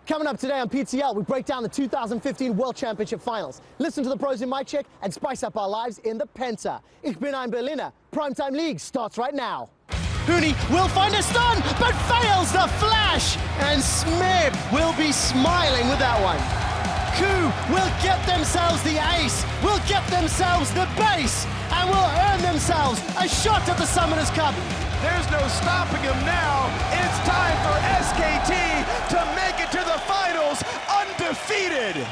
Coming up today on PTL, we break down the 2015 World Championship Finals. Listen to the pros in my check and spice up our lives in the Penta. Ich bin ein Berliner. Primetime League starts right now. Hooney will find a stun, but fails the flash. And Smith will be smiling with that one. Koo will get themselves the ace, will get themselves the base, and will earn themselves a shot at the Summoners Cup. There's no stopping him now. It's time for SKT to make it to the finals undefeated.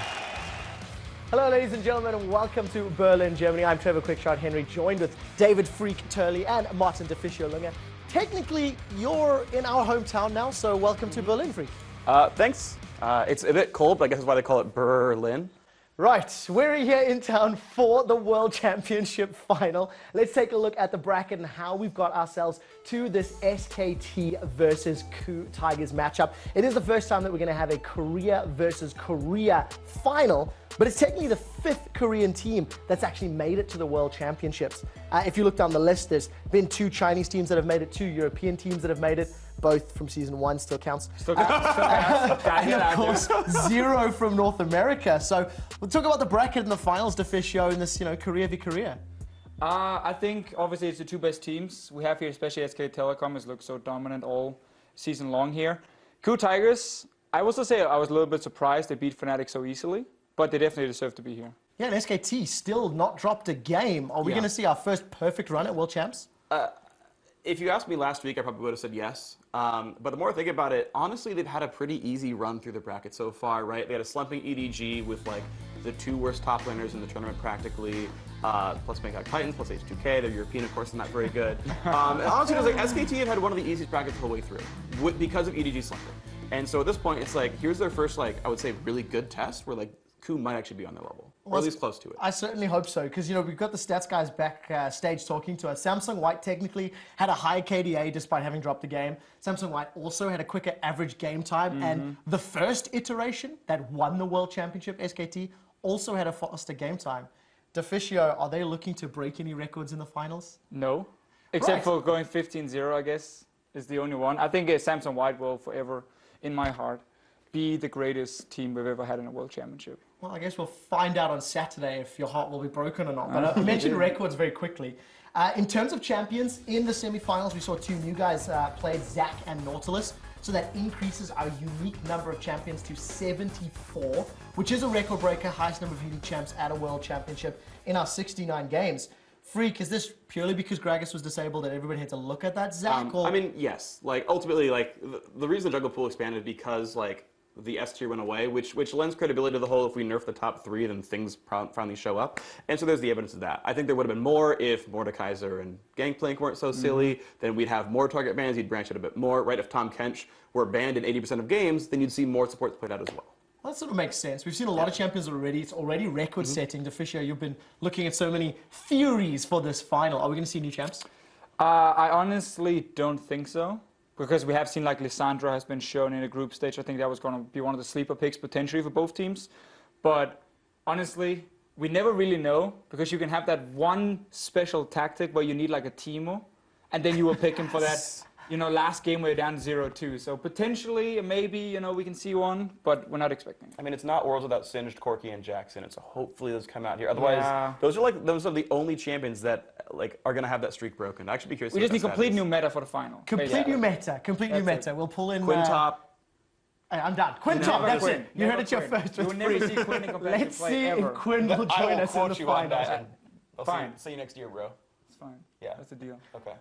Hello, ladies and gentlemen, and welcome to Berlin, Germany. I'm Trevor Quickshot Henry, joined with David Freak Turley and Martin Deficio Lunga. Technically, you're in our hometown now, so welcome to Berlin, Freak. Thanks. It's a bit cold, but I guess that's why they call it Berlin. Right, we're here in town for the World Championship Final. Let's take a look at the bracket and how we've got ourselves to this SKT versus Koo Tigers matchup. It is the first time that we're going to have a Korea versus Korea final, but it's technically the fifth Korean team that's actually made it to the World Championships. If you look down the list, there's been 2 Chinese teams that have made it, 2 European teams that have made it, both from season 1, still counts. Still counts. And of course, 0 from North America. So we'll talk about the bracket and the finals, Deficio, in this, Korea v Korea. I think obviously it's the 2 best teams we have here, especially SK Telecom has looked so dominant all season long here. Koo Tigers, I will still say I was a little bit surprised they beat Fnatic so easily, but they definitely deserve to be here. Yeah, and SKT still not dropped a game. Are we going to see our first perfect run at World Champs? If you asked me last week, I probably would have said yes. But the more I think about it, honestly, they've had a pretty easy run through the bracket so far, right? They had a slumping EDG with like the 2 worst top laners in the tournament practically, plus Bangkok Titans, plus H2K. They're European, of course, and not very good. And honestly, it was like SKT have had one of the easiest brackets the whole way through because of EDG slumping. And so at this point, it's like, here's their first, like, I would say, really good test where like Koo might actually be on their level, or at least close to it. I certainly hope so, because we've got the stats guys backstage talking to us. Samsung White technically had a high KDA despite having dropped the game. Samsung White also had a quicker average game time, and the first iteration that won the World Championship, SKT, also had a faster game time. Deficio, are they looking to break any records in the finals? No, except for going 15-0, I guess, is the only one. I think Samsung White will forever, in my heart, be the greatest team we've ever had in a World Championship. Well, I guess we'll find out on Saturday if your heart will be broken or not. But I mentioned records very quickly. In terms of champions, in the semifinals, we saw 2 new guys play, Zac and Nautilus. So that increases our unique number of champions to 74, which is a record breaker, highest number of unique champs at a World Championship in our 69 games. Freak, is this purely because Gragas was disabled that everybody had to look at that, Zac? I mean, yes. Like, ultimately, like, the reason the Jungle Pool expanded because, like, the S tier went away, which lends credibility to the whole, if we nerf the top 3, then things finally show up. And so there's the evidence of that. I think there would have been more if Mordekaiser and Gangplank weren't so silly. Then we'd have more target bans, you'd branch it a bit more, right? If Tom Kench were banned in 80% of games, then you'd see more supports played out as well. Well, that sort of makes sense. We've seen a lot of champions already. It's already record-setting. Deficio, you've been looking at so many theories for this final. Are we going to see new champs? I honestly don't think so, because we have seen like Lissandra has been shown in a group stage. I think that was going to be one of the sleeper picks potentially for both teams. But honestly, we never really know, because you can have that one special tactic where you need like a Teemo, and then you will pick him for that, last game where you're down 0-2. So potentially, maybe, we can see one, but we're not expecting it. I mean, it's not Worlds without Singed, Corki, and Jackson, and so hopefully those come out here. Otherwise, those are the only champions that are going to have that streak broken. I'd actually be curious. We just need complete new meta for the final. Complete new meta. We'll pull in Quintop. I'm done. Quintop, that's it. You heard it your first. You will never see Quinn in competitive Let's play see ever. if Quinn will join us in the final. I'll see you next year, bro. It's fine. Yeah. That's the deal. Okay.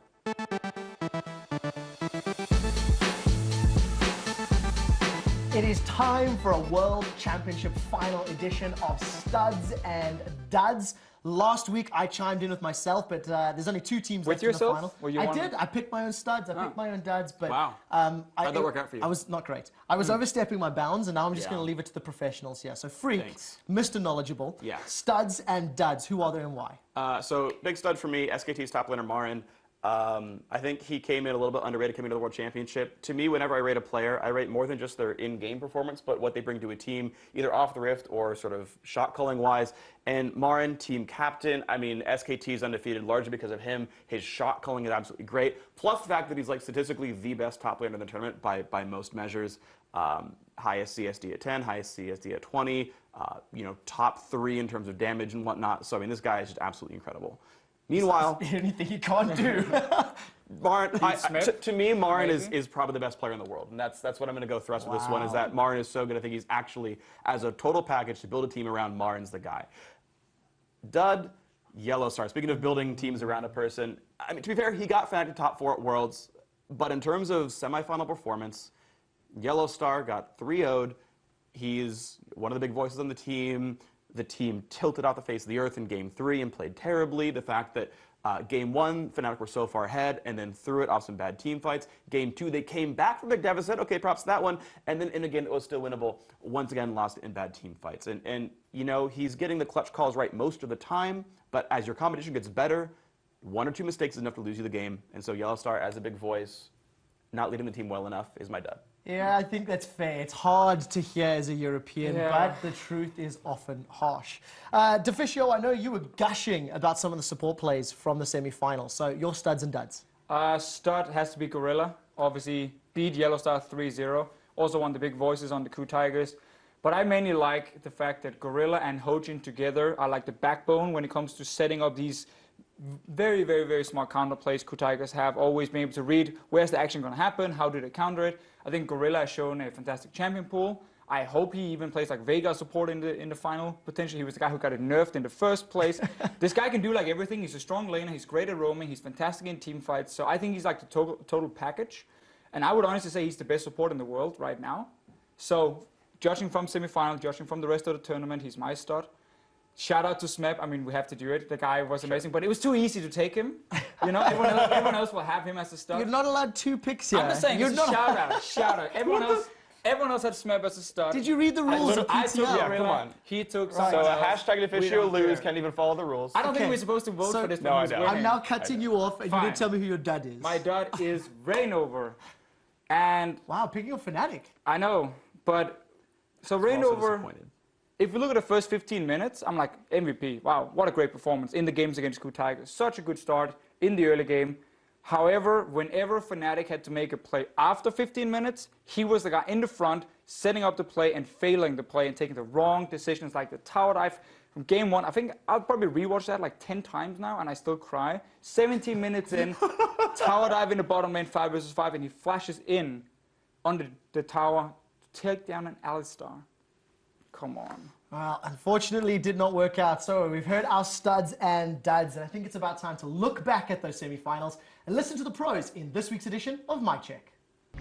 It is time for a World Championship final edition of Studs and Duds. Last week I chimed in with myself, but there's only 2 teams left in the final. I did. I picked my own studs. I picked my own duds, but wow. How'd that work out for you? I was not great. I was overstepping my bounds, and now I'm just going to leave it to the professionals here. So Freak, Mr. Knowledgeable. Yeah. Studs and duds. Who are they and why? So big stud for me, SKT's top laner Marin. I think he came in a little bit underrated coming to the World Championship. To me, whenever I rate a player, I rate more than just their in-game performance, but what they bring to a team, either off the rift or sort of shot calling wise. And Marin, team captain, I mean, SKT is undefeated largely because of him. His shot calling is absolutely great. Plus the fact that he's like statistically the best top laner in the tournament by most measures. highest CSD at 10, highest CSD at 20, top 3 in terms of damage and whatnot. So I mean, this guy is just absolutely incredible. Meanwhile, anything he can't do. Marin, to me, Marin is probably the best player in the world, and that's what I'm going to go thrust with this one. Is that Marin is so good? I think he's actually, as a total package, to build a team around, Marin's the guy. Dud, Yellow Star. Speaking of building teams around a person, I mean, to be fair, he got Fnatic to top 4 at Worlds, but in terms of semifinal performance, Yellow Star got 3-0'd. He's one of the big voices on the team. The team tilted off the face of the earth in Game 3 and played terribly. The fact that Game 1, Fnatic were so far ahead and then threw it off some bad team fights. Game 2, they came back from their deficit. Okay, props to that one. And then in a game that was still winnable, once again lost in bad team fights. And he's getting the clutch calls right most of the time, but as your competition gets better, 1 or 2 mistakes is enough to lose you the game. And so Yellow Star, as a big voice, not leading the team well enough, is my dud. Yeah, I think that's fair. It's hard to hear as a European, but the truth is often harsh. Deficio, I know you were gushing about some of the support plays from the semi-final, so your studs and duds. Stud has to be Gorilla. Obviously, beat Yellow Star 3-0. Also one of the big voices on the KOO Tigers. But I mainly like the fact that Gorilla and Hojin together are like the backbone when it comes to setting up these very, very, very smart counter plays KOO Tigers have, always been able to read where's the action going to happen, how do they counter it. I think Gorilla has shown a fantastic champion pool. I hope he even plays like Vega support in the final. Potentially he was the guy who got it nerfed in the first place. This guy can do like everything. He's a strong laner, he's great at roaming, he's fantastic in team fights. So I think he's like the total package. And I would honestly say he's the best support in the world right now. So judging from semi-final, judging from the rest of the tournament, he's my stud. Shout out to Smeb. I mean, we have to do it. The guy was amazing, but it was too easy to take him. Everyone else will have him as a stud. You're not allowed 2 picks here. I'm just saying, it's a shout out. Everyone else had Smeb as a stud. Did you read the rules of PTL? Come on. He took So a hashtag official lose can't even follow the rules. I don't think we're supposed to vote for this. No, I don't. I'm now cutting you off, and you didn't tell me who your dud is. My dud is Reignover. And wow, picking a Fnatic. I know, but so Reignover. If you look at the first 15 minutes, I'm like, MVP. Wow, what a great performance in the games against KOO Tigers. Such a good start in the early game. However, whenever Fnatic had to make a play after 15 minutes, he was the guy in the front, setting up the play and failing the play and taking the wrong decisions, like the tower dive from Game 1. I think I'll probably rewatch that like 10 times now, and I still cry. 17 minutes in, tower dive in the bottom lane, 5 versus 5, and he flashes in on the tower to take down an Alistar. Come on. Well, unfortunately, it did not work out. So we've heard our studs and duds, and I think it's about time to look back at those semi-finals and listen to the pros in this week's edition of Mic Check.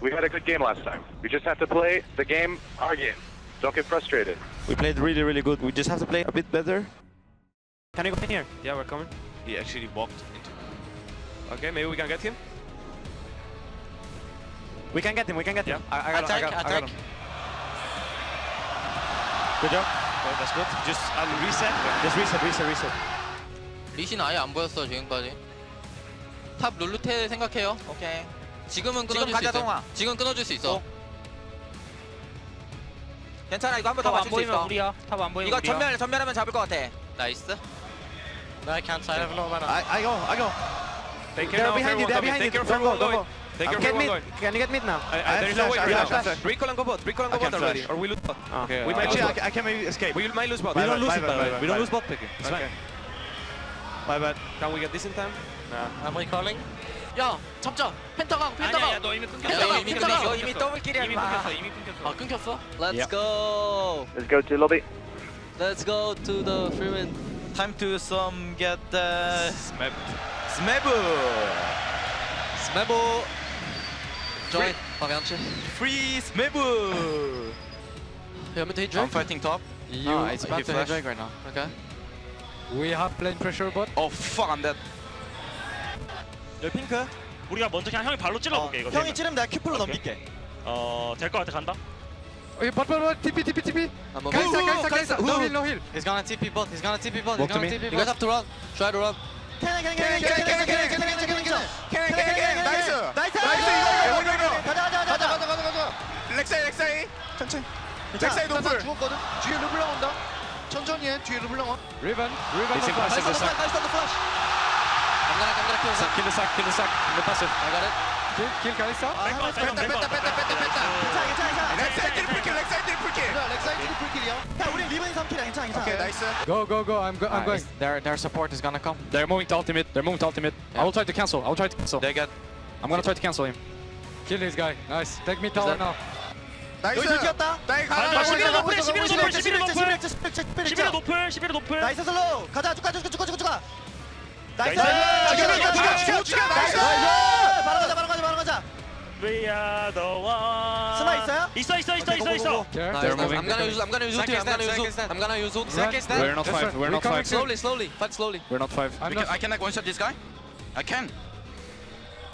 We had a good game last time. We just have to play the game, our game. Don't get frustrated. We played really, really good. We just have to play a bit better. Can you go in here? Yeah, we're coming. He actually walked into... Okay, maybe we can get him? We can get him, we can get him. Yeah, I got him. Good job. Oh, that's good. Just reset. Just reset. 리신 아예 안 보였어 지금까지. 탑 룰루테 생각해요. 오케이. 지금은 지금 끊어줄 수 가자, 있어. 동아. 지금 끊어줄 수 있어. 괜찮아, 이거 한 번 더 맞출 수 있어. 우리야. 탑 안 보이면 이거 우리야. 전멸하면 잡을 것 같아. 나이스. I can't side of no mana. I go. They're behind you, Take care for one going. Take care for one going. Can you get mid now? There is no way. I have flash. Recall and go bot. Recall and go I can bot already. flash. Or we lose bot. Okay. We might lose bot. I can maybe escape. We might lose bot. We don't lose it, by the way. we don't lose bot picking. It's fine. My bad. Can we get this in time? I'm recalling. 야, 잡자. 펜타가. 아니야, 너 이미 끊겼어. 펜타가. 이미 더블킬이야. 이미 끊겼어. 아, 끊겼어? Let's go. Let's go to lobby. Let's go to the Freeman. Time to get Smeb. Smebo. Join. Variantje. Free Smebu. You want me to hit I'm Drake? fighting top. You it's about to hit flash. Drake right now. Okay. We have plane pressure bot. Oh fuck, I'm dead. 여기 핑크. 우리가 먼저 그냥 형이 발로 찔러볼게 이거. 형이 찌르면 내가 큐플로 넘길게. 될 것 같아. 간다. 오케이, bot. TP. I'm 가이사. No heal. He's gonna TP bot. He's gonna TP bot. Walk to me. You guys have to run. Try to run. 나이스. 이거. 렉사이. 천천히. 렉사이 노플. 죽었거든. 뒤에 르블랑 온다. 천천히 해. 뒤에 르블랑 와. 리븐. Nice on the flash. I'm gonna kill him. Kill the sack. No passive. I got it. Kill Kalista. 렉사이드를 풀킬, 렉사이드를 풀킬. 렉사이드를 풀킬이요. 야, 우리 리븐이 3킬이야. 괜찮아. 오케이, 나이스. Go. I'm going. Their support is gonna come. They're moving to ultimate. I will try to cancel. They get. I'm gonna try to cancel him. Kill this guy. Nice. Take me tower now. 나이스. 여기 들켰다. 나이 가라. 11호 높을, 11호 높을, 11호 높을. 11호 11호 높을, 11호 높을. 나이스 슬로우. 가자. 쭉 가. 나이스. 나이스. 죽여. 나이스. 바로 가자. We are the one. 스나 있어요? 있어. Here. Nice. I'm gonna use ulti. I'm gonna use ult. We're not five. We're not five. Slowly. Fight slowly. We're not five. I can like one shot this guy. I can.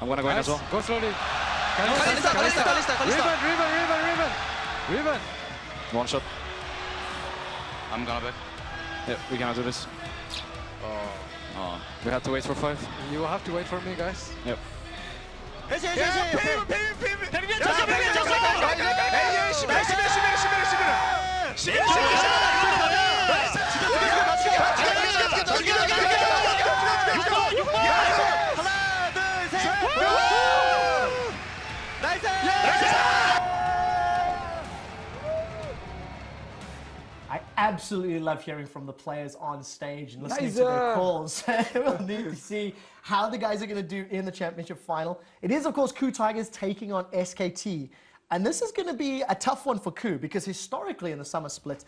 I'm gonna go in as well. Go slowly. Kalista. Riven. One shot. I'm gonna back. Yeah, we cannot do this. Oh. We have to wait for 5. You have to wait for me, guys. Yep. 해시. 뱀비야 쳤어. I absolutely love hearing from the players on stage and listening to their calls. We'll need to see how the guys are going to do in the championship final. It is, of course, KOO Tigers taking on SKT. And this is going to be a tough one for KOO because historically in the summer split,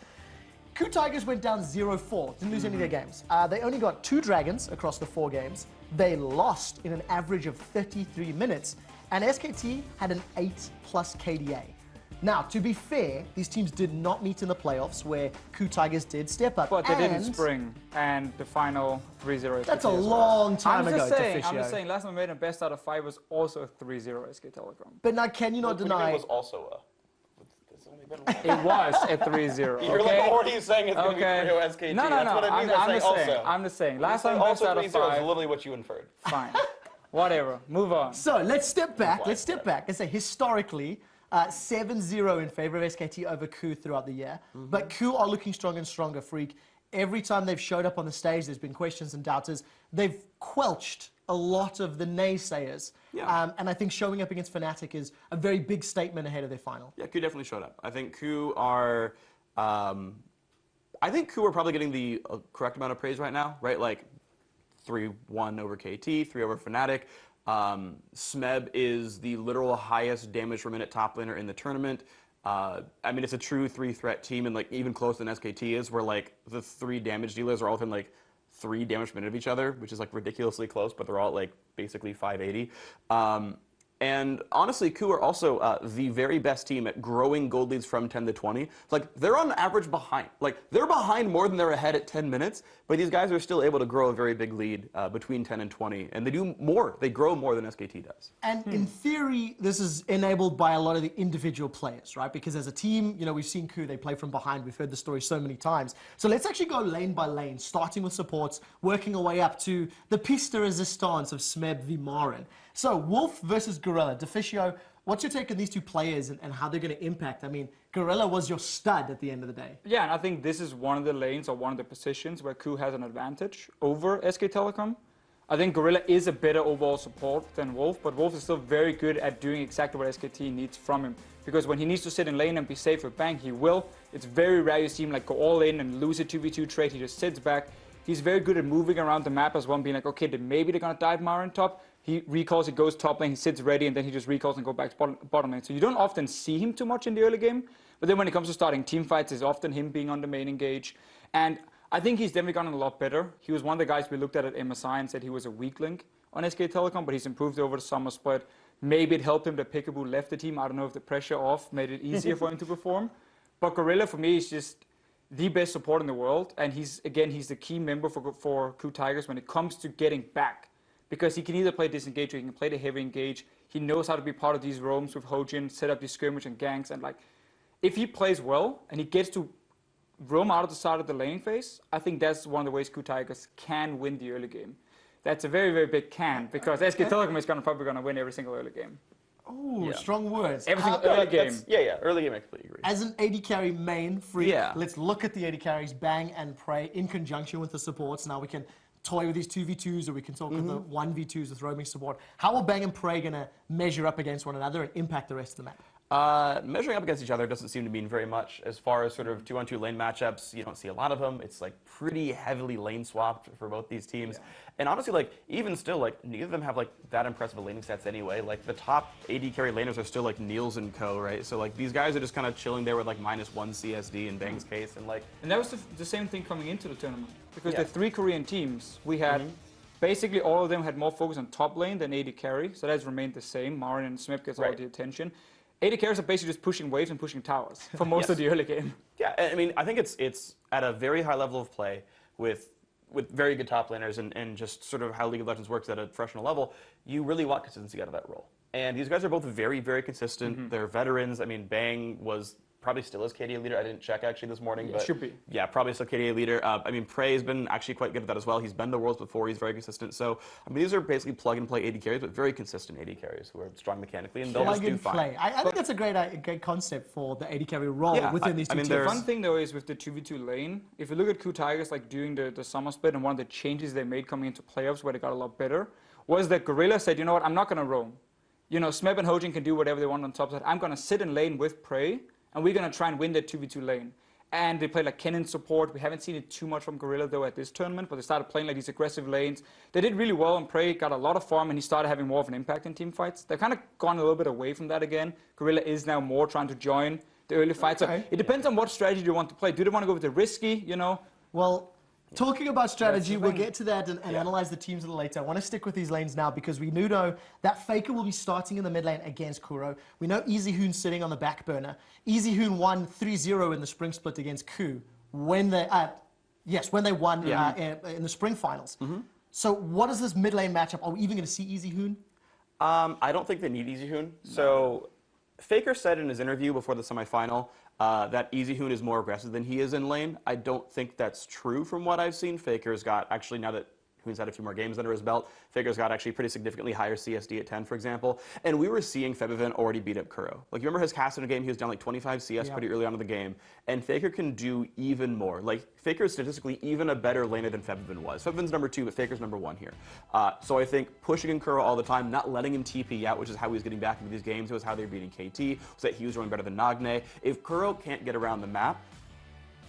KOO Tigers went down 0-4, didn't lose any of their games. They only got 2 dragons across the 4 games. They lost in an average of 33 minutes. And SKT had an 8+ KDA. Now, to be fair, these teams did not meet in the playoffs where KOO Tigers did step up. But they did in spring, and the final 3-0. That's a long time ago. I'm just saying, last time we made a best out of 5 was also a 3-0 SK Telecom. But now, can you not deny? It was also a. It's only been It was a 3-0. You're like already saying it's going to be 3-0 SKT. No. That's what it means. I'm just saying. Last time best out of 5 is literally what you inferred. Fine. Whatever. Move on. So let's step back. Let's step back and say historically, 7-0 in favor of SKT over KOO throughout the year. But KOO are looking stronger and stronger, Freak. Every time they've showed up on the stage, there's been questions and doubters. They've quelched a lot of the naysayers. Yeah. And I think showing up against Fnatic is a very big statement ahead of their final. Yeah, KOO definitely showed up. I think KOO are. I think KOO are probably getting the correct amount of praise right now, right? Like 3-1 over KT, 3 over Fnatic. Smeb is the literal highest damage per minute top laner in the tournament. I mean, it's a true 3-threat team, and like even closer than SKT is, where like the 3 damage dealers are all within like 3 damage per minute of each other, which is like ridiculously close, but they're all like basically 580. And honestly, KOO are also the very best team at growing gold leads from 10 to 20. Like, they're on average behind. Like, they're behind more than they're ahead at 10 minutes, but these guys are still able to grow a very big lead between 10 and 20. And they do more. They grow more than SKT does. And in theory, this is enabled by a lot of the individual players, right? Because as a team, you know, we've seen KOO, they play from behind. We've heard the story so many times. So let's actually go lane by lane, starting with supports, working our way up to the piece de resistance of Smeb v Marin. So, Wolf versus Gorilla. Deficio, what's your take on these 2 players and how they're going to impact? I mean, Gorilla was your stud at the end of the day. Yeah, and I think this is one of the lanes or one of the positions where KOO has an advantage over SK Telecom. I think Gorilla is a better overall support than Wolf, but Wolf is still very good at doing exactly what SKT needs from him. Because when he needs to sit in lane and be safe with Bang, he will. It's very rare you see him like go all in and lose a 2v2 trade. He just sits back. He's very good at moving around the map as well, being like, okay, then maybe they're going to dive Marin top. He recalls, he goes top lane, he sits ready, and then he just recalls and goes back to bottom lane. So you don't often see him too much in the early game. But then when it comes to starting team fights, it's often him being on the main engage. And I think he's definitely gotten a lot better. He was one of the guys we looked at MSI and said he was a weak link on SK Telecom, but he's improved over the summer split. Maybe it helped him that Peekaboo left the team. I don't know if the pressure off made it easier for him to perform. But Gorilla, for me, is just the best support in the world. And he's the key member for KOO Tigers when it comes to getting back. Because he can either play disengage or he can play the heavy engage. He knows how to be part of these roams with Hojin, set up these skirmish and ganks. And like, if he plays well and he gets to roam out of the side of the lane phase, I think that's one of the ways KOO Tigers can win the early game. That's a very, very big can, because SK Telecom is probably going to win every single early game. Oh, strong words. Every single early game. Yeah, early game I completely agree. As an AD carry main, Freak, let's look at the AD carries, Bang and Prey, in conjunction with the supports. Now we can toy with these 2v2s, or we can talk with the 1v2s with roaming support. How are Bang and Prey going to measure up against one another and impact the rest of the map? Measuring up against each other doesn't seem to mean very much. As far as sort of 2-on-2 lane matchups, you don't see a lot of them. It's like pretty heavily lane swapped for both these teams. And honestly, like even still, like neither of them have like that impressive laning stats anyway. Like the top AD carry laners are still like Niels and co, right? So like these guys are just kind of chilling there with like -1 CSD in Bang's case, and like. And that was the same thing coming into the tournament, because the 3 Korean teams we had. Basically, all of them had more focus on top lane than AD carry, so that's remained the same. Marin and Smip gets all the attention. AD carries are basically just pushing waves and pushing towers for most of the early game. Yeah, I mean, I think it's at a very high level of play with very good top laners and just sort of how League of Legends works at a professional level. You really want consistency out of that role. And these guys are both very, very consistent. They're veterans. I mean, Bang was probably still is KDA leader. I didn't check actually this morning, but should be. Yeah, probably still KDA leader. I mean, Prey has been actually quite good at that as well. He's been the Worlds before. He's very consistent. So I mean, these are basically plug and play AD carries, but very consistent AD carries who are strong mechanically, and they'll just do fine. I think that's a great concept for the AD carry role within these two teams. The fun thing though is with the 2v2 lane, if you look at Ku Tigers like during the summer split, and one of the changes they made coming into playoffs where they got a lot better, was that Gorilla said, you know what, I'm not going to roam. You know, Smeb and Hojin can do whatever they want on top side. I'm going to sit in lane with Prey, and we're going to try and win that 2v2 lane. And they play like Kennen support. We haven't seen it too much from Gorilla though at this tournament, but they started playing like these aggressive lanes. They did really well, and Prey got a lot of farm, and he started having more of an impact in team fights. They've kind of gone a little bit away from that again. Gorilla is now more trying to join the early fights. So it depends on what strategy they want to play. Do they want to go with the risky, you know? Well, talking about strategy, we'll get to that and analyze the teams a little later. I want to stick with these lanes now because we do know that FLICKR will be starting in the mid lane against Kuro. We know EasyHoon's sitting on the back burner. EasyHoon won 3-0 in the spring split against Ku when they won in the spring finals. So what is this mid lane matchup? Are we even going to see EasyHoon? I don't think they need EasyHoon. So FLICKR said in his interview before the semifinal that EasyHoon is more aggressive than he is in lane. I don't think that's true from what I've seen. FLICKR's got, actually, now that Hoon's had a few more games under his belt, FLICKR's got actually pretty significantly higher CSD at 10, for example. And we were seeing Febiven already beat up Kuro. Like, you remember his Cassidy game? He was down like 25 CS pretty early on in the game. And FLICKR can do even more. Like, FLICKR is statistically even a better laner than Febiven was. Febiven's number 2, but FLICKR's number 1 here. So I think pushing in Kuro all the time, not letting him TP out, which is how he was getting back into these games, it was how they were beating KT, was that he was running better than Nagne. If Kuro can't get around the map,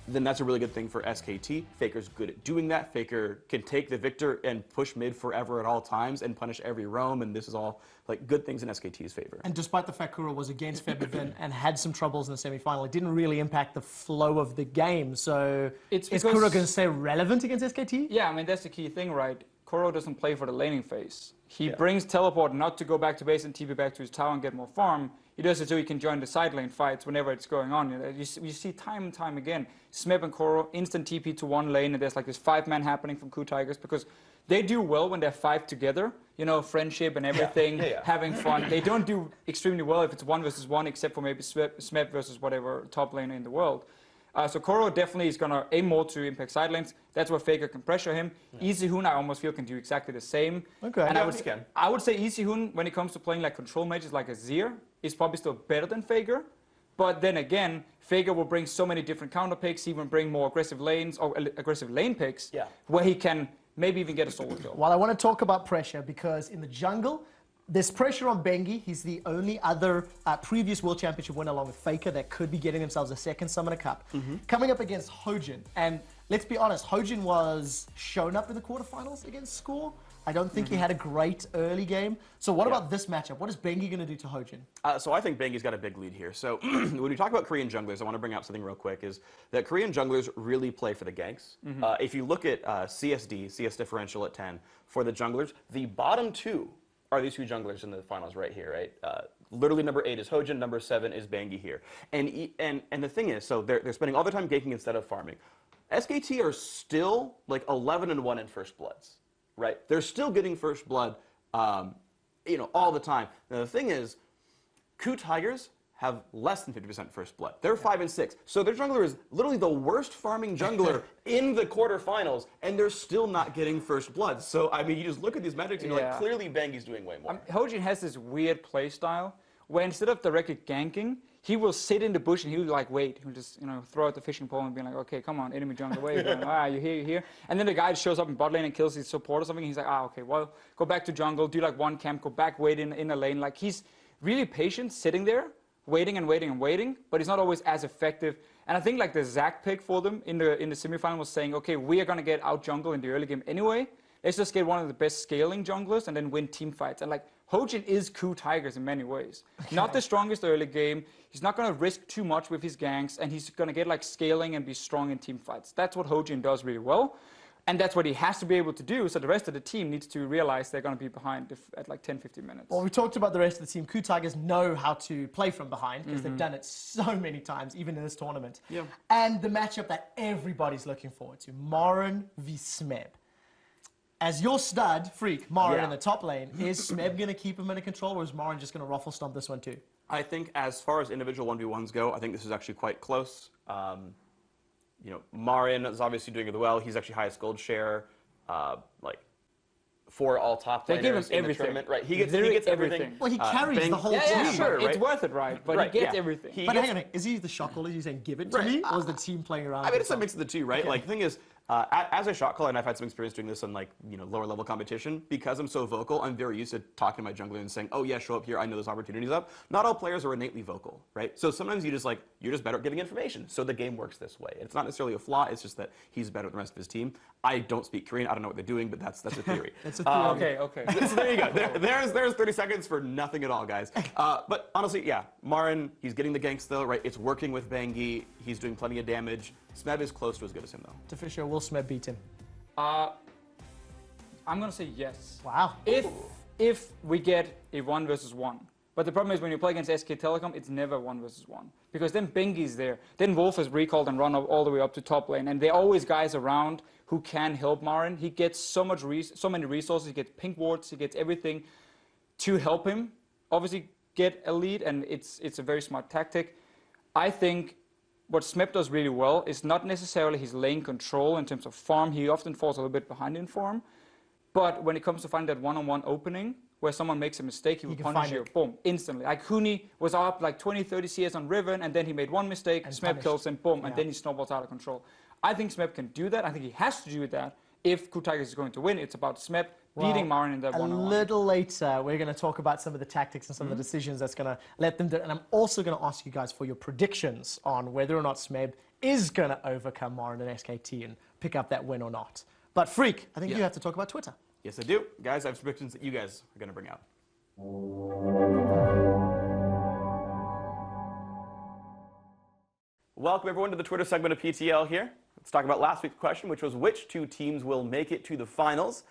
then that's a really good thing for SKT. FLICKR's good at doing that. FLICKR can take the victor and push mid forever at all times and punish every roam, and this is all like good things in SKT's favor. And despite the fact Kuro was against Febiven and had some troubles in the semi-final, it didn't really impact the flow of the game. So is Kuro going to stay relevant against SKT? Yeah, I mean, that's the key thing, right? Kuro doesn't play for the laning phase. He brings teleport not to go back to base and TP back to his tower and get more farm. He does it so he can join the side lane fights whenever it's going on. You see time and time again, Smeb and Kuro instant TP to one lane, and there's like this 5-man happening from Ku Tigers because they do well when they're 5 together. You know, friendship and everything, having fun. They don't do extremely well if it's 1 versus 1, except for maybe Smeb versus whatever top laner in the world. So Kuro definitely is going to aim more to impact side lanes. That's where FLICKR can pressure him. EasyHoon, I almost feel, can do exactly the same. Okay. And I would say EasyHoon, when it comes to playing like control mages like Azir, is probably still better than FLICKR. But then again, FLICKR will bring so many different counter picks, even bring more aggressive lanes or aggressive lane picks, where he can maybe even get a solo kill. Well, I want to talk about pressure because in the jungle, there's pressure on Bengi. He's the only other previous World Championship winner along with FLICKR that could be getting themselves a second Summoner Cup. Coming up against Hojin. And let's be honest, Hojin was shown up in the quarterfinals against Score. I don't think he had a great early game. So what about this matchup? What is Bengi going to do to Hojin? So I think Bengi's got a big lead here. So when we talk about Korean junglers, I want to bring out something real quick, is that Korean junglers really play for the ganks. If you look at CSD, CS differential at 10, for the junglers, the bottom 2 are these 2 junglers in the finals right here, right? Literally number 8 is Hojin, number 7 is Bengi here. And the thing is, so they're spending all their time ganking instead of farming. SKT are still like 11-1 in first bloods, right? They're still getting first blood, you know, all the time. Now the thing is, Ku Tigers have less than 50% first blood. They're 5-6. So their jungler is literally the worst farming jungler in the quarterfinals, and they're still not getting first blood. So, I mean, you just look at these metrics and you're like, clearly Bengi's doing way more. Hojin has this weird play style where instead of directly ganking, he will sit in the bush and he will like wait. He'll just throw out the fishing pole and be like, okay, come on, enemy jungle, where you going? You're here, you're here. And then the guy shows up in bot lane and kills his support or something. He's like, okay, well, go back to jungle, do like one camp, go back, wait in a lane. Like he's really patient, sitting there, waiting and waiting and waiting, but he's not always as effective. And I think like the Zac pick for them in the semifinal was saying, okay, we are gonna get out jungle in the early game anyway. Let's just get one of the best scaling junglers and then win team fights. And like Hojin is Ku Tigers in many ways. Okay. Not the strongest early game. He's not going to risk too much with his ganks, and he's going to get like scaling and be strong in team fights. That's what Hojin does really well. And that's what he has to be able to do, so the rest of the team needs to realize they're going to be behind at like 10, 15 minutes. Well, we talked about the rest of the team. Ku Tigers know how to play from behind because they've done it so many times, even in this tournament. Yeah. And the matchup that everybody's looking forward to, Maren v Smeb. As your stud, Freak, Maren in the top lane, is Smeb going to keep him under control, or is Maren just going to ruffle stomp this one too? I think as far as individual 1v1s go, I think this is actually quite close. Maren is obviously doing really well. He's actually highest gold share, for all top laners they give him in everything. the tournament. Right, he gets everything. Well, he carries the whole team. Yeah, sure, right? It's worth it, right? But he gets everything. But hang on, is he the shot caller? Is he saying give it to me, or is the team playing around? I mean, it's a mix of the two, right? Okay. Like the thing is, as a shot caller, and I've had some experience doing this in lower level competition, because I'm so vocal, I'm very used to talking to my jungler and saying, oh yeah, show up here, I know there's opportunities up. Not all players are innately vocal, right? So sometimes you're just better at giving information. So the game works this way. It's not necessarily a flaw, it's just that he's better than the rest of his team. I don't speak Korean, I don't know what they're doing, but that's a theory. That's a theory. Okay. So there you go. There's 30 seconds for nothing at all, guys. But honestly, yeah, Maren, he's getting the ganks though, right? It's working with Vangi. He's doing plenty of damage. Smeb is close to as good as him though. Fisher, will Smeb beat him? I'm gonna say yes. Wow. If we get a 1 versus 1. But the problem is when you play against SK Telecom, it's never 1 versus 1. Because then Bengi's there. Then Wolf is recalled and run all the way up to top lane. And there are always guys around who can help Maren. He gets so many resources. He gets pink wards. He gets everything to help him. Obviously get a lead, and it's a very smart tactic. I think what Smeb does really well is not necessarily his lane control in terms of farm. He often falls a little bit behind in farm. But when it comes to finding that one-on-one opening, where someone makes a mistake, he will punish you, boom, instantly. Like Huni was up like 20, 30 CS on Riven, and then he made one mistake, Smeb kills him, boom, and then he snowballs out of control. I think Smeb can do that. I think he has to do that. If Ku Tigers is going to win, it's about Smeb beating Maren in that one-on-one. A little later, we're going to talk about some of the tactics and some of the decisions that's going to let them do it. And I'm also going to ask you guys for your predictions on whether or not Smeb is going to overcome Maren and SKT and pick up that win or not. But Freak, I think you have to talk about Twitter. Yes, I do. Guys, I have predictions that you guys are going to bring out. Welcome, everyone, to the Twitter segment of PTL here. Let's talk about last week's question, which was which two teams will make it to the finals.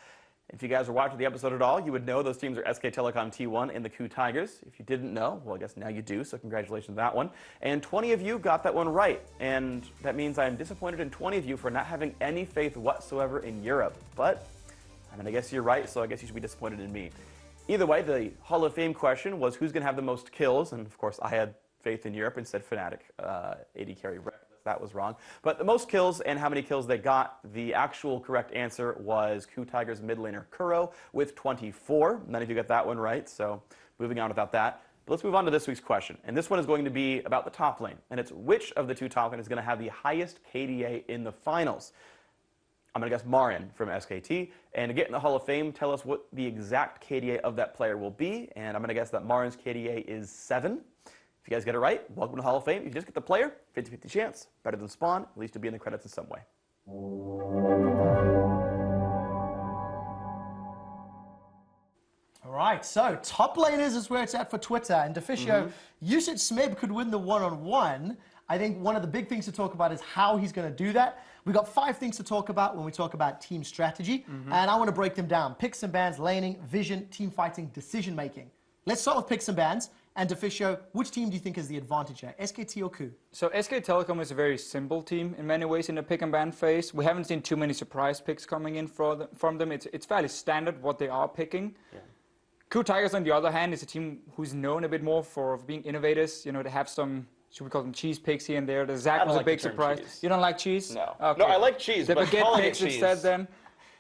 If you guys were watching the episode at all, you would know those teams are SK Telecom T1 and the Ku Tigers. If you didn't know, well, I guess now you do, so congratulations on that one. And 20 of you got that one right, and that means I'm disappointed in 20 of you for not having any faith whatsoever in Europe. But, I mean, I guess you're right, so I guess you should be disappointed in me. Either way, the Hall of Fame question was who's going to have the most kills, and of course I had faith in Europe and said Fnatic, AD carry. That was wrong. But the most kills and how many kills they got, the actual correct answer was Ku Tigers mid laner Kuro with 24. None of you got that one right, so moving on without that. But let's move on to this week's question. And this one is going to be about the top lane. And it's which of the two top lanes is going to have the highest KDA in the finals? I'm going to guess Maren from SKT. And to get in the Hall of Fame, tell us what the exact KDA of that player will be. And I'm going to guess that Maren's KDA is 7. If you guys get it right, welcome to the Hall of Fame. If you just get the player, 50-50 chance. Better than Spawn, at least to be in the credits in some way. All right, so top laners is where it's at for Twitter. And Deficio, you said Smeb could win the one-on-one. I think one of the big things to talk about is how he's going to do that. We've got 5 things to talk about when we talk about team strategy. And I want to break them down. Picks and bans, laning, vision, team fighting, decision making. Let's start with picks and bans. And Deficio, which team do you think is the advantage here, SKT or Ku? So SK Telecom is a very simple team in many ways in the pick and ban phase. We haven't seen too many surprise picks coming in from them. It's fairly standard what they are picking. Yeah. Ku Tigers, on the other hand, is a team who's known a bit more for being innovators. You know, they have some, should we call them cheese picks here and there. The Zac was a big surprise. Cheese. You don't like cheese? No. Okay. No, I like cheese, the but baguette picks instead then.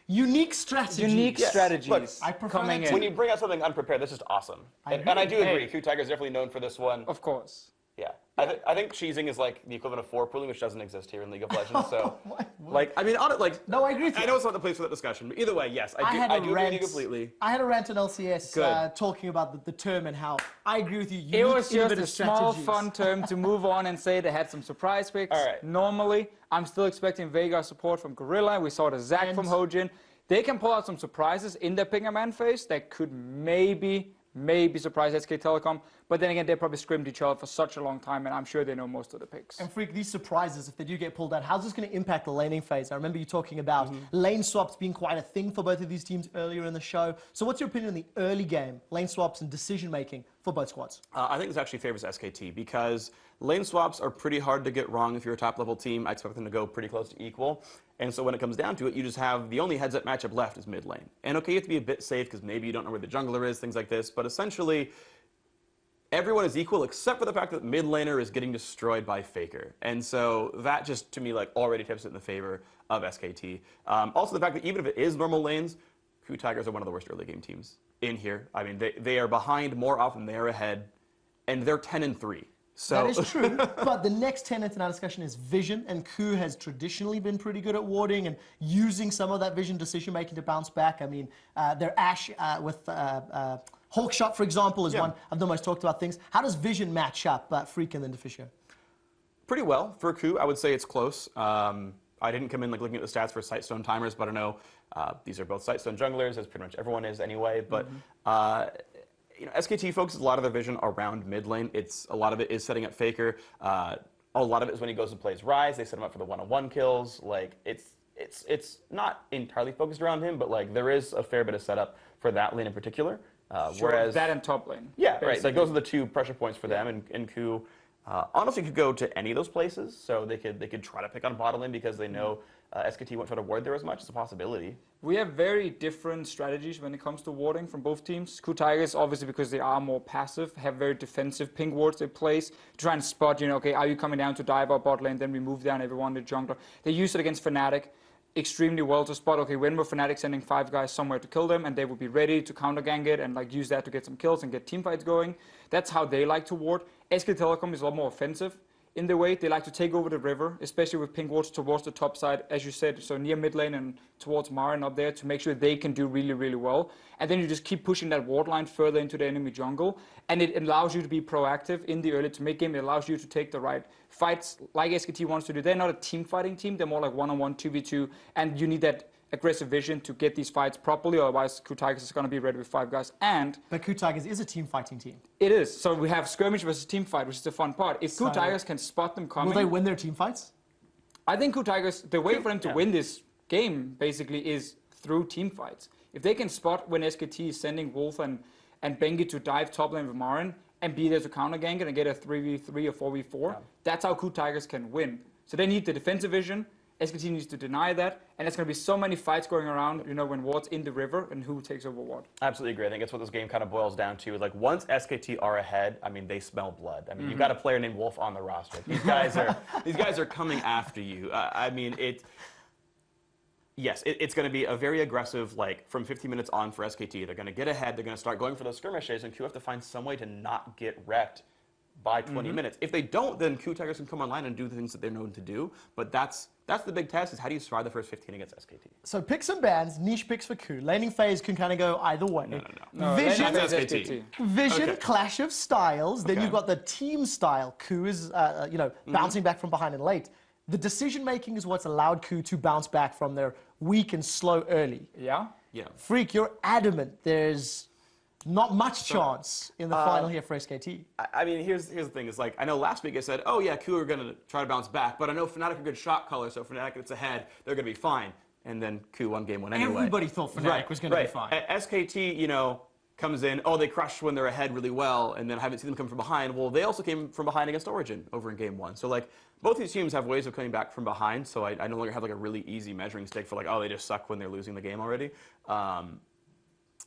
Unique strategies. Unique strategies. Look, I prefer coming in. When you bring out something unprepared, that's just awesome. And I do agree. Ku Tigers definitely known for this one. Of course. Yeah. I think cheesing is like the equivalent of four-pooling, which doesn't exist here in League of Legends. So, like, I mean, on it, like, No, I agree with you. I know it's not the place for that discussion, but either way, yes, I do agree with you completely. I had a rant on LCS talking about the term and how I agree with you. It was just innovative a small, strategies. fun term to move on and say they had some surprise picks. All right. Normally, I'm still expecting Veigar support from Gorilla. We saw the Zac from Hojin. They can pull out some surprises in their Pinger Man phase that could maybe surprise SK Telecom. But then again, they probably scrimmed each other for such a long time, and I'm sure they know most of the picks. And Freak, these surprises, if they do get pulled out, how's this going to impact the laning phase? I remember you talking about lane swaps being quite a thing for both of these teams earlier in the show. So what's your opinion on the early game, lane swaps and decision-making for both squads? I think this actually favors SKT because lane swaps are pretty hard to get wrong if you're a top-level team. I expect them to go pretty close to equal. And so when it comes down to it, you just have the only heads-up matchup left is mid lane. And okay, you have to be a bit safe because maybe you don't know where the jungler is, things like this. But essentially, everyone is equal except for the fact that mid laner is getting destroyed by FLICKR. And so that just, to me, like already tips it in the favor of SKT. Also the fact that even if it is normal lanes, KOO Tigers are one of the worst early game teams in here. I mean, they are behind more often than they are ahead, and they're 10-3. So that is true, but the next tenet in our discussion is vision, and KOO has traditionally been pretty good at warding and using some of that vision decision-making to bounce back. I mean, their Ashe with Hawkshot, for example, is one of the most talked about things. How does vision match up, Freak and then Deficio? Pretty well. For KOO, I would say it's close. I didn't come in like looking at the stats for Sightstone timers, but I know these are both Sightstone junglers, as pretty much everyone is anyway, but you know, SKT focuses a lot of their vision around mid lane. A lot of it is setting up FLICKR. A lot of it is when he goes and plays Ryze. They set him up for the one-on-one kills. Like it's not entirely focused around him, but like there is a fair bit of setup for that lane in particular. Whereas that and top lane. Yeah, right. Like those are the two pressure points for them, and KOO honestly could go to any of those places. So they could try to pick on bottom lane because they know SKT won't try to ward there as much. It's a possibility. We have very different strategies when it comes to warding from both teams. KOO Tigers, obviously because they are more passive, have very defensive ping wards they place to try and spot, you know, okay, are you coming down to dive our bot lane, then we move down everyone to jungler. They use it against Fnatic extremely well to spot, okay, when we're Fnatic sending 5 guys somewhere to kill them, and they will be ready to counter gang it and like use that to get some kills and get team fights going. That's how they like to ward. SK Telecom is a lot more offensive in the way. They like to take over the river, especially with ping wards towards the top side, as you said, so near mid lane and towards Marin up there to make sure they can do really, really well. And then you just keep pushing that ward line further into the enemy jungle, and it allows you to be proactive in the early to mid game. It allows you to take the right fights like SKT wants to do. They're not a team fighting team, they're more like one-on-one, 2v2, and you need that aggressive vision to get these fights properly, otherwise KOO Tigers is going to be ready with 5 guys. But KOO Tigers is a team fighting team. It is. So we have skirmish versus team fight, which is the fun part. If KOO Tigers can spot them coming... Will they win their team fights? I think KOO Tigers, the way for them to win this game, basically, is through team fights. If they can spot when SKT is sending Wolf and Bengi to dive top lane with Marin and be there to counter gank it and get a 3v3 or 4v4, that's how KOO Tigers can win. So they need the defensive vision. SKT needs to deny that, and there's going to be so many fights going around, you know, when ward's in the river and who takes over ward. Absolutely agree. I think that's what this game kind of boils down to. Is like once SKT are ahead, I mean, they smell blood. I mean, you've got a player named Wolf on the roster. These guys are coming after you. I mean, it's going to be a very aggressive, like from 15 minutes on for SKT. They're going to get ahead. They're going to start going for those skirmishes, and KOO have to find some way to not get wrecked by 20 minutes. If they don't, then KOO Tigers can come online and do the things that they're known to do. But that's the big test, is how do you survive the first 15 against SKT? So picks and bans, niche picks for KOO. Laning phase can kind of go either way. No. Vision, SKT. clash of styles. Then you've got the team style. KOO is, bouncing back from behind and late. The decision making is what's allowed KOO to bounce back from their weak and slow early. Yeah? Yeah. Freak, you're adamant there's not much chance in the final here for SKT. I mean, here's the thing. It's like, I know last week I said, oh yeah, KOO are going to try to bounce back, but I know Fnatic are good shot caller, so Fnatic gets ahead, they're going to be fine. And then KOO won game 1 anyway. Everybody thought Fnatic was going to be fine. SKT, you know, comes in, oh, they crush when they're ahead really well, and then I haven't seen them come from behind. Well, they also came from behind against Origin over in game 1. So, like, both these teams have ways of coming back from behind, so I no longer have, like, a really easy measuring stick for, like, oh, they just suck when they're losing the game already.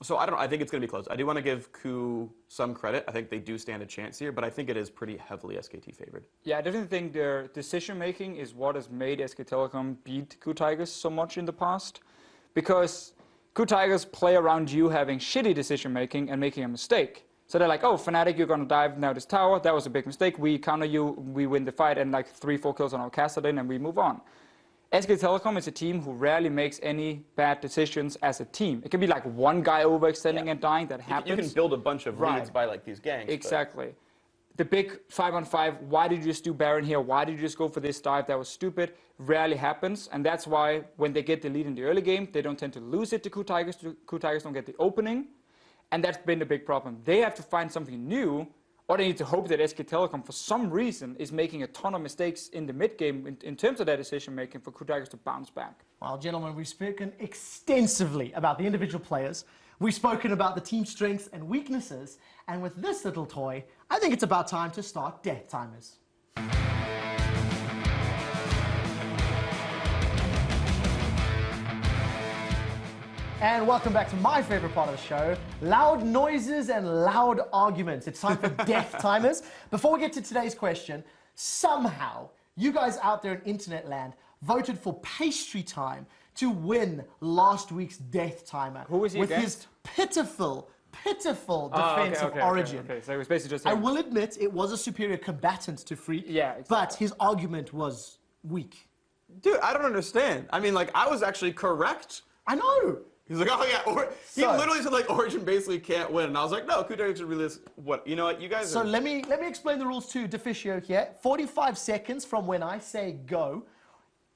So I don't know. I think it's going to be close. I do want to give KOO some credit. I think they do stand a chance here, but I think it is pretty heavily SKT favored. Yeah, I definitely think their decision making is what has made SK Telecom beat KOO Tigers so much in the past, because KOO Tigers play around you having shitty decision making and making a mistake. So they're like, oh, Fnatic, you're going to dive now this tower. That was a big mistake. We counter you, we win the fight, and like 3-4 kills on our Kassadin, and we move on. SK Telecom is a team who rarely makes any bad decisions as a team. It can be like one guy overextending and dying. That happens. You can build a bunch of leads by like these ganks. Exactly. The big 5-on-5, why did you just do Baron here? Why did you just go for this dive? That was stupid. Rarely happens. And that's why when they get the lead in the early game, they don't tend to lose it to KOO Tigers. KOO Tigers don't get the opening. And that's been the big problem. They have to find something new, or they need to hope that SK Telecom, for some reason, is making a ton of mistakes in the mid-game in terms of their decision-making for KOO Tigers to bounce back. Well, gentlemen, we've spoken extensively about the individual players. We've spoken about the team strengths and weaknesses. And with this little toy, I think it's about time to start death timers. And welcome back to my favorite part of the show, loud noises and loud arguments. It's time for death timers. Before we get to today's question, somehow you guys out there in internet land voted for Pastry Time to win last week's death timer. Who was he with against? his pitiful defense of Origin. Okay. So it was basically just I will admit it was a superior combatant to Freak, but his argument was weak. Dude, I don't understand. I mean, like, I was actually correct. I know. He's like, oh yeah, he literally said like Origin basically can't win, and I was like, no, KOO Tigers should really. What? You know what? You guys. So let me explain the rules to Deficio here. 45 seconds from when I say go.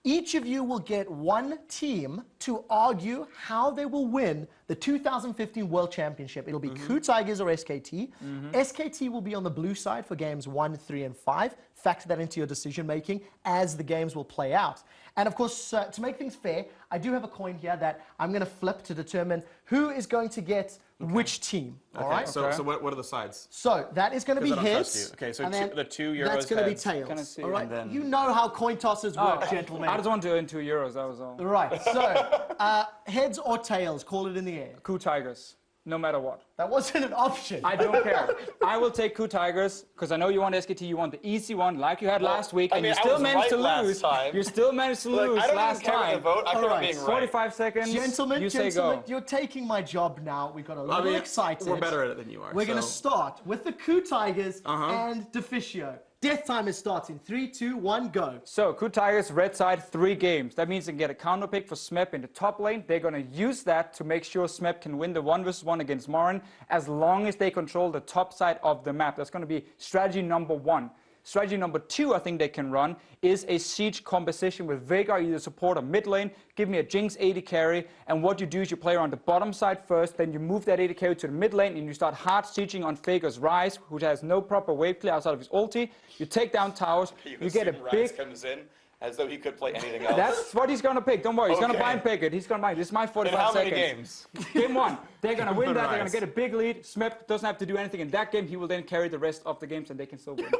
Each of you will get one team to argue how they will win the 2015 World Championship. It'll be KOO Tigers or SKT. SKT will be on the blue side for games 1, 3, and 5. Factor that into your decision making as the games will play out. And of course, to make things fair, I do have a coin here that I'm going to flip to determine who is going to get which team. All right. So what are the sides? So that is going to be heads. Okay, so the the 2 euros. That's going to be heads. tails. All right. Then... You know how coin tosses work, gentlemen. I just want to do it in 2 euros. That was all. Right. So heads or tails, call it in the air. KOO Tigers, no matter what. That wasn't an option. I don't care. I will take KOO Tigers because I know you want SKT. You want the easy one, like you had last week, and you still managed to lose. You still managed to lose last time. All right. 45 seconds. Gentlemen, you say go. You're taking my job now. We got a little excited. We're better at it than you are. We're going to start with the KOO Tigers and Deficio. Death timer starts in 3, 2, 1, go. So, KOO Tigers, red side, 3 games. That means they can get a counter pick for Smep in the top lane. They're going to use that to make sure Smep can win the 1v1 against Morin as long as they control the top side of the map. That's going to be strategy number 1. Strategy number 2 I think they can run is a siege composition with Veigar either support or mid lane. Give me a Jinx AD carry, and what you do is you play on the bottom side first, then you move that AD carry to the mid lane and you start hard sieging on Veigar's Rise, who has no proper wave clear outside of his ulti. You take down towers, you get a big... comes in as though he could play anything else. That's what he's going to pick, don't worry. He's going to buy and pick it. He's going to buy it. This is my 45 seconds. How many games? Game 1. They're going to win that. They're going to get a big lead. Smep doesn't have to do anything in that game. He will then carry the rest of the games and they can still win.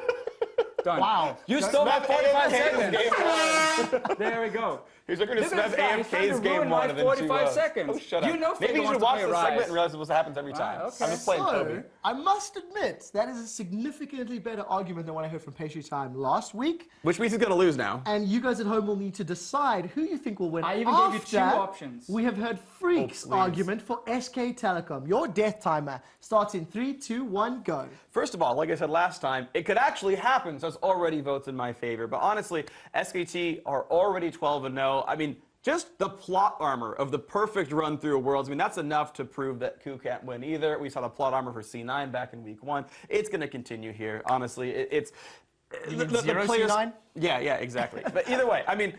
Done. Wow. You stole my 45 seconds. There we go. He's looking to Smep AFK's game 1 of 45 seconds. Oh, shut up. You know maybe you should watch the segment and realize what happens every time. Okay. I'm just playing Toby. I must admit, that is a significantly better argument than what I heard from Pastry Time last week. Which means he's going to lose now. And you guys at home will need to decide who you think will win. I even gave you 2 options. We have heard Freak's argument for SK Telecom. Your death timer starts in 3, 2, 1, go. First of all, like I said last time, it could actually happen, so it's already votes in my favor. But honestly, SKT are already 12-0. I mean, just the plot armor of the perfect run through Worlds, I mean, that's enough to prove that KOO can't win either. We saw the plot armor for C9 back in week 1. It's going to continue here, honestly. It's... The players, C9? Yeah, exactly. But either way, I mean...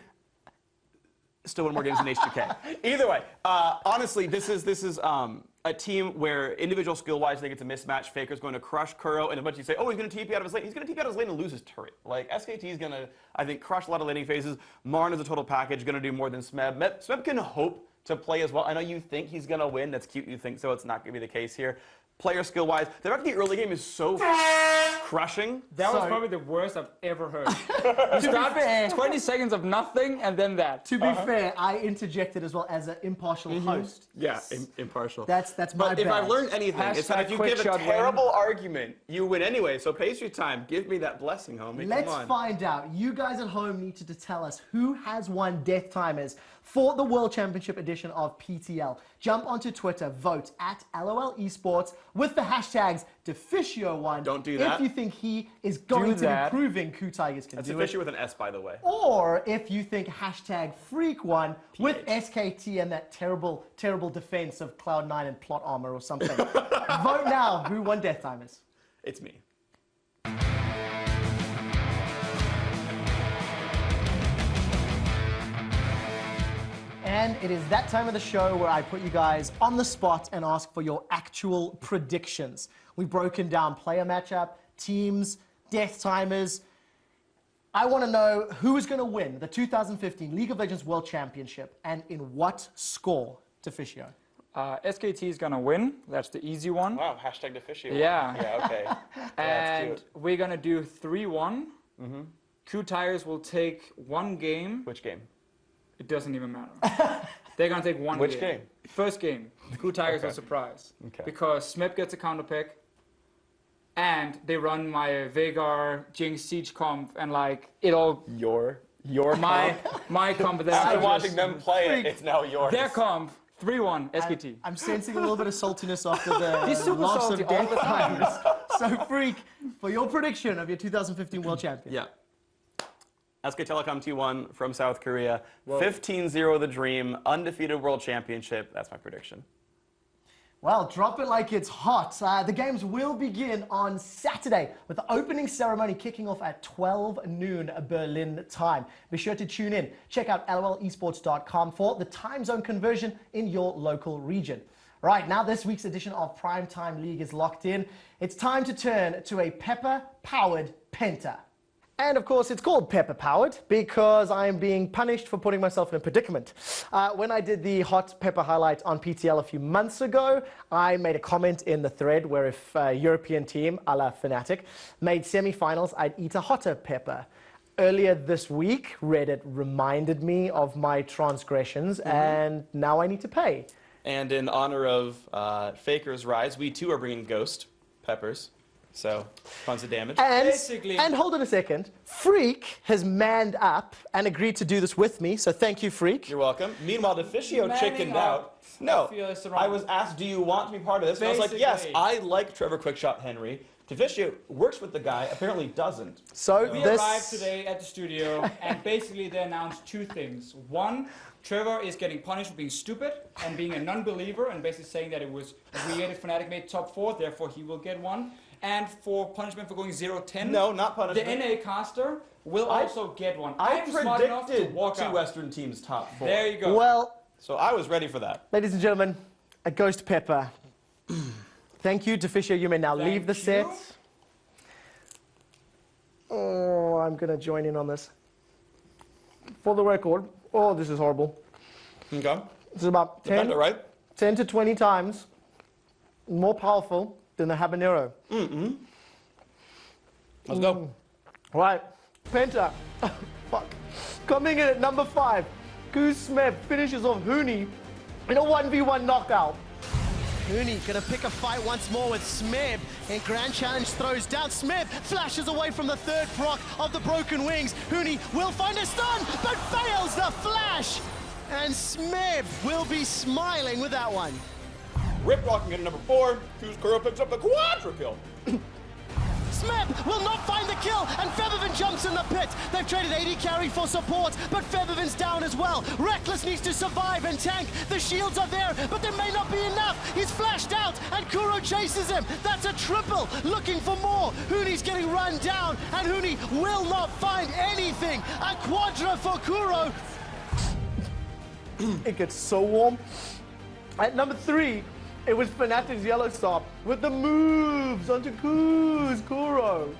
Still win more games than H2K. Either way, honestly, this is a team where individual skill-wise, they get to mismatch. Faker's going to crush Kuro, and a bunch of you say, oh, he's going to TP out of his lane. He's going to TP out of his lane and lose his turret. Like, SKT is going to, I think, crush a lot of laning phases. Marn is a total package, going to do more than Smeb. Smeb can hope to play as well. I know you think he's going to win. That's cute you think so. It's not going to be the case here. Player skill-wise, the fact that the early game is so crushing. That was probably the worst I've ever heard. You start 20 seconds of nothing, and then that. To be fair, I interjected as well as an impartial host. Yeah, impartial. That's my bad. But if I've learned anything, it's that if you give a terrible argument, you win anyway. So Pastry Time, give me that blessing, homie. Let's find out. You guys at home need to tell us who has won death timers for the World Championship edition of PTL. Jump onto Twitter, vote at LOL Esports with the hashtags Deficio one. Don't do that. If you think he is going to be that. proving Ku Tigers can That's do Deficio it. with an S, by the way. Or if you think hashtag Freak one with SKT and that terrible, terrible defense of Cloud9 and plot armor or something. Vote now. Who won Death Timers? It's me. And it is that time of the show where I put you guys on the spot and ask for your actual predictions. We've broken down player matchup, teams, Death Timers. I want to know who is going to win the 2015 League of Legends World Championship and in what score, Deficio? SKT is going to win. That's the easy one. Wow, hashtag Deficio. Yeah. Yeah, okay. And cute. we're going to do 3-1. Ku Tigers will take one game. Which game? It doesn't even matter. They're going to take one Which game? First game. Ku Tigers will surprise. Okay. Because Smep gets a counter pick. And they run my Veigar Jinx Siege comp and like it all. Your my comp? my comp. That After I watching just, them play it, it's now yours. their comp 3-1 SKT. I'm sensing a little bit of saltiness after the He's super loss salty of all Death the time. Timers. So, Freak, for your prediction of your 2015 World Champion. Yeah. SK Telecom T1 from South Korea. 15-0 the dream. Undefeated World Championship. That's my prediction. Well, drop it like it's hot. The games will begin on Saturday with the opening ceremony kicking off at 12 noon Berlin time. Be sure to tune in. Check out lolesports.com for the time zone conversion in your local region. Right, now this week's edition of Primetime League is locked in. It's time to turn to a Pepper-powered Penta. And of course, it's called Pepper Powered because I'm being punished for putting myself in a predicament. When I did the hot pepper highlight on PTL a few months ago, I made a comment in the thread where if a European team, a la Fnatic, made semi-finals, I'd eat a hotter pepper. Earlier this week, Reddit reminded me of my transgressions, and now I need to pay. And in honor of FLICKR's rise, we too are bringing ghost peppers. So, tons of damage. And hold on a second, Freak has manned up and agreed to do this with me, so thank you, Freak. You're welcome. Meanwhile, Deficio chickened out. No, I was asked, do you want to be part of this? And I was like, yes, I like Trevor Quickshot Henry. Deficio works with the guy, apparently doesn't. So we arrived today at the studio, and basically they announced two things. One, Trevor is getting punished for being stupid and being a non-believer, and basically saying that it was weird if Fnatic made top 4, therefore he will get one. And for punishment for going 0-10, no, not punishment. The NA caster will also get one. I I'm smart enough to predicted walk two out. Western teams top 4. There you go. Well, so I was ready for that. ladies and gentlemen, a ghost pepper. Thank you, Deficio. You may now leave the set. Oh, I'm going to join in on this. For the record, oh, this is horrible. Okay. This is about 10 to 20 times more powerful than the habanero. Let's go. Right, Penta. Fuck. Coming in at number 5, Smep finishes off Huni in a 1v1 knockout. Huni gonna pick a fight once more with Smeb, and Grand Challenge throws down. Smeb flashes away from the third proc of the Broken Wings. Huni will find a stun, but fails the flash. And Smeb will be smiling with that one. Rip rocking at number 4. Kuro picks up the quadra kill. Smeb will not find the kill, and Feathervin jumps in the pit. They've traded 80 carry for support, but Feathervin's down as well. Reckless needs to survive and tank. The shields are there, but there may not be enough. He's flashed out, and Kuro chases him. That's a triple, looking for more. Huni's getting run down, and Huni will not find anything. A quadra for Kuro. It gets so warm. At number 3, it was Fnatic's Yellow Star with the moves onto Kuro.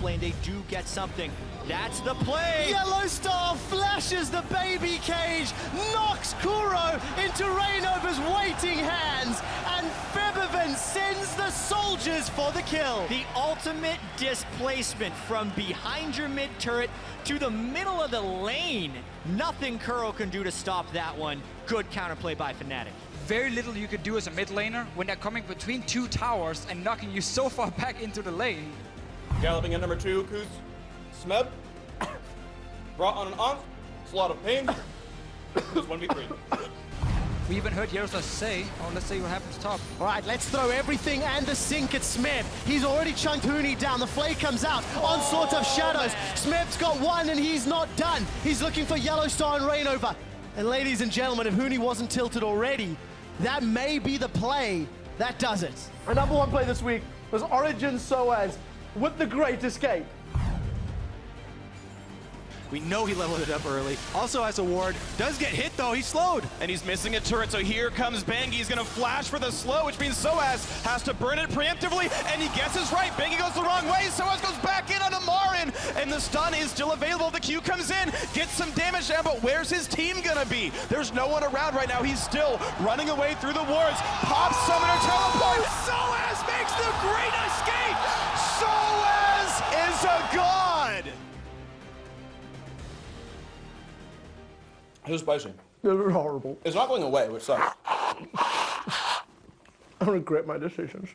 Lane, they do get something. That's the play. Yellow Star flashes the baby cage, knocks Kuro into Rainover's waiting hands, and Feathervin sends the soldiers for the kill. The ultimate displacement from behind your mid turret to the middle of the lane. Nothing Kuro can do to stop that one. Good counterplay by Fnatic. Very little you could do as a mid laner when they're coming between 2 towers and knocking you so far back into the lane. Galloping at number 2, Smeb. Brought on an onslaught of pain. This 1v3. We even heard Yaroslav say, oh, let's see what happens top. All right, let's throw everything and the sink at Smeb. He's already chunked Huni down. The Flay comes out on Sort of Shadows. Smeb's got one and he's not done. He's looking for Yellow Star and Rainover. And ladies and gentlemen, if Huni wasn't tilted already, that may be the play that does it. Our number one play this week was Origin Soaz with the Great Escape. We know he leveled it up early. Also has a ward. Does get hit though. He's slowed. And he's missing a turret. So here comes Bangi. He's going to flash for the slow, which means Soaz has to burn it preemptively. And he guesses right. Bangi goes the wrong way. Soaz goes back in on Amarin. And the stun is still available. The Q comes in. Gets some damage down. But where's his team going to be? There's no one around right now. He's still running away through the wards. Pops Summoner Teleport. Soaz makes the Great Escape. Soaz is a god. It was spicy. It was horrible. It's not going away, which sucks. I regret my decisions.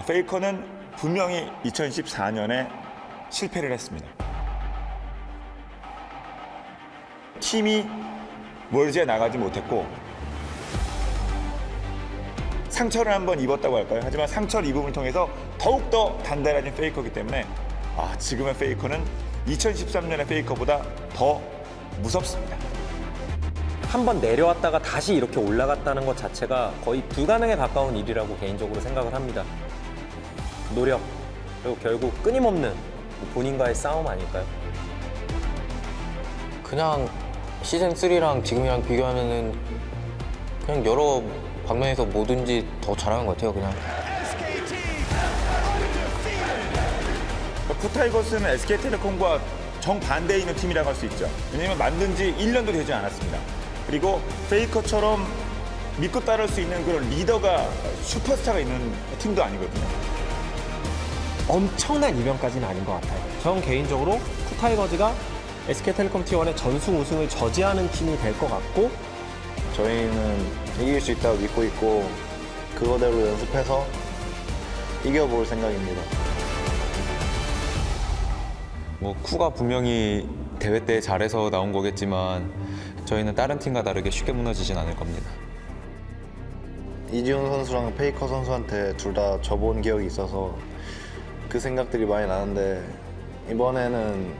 페이커는 분명히 2014년에 실패를 했습니다. 팀이 월드에 나가지 못했고 상처를 한번 입었다고 할까요? 하지만 상처를 입음을 통해서 더욱더 단단해진 페이커이기 때문에 지금의 페이커는 2013년의 페이커보다 더 무섭습니다. 한번 내려왔다가 다시 이렇게 올라갔다는 것 자체가 거의 불가능에 가까운 일이라고 개인적으로 생각을 합니다. 노력, 그리고 결국 끊임없는 본인과의 싸움 아닐까요? 그냥 시즌3랑 지금이랑 비교하면은 그냥 여러 방면에서 뭐든지 더 잘하는 것 같아요, 그냥. 쿠타이거스는 SK텔레콤과 정반대에 있는 팀이라고 할 수 있죠. 왜냐하면 만든 지 1년도 되지 않았습니다. 그리고 페이커처럼 믿고 따를 수 있는 그런 리더가 슈퍼스타가 있는 팀도 아니거든요. 엄청난 이변까지는 아닌 것 같아요. 전 개인적으로 쿠타이거즈가 SK텔레콤 T1의 전승 우승을 저지하는 팀이 될 것 같고 저희는 이길 수 있다고 믿고 있고 그거대로 연습해서 이겨볼 생각입니다. 쿠가 분명히 대회 때 잘해서 나온 거겠지만 저희는 다른 팀과 다르게 쉽게 무너지진 않을 겁니다. 이지훈 선수랑 페이커 선수한테 둘 다 져본 기억이 있어서 그 생각들이 많이 나는데 이번에는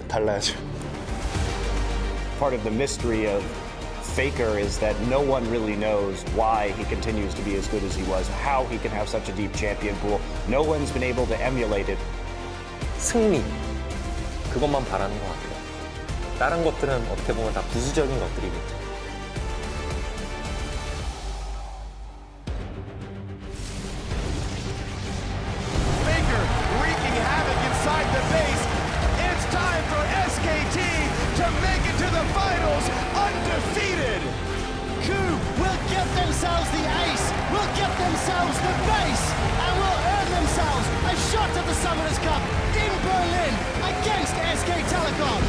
달라야죠. Part of the mystery of FLICKR is that no one really knows why he continues to be as good as he was, how he can have such a deep champion pool. No one's been able to emulate it. 승리, 그것만 바라는 것 같아요. 다른 것들은 어떻게 보면 다 부수적인 것들이겠죠. FLICKR wreaking havoc inside the base. It's time for SKT to make it to the finals undefeated. Coup will get themselves the ace, will get themselves the base, and will earn themselves a shot at the Summoners Cup in Berlin against SK Telecom.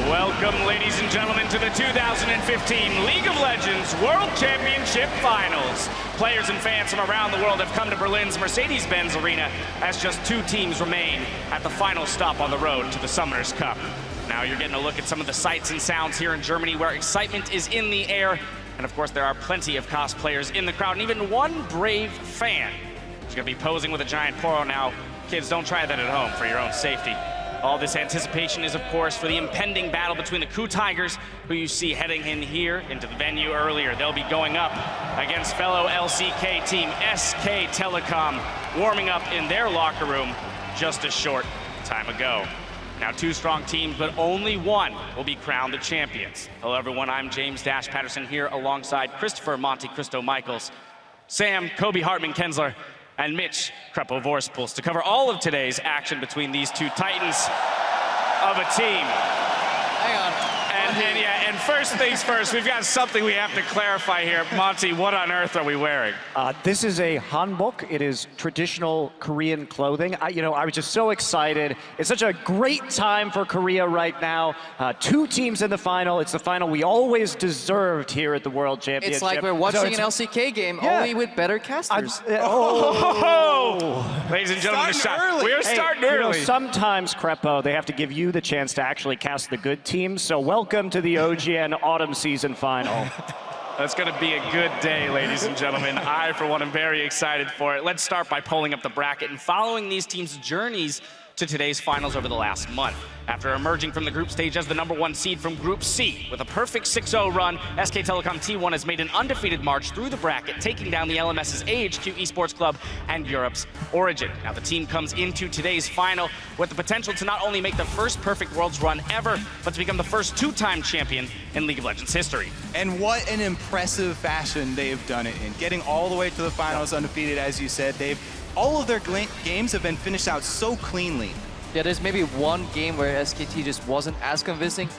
Welcome, ladies and gentlemen, to the 2015 League of Legends World Championship Finals. Players and fans from around the world have come to Berlin's Mercedes-Benz Arena as just two teams remain at the final stop on the road to the Summoners Cup. Now you're getting a look at some of the sights and sounds here in Germany where excitement is in the air. And of course, there are plenty of cosplayers in the crowd and even one brave fan who's going to be posing with a giant poro now. Kids, don't try that at home for your own safety. All this anticipation is, of course, for the impending battle between the Coup Tigers, who you see heading in here into the venue earlier. They'll be going up against fellow LCK team SK Telecom, warming up in their locker room just a short time ago. Now, two strong teams, but only one will be crowned the champions. Hello, everyone. I'm James Dash Patterson here alongside Christopher Monte Cristo Michaels, Sam Kobe Hartman Kensler, and Mitch Krepo-Vorspils to cover all of today's action between these two titans of a team. Hang on. And first things first, we've got something we have to clarify here. Monty, what on earth are we wearing? This is a hanbok. It is traditional Korean clothing. I was just so excited. It's such a great time for Korea right now. Two teams in the final. It's the final we always deserved here at the World Championship. It's like we're watching an LCK game, only with better casters. Ladies and gentlemen, we are starting early. Sometimes, Krepo, they have to give you the chance to actually cast the good teams. So welcome to the OGN Autumn Season Final. That's going to be a good day, ladies and gentlemen. I, for one, am very excited for it. Let's start by pulling up the bracket and following these teams' journeys to today's finals over the last month. After emerging from the group stage as the #1 seed from Group C with a perfect 6-0 run, SK Telecom T1 has made an undefeated march through the bracket, taking down the LMS's AHQ Esports Club and Europe's Origin. Now the team comes into today's final with the potential to not only make the first perfect Worlds run ever, but to become the first two-time champion in League of Legends history. And what an impressive fashion they've done it in. Getting all the way to the finals undefeated, as you said. All of their games have been finished out so cleanly. Yeah, there's maybe one game where SKT just wasn't as convincing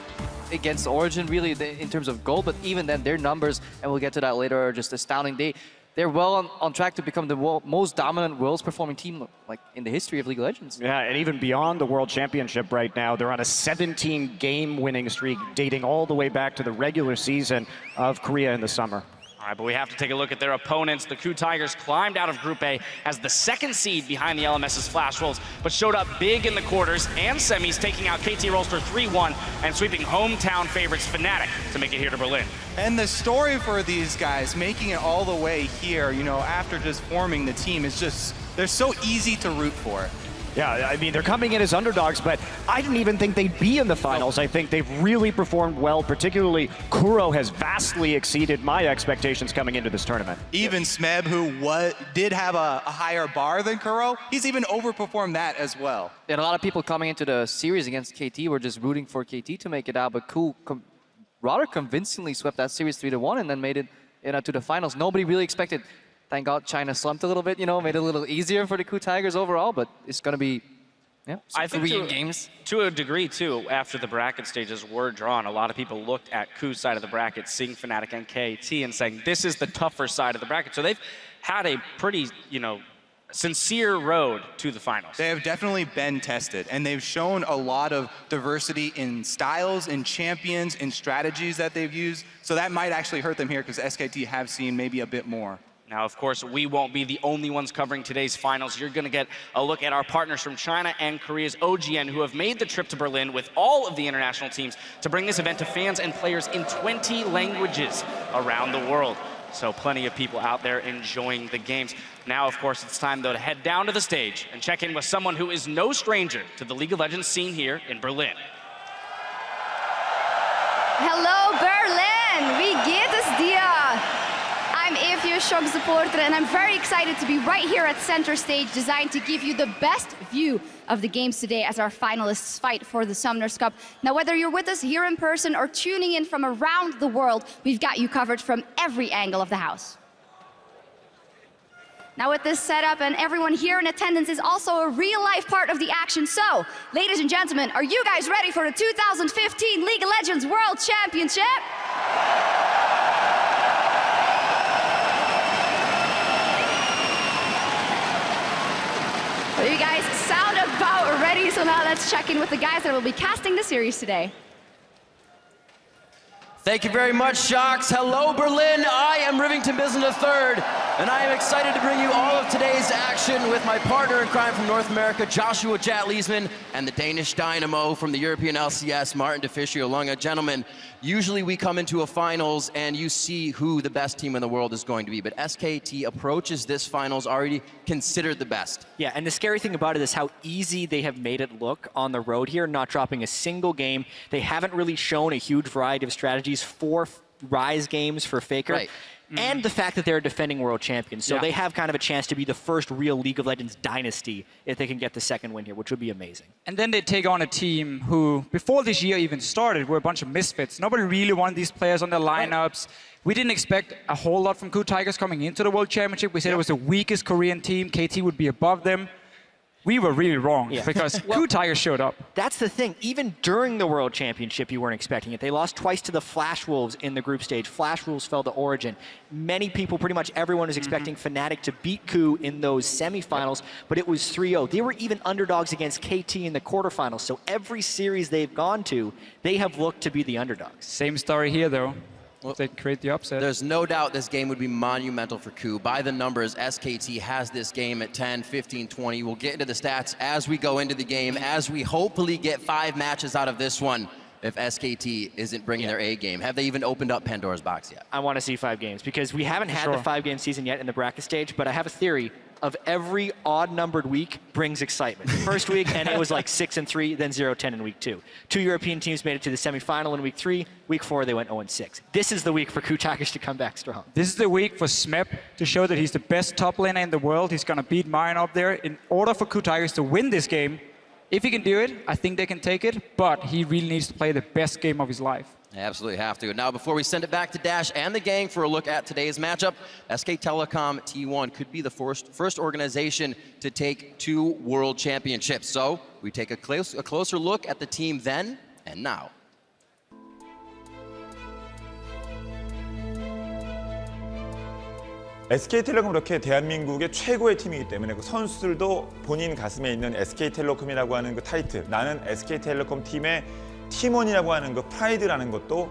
against Origin, really, in terms of goal, but even then, their numbers, and we'll get to that later, are just astounding. they're well on track to become the most dominant Worlds performing team like in the history of League of Legends. Yeah, and even beyond the World Championship right now, they're on a 17-game winning streak dating all the way back to the regular season of Korea in the summer. All right, but we have to take a look at their opponents. The KOO Tigers climbed out of Group A as the second seed behind the LMS's Flash Wolves, but showed up big in the quarters and semis, taking out KT Rolster 3-1 and sweeping hometown favorites Fnatic to make it here to Berlin. And the story for these guys, making it all the way here, you know, after just forming the team, is just, they're so easy to root for. Yeah, I mean, they're coming in as underdogs, but I didn't even think they'd be in the finals. I think they've really performed well, particularly Kuro has vastly exceeded my expectations coming into this tournament. Even Smeb, who did have a higher bar than Kuro, he's even overperformed that as well. And a lot of people coming into the series against KT were just rooting for KT to make it out, but KOO rather convincingly swept that series 3-1 and then made it to the finals. Nobody really expected. Thank God China slumped a little bit, you know, made it a little easier for the KOO Tigers overall, but it's going to be, yeah, I think Korean games. To a degree, too, after the bracket stages were drawn, a lot of people looked at KOO's side of the bracket, seeing Fnatic and KT, and saying, this is the tougher side of the bracket. So they've had a pretty, you know, sincere road to the finals. They have definitely been tested, and they've shown a lot of diversity in styles, in champions, in strategies that they've used. So that might actually hurt them here because SKT have seen maybe a bit more. Now, of course, we won't be the only ones covering today's finals. You're going to get a look at our partners from China and Korea's OGN, who have made the trip to Berlin with all of the international teams to bring this event to fans and players in 20 languages around the world. So plenty of people out there enjoying the games. Now, of course, it's time, though, to head down to the stage and check in with someone who is no stranger to the League of Legends scene here in Berlin. Hello, Berlin! Wie geht es dir? I'm Evie, Shock supporter, and I'm very excited to be right here at center stage, designed to give you the best view of the games today as our finalists fight for the Summoners Cup. Now, whether you're with us here in person or tuning in from around the world, we've got you covered from every angle of the house. Now, with this setup and everyone here in attendance is also a real-life part of the action. So, ladies and gentlemen, are you guys ready for the 2015 League of Legends World Championship? Well, you guys sound about ready, so now let's check in with the guys that will be casting the series today. Thank you very much, Shocks. Hello, Berlin. I am Rivington Bisson III, and I am excited to bring you all of today's action with my partner in crime from North America, Joshua Jat Leesman, and the Danish Dynamo from the European LCS, Martin DeFiscio Lunga. Gentlemen, usually we come into a finals and you see who the best team in the world is going to be, but SKT approaches this finals already considered the best. Yeah, and the scary thing about it is how easy they have made it look on the road here, not dropping a single game. They haven't really shown a huge variety of strategies, 4 Rise games for FLICKR. Right. And the fact that they're defending world champions. So they have kind of a chance to be the first real League of Legends dynasty if they can get the second win here, which would be amazing. And then they take on a team who, before this year even started, were a bunch of misfits. Nobody really wanted these players on their lineups. We didn't expect a whole lot from KOO Tigers coming into the World Championship. We said it was the weakest Korean team. KT would be above them. We were really wrong because KOO Tigers showed up. That's the thing. Even during the World Championship, you weren't expecting it. They lost twice to the Flash Wolves in the group stage. Flash Wolves fell to Origin. Many people, pretty much everyone, is expecting Fnatic to beat KOO in those semifinals, but it was 3-0. They were even underdogs against KT in the quarterfinals. So every series they've gone to, they have looked to be the underdogs. Same story here, though. Well, they create the upset. There's no doubt this game would be monumental for KOO. By the numbers, SKT has this game at 10, 15, 20. We'll get into the stats as we go into the game, as we hopefully get 5 matches out of this one if SKT isn't bringing their A game. Have they even opened up Pandora's box yet? I want to see 5 games because we haven't had the 5-game season yet in the bracket stage, but I have a theory of every odd-numbered week brings excitement. First week, and it was like 6-3, then 0-10 in week 2. 2 European teams made it to the semifinal in week 3. Week 4, they went 0-6. This is the week for KOO Tigers to come back strong. This is the week for Smeb to show that he's the best top laner in the world. He's going to beat Marin up there. In order for KOO Tigers to win this game, if he can do it, I think they can take it, but he really needs to play the best game of his life. Absolutely have to. Now, before we send it back to Dash and the gang for a look at today's matchup, SK Telecom T1 could be the first organization to take 2 world championships. So we take a closer look at the team then and now. SK텔레콤은 그렇게 대한민국의 최고의 팀이기 때문에 그 선수들도 본인 가슴에 있는 SK텔레콤이라고 하는 그 타이틀, 나는 SK텔레콤 팀의 팀원이라고 하는 그 프라이드라는 것도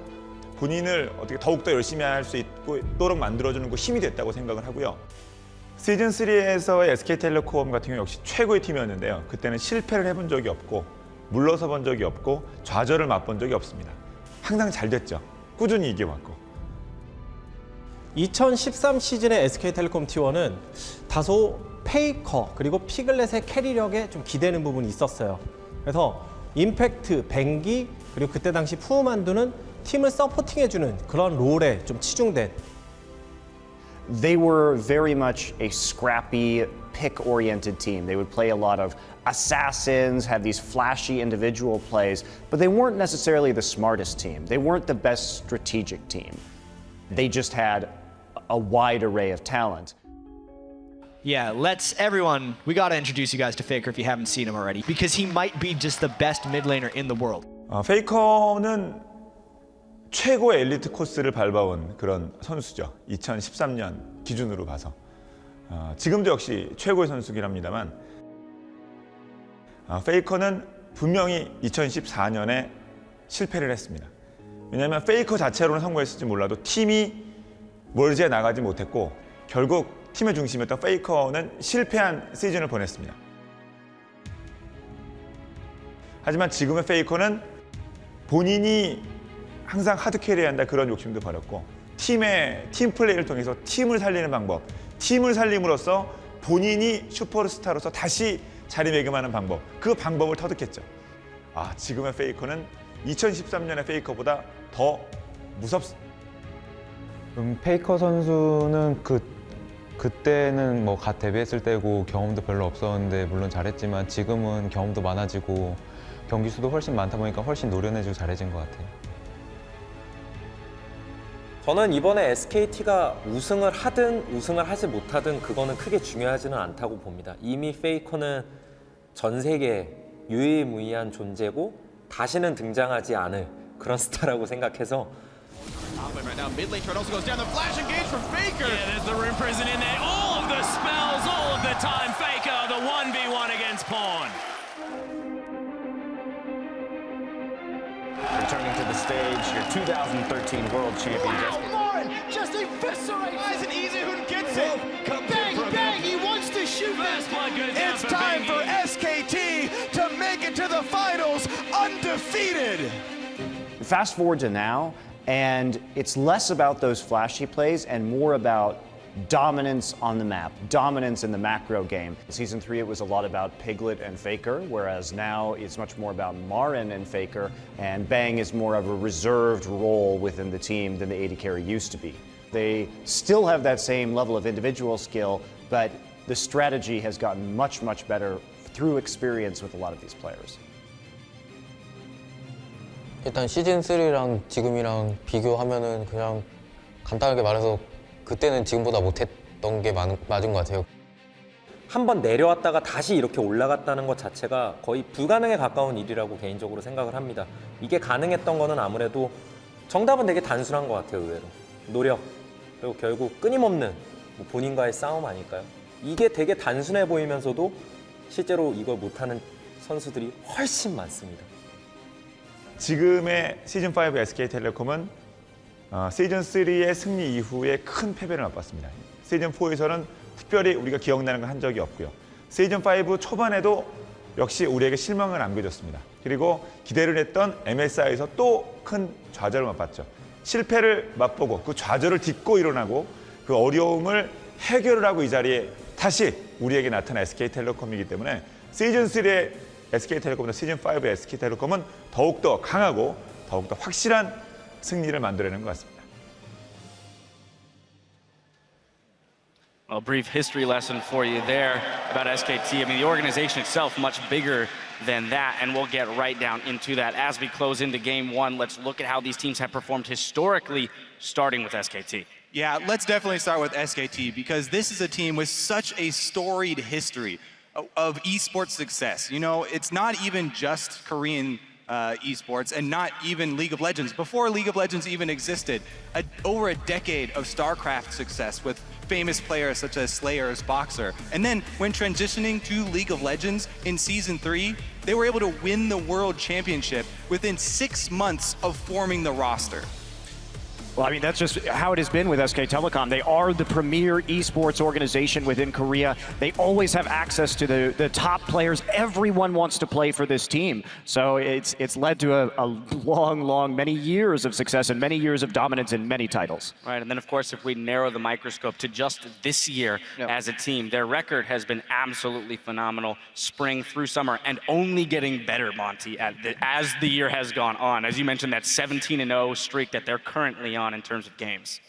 본인을 어떻게 더욱더 열심히 할 수 있도록 만들어주는 그 힘이 됐다고 생각을 하고요. 시즌3에서의 SK텔레콤 같은 경우 역시 최고의 팀이었는데요. 그때는 실패를 해본 적이 없고 물러서 본 적이 없고 좌절을 맛본 적이 없습니다. 항상 잘 됐죠. 꾸준히 이겨왔고. 2013 시즌의 SK텔레콤 T1은 다소 페이커 그리고 피글렛의 캐리력에 좀 기대는 부분이 있었어요. 그래서 임팩트, 뱅기 그리고 그때 당시 푸우만두는 팀을 서포팅해주는 그런 롤에 좀 치중된. They were very much a scrappy, pick-oriented team. They would play a lot of assassins, have these flashy individual plays, but they weren't necessarily the smartest team. They weren't the best strategic team. They just had a wide array of talent. Yeah, we gotta introduce you guys to FLICKR if you haven't seen him already, because he might be just the best mid laner in the world. FLICKR는 최고의 엘리트 코스를 밟아온 그런 선수죠. 2013년 기준으로 봐서. 지금도 역시 최고의 선수긴 합니다만 FLICKR는 분명히 2014년에 실패를 했습니다. 왜냐하면 FLICKR 자체로는 성공했을지 몰라도 팀이 멀지 나가지 못했고 결국 팀의 중심이었던 FLICKR는 실패한 시즌을 보냈습니다. 하지만 지금의 FLICKR는 본인이 항상 하드캐리해야 한다 그런 욕심도 버렸고 팀 플레이를 통해서 팀을 살리는 방법, 팀을 살림으로써 본인이 슈퍼스타로서 다시 자리매김하는 방법, 그 방법을 터득했죠. 지금의 FLICKR는 2013년의 FLICKR보다 더 무섭습니다. 페이커 선수는 그때는 뭐 갓 데뷔했을 때고 경험도 별로 없었는데 물론 잘했지만 지금은 경험도 많아지고 경기 수도 훨씬 많다 보니까 훨씬 노련해지고 잘해진 것 같아요. 저는 이번에 SKT가 우승을 하든 우승을 하지 못하든 그거는 크게 중요하지는 않다고 봅니다. 이미 FLICKR는 전 세계에 유일무이한 존재고 다시는 등장하지 않을 그런 스타라고 생각해서 Right now, mid lane turret also goes down. The flash engage from FLICKR. Yeah, there's the Rune Prison in there. All of the spells, all of the time. FLICKR, the 1v1 against Pawn. Returning to the stage, your 2013 World Champion. Martin just eviscerates. Why is it easy? Who gets it? Bang, bang, he wants to shoot this. It's time for SKT to make it to the finals undefeated. Fast forward to now, and it's less about those flashy plays and more about dominance on the map, dominance in the macro game. Season 3, it was a lot about Piglet and FLICKR, whereas now it's much more about Marin and FLICKR, and Bang is more of a reserved role within the team than the AD carry used to be. They still have that same level of individual skill, but the strategy has gotten much, much better through experience with a lot of these players. 일단 시즌3랑 지금이랑 비교하면은 그냥 간단하게 말해서 그때는 지금보다 못했던 게 맞은 것 같아요. 한번 내려왔다가 다시 이렇게 올라갔다는 것 자체가 거의 불가능에 가까운 일이라고 개인적으로 생각을 합니다. 이게 가능했던 거는 아무래도 정답은 되게 단순한 것 같아요, 의외로. 노력, 그리고 결국 끊임없는 본인과의 싸움 아닐까요? 이게 되게 단순해 보이면서도 실제로 이걸 못하는 선수들이 훨씬 많습니다. 지금의 시즌5 SK텔레콤은 시즌3의 승리 이후에 큰 패배를 맛봤습니다. 시즌4에서는 특별히 우리가 기억나는 건 한 적이 없고요. 시즌5 초반에도 역시 우리에게 실망을 안겨줬습니다. 그리고 기대를 했던 MSI에서 또 큰 좌절을 맛봤죠. 실패를 맛보고 그 좌절을 딛고 일어나고 그 어려움을 해결을 하고 이 자리에 다시 우리에게 나타난 SK텔레콤이기 때문에 시즌3의 SK텔레콤보다 시즌5의 SK텔레콤은 더욱더 강하고 더욱더 확실한 승리를 만들어내는 것 같습니다. A brief history lesson for you there about SKT. I mean, the organization itself much bigger than that, and we'll get right down into that. As we close into Game 1, let's look at how these teams have performed historically, starting with SKT. Yeah, let's definitely start with SKT because this is a team with such a storied history of esports success. You know, it's not even just Korean esports and not even League of Legends. Before League of Legends even existed, over a decade of StarCraft success with famous players such as Slayer's Boxer. And then when transitioning to League of Legends in Season 3, they were able to win the World Championship within 6 months of forming the roster. Well, I mean, that's just how it has been with SK Telecom. They are the premier esports organization within Korea. They always have access to the top players. Everyone wants to play for this team. So it's led to a long, many years of success and many years of dominance in many titles. Right, and then of course, if we narrow the microscope to just this year as a team, their record has been absolutely phenomenal, spring through summer, and only getting better, Monty, as the year has gone on. As you mentioned, that 17-0 streak that they're currently on in terms of games.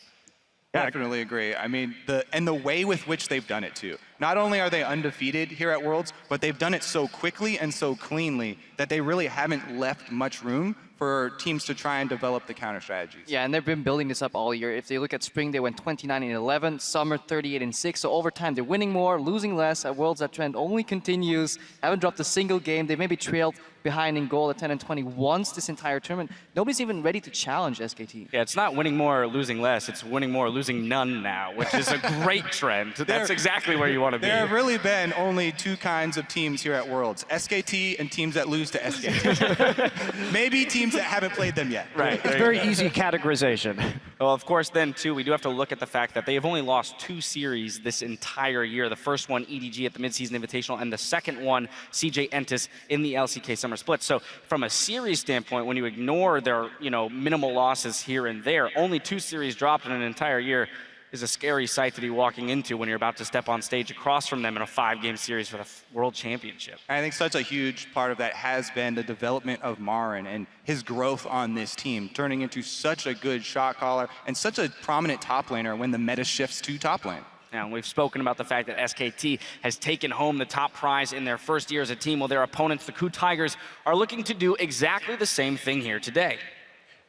Definitely agree. I mean, the way with which they've done it too. Not only are they undefeated here at Worlds, but they've done it so quickly and so cleanly that they really haven't left much room for teams to try and develop the counter strategies. Yeah, and they've been building this up all year. If they look at spring, they went 29-11, summer 38-6. So over time, they're winning more, losing less. At Worlds, that trend only continues. Haven't dropped a single game. They maybe trailed behind in goal at 10-20 once this entire tournament. Nobody's even ready to challenge SKT. Yeah, it's not winning more or losing less. It's winning more or losing none now, which is a great trend. That's exactly where you want to be. There have really been only two kinds of teams here at Worlds, SKT and teams that lose to SKT. Maybe teams that haven't played them yet. Right. It's very easy categorization. Well, of course, then, too, we do have to look at the fact that they have only lost 2 series this entire year. The first one, EDG at the Midseason Invitational, and the second one, CJ Entis in the LCK Summer Split. So from a series standpoint, when you ignore their, minimal losses here and there, only 2 series dropped in an entire year is a scary sight to be walking into when you're about to step on stage across from them in a 5-game series for the World Championship. I think such a huge part of that has been the development of Marin and his growth on this team, turning into such a good shot caller and such a prominent top laner when the meta shifts to top lane. Now, we've spoken about the fact that SKT has taken home the top prize in their first year as a team, while their opponents, the KOO Tigers, are looking to do exactly the same thing here today.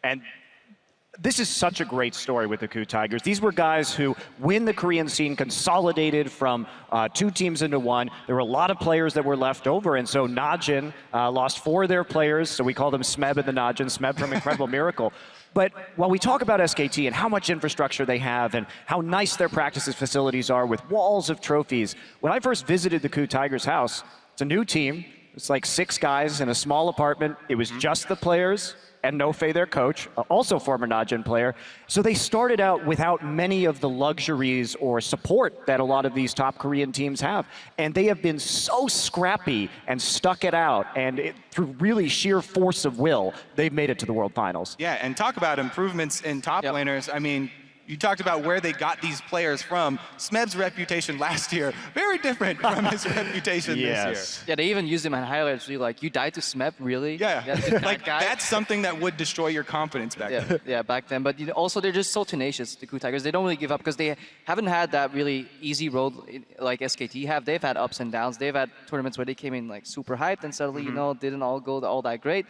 And this is such a great story with the KOO Tigers. These were guys who, when the Korean scene consolidated from 2 teams into 1, there were a lot of players that were left over, and so Najin lost 4 of their players, so we call them Smeb and the Najin, Smeb from Incredible Miracle. But while we talk about SKT and how much infrastructure they have and how nice their practices facilities are with walls of trophies, when I first visited the KOO Tigers house, it's a new team. It's like 6 guys in a small apartment. It was just the players and No Fei, their coach, also former Najin player. So they started out without many of the luxuries or support that a lot of these top Korean teams have. And they have been so scrappy and stuck it out. And through really sheer force of will, they've made it to the World Finals. Yeah, and talk about improvements in top laners. I mean, you talked about where they got these players from. Smeb's reputation last year, very different from his reputation this year. Yeah, they even used him in highlights. Like, you died to Smeb, really? Yeah, like that's something that would destroy your confidence back then. Yeah, back then. But also, they're just so tenacious, the KOO Tigers. They don't really give up because they haven't had that really easy road like SKT have. They've had ups and downs. They've had tournaments where they came in like super hyped and suddenly, didn't all go all that great.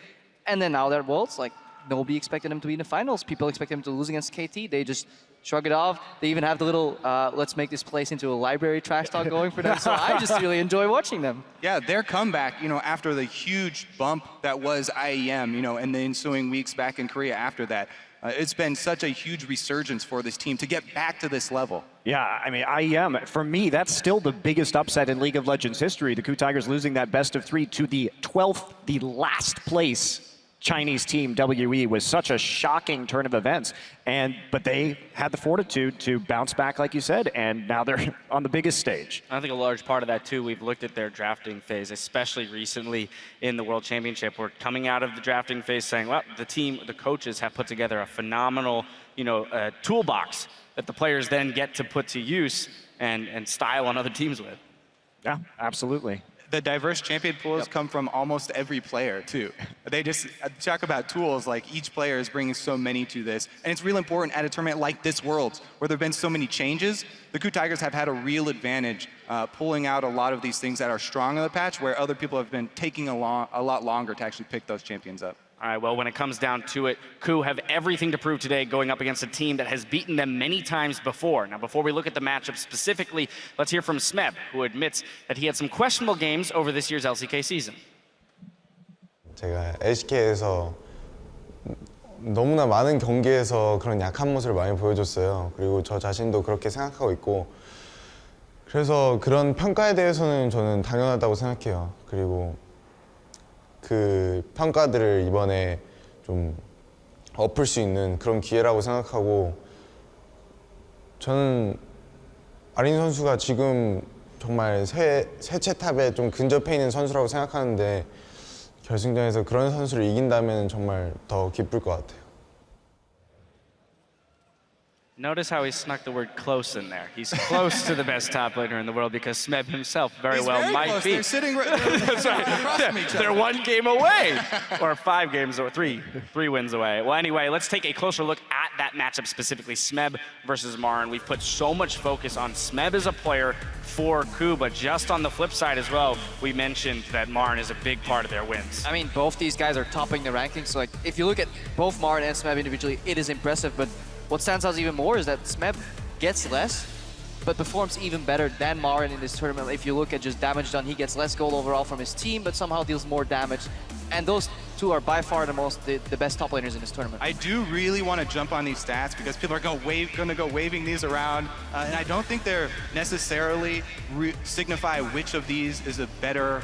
And then now they're at Worlds, like, nobody expected them to be in the finals. People expected them to lose against KT. They just shrug it off. They even have the little, let's make this place into a library trash talk going for them. So I just really enjoy watching them. Yeah, their comeback, after the huge bump that was IEM, and the ensuing weeks back in Korea after that, it's been such a huge resurgence for this team to get back to this level. Yeah, I mean, IEM, for me, that's still the biggest upset in League of Legends history. The KOO Tigers losing that best of 3 to the 12th, the last place Chinese team, WE, was such a shocking turn of events. But they had the fortitude to bounce back, like you said, and now they're on the biggest stage. I think a large part of that, too, we've looked at their drafting phase, especially recently in the World Championship. We're coming out of the drafting phase saying, well, the coaches have put together a phenomenal, toolbox that the players then get to put to use and style on other teams with. Yeah, absolutely. The diverse champion pools come from almost every player, too. They just talk about tools, like each player is bringing so many to this. And it's real important at a tournament like this Worlds, where there have been so many changes. The KOO Tigers have had a real advantage pulling out a lot of these things that are strong on the patch, where other people have been taking a lot longer to actually pick those champions up. All right, well, when it comes down to it, KOO have everything to prove today going up against a team that has beaten them many times before. Now, before we look at the matchup specifically, let's hear from Smeb, who admits that he had some questionable games over this year's LCK season. 제가 LCK에서 너무나 많은 경기에서 그런 약한 모습을 많이 보여줬어요. 그리고 저 자신도 그렇게 생각하고 있고 그래서 그런 평가에 대해서는 저는 당연하다고 생각해요. 그리고 그 평가들을 이번에 좀 엎을 수 있는 그런 기회라고 생각하고 저는 아린 선수가 지금 정말 새 채탑에 좀 근접해 있는 선수라고 생각하는데 결승전에서 그런 선수를 이긴다면 정말 더 기쁠 것 같아요. Notice how he snuck the word close in there. He's close to the best top laner in the world because Smeb himself very He's well very might close. be. They're sitting right That's right. across from each other. They're 1 game away, or 5 games, or three wins away. Well, anyway, let's take a closer look at that matchup specifically, Smeb versus Marin. We've put so much focus on Smeb as a player for KOO, but just on the flip side as well, we mentioned that Marin is a big part of their wins. I mean, both these guys are topping the rankings. So, like, if you look at both Marin and Smeb individually, it is impressive. But what stands out even more is that Smeb gets less, but performs even better than Marin in this tournament. If you look at just damage done, he gets less gold overall from his team, but somehow deals more damage. And those two are by far the best top laners in this tournament. I do really want to jump on these stats because people are going to go waving these around, and I don't think they're necessarily signify which of these is a better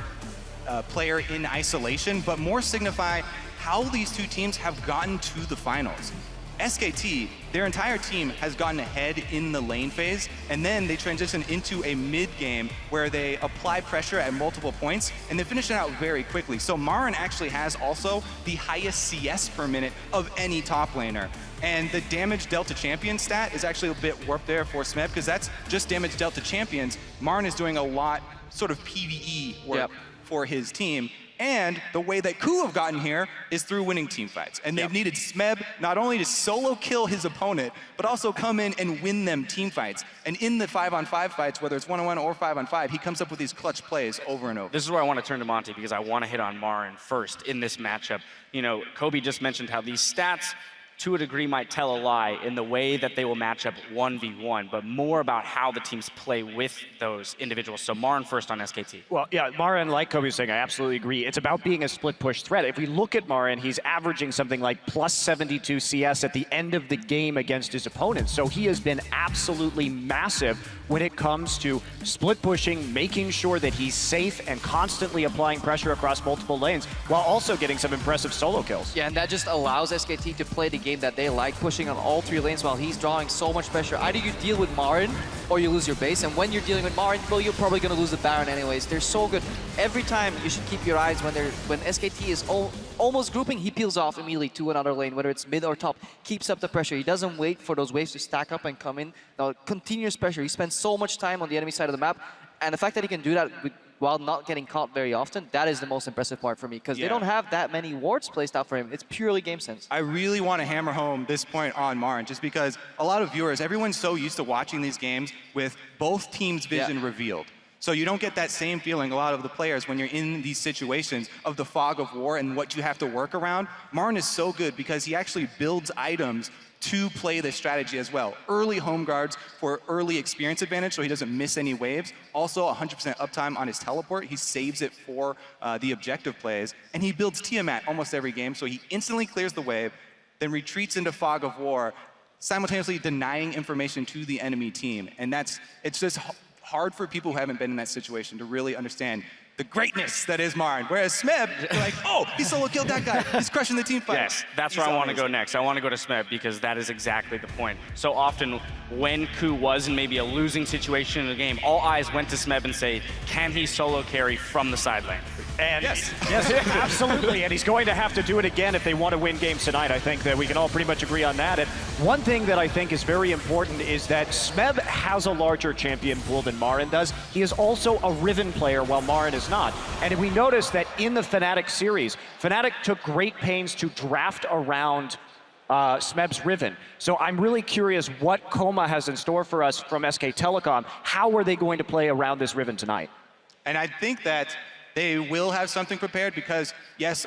player in isolation, but more signify how these two teams have gotten to the finals. SKT, their entire team has gotten ahead in the lane phase, and then they transition into a mid game where they apply pressure at multiple points, and they finish it out very quickly. So Marin actually has also the highest CS per minute of any top laner. And the damage dealt to champion stat is actually a bit warped there for Smeb, because that's just damage dealt to champions. Marin is doing a lot sort of PvE work for his team. And the way that KOO have gotten here is through winning team fights. And they've needed Smeb not only to solo kill his opponent, but also come in and win them team fights. And in the 5-on-5 fights, whether it's 1-on-1 or 5-on-5, he comes up with these clutch plays over and over. This is where I want to turn to Monty because I want to hit on Marin first in this matchup. You know, Kobe just mentioned how these stats to a degree might tell a lie in the way that they will match up 1v1, but more about how the teams play with those individuals. So Marin first on SKT. Well, yeah, Marin, like Kobe was saying, I absolutely agree. It's about being a split push threat. If we look at Marin, he's averaging something like plus 72 CS at the end of the game against his opponents. So he has been absolutely massive when it comes to split pushing, making sure that he's safe and constantly applying pressure across multiple lanes while also getting some impressive solo kills. Yeah, and that just allows SKT to play the game that they like, pushing on all 3 lanes while he's drawing so much pressure. Either you deal with Marin or you lose your base, and when you're dealing with Marin, well, you're probably going to lose the Baron anyways. They're so good. Every time you should keep your eyes when SKT is almost grouping, he peels off immediately to another lane, whether it's mid or top, keeps up the pressure. He doesn't wait for those waves to stack up and come in. Now, continuous pressure. He spends so much time on the enemy side of the map, and the fact that he can do that while not getting caught very often, that is the most impressive part for me, because they don't have that many wards placed out for him. It's purely game sense. I really want to hammer home this point on Marin, just because a lot of viewers, everyone's so used to watching these games with both teams' vision revealed. So you don't get that same feeling, a lot of the players, when you're in these situations of the fog of war and what you have to work around. Marin is so good because he actually builds items to play this strategy as well. Early home guards for early experience advantage so he doesn't miss any waves. Also 100% uptime on his teleport. He saves it for the objective plays. And he builds Tiamat almost every game, so he instantly clears the wave, then retreats into fog of war, simultaneously denying information to the enemy team. And it's just hard for people who haven't been in that situation to really understand the greatness that is Marin. Whereas Smeb, you're like, oh, he solo killed that guy. He's crushing the team fight. Yes, that's where I want to go next. I want to go to Smeb because that is exactly the point. So often when KOO was in maybe a losing situation in the game, all eyes went to Smeb and say, can he solo carry from the side lane? And yes, absolutely. And he's going to have to do it again if they want to win games tonight. I think that we can all pretty much agree on that. And one thing that I think is very important is that Smeb has a larger champion pool than Marin does. He is also a Riven player while Marin is not. And we noticed that in the Fnatic series, Fnatic took great pains to draft around Smeb's Riven. So I'm really curious what Coma has in store for us from SK Telecom. How are they going to play around this Riven tonight? And I think that they will have something prepared because, yes,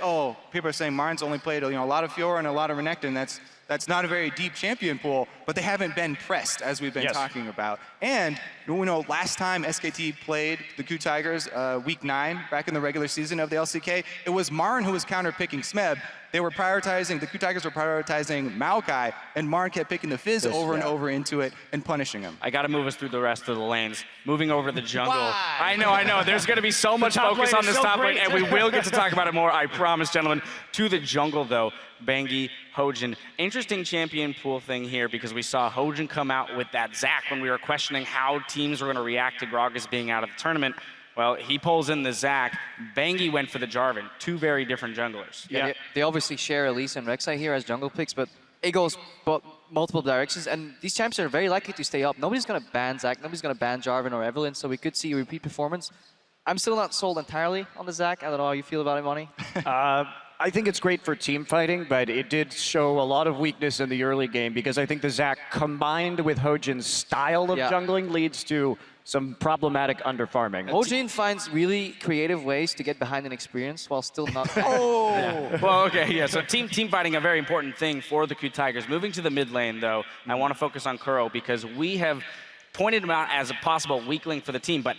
people are saying Marin's only played a lot of Fiora and a lot of Renekton. That's that's not a very deep champion pool, but they haven't been pressed, as we've been talking about. And you know, last time SKT played the KU Tigers, week 9, back in the regular season of the LCK, it was Marin who was counter-picking Smeb. They were prioritizing, the KU Tigers were prioritizing Maokai, and Marin kept picking the Fizz over and over into it and punishing him. I got to move us through the rest of the lanes. Moving over to the jungle. I know. There's going to be so much focus on this top lane, and we will get to talk about it more, I promise, gentlemen. To the jungle, though, Bengi, Hojin. Interesting champion pool thing here, because we saw Hojin come out with that Zac when we were questioning how teams were going to react to Gragas being out of the tournament. Well, he pulls in the Zac. Bengi went for the Jarvan. Two very different junglers. Yeah, they obviously share Elise and Rek'Sai here as jungle picks, but it goes multiple directions, and these champs are very likely to stay up. Nobody's going to ban Zac, nobody's going to ban Jarvan or Evelynn, so we could see a repeat performance. I'm still not sold entirely on the Zac. I don't know how you feel about it, Monty. I think it's great for team fighting, but it did show a lot of weakness in the early game because I think the Zac combined with Hojin's style of jungling leads to some problematic underfarming. Hojin finds really creative ways to get behind an experience while still not... Well, okay, yeah, so team fighting, a very important thing for the KU Tigers. Moving to the mid lane, though, I want to focus on Kuro because we have pointed him out as a possible weak link for the team, but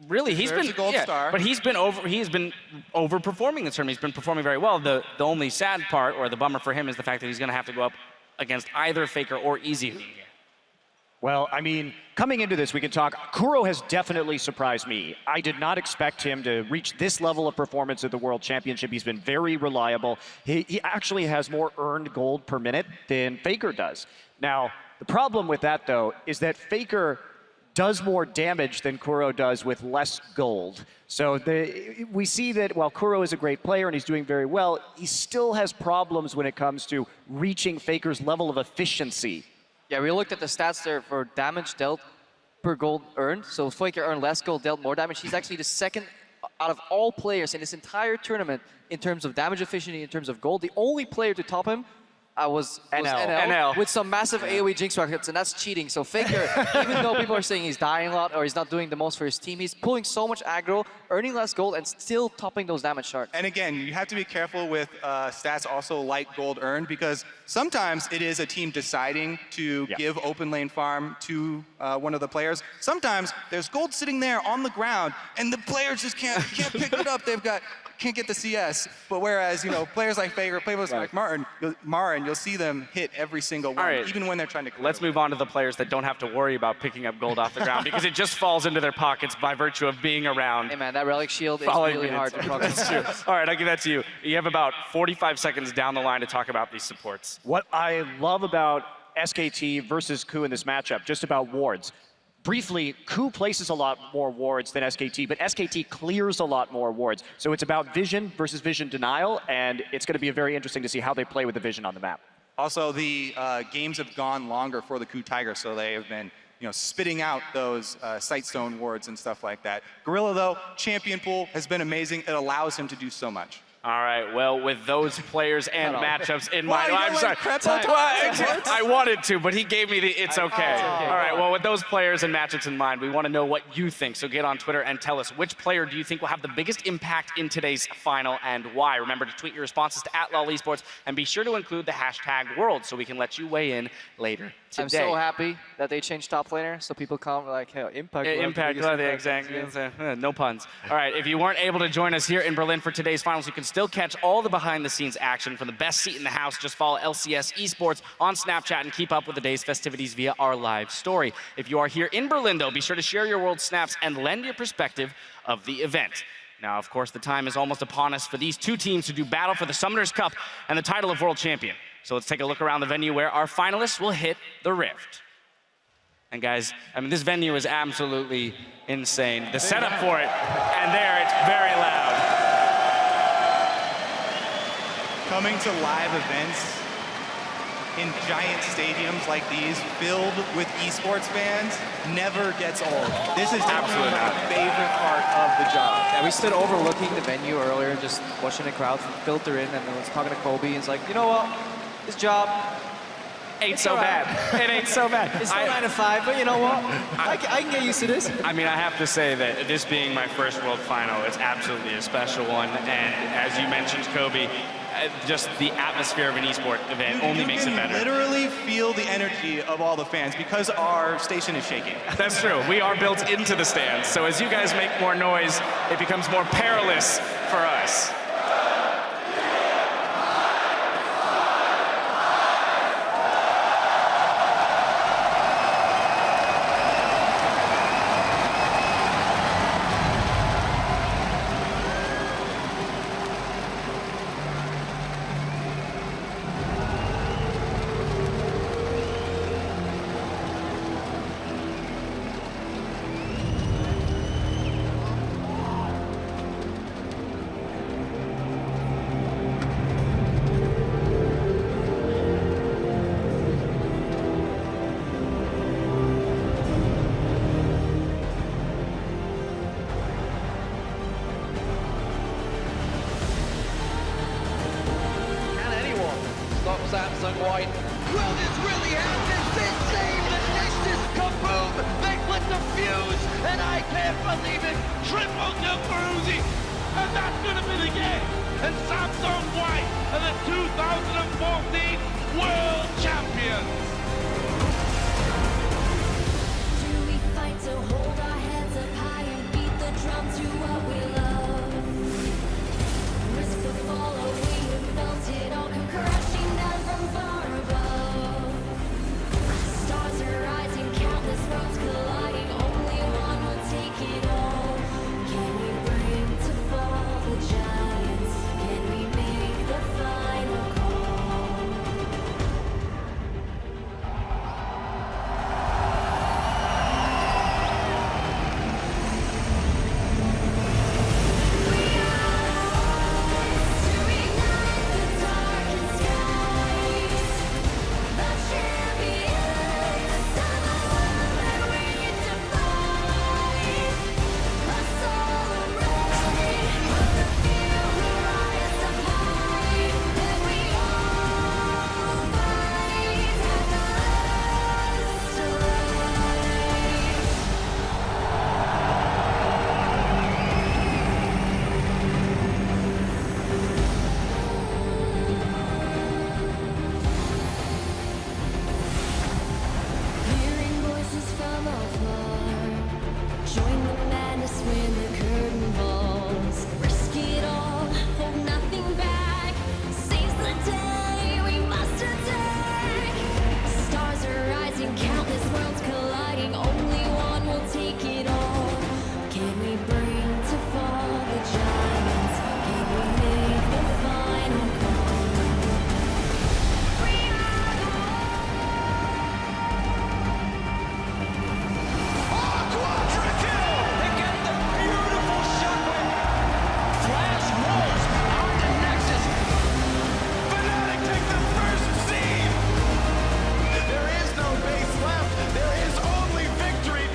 really, he's been but he's been overperforming this tournament. He's been performing very well. The only sad part, or the bummer for him, is the fact that he's going to have to go up against either FLICKR or Easy. Well, I mean, coming into this, we can talk. Kuro has definitely surprised me. I did not expect him to reach this level of performance at the World Championship. He's been very reliable. He actually has more earned gold per minute than FLICKR does. Now, the problem with that, though, is that FLICKR does more damage than Kuro does with less gold. So we see that while Kuro is a great player and he's doing very well, he still has problems when it comes to reaching FLICKR's level of efficiency. Yeah, we looked at the stats there for damage dealt per gold earned. So FLICKR earned less gold, dealt more damage. He's actually the second out of all players in this entire tournament in terms of damage efficiency, in terms of gold. The only player to top him was NL with some massive AoE Jinx rockets, and that's cheating. So FLICKR, even though people are saying he's dying a lot or he's not doing the most for his team, he's pulling so much aggro, earning less gold, and still topping those damage shards. And again, you have to be careful with stats also like gold earned, because sometimes it is a team deciding to give open lane farm to one of the players. Sometimes there's gold sitting there on the ground, and the players just can't pick it up. Can't get the CS, but whereas, you know, players like FLICKR, players like Marin, you'll see them hit every single one, even when they're trying to... Let's move on to the players that don't have to worry about picking up gold off the ground, because it just falls into their pockets by virtue of being around. Hey man, that Relic Shield is really hard to progress. That's true. All right, I'll give that to you. You have about 45 seconds down the line to talk about these supports. What I love about SKT versus KU in this matchup, just about wards. Briefly, KU places a lot more wards than SKT, but SKT clears a lot more wards. So it's about vision versus vision denial, and it's going to be very interesting to see how they play with the vision on the map. Also, the games have gone longer for the KU Tigers, so they have been, you know, spitting out those Sightstone wards and stuff like that. Gorilla, though, champion pool has been amazing. It allows him to do so much. All right, well, with those players and matchups in mind, I'm sorry. I wanted to, but he gave me the it's okay. All right, well, with those players and matchups in mind, we want to know what you think. So get on Twitter and tell us, which player do you think will have the biggest impact in today's final and why? Remember to tweet your responses to @LOLEsports and be sure to include the hashtag world so we can let you weigh in later today. I'm so happy that they changed top laner so people come like, hey, impact. Impact, exactly. No puns. All right, if you weren't able to join us here in Berlin for today's finals, you can still catch all the behind-the-scenes action from the best seat in the house. Just follow LCS Esports on Snapchat and keep up with the day's festivities via our live story. If you are here in Berlin, though, be sure to share your world snaps and lend your perspective of the event. Now, of course, the time is almost upon us for these two teams to do battle for the Summoners Cup and the title of World Champion. So let's take a look around the venue where our finalists will hit the Rift. And guys, I mean, this venue is absolutely insane. The setup for it, and there, it's very loud. Coming to live events in giant stadiums like these, filled with esports fans, never gets old. This is absolutely my favorite part of the job. Yeah, we stood overlooking the venue earlier, just watching the crowd filter in, and I was talking to Kobe, and it's like, you know what, this job ain't so bad. It ain't so bad. It's not 9 to 5, but you know what? I can get used to this. I mean, I have to say that this being my first World Final, it's absolutely a special one. And as you mentioned, Kobe, just the atmosphere of an esport event only makes it better. You can literally feel the energy of all the fans because our station is shaking. That's true. We are built into the stands, so as you guys make more noise, it becomes more perilous for us. Samsung White. Will this really happen? This same Nexus kaboom! They lit the fuse, and I can't believe it! Triple to Bruzy, and that's gonna be the game! And Samsung White are the 2014 World Champions! Do we fight to hold our heads up high and beat the drum to what we love? Risk the fall, or we have felt it all come crashing down from far above. Stars are rising, countless worlds colliding, only one will take it all. Can we bring to fall the giants? Can we make the final call? Hearing voices from afar, join the madness when the curtain falls. Risk it all, hold nothing back. Seize the day, we must attack. Stars are rising, countless worlds colliding. Only one will take it all. Can we bring to fall the giants? Can we make the final call? Flash rolls onto Nexus. Fnatic take the first seed! There is no base left. There is only victory.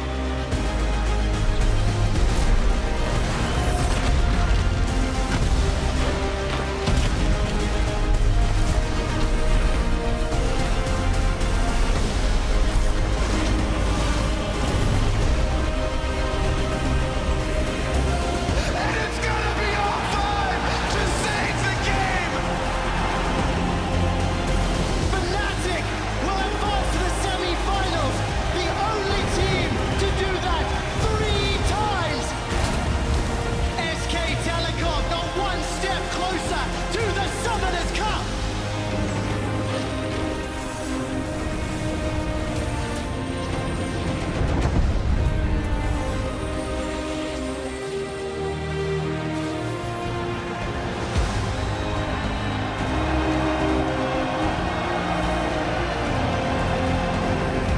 And it's gonna be all five to save the game! Fnatic will advance to the semi-finals, the only team to do that 3 times. SK Telecom got one step closer to the Summoners Cup.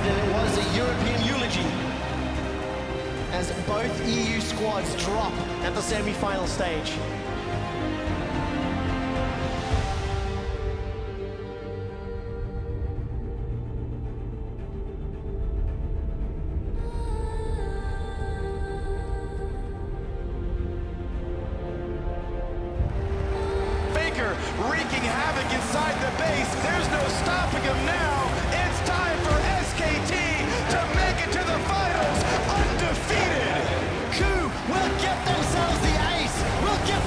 It was a European eulogy as both EU squads drop at the semi-final stage. FLICKR wreaking havoc inside the base. There's no stopping him now. It's time for SKT to make it to the finals undefeated. Coup will get themselves the ace, will get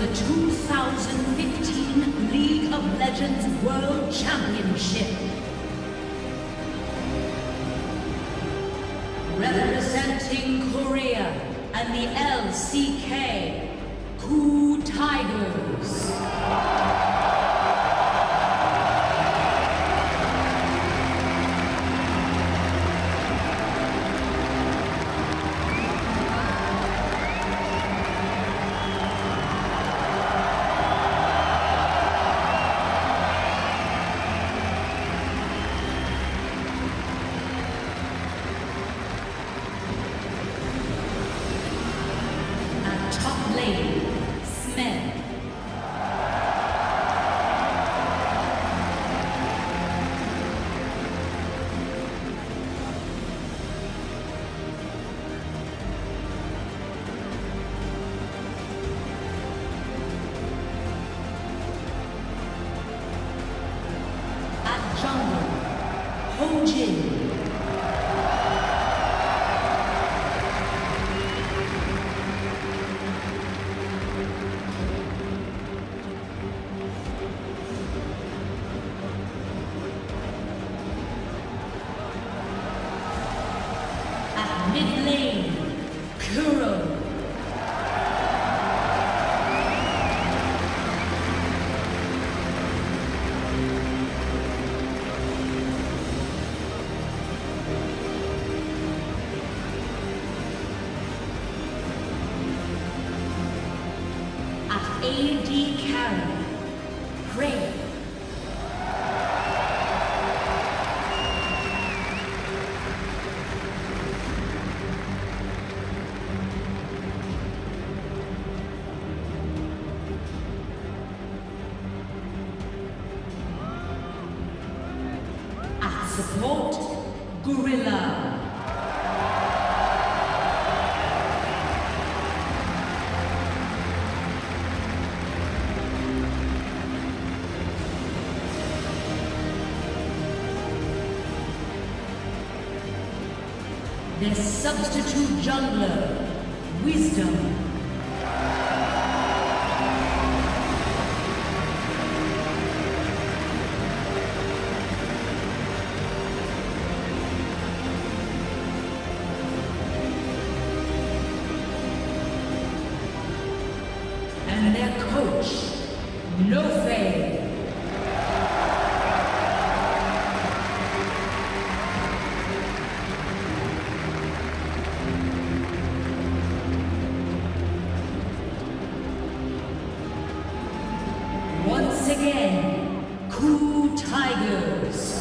the 2015 League of Legends World Championship. Representing Korea and the LCK, Ku Tigers. Mid lane, Kuro. At AD carry, Gray. Support Gorilla. Their substitute jungler, Wisdom. And their coach, Nofe. Once again, Ku Tigers.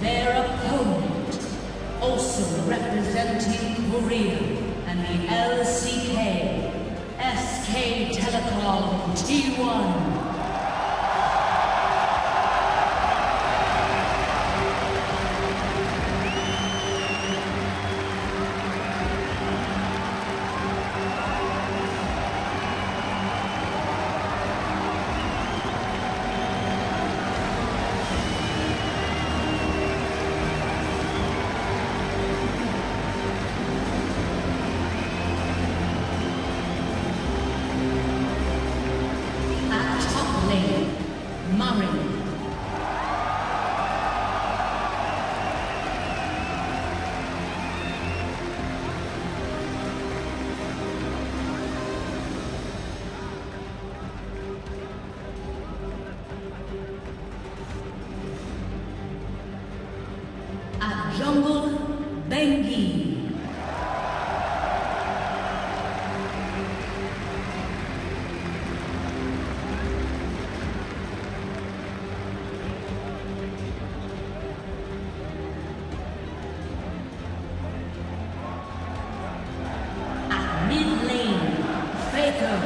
Their opponent, also representing Korea and the LCK, SK Telecom T1. At Jungle, Bengi. At mid lane, FLICKR.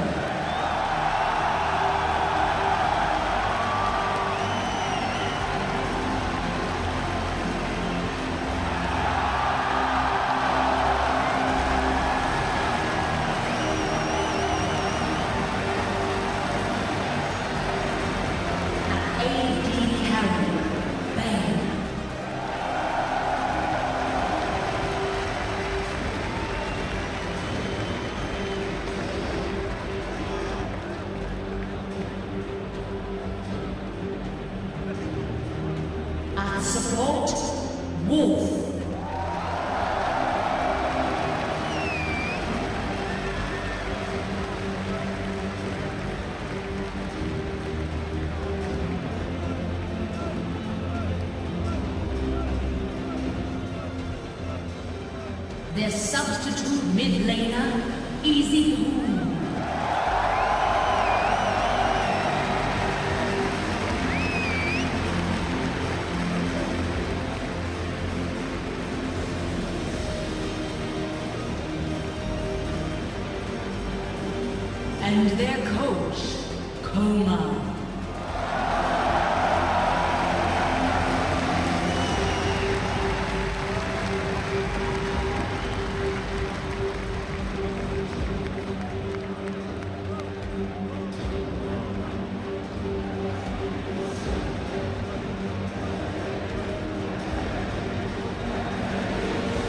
support Wolf. Their substitute mid laner, Easy Hoon. And their coach, Coma.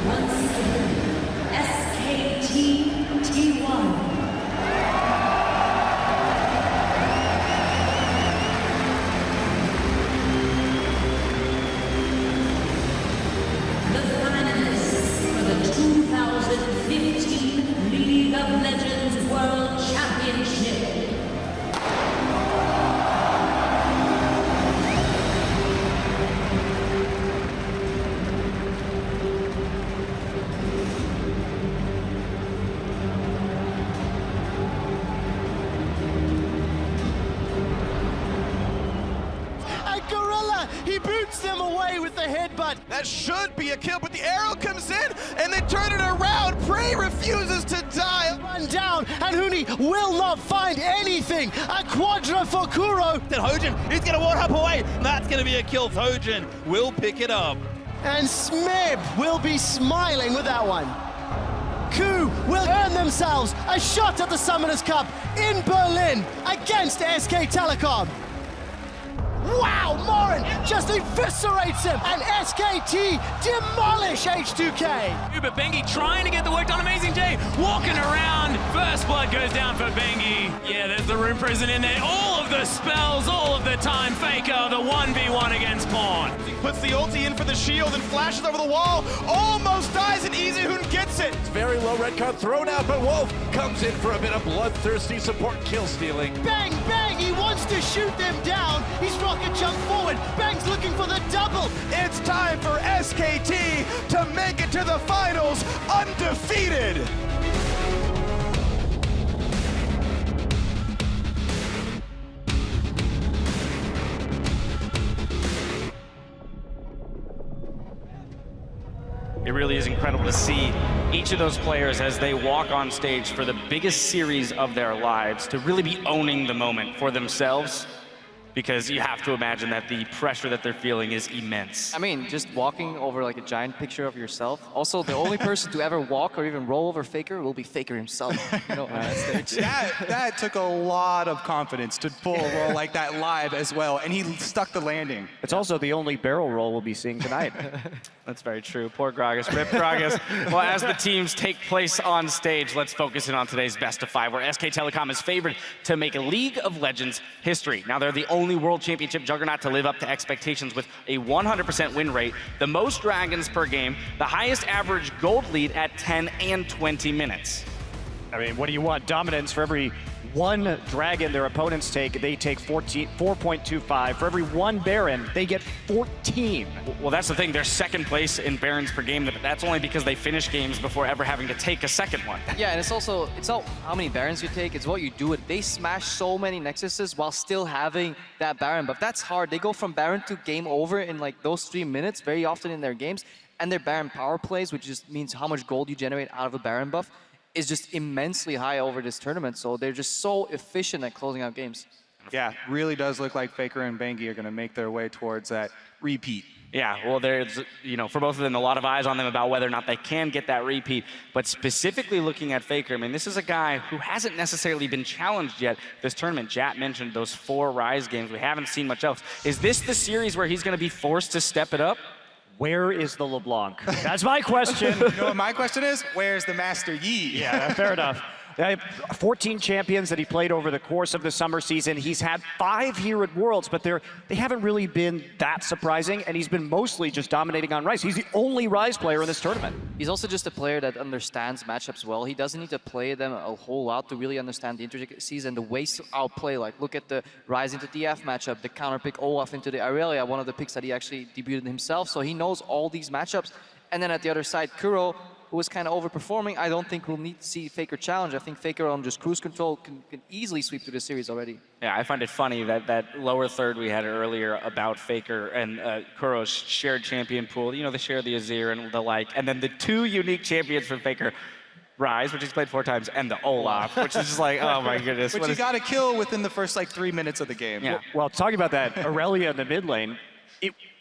Once again, SKT T1. The finalists for the 2015 League of Legends World Championship. And Gorilla, he boots them away with the headbutt. That should be a kill, but the arrow comes in and they turn it around. Prey refuses to die. Run down, and Huni will not find anything. A quadra for Kuro. Then Hojin, he's going to one up away. That's going to be a kill. Hojin will pick it up. And Smeb will be smiling with that one. Ku will earn themselves a shot at the Summoners Cup in Berlin against SK Telecom. Wow, Morin just eviscerates him, and SKT demolish H2K. But Bengi trying to get the work done. Amazing J walking around. First blood goes down for Bengi. Yeah, there's the Rune Prison in there. All of the spells, all of the time. FLICKR, the 1v1 against Pawn. He puts the ulti in for the shield and flashes over the wall. Almost dies, and Easyhoon gets it. It's very low, red card thrown out, but Wolf comes in for a bit of bloodthirsty support kill stealing. Bang, bang, he wants to shoot them down. He's rocket jump forward. Bang's looking for the double. It's time for SKT to make it to the finals undefeated. It really is incredible to see each of those players as they walk on stage for the biggest series of their lives to really be owning the moment for themselves, because you have to imagine that the pressure that they're feeling is immense. I mean, just walking over like a giant picture of yourself. Also, the only person to ever walk or even roll over FLICKR will be FLICKR himself. You know, on that stage. That took a lot of confidence to pull a roll like that live as well, and he stuck the landing. It's also the only barrel roll we'll be seeing tonight. That's very true. Poor Gragas. Rip Gragas. Well, as the teams take place on stage, let's focus in on today's best of 5, where SK Telecom is favored to make a League of Legends history. Now, they're the only World Championship juggernaut to live up to expectations with a 100% win rate, the most dragons per game, the highest average gold lead at 10 and 20 minutes. I mean, what do you want? Dominance. For every one dragon their opponents take, they take 4.25. For every one Baron, they get 14. Well, that's the thing. They're second place in Barons per game, but that's only because they finish games before ever having to take a second one. Yeah, and it's not how many Barons you take, it's what you do it. They smash so many Nexuses while still having that Baron buff. That's hard. They go from Baron to game over in like those 3 minutes very often in their games, and their Baron power plays, which just means how much gold you generate out of a Baron buff, is just immensely high over this tournament. So they're just so efficient at closing out games. Yeah, really does look like FLICKR and Bengi are going to make their way towards that repeat. Yeah, well, there's, for both of them, a lot of eyes on them about whether or not they can get that repeat. But specifically looking at FLICKR, I mean, this is a guy who hasn't necessarily been challenged yet this tournament. Jat mentioned those 4 Rise games. We haven't seen much else. Is this the series where he's going to be forced to step it up? Where is the LeBlanc? That's my question. You know what my question is? Where's the Master Yi? Yeah, fair enough. 14 champions that he played over the course of the summer season. He's had 5 here at Worlds, but they haven't really been that surprising, and he's been mostly just dominating on Rise. He's the only Rise player in this tournament. He's also just a player that understands matchups well. He doesn't need to play them a whole lot to really understand the intricacies and the ways to outplay. Like, look at the Rise into DF matchup, the counter pick Olaf into the Aurelia, one of the picks that he actually debuted himself. So he knows all these matchups. And then at the other side, Kuro, who was kind of overperforming, I don't think we'll need to see FLICKR challenge. I think FLICKR on just cruise control can easily sweep through the series already. Yeah, I find it funny that lower third we had earlier about FLICKR and Kuro's shared champion pool. You know, they share the Azir and the like. And then the 2 unique champions for FLICKR, Rise, which he's played 4 times, and the Olaf, which is just like, oh my goodness. Which you got to kill within the first, like, 3 minutes of the game. Yeah. Well, talking about that, Aurelia in the mid lane,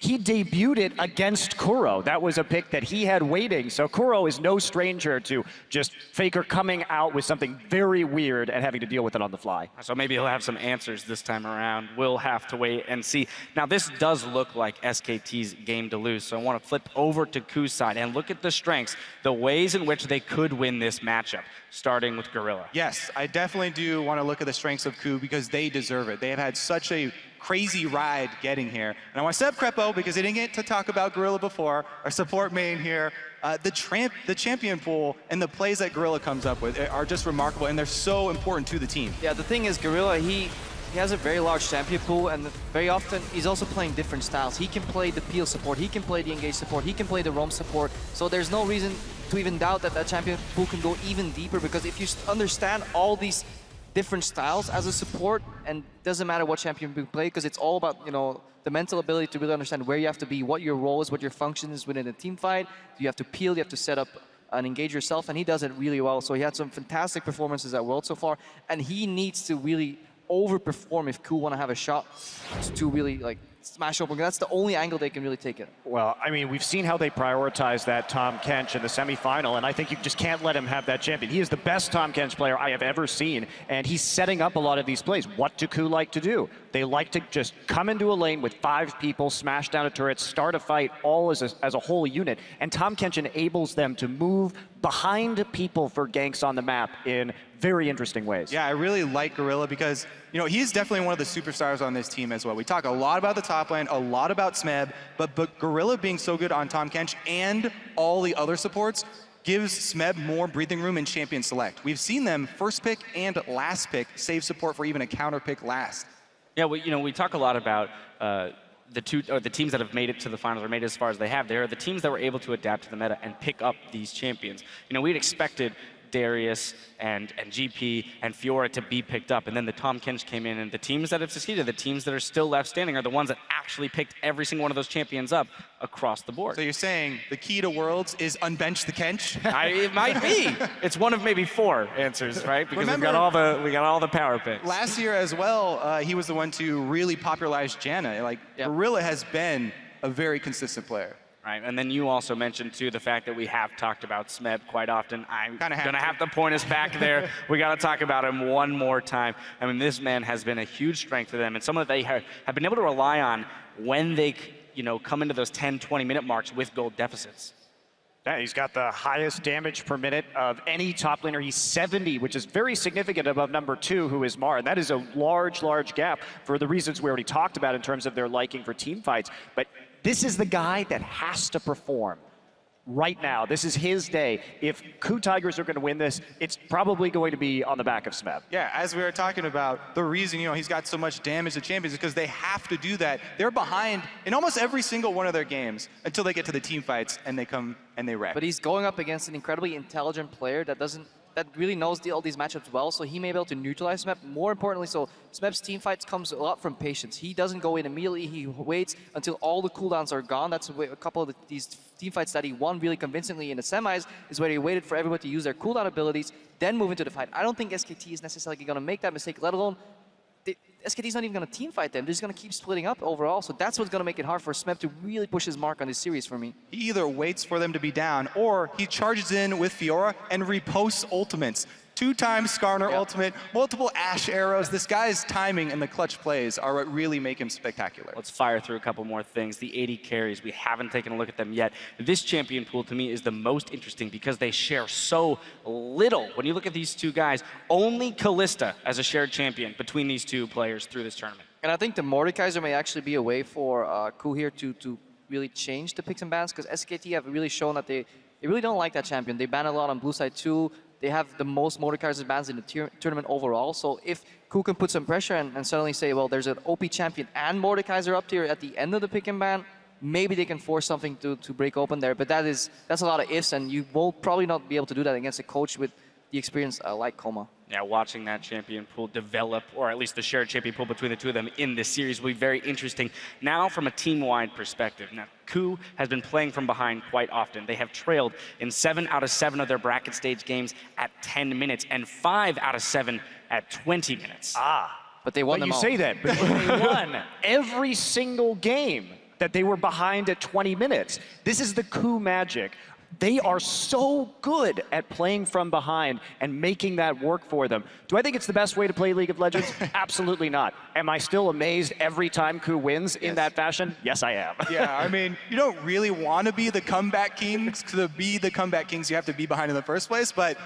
he debuted it against Kuro. That was a pick that he had waiting. So Kuro is no stranger to just FLICKR coming out with something very weird and having to deal with it on the fly. So maybe he'll have some answers this time around. We'll have to wait and see. Now, this does look like SKT's game to lose. So I want to flip over to Ku's side and look at the strengths, the ways in which they could win this matchup, starting with Gorilla. Yes, I definitely do want to look at the strengths of Ku because they deserve it. They have had such a crazy ride getting here. And I want to set up Crepo because they didn't get to talk about Gorilla before, our support main here. The champion pool and the plays that Gorilla comes up with are just remarkable, and they're so important to the team. Yeah, the thing is, Gorilla, he has a very large champion pool, and very often he's also playing different styles. He can play the peel support, he can play the engage support, he can play the roam support, so there's no reason to even doubt that that champion pool can go even deeper, because if you understand all these different styles as a support, and doesn't matter what champion you play, because it's all about, you know, the mental ability to really understand where you have to be, what your role is, what your function is within a team fight. You have to peel, you have to set up and engage yourself, and he does it really well. So he had some fantastic performances at World so far, and he needs to really overperform if Ku want to have a shot to really like smash open. That's the only angle they can really take it. Well, I mean, we've seen how they prioritize that Tahm Kench in the semifinal, and I think you just can't let him have that champion. He is the best Tahm Kench player I have ever seen, and he's setting up a lot of these plays. What do Ku like to do? They like to just come into a lane with 5 people, smash down a turret, start a fight, all as a whole unit, and Tahm Kench enables them to move behind people for ganks on the map in very interesting ways. Yeah, I really like Gorilla because, you know, he's definitely one of the superstars on this team as well. We talk a lot about the top lane, a lot about Smeb, but Gorilla being so good on Tahm Kench and all the other supports gives Smeb more breathing room in champion select. We've seen them first pick and last pick save support for even a counter pick last. Yeah, well, you know, we talk a lot about the teams that have made it to the finals or made it as far as they have. They are the teams that were able to adapt to the meta and pick up these champions. You know, we'd expected Darius and GP and Fiora to be picked up, and then the Tahm Kench came in, and the teams that have succeeded, the teams that are still left standing, are the ones that actually picked every single one of those champions up across the board. So you're saying the key to Worlds is unbench the Kench? It might be. It's one of maybe 4 answers, right? Because Remember, we got all the power picks. Last year as well, he was the one to really popularize Janna. Like, Gorilla has been a very consistent player. Right, and then you also mentioned, too, the fact that we have talked about Smeb quite often. I'm going to have to point us back there. We got to talk about him one more time. I mean, this man has been a huge strength for them, and someone that they have been able to rely on when they, you know, come into those 10, 20-minute marks with gold deficits. Yeah, he's got the highest damage per minute of any top laner. He's 70, which is very significant above number 2, who is Mar. And that is a large, large gap for the reasons we already talked about in terms of their liking for team fights. But this is the guy that has to perform right now. This is his day. If Ku Tigers are going to win this, it's probably going to be on the back of Smeb. Yeah, as we were talking about, the reason, you know, he's got so much damage to champions is because they have to do that. They're behind in almost every single one of their games until they get to the team fights and they come and they wreck. But he's going up against an incredibly intelligent player that really knows all these matchups well, so he may be able to neutralize Smeb. More importantly, so Smeb's team fights comes a lot from patience. He doesn't go in immediately, he waits until all the cooldowns are gone. That's a couple of these team fights that he won really convincingly in the semis, is where he waited for everyone to use their cooldown abilities, then move into the fight. I don't think SKT is necessarily going to make that mistake, let alone SKT's not even going to team fight them. They're just going to keep splitting up overall. So that's what's going to make it hard for Smeb to really push his mark on this series for me. He either waits for them to be down or he charges in with Fiora and reposts ultimates. Two-time Skarner ultimate, multiple Ash arrows. This guy's timing and the clutch plays are what really make him spectacular. Let's fire through a couple more things. The 80 carries, we haven't taken a look at them yet. This champion pool to me is the most interesting because they share so little. When you look at these two guys, only Kalista as a shared champion between these two players through this tournament. And I think the Mordekaiser may actually be a way for KOO here to really change the picks and bans, because SKT have really shown that they really don't like that champion. They ban a lot on blue side too. They have the most Mordekaiser bans in the tournament overall. So if KOO can put some pressure and suddenly say, well, there's an OP champion and Mordekaiser up here at the end of the pick and ban, maybe they can force something to break open there. But that's a lot of ifs, and you will probably not be able to do that against a coach with the experience like Koma. Yeah, watching that champion pool develop, or at least the shared champion pool between the two of them in this series will be very interesting. Now, from a team-wide perspective, now KOO has been playing from behind quite often. They have trailed in 7 out of 7 of their bracket stage games at 10 minutes and 5 out of 7 at 20 minutes. But they won them all. You say that, but they won every single game that they were behind at 20 minutes. This is the KOO magic. They are so good at playing from behind and making that work for them. Do I think it's the best way to play League of Legends? Absolutely not. Am I still amazed every time KOO wins in that fashion? Yes, I am. Yeah, I mean, you don't really want to be the comeback kings. To be the comeback kings, you have to be behind in the first place. But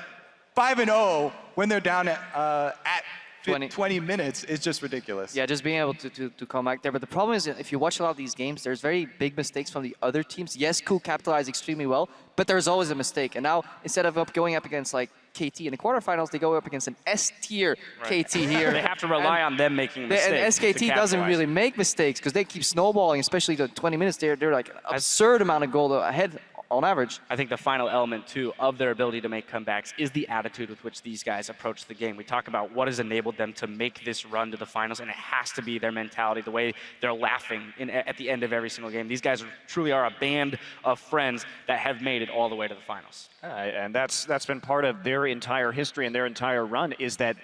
5-0 when they're down at 20 minutes is just ridiculous. Yeah, just being able to come back there. But the problem is, if you watch a lot of these games, there's very big mistakes from the other teams. Yes, KOO capitalized extremely well, but there's always a mistake. And now, instead of going up against like KT in the quarterfinals, they go up against an S-tier KT here. They have to rely on them making mistakes. And SKT doesn't really make mistakes because they keep snowballing, especially the 20 minutes. They're like an absurd amount of goal ahead on average. I think the final element, too, of their ability to make comebacks is the attitude with which these guys approach the game. We talk about what has enabled them to make this run to the finals, and it has to be their mentality, the way they're laughing at the end of every single game. These guys truly are a band of friends that have made it all the way to the finals. And that's been part of their entire history and their entire run, is that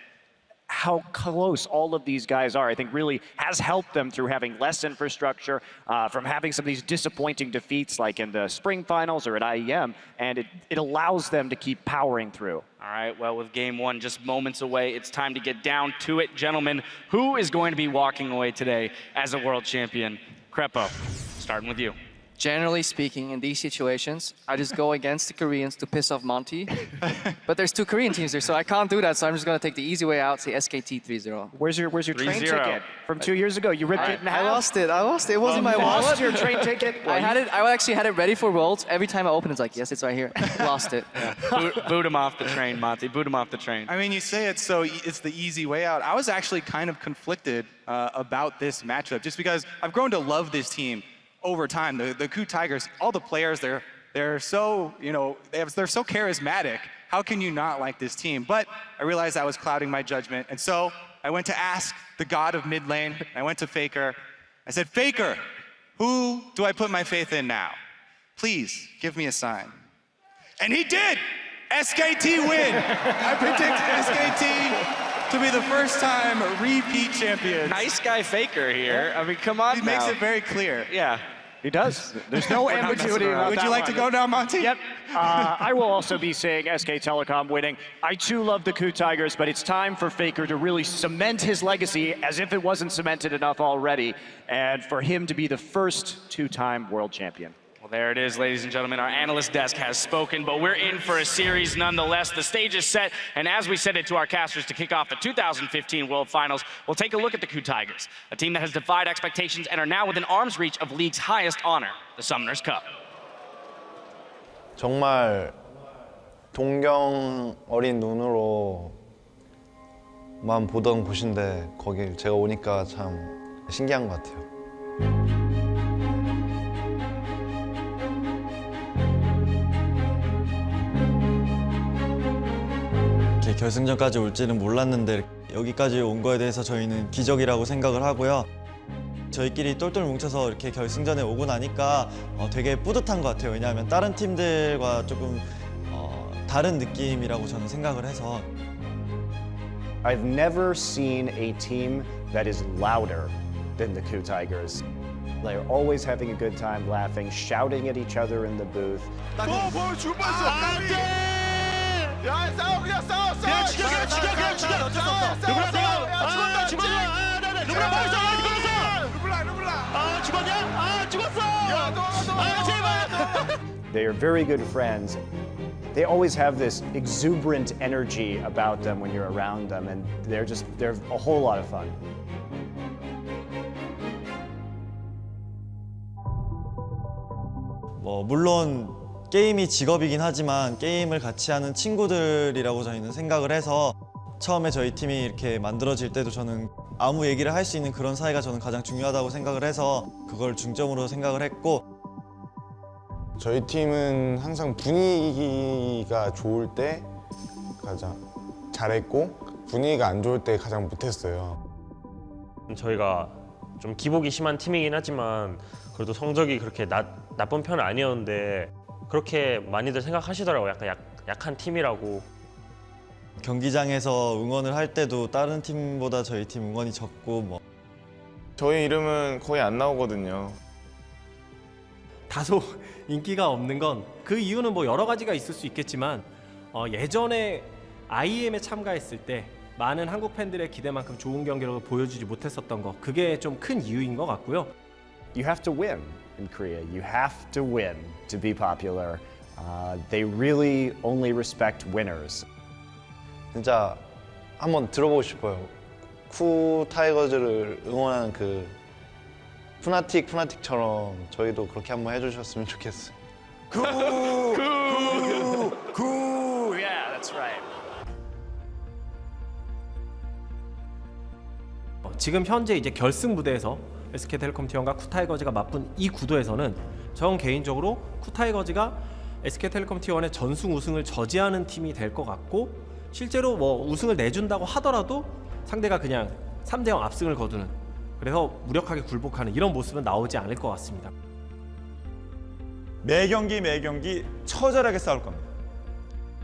how close all of these guys are, I think really has helped them through having less infrastructure, from having some of these disappointing defeats like in the spring finals or at IEM, and it allows them to keep powering through. All right, well, with game one just moments away, it's time to get down to it. Gentlemen, who is going to be walking away today as a world champion? Krepo, starting with you. Generally speaking, in these situations, I just go against the Koreans to piss off Monty. But there's 2 Korean teams there, so I can't do that. So I'm just going to take the easy way out, say SKT 3-0. Where's your train ticket from 2 years ago? You ripped it in half. I lost it. It wasn't my wallet. You lost your train ticket? I actually had it ready for Worlds. Every time I open it's like, yes, it's right here. Lost it. Boot him off the train, Monty. Boot him off the train. I mean, you say it's the easy way out. I was actually kind of conflicted about this matchup, just because I've grown to love this team over time. The KOO Tigers, all the players, they're so, they're so charismatic. How can you not like this team? But I realized that was clouding my judgment, and so I went to ask the god of mid lane. I went to FLICKR. I said, FLICKR, who do I put my faith in now? Please give me a sign. And he did. SKT win. I predict SKT to be the first time repeat champions. Nice guy FLICKR here. I mean, come on. He makes it very clear. Yeah. He does. There's no ambiguity about Would you like to go now, Monty? Yep. I will also be saying SK Telecom winning. I too love the KOO Tigers, but it's time for FLICKR to really cement his legacy as if it wasn't cemented enough already, and for him to be the first 2-time world champion. Well, there it is, ladies and gentlemen. Our analyst desk has spoken, but we're in for a series nonetheless. The stage is set, and as we said it to our casters to kick off the 2015 World Finals, we'll take a look at the KOO Tigers, a team that has defied expectations and are now within arm's reach of League's highest honor, the Summoners Cup. 정말 동경 어린 눈으로만 보던 곳인데 거길 제가 오니까 참 신기한 것 같아요. 결승전까지 올지는 몰랐는데 여기까지 온 거에 대해서 저희는 기적이라고 생각을 하고요. 저희끼리 똘똘 뭉쳐서 이렇게 결승전에 오고 나니까 되게 뿌듯한 것 같아요. 왜냐하면 다른 팀들과 조금 다른 느낌이라고 저는 생각을 해서. I've never seen a team that is louder than the KOO Tigers. They're always having a good time, laughing, shouting at each other in the booth. 야 싸워 그냥 싸워 그냥 죽여 누구나 내가 죽었냐 죽었어 제발. They are very good friends. They always have this exuberant energy about them when you're around them, and they're a whole lot of fun. 물론 게임이 직업이긴 하지만 게임을 같이 하는 친구들이라고 저희는 생각을 해서 처음에 저희 팀이 이렇게 만들어질 때도 저는 아무 얘기를 할 수 있는 그런 사이가 저는 가장 중요하다고 생각을 해서 그걸 중점으로 생각을 했고 저희 팀은 항상 분위기가 좋을 때 가장 잘했고 분위기가 안 좋을 때 가장 못했어요. 저희가 좀 기복이 심한 팀이긴 하지만 그래도 성적이 그렇게 나쁜 편은 아니었는데 그렇게 많이들 생각하시더라고요. 약간 약한 팀이라고. 경기장에서 응원을 할 때도 다른 팀보다 저희 팀 응원이 적고 저희 이름은 거의 안 나오거든요. 다소 인기가 없는 건 그 이유는 여러 가지가 있을 수 있겠지만 예전에 IEM에 참가했을 때 많은 한국 팬들의 기대만큼 좋은 경기력을 보여주지 못했었던 거 그게 좀 큰 이유인 것 같고요. You have to win in Korea. You have to win to be popular. They really only respect winners. 진짜 한번 들어보고 싶어요. 쿠 타이거즈를 응원하는 그 푸나틱처럼 저희도 그렇게 한번 해주셨으면 좋겠어요. Yeah, that's right. 지금 현재 이제 결승 무대에서 SK텔레콤 T1과 쿠타이거즈가 맞붙은 이 구도에서는 전 개인적으로 쿠타이거즈가 SK텔레콤 T1의 전승 우승을 저지하는 팀이 될 것 같고 실제로 우승을 내준다고 하더라도 상대가 그냥 3대0 압승을 거두는 그래서 무력하게 굴복하는 이런 모습은 나오지 않을 것 같습니다. 매 경기 처절하게 싸울 겁니다.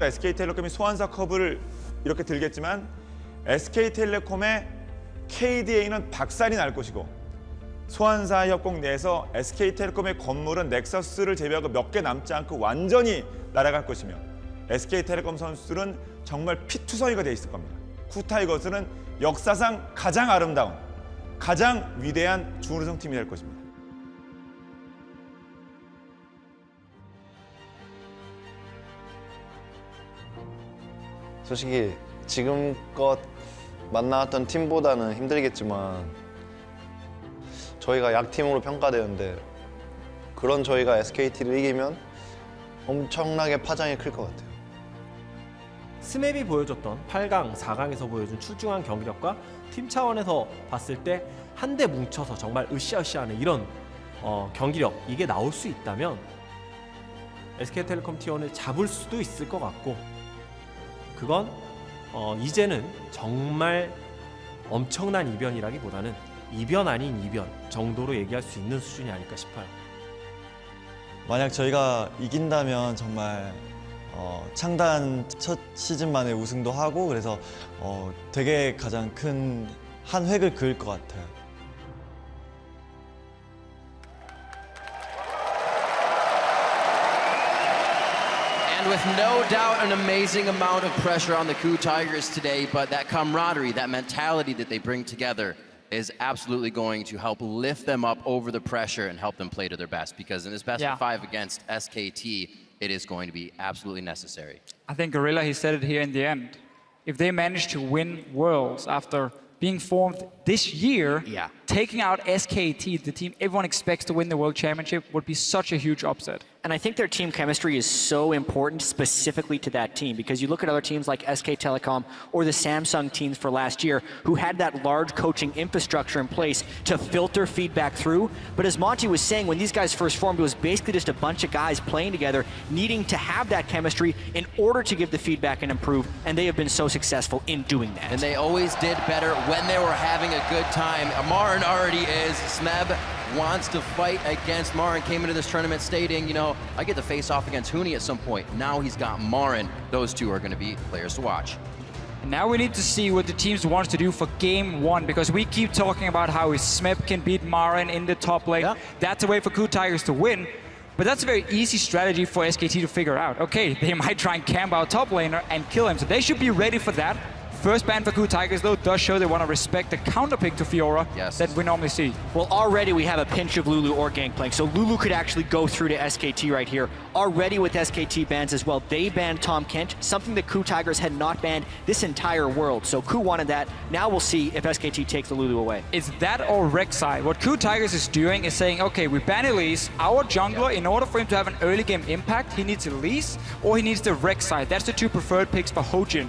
SK텔레콤이 소환사컵을 이렇게 들겠지만 SK텔레콤의 KDA는 박살이 날 것이고 소환사 협곡 내에서 SK텔레콤의 건물은 넥서스를 제외하고 몇 개 남지 않고 완전히 날아갈 것이며 SK텔레콤 선수들은 정말 피투성이가 돼 있을 겁니다. 쿠타이거즈는 역사상 가장 아름다운, 가장 위대한 준우승 팀이 될 것입니다. 솔직히 지금껏 만나왔던 팀보다는 힘들겠지만 저희가 약팀으로 평가되는데 그런 저희가 SKT를 이기면 엄청나게 파장이 클 것 같아요. 스맵이 보여줬던 8강, 4강에서 보여준 출중한 경기력과 팀 차원에서 봤을 때 한데 뭉쳐서 정말 으쌰으쌰하는 이런 경기력 이게 나올 수 있다면 SK텔레콤 T1을 잡을 수도 있을 것 같고 그건 이제는 정말 엄청난 이변이라기보다는 이변 아닌 이변 정도로 얘기할 수 있는 수준이 아닐까 싶어요. 만약 저희가 이긴다면 정말 창단 첫 시즌 만에 우승도 하고 그래서 되게 가장 큰 한 획을 그을 것 같아요. And with no doubt an amazing amount of pressure on the Coup Tigers today, but that camaraderie, that mentality that they bring together is absolutely going to help lift them up over the pressure and help them play to their best, because in this best of 5 against SKT, it is going to be absolutely necessary. I think Gorilla, he said it here in the end. If they manage to win Worlds after being formed this year, taking out SKT, the team everyone expects to win the World Championship, would be such a huge upset. And I think their team chemistry is so important specifically to that team, because you look at other teams like SK Telecom or the Samsung teams for last year who had that large coaching infrastructure in place to filter feedback through. But as Monty was saying, when these guys first formed, it was basically just a bunch of guys playing together, needing to have that chemistry in order to give the feedback and improve, and they have been so successful in doing that. And they always did better when they were having a good time. Marin already is. Smeb wants to fight against Marin. Came into this tournament stating, you know, I get to face off against Huni at some point. Now he's got Marin. Those two are going to be players to watch. And now we need to see what the teams wants to do for game 1, because we keep talking about how Smeb can beat Marin in the top lane. That's a way for Coup Tigers to win. But that's a very easy strategy for SKT to figure out. Okay, they might try and camp out top laner and kill him, so they should be ready for that. First ban for KOO Tigers, though, does show they want to respect the counter pick to Fiora that we normally see. Well, already we have a pinch of Lulu or Gangplank, so Lulu could actually go through to SKT right here. Already with SKT bans as well, they banned Tom Kent, something that KOO Tigers had not banned this entire world. So KOO wanted that. Now we'll see if SKT takes the Lulu away. It's that or Rek'Sai. What KOO Tigers is doing is saying, okay, we ban Elise. Our jungler, in order for him to have an early game impact, he needs Elise or he needs the Rek'Sai. That's the two preferred picks for Hojin.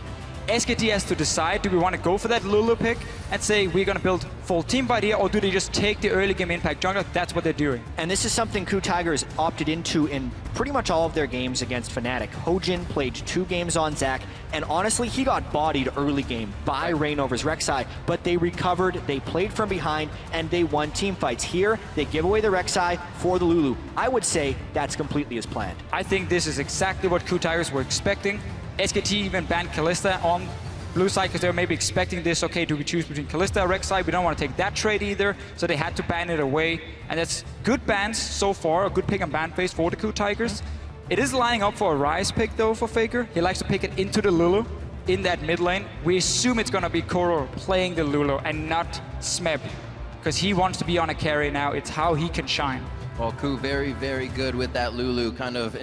SKT has to decide, do we want to go for that Lulu pick and say we're going to build full team fight here, or do they just take the early game impact jungler? That's what they're doing. And this is something KOO Tigers opted into in pretty much all of their games against Fnatic. Hojin played 2 games on Zac, and honestly, he got bodied early game by Reignover's Rek'Sai, but they recovered, they played from behind, and they won team fights. Here, they give away the Rek'Sai for the Lulu. I would say that's completely as planned. I think this is exactly what KOO Tigers were expecting. SKT even banned Kalista on blue side because they were maybe expecting this, okay, do we choose between Kalista or Rek'Sai? We don't want to take that trade either, so they had to ban it away. And that's good bans so far, a good pick and ban phase for the KOO Tigers. It is lining up for a Ryze pick though for FLICKR. He likes to pick it into the Lulu in that mid lane. We assume it's going to be Koro playing the Lulu and not Smeb, because he wants to be on a carry now. It's how he can shine. Well, KOO very, very good with that Lulu, kind of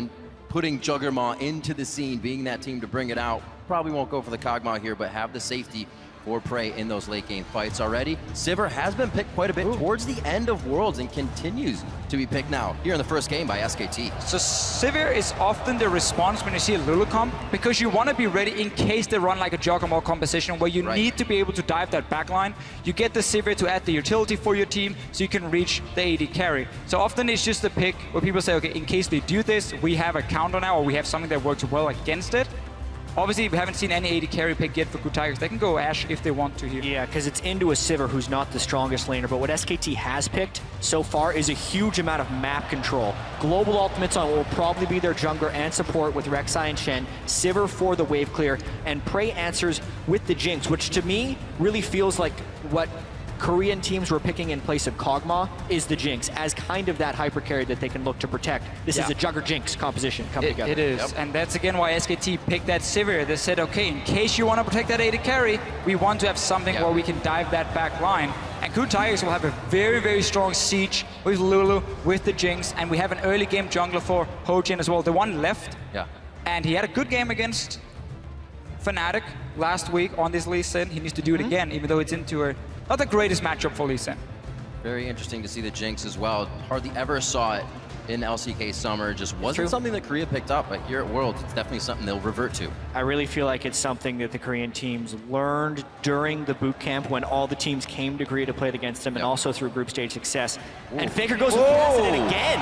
putting Juggernaut into the scene, being that team to bring it out. Probably won't go for the Kog'Maw here, but have the safety for Prey in those late game fights already. Sivir has been picked quite a bit towards the end of Worlds and continues to be picked now here in the first game by SKT. So Sivir is often the response when you see a Lulu comp, because you want to be ready in case they run like a Juggernaut composition where you need to be able to dive that backline. You get the Sivir to add the utility for your team so you can reach the AD carry. So often it's just a pick where people say, okay, in case they do this, we have a counter now, or we have something that works well against it. Obviously, we haven't seen any AD carry pick yet for KOO Tigers. They can go Ashe if they want to here. Yeah, because it's into a Sivir who's not the strongest laner, but what SKT has picked so far is a huge amount of map control. Global ultimates on what will probably be their jungler and support with Rek'Sai and Shen, Sivir for the wave clear, and Prey answers with the Jinx, which to me really feels like what Korean teams were picking in place of Kog'Maw is the Jinx as kind of that hyper carry that they can look to protect. This is a Jugger Jinx composition coming together. It is, and that's again why SKT picked that Sivir. They said, okay, in case you want to protect that AD carry, we want to have something where we can dive that back line. And KOO Tigers will have a very, very strong siege with Lulu, with the Jinx, and we have an early game jungler for Hojin as well. The one left, and he had a good game against Fnatic last week on this Lee Sin. He needs to do it again, even though it's into a not the greatest matchup for Lee Sin. Very interesting to see the Jinx as well. Hardly ever saw it in LCK Summer. Just wasn't something that Korea picked up, but here at Worlds, it's definitely something they'll revert to. I really feel like it's something that the Korean teams learned during the boot camp when all the teams came to Korea to play against them, and also through group stage success. And FLICKR goes with Cassidy again.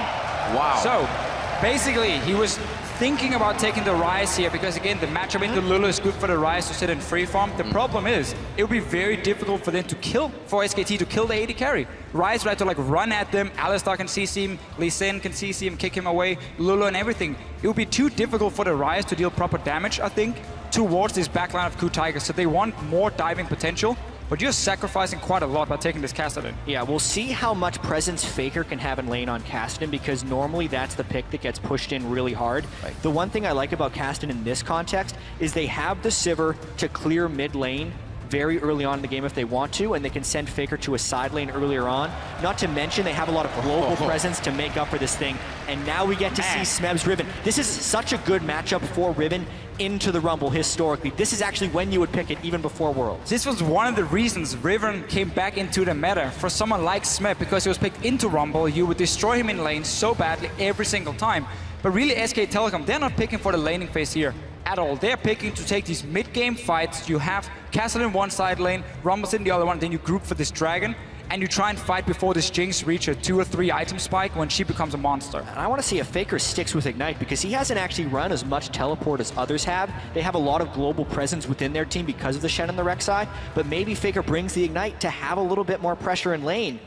Wow. So basically, he was thinking about taking the Ryze here because, again, the matchup into Lulu is good for the Ryze to sit in free farm. The problem is, it would be very difficult for them to kill, for SKT to kill the AD carry. Ryze would have to like run at them, Alistar can CC him, Lee Sin can CC him, kick him away, Lulu and everything. It would be too difficult for the Ryze to deal proper damage, I think, towards this backline of KOO Tigers. So they want more diving potential. But you're sacrificing quite a lot by taking this Kassadin. Yeah, we'll see how much presence FLICKR can have in lane on Kassadin, because normally that's the pick that gets pushed in really hard. The one thing I like about Kassadin in this context is they have the Sivir to clear mid lane very early on in the game if they want to, and they can send FLICKR to a side lane earlier on. Not to mention they have a lot of global presence to make up for this thing. And now we get to see Smeb's Riven. This is such a good matchup for Riven into the Rumble historically. This is actually when you would pick it, even before Worlds. This was one of the reasons Riven came back into the meta for someone like Smeb, because he was picked into Rumble. You would destroy him in lane so badly every single time. But really, SK Telecom, they're not picking for the laning phase here at all. They're picking to take these mid-game fights. You have Castle in one side lane, Rumbles in the other one, then you group for this dragon, and you try and fight before this Jinx reach a 2 or 3 item spike when she becomes a monster. And I want to see if FLICKR sticks with Ignite, because he hasn't actually run as much teleport as others have. They have a lot of global presence within their team because of the Shen and the Rek'Sai, but maybe FLICKR brings the Ignite to have a little bit more pressure in lane.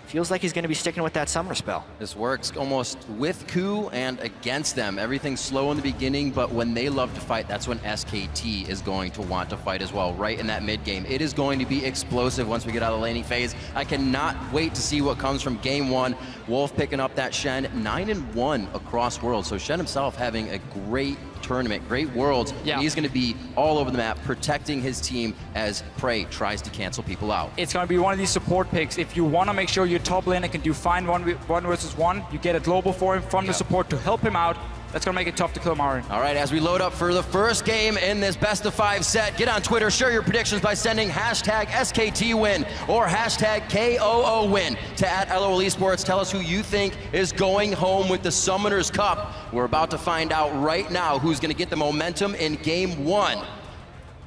feels like he's going to be sticking with that summer spell. This works almost with Ku and against them. Everything's slow in the beginning, but when they love to fight, that's when SKT is going to want to fight as well, right in that mid game. It is going to be explosive once we get out of the laning phase. I cannot wait to see what comes from game one. Wolf picking up that Shen, 9-1 across Worlds. So Shen himself having a great tournament, great Worlds. Yeah. And he's going to be all over the map, protecting his team as Prey tries to cancel people out. It's going to be one of these support picks. If you want to make sure your top laner can do fine one versus one, you get a global for him from the support to help him out. That's going to make it tough to kill Marin. All right, as we load up for the first game in this best-of-5 set, get on Twitter, share your predictions by sending hashtag SKTWin or hashtag KOOWin to @LOL Esports. Tell us who you think is going home with the Summoners Cup. We're about to find out right now who's going to get the momentum in game one.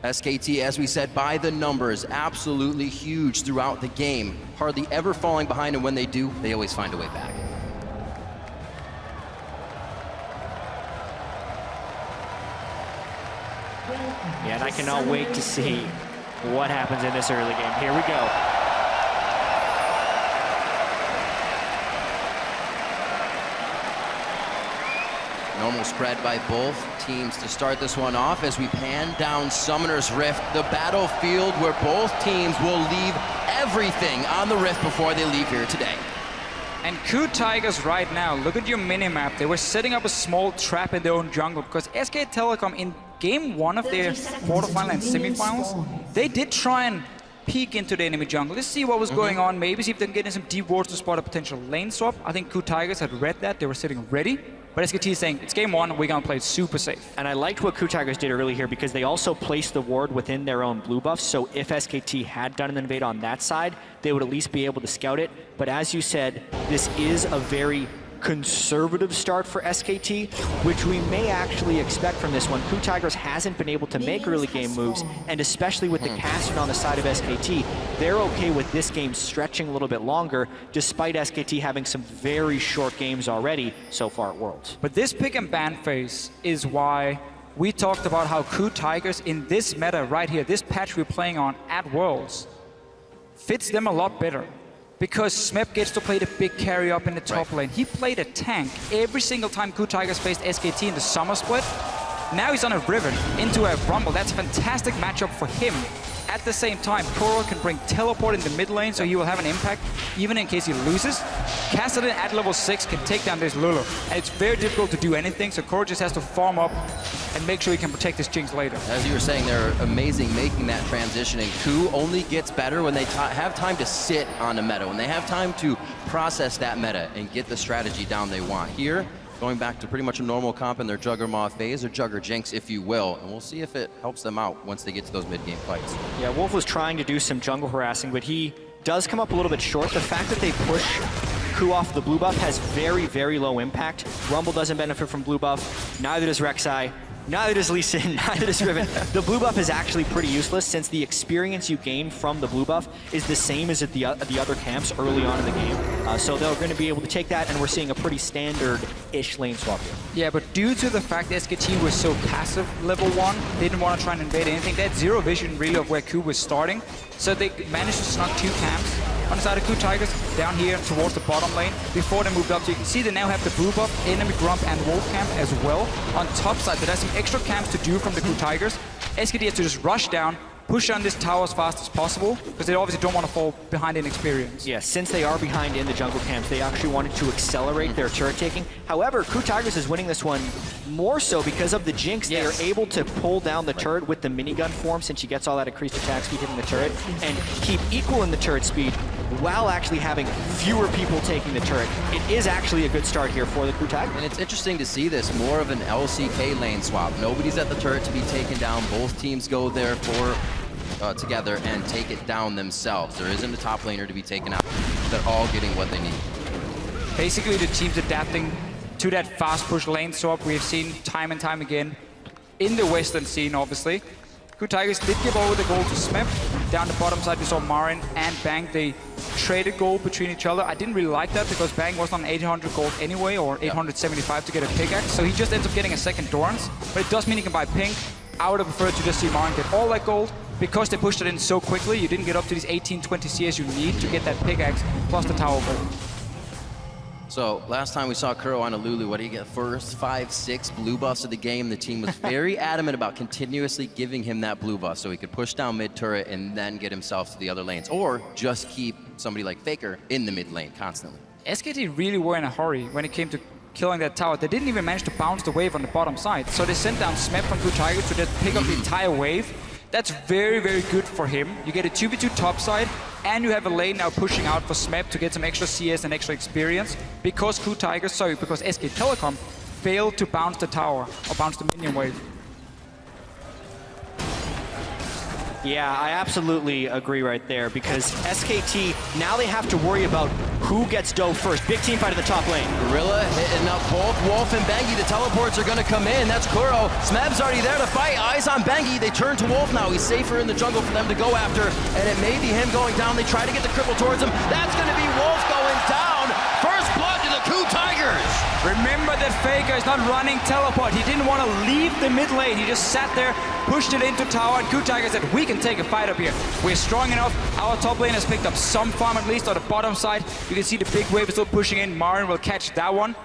SKT, as we said, by the numbers, absolutely huge throughout the game. Hardly ever falling behind, and when they do, they always find a way back. Yeah, and I cannot wait to see what happens in this early game. Here we go. Normal spread by both teams to start this one off as we pan down Summoner's Rift, the battlefield where both teams will leave everything on the Rift before they leave here today. And Ku Tigers right now, look at your minimap. They were setting up a small trap in their own jungle because SK Telecom in game one of their quarterfinal and semifinals, they did try and peek into the enemy jungle. Let's see what was going on, maybe see if they can get in some deep wards to spot a potential lane swap. I think Ku Tigers had read that, they were sitting ready. But SKT is saying, it's game one, we're going to play it super safe. And I liked what Ku Tigers did early here because they also placed the ward within their own blue buff. So if SKT had done an invade on that side, they would at least be able to scout it. But as you said, this is a very conservative start for SKT, which we may actually expect from this one. Ku Tigers hasn't been able to make early game moves, and especially with the Cassian on the side of SKT, they're okay with this game stretching a little bit longer, despite SKT having some very short games already so far at Worlds. But this pick and ban phase is why we talked about how Ku Tigers in this meta right here, this patch we're playing on at Worlds, fits them a lot better. Because Smep gets to play the big carry up in the top lane. He played a tank every single time Ku Tigers faced SKT in the summer split. Now he's on a Riven into a Rumble. That's a fantastic matchup for him. At the same time, Koro can bring teleport in the mid lane, so he will have an impact even in case he loses. Kassadin at level 6 can take down this Lulu. And it's very difficult to do anything, so Koro just has to farm up and make sure he can protect his Jinx later. As you were saying, they're amazing making that transitioning. Ku only gets better when they have time to sit on the meta, when they have time to process that meta and get the strategy down they want. Here, going back to pretty much a normal comp in their Juggernaut phase, or Jugger Jinx, if you will, and we'll see if it helps them out once they get to those mid-game fights. Yeah, Wolf was trying to do some jungle harassing, but he does come up a little bit short. The fact that they push Ku off the blue buff has very, very low impact. Rumble doesn't benefit from blue buff, neither does Rek'Sai, neither does Lee Sin, neither does Riven. The blue buff is actually pretty useless since the experience you gain from the blue buff is the same as at the other camps early on in the game. So they're going to be able to take that, and we're seeing a pretty standard-ish lane swap here. Yeah, but due to the fact that SKT was so passive level 1, they didn't want to try and invade anything. They had zero vision really of where Ku was starting. So they managed to snuck 2 camps on the side of Ku Tigers down here towards the bottom lane before they moved up. So you can see they now have the blue buff, enemy Grump and Wolf camp as well. On top side, there are some extra camps to do from the Ku Tigers. SKT has to just rush down, push on this tower as fast as possible, because they obviously don't want to fall behind in experience. Yeah, since they are behind in the jungle camps, they actually wanted to accelerate their turret taking. However, Ku Tigers is winning this one more so because of the Jinx. They are able to pull down the turret with the minigun form, since she gets all that increased attack speed hitting the turret, and keep equal in the turret speed while actually having fewer people taking the turret. It is actually a good start here for the Ku Tigers. And it's interesting to see this, more of an LCK lane swap. Nobody's at the turret to be taken down. Both teams go there for together and take it down themselves. There isn't a top laner to be taken out. They're all getting what they need. Basically, the team's adapting to that fast push lane swap we've seen time and time again in the Western scene, obviously. Ku Tigers did give over the gold to Smep. Down the bottom side, we saw Marin and Bang. They traded gold between each other. I didn't really like that because Bang was on 800 gold anyway, or 875 to get a pickaxe. So he just ends up getting a second Dorans. But it does mean he can buy pink. I would have preferred to just see Marin get all that gold, because they pushed it in so quickly, you didn't get up to these 18-20 CS you need to get that pickaxe plus the tower break. So last time we saw Kuro on a Lulu, what did he get? First 5-6 blue buffs of the game. The team was very adamant about continuously giving him that blue buff so he could push down mid turret and then get himself to the other lanes, or just keep somebody like FLICKR in the mid lane constantly. SKT really were in a hurry when it came to killing that tower. They didn't even manage to bounce the wave on the bottom side. So they sent down Smep from Two Tigers to just pick up the entire wave. That's very, very good for him. You get a 2v2 top side, and you have a lane now pushing out for Smep to get some extra CS and extra experience because SK Telecom failed to bounce the tower or bounce the minion wave. Yeah, I absolutely agree right there because SKT, now they have to worry about who gets dove first. Big team fight in the top lane. Gorilla hitting up both Wolf and Bengi. The teleports are going to come in. That's Kuro. Smeb's already there to fight. Eyes on Bengi. They turn to Wolf now. He's safer in the jungle for them to go after, and it may be him going down. They try to get the cripple towards him. That's going to be Wolf going down. First blood to the Coup Tigers. Remember that FLICKR is not running teleport. He didn't want to leave the mid lane. He just sat there, pushed it into tower, and Coup Tigers said, we can take a fight up here. We're strong enough. Our top lane has picked up some farm at least on the bottom side. You can see the big wave is still pushing in. Marin will catch that one.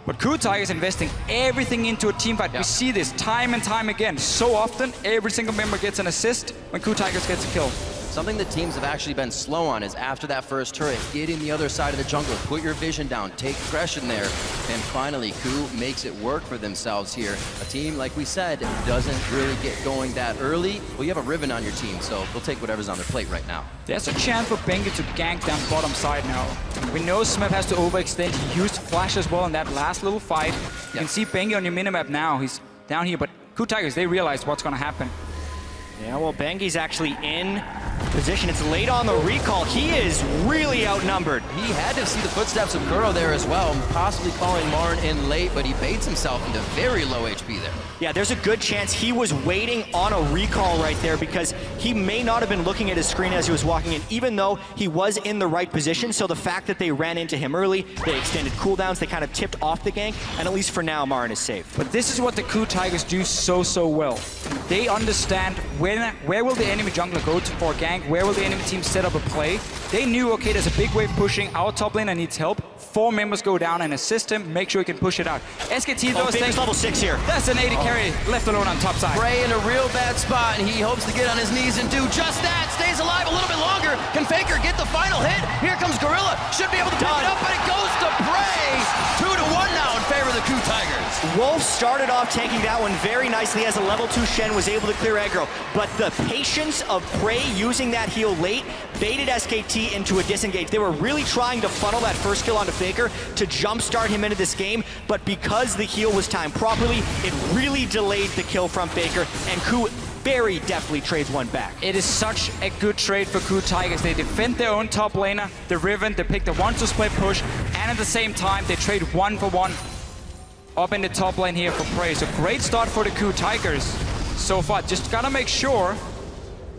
But Coup Tigers investing everything into a team fight. We see this time and time again. So often, every single member gets an assist when Coup Tigers gets a kill. Something that teams have actually been slow on is after that first turret, get in the other side of the jungle, put your vision down, take aggression there, and finally Coup makes it work for themselves here. A team, like we said, doesn't really get going that early. Well, you have a Riven on your team, so they'll take whatever's on their plate right now. There's a chance for Bengi to gank down bottom side now. We know Smep has to overextend. He used Flash as well in that last little fight. You can see Bengi on your minimap now. He's down here, but Coup Tigers, they realize what's going to happen. Yeah, well, Bengi's actually in position. It's late on the recall. He is really outnumbered. He had to see the footsteps of Kuro there as well, possibly calling Marin in late, but he baits himself into very low HP there. Yeah, there's a good chance he was waiting on a recall right there because he may not have been looking at his screen as he was walking in, even though he was in the right position. So the fact that they ran into him early, they extended cooldowns, they kind of tipped off the gank, and at least for now, Marin is safe. But this is what the Coup Tigers do so well. They understand where will the enemy jungler go for a gank, where will the enemy team set up a play. They knew, okay, there's a big wave pushing, our top laner needs help. 4 members go down and assist him, make sure he can push it out. SKT though is saying, level 6 here. That's an 80 carry left alone on top side. Bray in a real bad spot, and he hopes to get on his knees and do just that. Stays alive a little bit longer. Can FLICKR get the final hit? Here comes Gorilla. Should be able to pick it up, but it goes to Bray. 2-1 now in favor of the Coup Tigers. Wolf started off tanking that one very nicely as a level 2 Shen was able to clear aggro, but the patience of Prey using that heal late baited SKT into a disengage. They were really trying to funnel that first kill onto FLICKR to jumpstart him into this game, but because the heal was timed properly, it really delayed the kill from FLICKR, and Coup very deftly trades one back. It is such a good trade for Coup Tigers. They defend their own top laner, the Riven, they pick the 1-to-split push, and at the same time, they trade 1-for-1 up in the top lane here for Prey. So great start for the Coup Tigers so far. Just gotta make sure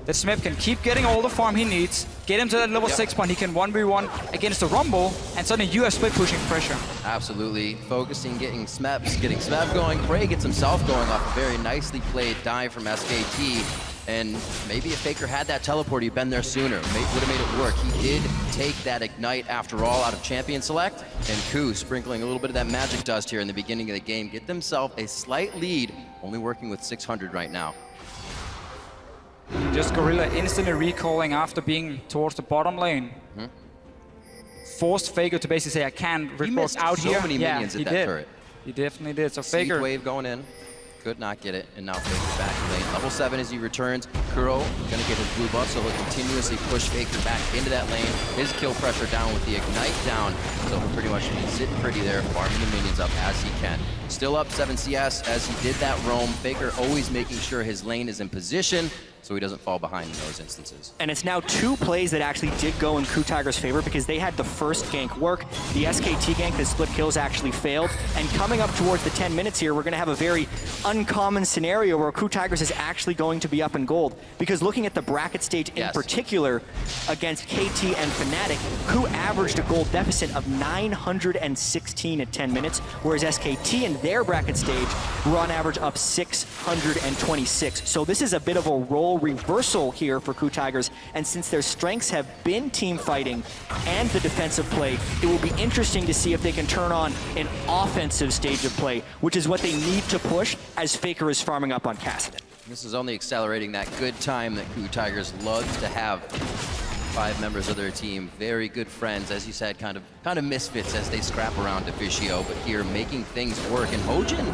that Smep can keep getting all the farm he needs, get him to that level 6 point, he can 1v1 against the Rumble, and suddenly you have split pushing pressure. Absolutely. Focusing, getting Smep going. Prey gets himself going off a very nicely played dive from SKT. And maybe if FLICKR had that teleport, he'd been there sooner. Would have made it work. He did take that Ignite after all out of Champion Select. And Coup sprinkling a little bit of that magic dust here in the beginning of the game. Get themselves a slight lead, only working with 600 right now. Just Gorilla instantly recalling after being towards the bottom lane. Forced FLICKR to basically say, I can't Riftbox out so here. Many minions at that turret. He definitely did. So Seed FLICKR wave going in. Could not get it, and now FLICKR back in lane. Level 7 as he returns. Kuro gonna get his blue buff, so he'll continuously push FLICKR back into that lane. His kill pressure down with the Ignite down, so he'll pretty much be sitting pretty there, farming the minions up as he can. Still up 7 CS as he did that roam. FLICKR always making sure his lane is in position, so he doesn't fall behind in those instances. And it's now 2 plays that actually did go in Coup Tigers' favor because they had the first gank work. The SKT gank, the split kills actually failed. And coming up towards the 10 minutes here, we're going to have a very uncommon scenario where Coup Tigers is actually going to be up in gold. because looking at the bracket stage in particular against KT and Fnatic, KOO averaged a gold deficit of 916 at 10 minutes, whereas SKT in their bracket stage were on average up 626. So this is a bit of a role reversal here for KOO Tigers, and since their strengths have been team fighting and the defensive play, it will be interesting to see if they can turn on an offensive stage of play, which is what they need to push as FLICKR is farming up on Cassidy. This is only accelerating that good time that KOO Tigers loves to have. 5 members of their team, very good friends, as you said, kind of misfits as they scrap around Officio, but here making things work. And Hojin,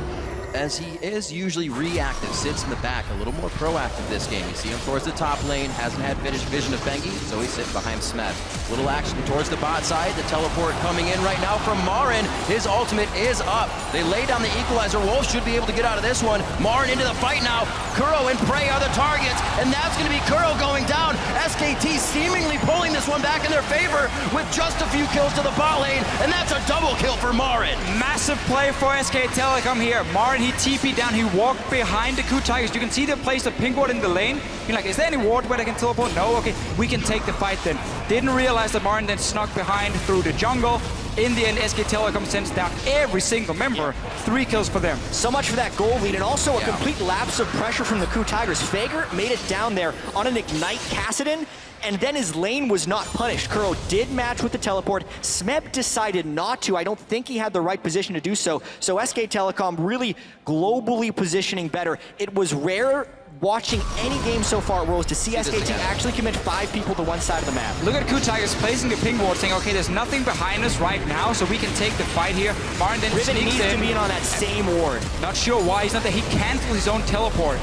as he is usually reactive, sits in the back, a little more proactive this game. You see him towards the top lane, hasn't had vision of Bengi, so he's sitting behind Smeb. Little action towards the bot side, the teleport coming in right now from Marin. His ultimate is up. They lay down the equalizer. Wolf should be able to get out of this one. Marin into the fight now. Kuro and Prey are the targets, and that's going to be Kuro going down. SKT seemingly pulling this one back in their favor with just a few kills to the bot lane, and that's a double kill for Marin. Massive play for SK Telecom here. Marin, he TP'd down, he walked behind the KOO Tigers. You can see they placed a pink ward in the lane. You're like, is there any ward where they can teleport? No, okay, we can take the fight then. Didn't realize that Marin then snuck behind through the jungle. In the end, SK Telecom sends down every single member. 3 kills for them. So much for that goal lead, and also a complete lapse of pressure from the KOO Tigers. FLICKR made it down there on an Ignite Kassadin, and then his lane was not punished. Kuro did match with the teleport. Smeb decided not to. I don't think he had the right position to do so. So SK Telecom really globally positioning better. It was rare watching any game so far at Worlds to see SKT actually commit 5 people to one side of the map. Look at KOO Tigers placing the ping ward, saying, okay, there's nothing behind us right now, so we can take the fight here. Marin then Riven sneaks needs in. to be in on that same ward. Not sure why, he's not there. He canceled his own teleport.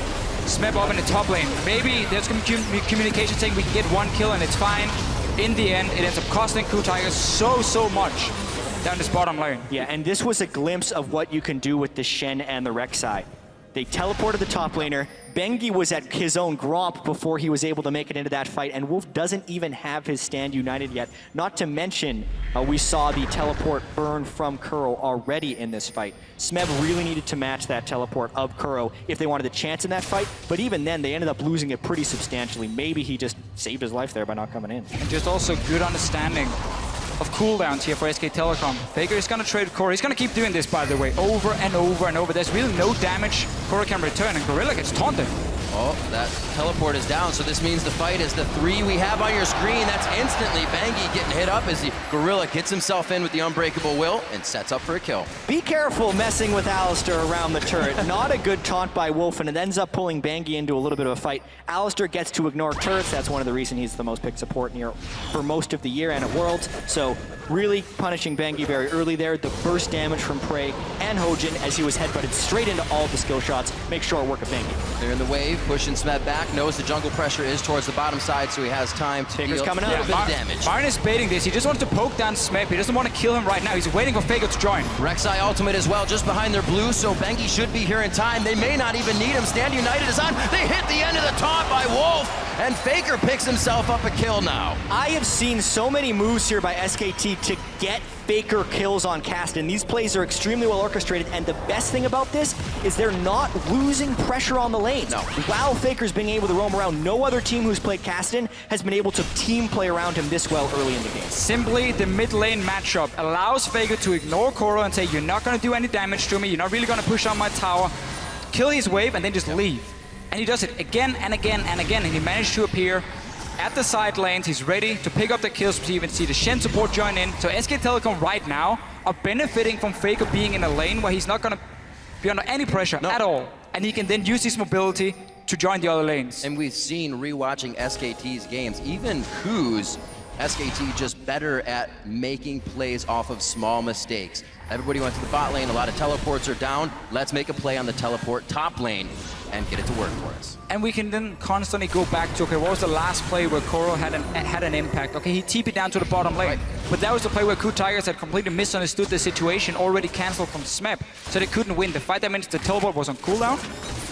Smeb up in the top lane. Maybe there's communication saying we can get 1 kill and it's fine. In the end, it ends up costing KOO Tigers so much down this bottom lane. Yeah, and this was a glimpse of what you can do with the Shen and the Rek'Sai. They teleported the top laner. Bengi was at his own Gromp before he was able to make it into that fight, and Wolf doesn't even have his stand united yet. Not to mention, we saw the teleport burn from Kuro already in this fight. Smeb really needed to match that teleport of Kuro if they wanted a chance in that fight, but even then, they ended up losing it pretty substantially. Maybe he just saved his life there by not coming in. And just also good understanding of cooldowns here for SK Telecom. FLICKR is going to trade Kuro. He's going to keep doing this, by the way, over and over and over. There's really no damage. Kuro can return, and Gorilla gets taunted. Oh, that teleport is down, so this means the fight is the 3 we have on your screen. That's instantly Bengi getting hit up as the Gorilla gets himself in with the Unbreakable Will and sets up for a kill. Be careful messing with Alistar around the turret. Not a good taunt by Wolf, and it ends up pulling Bengi into a little bit of a fight. Alistar gets to ignore turrets. That's one of the reasons he's the most picked support here for most of the year and at Worlds. So really punishing Bengi very early there. The burst damage from Prey and Hojin as he was headbutted straight into all of the skill shots. Make short work of Bengi. They're in the wave, pushing Smeb back, knows the jungle pressure is towards the bottom side, so he has time to deal a little bit of damage. Marin is baiting this. He just wants to poke down Smeb. He doesn't want to kill him right now. He's waiting for FLICKR to join. Rek'Sai ultimate as well, just behind their blue, so Bengi should be here in time. They may not even need him. Stand United is on. They hit the end of the taunt by Wolf, and FLICKR picks himself up a kill now. I have seen so many moves here by SKT to get FLICKR kills on Kassadin. These plays are extremely well orchestrated, and the best thing about this is they're not losing pressure on the lanes. No. While FLICKR's being able to roam around, no other team who's played Kassadin has been able to team play around him this well early in the game. Simply, the mid lane matchup allows FLICKR to ignore Kuro and say, you're not going to do any damage to me, you're not really going to push on my tower, kill his wave, and then just leave. And he does it again and again and again, and he managed to appear at the side lanes. He's ready to pick up the kills. We even see the Shen support join in. So SK Telecom right now are benefiting from FLICKR being in a lane where he's not going to be under any pressure at all. And he can then use his mobility to join the other lanes. And we've seen, rewatching SKT's games, even KOO's, SKT just better at making plays off of small mistakes. Everybody went to the bot lane, a lot of teleports are down. Let's make a play on the teleport top lane and get it to work for us. And we can then constantly go back to, okay, what was the last play where Kuro had an impact? Okay, he TP'd down to the bottom lane. But that was the play where KOO Tigers had completely misunderstood the situation, already cancelled from Smeb, so they couldn't win. The fight that means the teleport was on cooldown.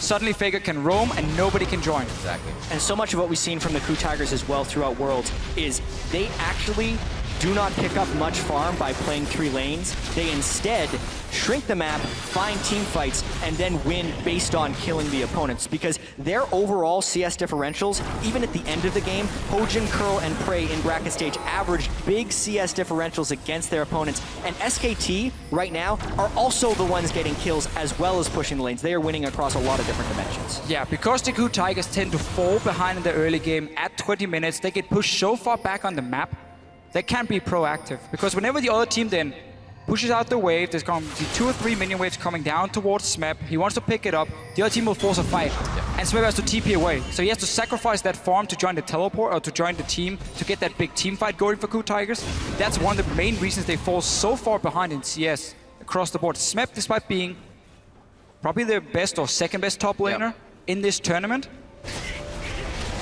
Suddenly FLICKR can roam and nobody can join. Exactly. And so much of what we've seen from the KOO Tigers as well throughout Worlds is they actually do not pick up much farm by playing 3 lanes. They instead shrink the map, find team fights, and then win based on killing the opponents. Because their overall CS differentials, even at the end of the game, Hojin, Curl, and Prey in bracket stage averaged big CS differentials against their opponents. And SKT, right now, are also the ones getting kills as well as pushing the lanes. They are winning across a lot of different dimensions. Yeah, because the KOO Tigers tend to fall behind in the early game at 20 minutes, they get pushed so far back on the map, they can't be proactive. Because whenever the other team then pushes out the wave, there's going to be 2 or 3 minion waves coming down towards Smeb. He wants to pick it up, the other team will force a fight. And Smeb has to TP away. So he has to sacrifice that farm to join the teleport or to join the team to get that big team fight going for KOO Tigers. That's one of the main reasons they fall so far behind in CS across the board. Smeb, despite being probably the best or second best top laner in this tournament,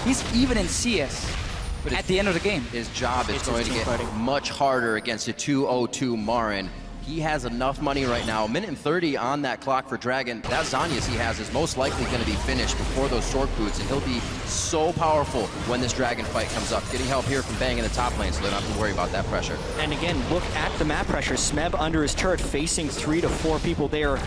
he's even in CS. But at the end of the game, his job is going to get much harder against a 2-0-2 Marin. He has enough money right now. 1:30 on that clock for Dragon. That Zhonya's he has is most likely going to be finished before those sword boots, and he'll be so powerful when this Dragon fight comes up. Getting help here from Bang in the top lane, so they don't have to worry about that pressure. And again, look at the map pressure. Smeb under his turret facing 3 to 4 people. They are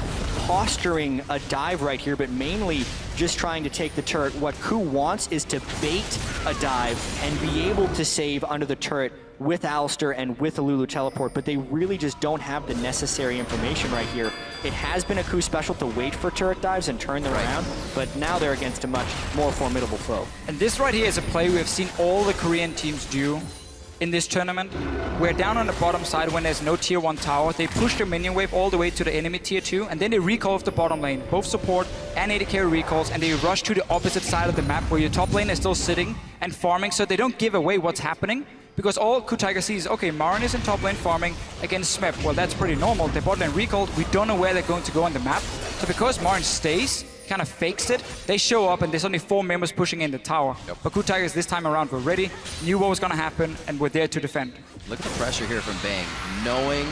posturing a dive right here, but mainly just trying to take the turret. What KOO wants is to bait a dive and be able to save under the turret with Alistair and with the Lulu teleport, but they really just don't have the necessary information right here. It has been a KOO special to wait for turret dives and turn them around, but now they're against a much more formidable foe. And this right here is a play we have seen all the Korean teams do in this tournament. We're down on the bottom side when there's no tier 1 tower. They push the minion wave all the way to the enemy tier 2, and then they recall off the bottom lane. Both support and AD carry recalls, and they rush to the opposite side of the map where your top lane is still sitting and farming, so they don't give away what's happening. Because all KOO Tiger sees, okay, Marin is in top lane farming against Smeb. Well, that's pretty normal. They bot lane recalled. We don't know where they're going to go on the map. So because Marin stays, kind of fakes it, they show up and there's only 4 members pushing in the tower. But KOO Tigers this time around were ready, knew what was going to happen, and were there to defend. Look at the pressure here from Bang. Knowing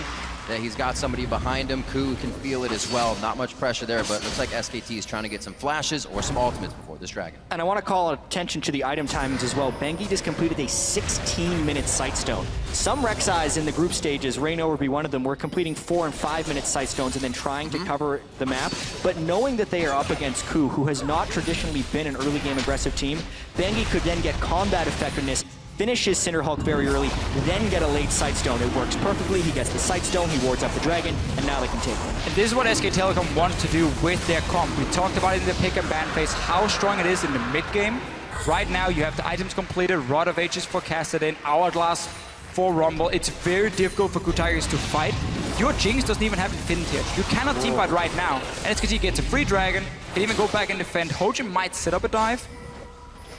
that he's got somebody behind him, KOO can feel it as well. Not much pressure there, but it looks like SKT is trying to get some flashes or some ultimates before this Dragon. And I want to call attention to the item timings as well. Bengi just completed a 16-minute Sightstone. Some Rek'Sais in the group stages, Reignover would be one of them, were completing 4 and 5-minute Sightstones and then trying to cover the map. But knowing that they are up against KOO, who has not traditionally been an early game aggressive team, Bengi could then get combat effectiveness, finish his Cinder Hulk very early, then get a late Sightstone. It works perfectly. He gets the Sightstone, he wards up the Dragon, and now they can take him. And this is what SK Telecom wants to do with their comp. We talked about it in the pick and ban phase, how strong it is in the mid game. Right now, you have the items completed, Rod of Ages forecasted in, Hourglass for Rumble. It's very difficult for KOO Tigers to fight. Your Jinx doesn't even have Infinity Edge. You cannot team fight right now. And SKT gets a free Dragon, can even go back and defend. Hojin might set up a dive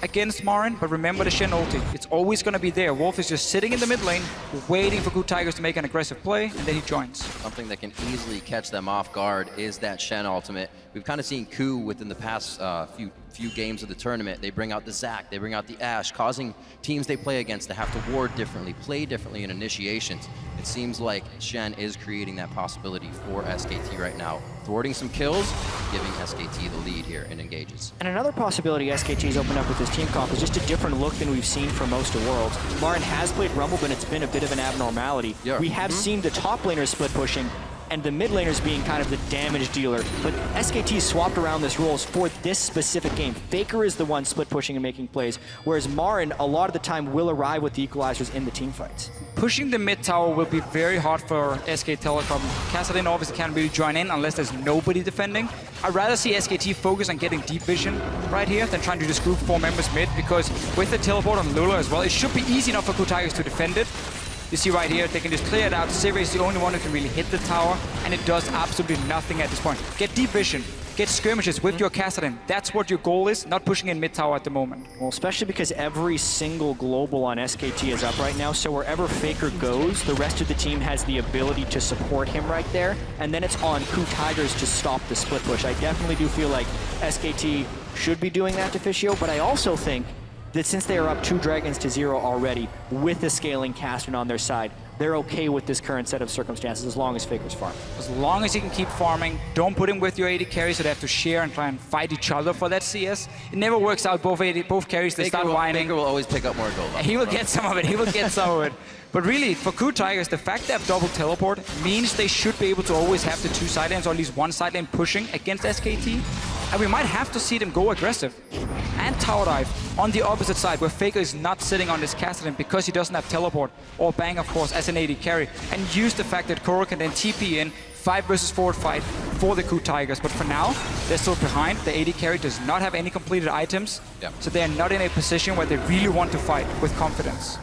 against Marin, but remember the Shen ulti. It's always going to be there. Wolf is just sitting in the mid lane, waiting for KOO Tigers to make an aggressive play, and then he joins. Something that can easily catch them off guard is that Shen ultimate. We've kind of seen KOO within the past few games of the tournament. They bring out the Zac, they bring out the Ashe, causing teams they play against to have to ward differently, play differently in initiations. It seems like Shen is creating that possibility for SKT right now. Thwarting some kills, giving SKT the lead here in engages. And another possibility SKT's opened up with this team comp is just a different look than we've seen for most of Worlds. Marin has played Rumble, but it's been a bit of an abnormality. Yeah. We have seen the top laners split pushing, and the mid laners being kind of the damage dealer. But SKT swapped around this roles for this specific game. FLICKR is the one split pushing and making plays, whereas Marin, a lot of the time, will arrive with the equalizers in the team fights. Pushing the mid tower will be very hard for SK Telecom. Kassadin obviously can't really join in unless there's nobody defending. I'd rather see SKT focus on getting deep vision right here than trying to just group 4 members mid, because with the teleport on Lula as well, it should be easy enough for KOO Tigers to defend it. You see right here, they can just clear it out. Sivir is the only one who can really hit the tower, and it does absolutely nothing at this point. Get deep vision, get skirmishes with your Kassadin. That's what your goal is, not pushing in mid tower at the moment. Well, especially because every single global on SKT is up right now, so wherever FLICKR goes, the rest of the team has the ability to support him right there, and then it's on KOO Tigers to stop the split push. I definitely do feel like SKT should be doing that to Fischio, but I also think that since they are up 2 dragons to 0 already, with the scaling Kassadin on their side, they're okay with this current set of circumstances as long as FLICKR's farming. As long as you can keep farming, don't put him with your AD carries so they have to share and try and fight each other for that CS. It never works out. Both carries, they start whining. FLICKR will always pick up more gold. He will get some of it. He will get some of it. But really, for KOO Tigers, the fact they have double teleport means they should be able to always have the 2 side lanes, or at least 1 side lane pushing against SKT. And we might have to see them go aggressive and tower dive on the opposite side, where FLICKR is not sitting on this Cassidy because he doesn't have teleport, or Bang, of course, as an AD carry, and use the fact that Koro can then TP in 5 versus 4 fight for the KOO Tigers. But for now, they're still behind. The AD carry does not have any completed items, so they're not in a position where they really want to fight with confidence.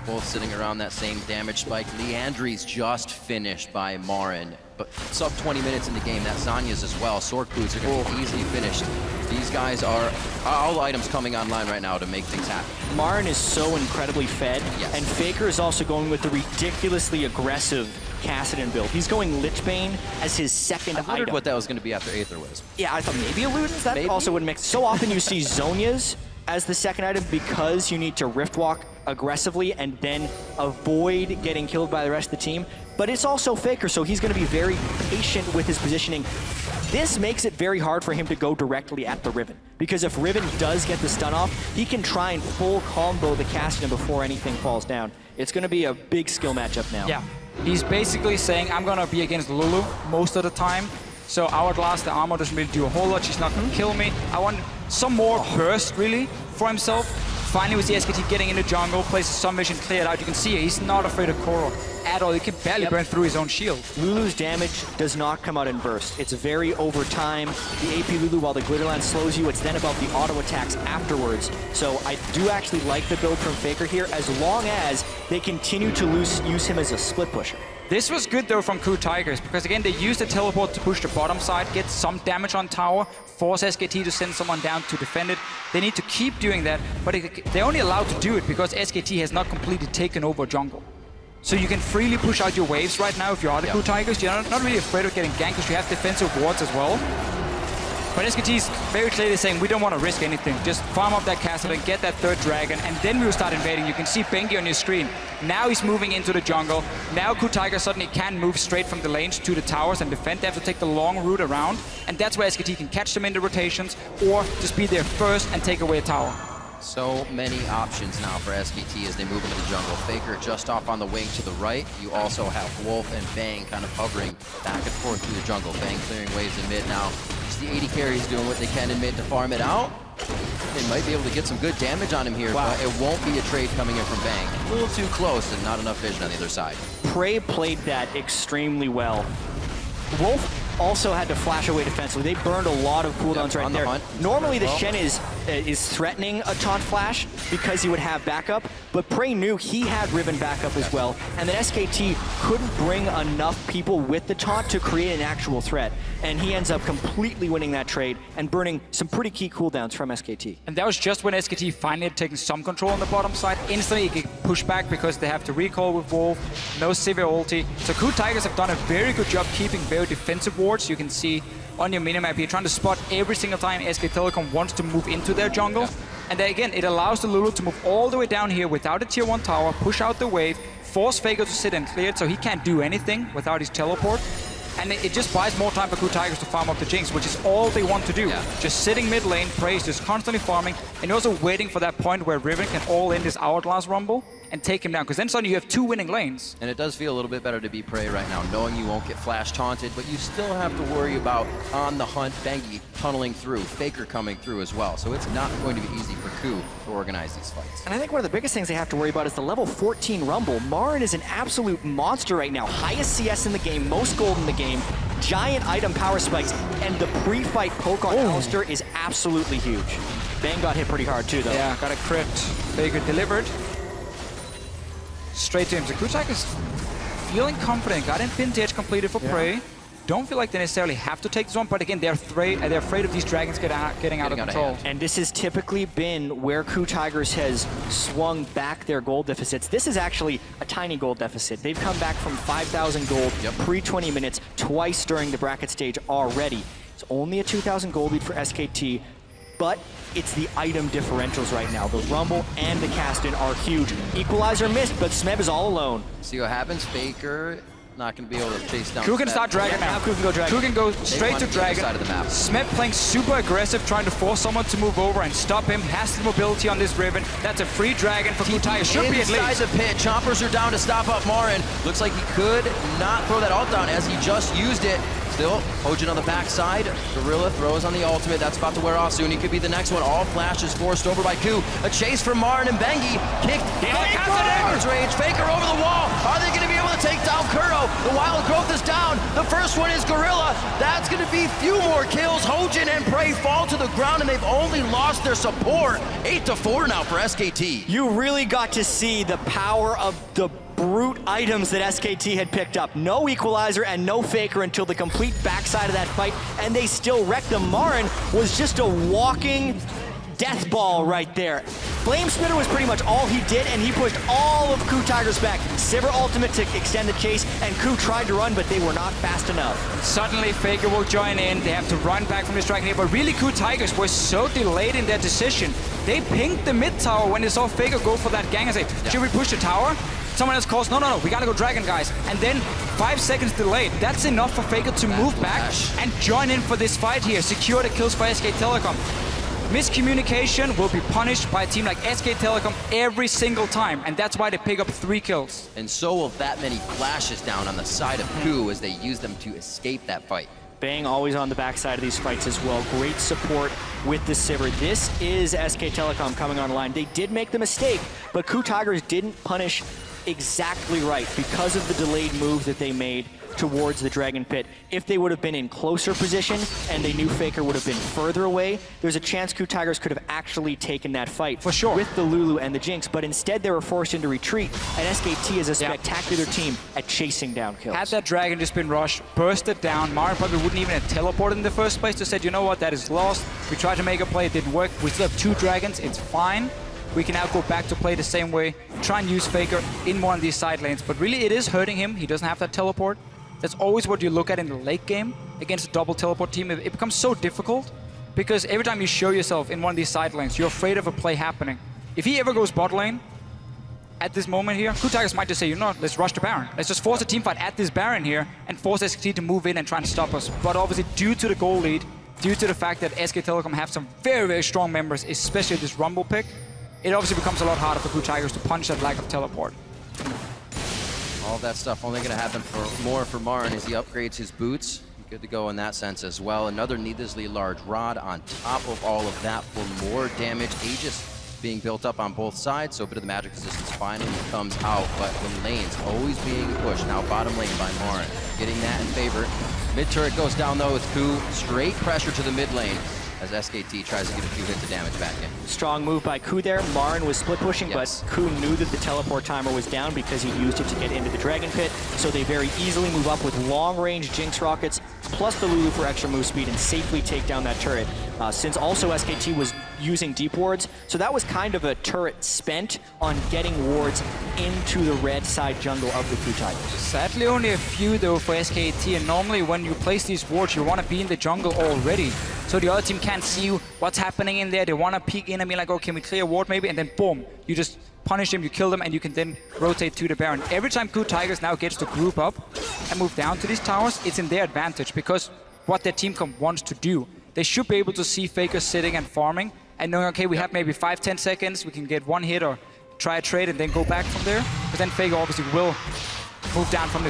Both sitting around that same damage spike. Leandri's just finished by Marin, but sub 20 minutes in the game. That Zanya's as well. Sword boots are going to be easily finished. These guys are all items coming online right now to make things happen. Marin is so incredibly fed, and FLICKR is also going with the ridiculously aggressive Kassadin build. He's going Lichbane as his second item. I wondered what that was going to be after Aether was. Yeah, I thought maybe a Ludens. That also would mix. So often you see Zhonya's as the second item because you need to Rift Walk aggressively and then avoid getting killed by the rest of the team. But it's also FLICKR, so he's going to be very patient with his positioning. This makes it very hard for him to go directly at the Riven, because if Riven does get the stun off, he can try and full combo the Kassadin before anything falls down. It's going to be a big skill matchup now. Yeah, he's basically saying, I'm going to be against Lulu most of the time. So Hourglass, the armor doesn't really do a whole lot. She's not going to kill me. I want some more burst, really, for himself. Finally, with the SKT getting in the jungle, places some vision cleared out. You can see he's not afraid of Koro at all. He can barely burn through his own shield. Lulu's damage does not come out in burst. It's very over time. The AP Lulu, while the Glitterland slows you, it's then about the auto attacks afterwards. So I do actually like the build from FLICKR here, as long as they continue to use him as a split pusher. This was good though from KOO Tigers, because again they used the teleport to push the bottom side, get some damage on tower, force SKT to send someone down to defend it. They need to keep doing that, but they're only allowed to do it because SKT has not completely taken over jungle. So you can freely push out your waves right now if you are the KOO Tigers. You're not really afraid of getting ganked because you have defensive wards as well. But SKT is very clearly saying we don't want to risk anything. Just farm up that Kassadin, get that third dragon, and then we will start invading. You can see Bengi on your screen. Now he's moving into the jungle. Now KOO Tigers suddenly can move straight from the lanes to the towers and defend. They have to take the long route around, and that's where SKT can catch them in the rotations or just be there first and take away a tower. So many options now for SKT as they move into the jungle. FLICKR just off on the wing to the right. You also have Wolf and Bang kind of hovering back and forth through the jungle. Bang clearing waves in mid now. Just the AD carries doing what they can in mid to farm it out. They might be able to get some good damage on him here, but it won't be a trade coming in from Bang. A little too close and not enough vision on the other side. Prey played that extremely well. Wolf also had to flash away defensively. They burned a lot of cooldowns right there. Normally the Shen is threatening a taunt flash because he would have backup, but Prey knew he had Riven backup as well, and then SKT couldn't bring enough people with the taunt to create an actual threat, and he ends up completely winning that trade and burning some pretty key cooldowns from SKT. And that was just when SKT finally had taken some control on the bottom side. Instantly it get pushed back because they have to recall with Wolf, no Sivir ulti. So KOO Tigers have done a very good job keeping very defensive wards. You can see on your minimap here, trying to spot every single time SK Telecom wants to move into their jungle. And then again, it allows the Lulu to move all the way down here without a tier 1 tower, push out the wave, force FLICKR to sit and clear it so he can't do anything without his teleport. And it just buys more time for KOO Tigers to farm up the Jinx, which is all they want to do. Just sitting mid lane, Prey is just constantly farming, and also waiting for that point where Riven can all in this Hourglass Rumble and take him down, because then suddenly you have 2 winning lanes. And it does feel a little bit better to be Prey right now, knowing you won't get flash taunted, but you still have to worry about on the hunt, Bengi tunneling through, FLICKR coming through as well. So it's not going to be easy for KOO to organize these fights. And I think one of the biggest things they have to worry about is the level 14 Rumble. Marin is an absolute monster right now. Highest CS in the game, most gold in the game, giant item power spikes, and the pre-fight poke on Alistair is absolutely huge. Bang got hit pretty hard too, though. Yeah, got a crit. FLICKR delivered. Straight to him. So KOO Tigers feeling confident. Got in vintage completed for Prey. Don't feel like they necessarily have to take this one, but again, they're afraid of these dragons getting out of control. And this has typically been where KOO Tigers has swung back their gold deficits. This is actually a tiny gold deficit. They've come back from 5,000 gold pre-20 minutes twice during the bracket stage already. It's only a 2,000 gold lead for SKT. but it's the item differentials right now. The Rumble and the Caston are huge. Equalizer missed, but Smeb is all alone. See what happens. FLICKR not going to be able to chase down. Ku can start Dragon now. Ku can go Dragon. Ku can go straight to Dragon. Side of the map. Smeb playing super aggressive, trying to force someone to move over and stop him. Has the mobility on this Riven. That's a free Dragon for Kutai. Should be at least. Inside the pit. Chompers are down to stop up Marin. Looks like he could not throw that ult down as he just used it. Still, Hojin on the backside. Gorilla throws on the ultimate. That's about to wear off soon. He could be the next one. All flashes forced over by Ku. A chase from Marin and Bengi. Kicked. FLICKR's rage. FLICKR over the wall. Are they going to be able to take down Kuro? The wild growth is down. The first one is Gorilla. That's going to be few more kills. Hojin and Prey fall to the ground, and they've only lost their support. 8-4 now for SKT. You really got to see the power of the brute items that SKT had picked up. No Equalizer and no FLICKR until the complete backside of that fight, and they still wrecked them. Marin was just a walking death ball right there. Flame Spitter was pretty much all he did, and he pushed all of Ku Tiger's back. Sivir ultimate to extend the chase, and Ku tried to run, but they were not fast enough. Suddenly, FLICKR will join in. They have to run back from this Dragon here, but really Ku Tigers were so delayed in their decision. They pinged the mid tower when they saw FLICKR go for that gang and say, should we push the tower? Someone else calls, no, we gotta go Dragon, guys. And then 5 seconds delayed. That's enough for FLICKR to move back and join in for this fight here. Secure the kills for SK Telecom. Miscommunication will be punished by a team like SK Telecom every single time, and that's why they pick up 3 kills. And so will that many flashes down on the side of Ku as they use them to escape that fight. Bang always on the backside of these fights as well. Great support with the Sivir. This is SK Telecom coming online. They did make the mistake, but Ku Tigers didn't punish exactly right because of the delayed moves that they made towards the Dragon Pit. If they would have been in closer position and they knew FLICKR would have been further away, there's a chance Ku Tigers could have actually taken that fight. For sure. With the Lulu and the Jinx, but instead they were forced into retreat, and SKT is a spectacular team at chasing down kills. Had that Dragon just been rushed, bursted down, Marin probably wouldn't even have teleported in the first place to said, you know what, that is lost. We tried to make a play, it didn't work. We still have 2 Dragons, it's fine. We can now go back to play the same way, try and use FLICKR in one of these side lanes, but really it is hurting him. He doesn't have that teleport. That's always what you look at in the late game against a double teleport team. It becomes so difficult because every time you show yourself in one of these side lanes, you're afraid of a play happening. If he ever goes bot lane, at this moment here, Ku Tigers might just say, you know what, let's rush the Baron. Let's just force a team fight at this Baron here and force SKT to move in and try and stop us. But obviously, due to the goal lead, due to the fact that SK Telecom have some very, very strong members, especially this Rumble pick, it obviously becomes a lot harder for Ku Tigers to punch that lack of teleport. All that stuff only going to happen for Marin as he upgrades his boots. Good to go in that sense as well. Another needlessly large rod on top of all of that for more damage. Aegis being built up on both sides, so a bit of the magic resistance finally comes out. But when lanes always being pushed, now bottom lane by Marin, getting that in favor. Mid turret goes down though with Ku. Straight pressure to the mid lane as SKT tries to get a few hits of damage back in. Strong move by Ku there. Marin was split pushing, but Ku knew that the teleport timer was down because he used it to get into the Dragon Pit, so they very easily move up with long-range Jinx rockets, plus the Lulu for extra move speed and safely take down that turret. Since also SKT was using deep wards, so that was kind of a turret spent on getting wards into the red side jungle of the Ku Tigers. Sadly, only a few though for SKT, and normally when you place these wards, you want to be in the jungle already. So the other team can't see what's happening in there. They want to peek in and be like, oh, can we clear a ward maybe? And then boom, you just punish them, you kill them, and you can then rotate to the Baron. Every time Ku Tigers now gets to group up and move down to these towers, it's in their advantage because what their team wants to do. They should be able to see FLICKR sitting and farming and knowing, okay, we have maybe 5-10 seconds, we can get one hit or try a trade and then go back from there. But then FLICKR obviously will move down from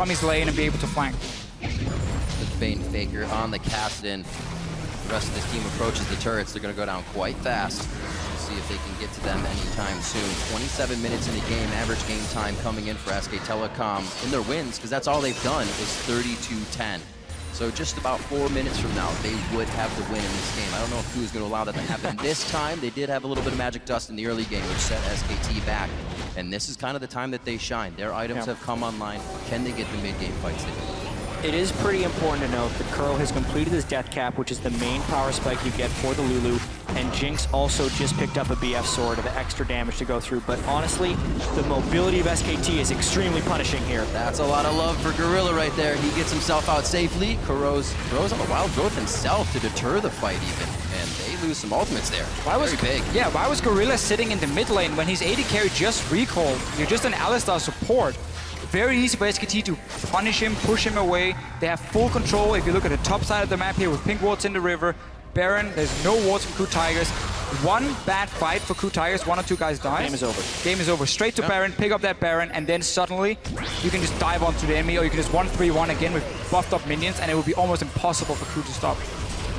his lane and be able to flank. The Bane FLICKR on the Caston. The rest of this team approaches the turrets. They're going to go down quite fast. We'll see if they can get to them anytime soon. 27 minutes in the game, average game time coming in for SK Telecom in their wins, because that's all they've done, is 32-10. So just about 4 minutes from now, they would have the win in this game. I don't know if Ku is going to allow that to happen this time. They did have a little bit of magic dust in the early game, which set SKT back. And this is kind of the time that they shine. Their items have come online. Can they get the mid-game fights they need? It is pretty important to note that Kuro has completed his death cap, which is the main power spike you get for the Lulu, and Jinx also just picked up a BF sword of extra damage to go through. But honestly, the mobility of SKT is extremely punishing here. That's a lot of love for Gorilla right there. He gets himself out safely. Kuro's throws on the wild growth himself to deter the fight even, and they lose some ultimates there. Very big. Yeah, why was Gorilla sitting in the mid lane when his AD carry just recalled? You're just an Alistar support. Very easy for SKT to punish him, push him away. They have full control. If you look at the top side of the map here with pink wards in the river, Baron, there's no wards from Ku Tigers. One bad fight for Ku Tigers, 1 or 2 guys die. Game is over. Game is over. Straight to Baron, pick up that Baron, and then suddenly you can just dive onto the enemy, or you can just 1-3-1 again with buffed up minions, and it will be almost impossible for Ku to stop.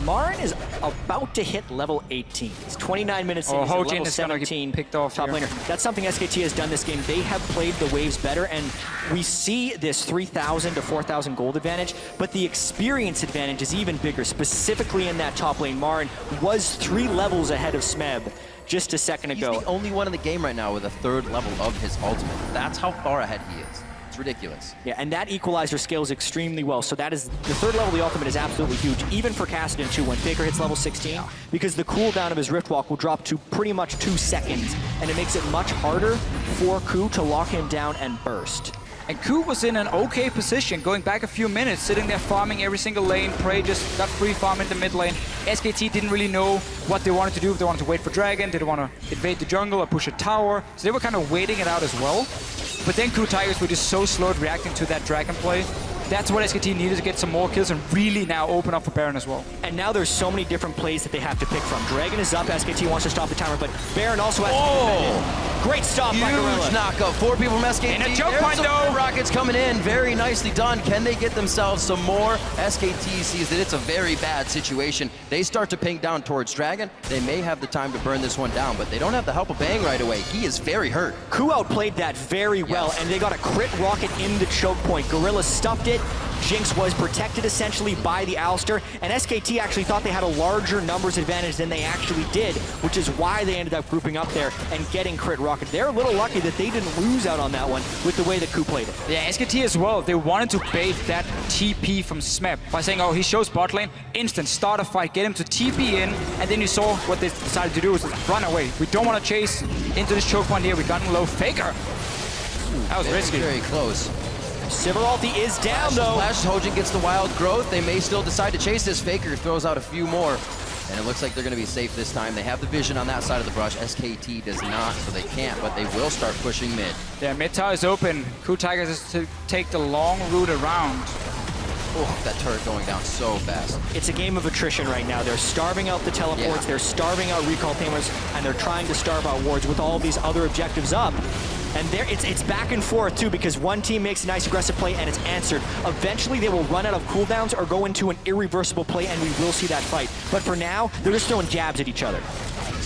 Marin is about to hit level 18. It's 29 minutes in. Oh, He's at Hojin level is gonna 17 get picked off top here. laner. That's something SKT has done this game. They have played the waves better, and we see this 3,000 to 4,000 gold advantage, but the experience advantage is even bigger, specifically in that top lane. Marin was 3 levels ahead of Smeb just a second ago. He's the only one in the game right now with a 3rd level of his ultimate. That's how far ahead he is. It's ridiculous. Yeah, and that equalizer scales extremely well. So that is the 3rd level of the ultimate is absolutely huge, even for Kassadin too, when FLICKR hits level 16, because the cooldown of his Rift Walk will drop to pretty much 2 seconds, and it makes it much harder for Ku to lock him down and burst. And Ku was in an okay position, going back a few minutes, sitting there farming every single lane. Prey just got free farm in the mid lane. SKT didn't really know what they wanted to do. If they wanted to wait for Dragon, did they want to invade the jungle or push a tower? So they were kind of waiting it out as well. But then Ku Tigers were just so slow at reacting to that Dragon play. That's what SKT needed to get some more kills and really now open up for Baron as well. And now there's so many different plays that they have to pick from. Dragon is up, SKT wants to stop the timer, but Baron also has to defend it. Great stop by Gorilla. Huge knockup. 4 people from SKT. And a choke There's point, some though. rockets coming in. Very nicely done. Can they get themselves some more? SKT sees that it's a very bad situation. They start to ping down towards Dragon. They may have the time to burn this one down, but they don't have the help of Bang right away. He is very hurt. Ku outplayed that very well, and they got a crit rocket in the choke point. Gorilla stuffed it. Jinx was protected essentially by the Alistar, and SKT actually thought they had a larger numbers advantage than they actually did, which is why they ended up grouping up there and getting crit rocket. They're a little lucky that they didn't lose out on that one with the way that Ku played it. Yeah, SKT as well. They wanted to bait that TP from Smeb by saying, oh, he shows bot lane, instant, start a fight, get him to TP in, and then you saw what they decided to do was run away. We don't want to chase into this choke point here. We got him low. FLICKR. That was risky. Very close. Sivir ulti is down though. Flash, Hojin gets the wild growth. They may still decide to chase this. FLICKR throws out a few more. And it looks like they're going to be safe this time. They have the vision on that side of the brush. SKT does not, so they can't, but they will start pushing mid. Yeah, mid tower is open. Ku Tigers is to take the long route around. Oh, that turret going down so fast. It's a game of attrition right now. They're starving out the teleports, they're starving out recall tamers, and they're trying to starve out wards with all these other objectives up. And it's back and forth too, because one team makes a nice aggressive play and it's answered. Eventually they will run out of cooldowns or go into an irreversible play, and we will see that fight. But for now, they're just throwing jabs at each other.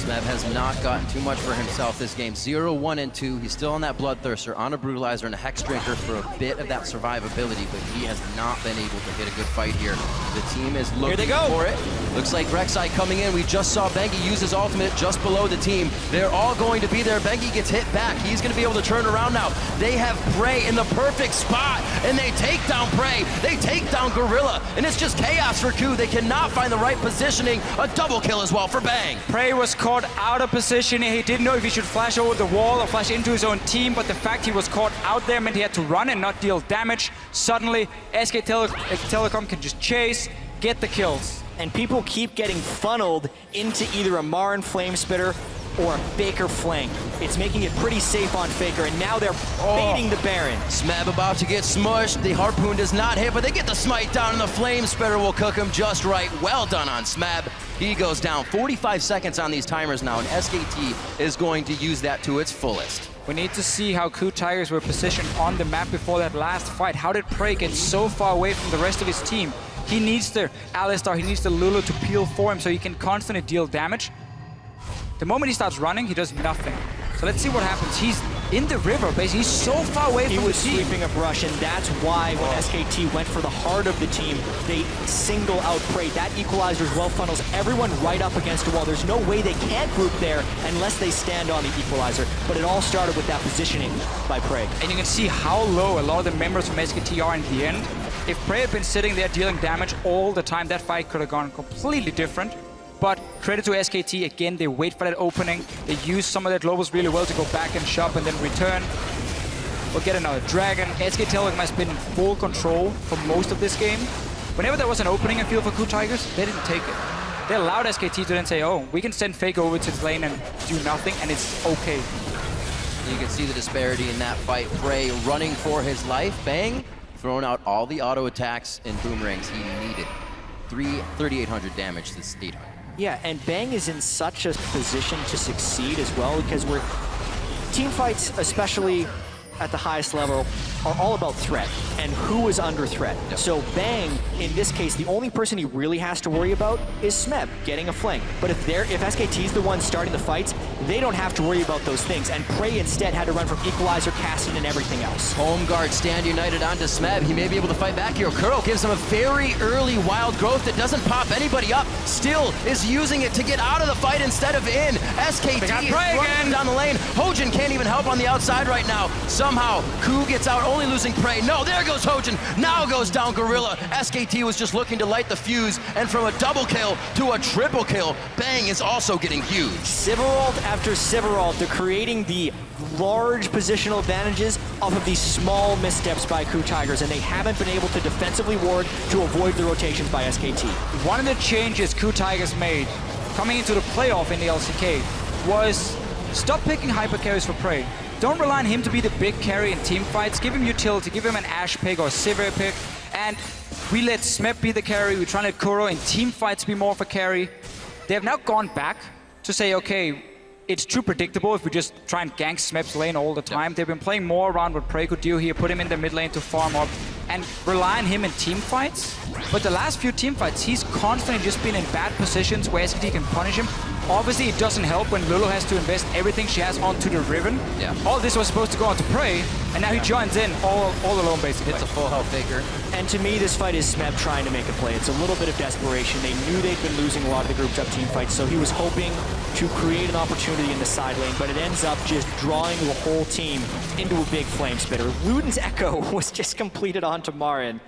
Smeb has not gotten too much for himself this game. 0, 1, and 2. He's still on that Bloodthirster, on a Brutalizer, and a Hex Drinker for a bit of that survivability, but he has not been able to hit a good fight here. The team is looking for it. Looks like Rek'Sai coming in. We just saw Bengi use his ultimate just below the team. They're all going to be there. Bengi gets hit back. He's going to be able to turn around now. They have Prey in the perfect spot, and they take down Prey. They take down Gorilla, and it's just chaos for Ku. They cannot find the right positioning. A double kill as well for Bang. Prey was caught out of position. He didn't know if he should flash over the wall or flash into his own team, but the fact he was caught out there meant he had to run and not deal damage. Suddenly, SK Telecom can just chase, get the kills. And people keep getting funneled into either a Marin Flamespitter or a FLICKR flank. It's making it pretty safe on FLICKR, and now they're baiting the Baron. Smeb about to get smushed. The Harpoon does not hit, but they get the smite down, and the Flame Spitter will cook him just right. Well done on Smeb. He goes down. 45 seconds on these timers now, and SKT is going to use that to its fullest. We need to see how Ku Tigers were positioned on the map before that last fight. How did Prey get so far away from the rest of his team? He needs the Alistar, he needs the Lulu to peel for him so he can constantly deal damage. The moment he starts running, he does nothing. So let's see what happens. He's in the river, basically. He's so far away from the team. He was sweeping a brush, and that's why when SKT went for the heart of the team, they single out Prey. That equalizer as well funnels everyone right up against the wall. There's no way they can't group there unless they stand on the equalizer. But it all started with that positioning by Prey. And you can see how low a lot of the members from SKT are in the end. If Prey had been sitting there dealing damage all the time, that fight could have gone completely different. But credit to SKT, again, they wait for that opening. They use some of their globals really well to go back and shop and then return. We'll get another Dragon. SK Telecom has been in full control for most of this game. Whenever there was an opening, I feel, for Ku Tigers, they didn't take it. they allowed SKT to then say, oh, we can send FLICKR over to the lane and do nothing, and it's okay. You can see the disparity in that fight. Prey running for his life. Bang, throwing out all the auto attacks and boomerangs he needed. 3,800 damage to 800. Yeah, and Bang is in such a position to succeed as well, because we're team fights, especially at the highest level, are all about threat and who is under threat. Yep. So Bang, in this case, the only person he really has to worry about is Smeb getting a flank. But if SKT's the one starting the fights, they don't have to worry about those things. And Prey instead had to run from Equalizer, Casting, and everything else. Home guard stand united onto Smeb. He may be able to fight back here. Kuro gives him a very early wild growth that doesn't pop anybody up. Still is using it to get out of the fight instead of in. SKT is running down the lane. Hojin can't even help on the outside right now. Somehow, Ku gets out, only losing Prey. No, there goes Hojin. Now goes down Gorilla. SKT was just looking to light the fuse, and from a double kill to a triple kill, Bang is also getting huge. Sivarald after Sivarald, they're creating the large positional advantages off of these small missteps by KOO Tigers, and they haven't been able to defensively ward to avoid the rotations by SKT. One of the changes KOO Tigers made coming into the playoff in the LCK was stop picking hyper carries for Prey. Don't rely on him to be the big carry in team fights. Give him utility, give him an Ashe pick or Sivir pick, and we let Smeb be the carry. We try to let Kuro in team fights be more of a carry. They have now gone back to say, okay, it's too predictable if we just try and gank Smeb's lane all the time. They've been playing more around what Prey could do here, put him in the mid lane to farm up and rely on him in team fights. But the last few team fights, he's constantly just been in bad positions where SKT can punish him. Obviously, it doesn't help when Lulu has to invest everything she has onto the Riven. Yeah. All this was supposed to go onto Prey, and now he joins in all alone, basically. It's a full health Faker. And to me, this fight is Smeb trying to make a play. It's a little bit of desperation. They knew they'd been losing a lot of the grouped up team fights, so he was hoping to create an opportunity in the side lane, but it ends up just drawing the whole team into a big flame spitter. Luden's Echo was just completed onto Marin.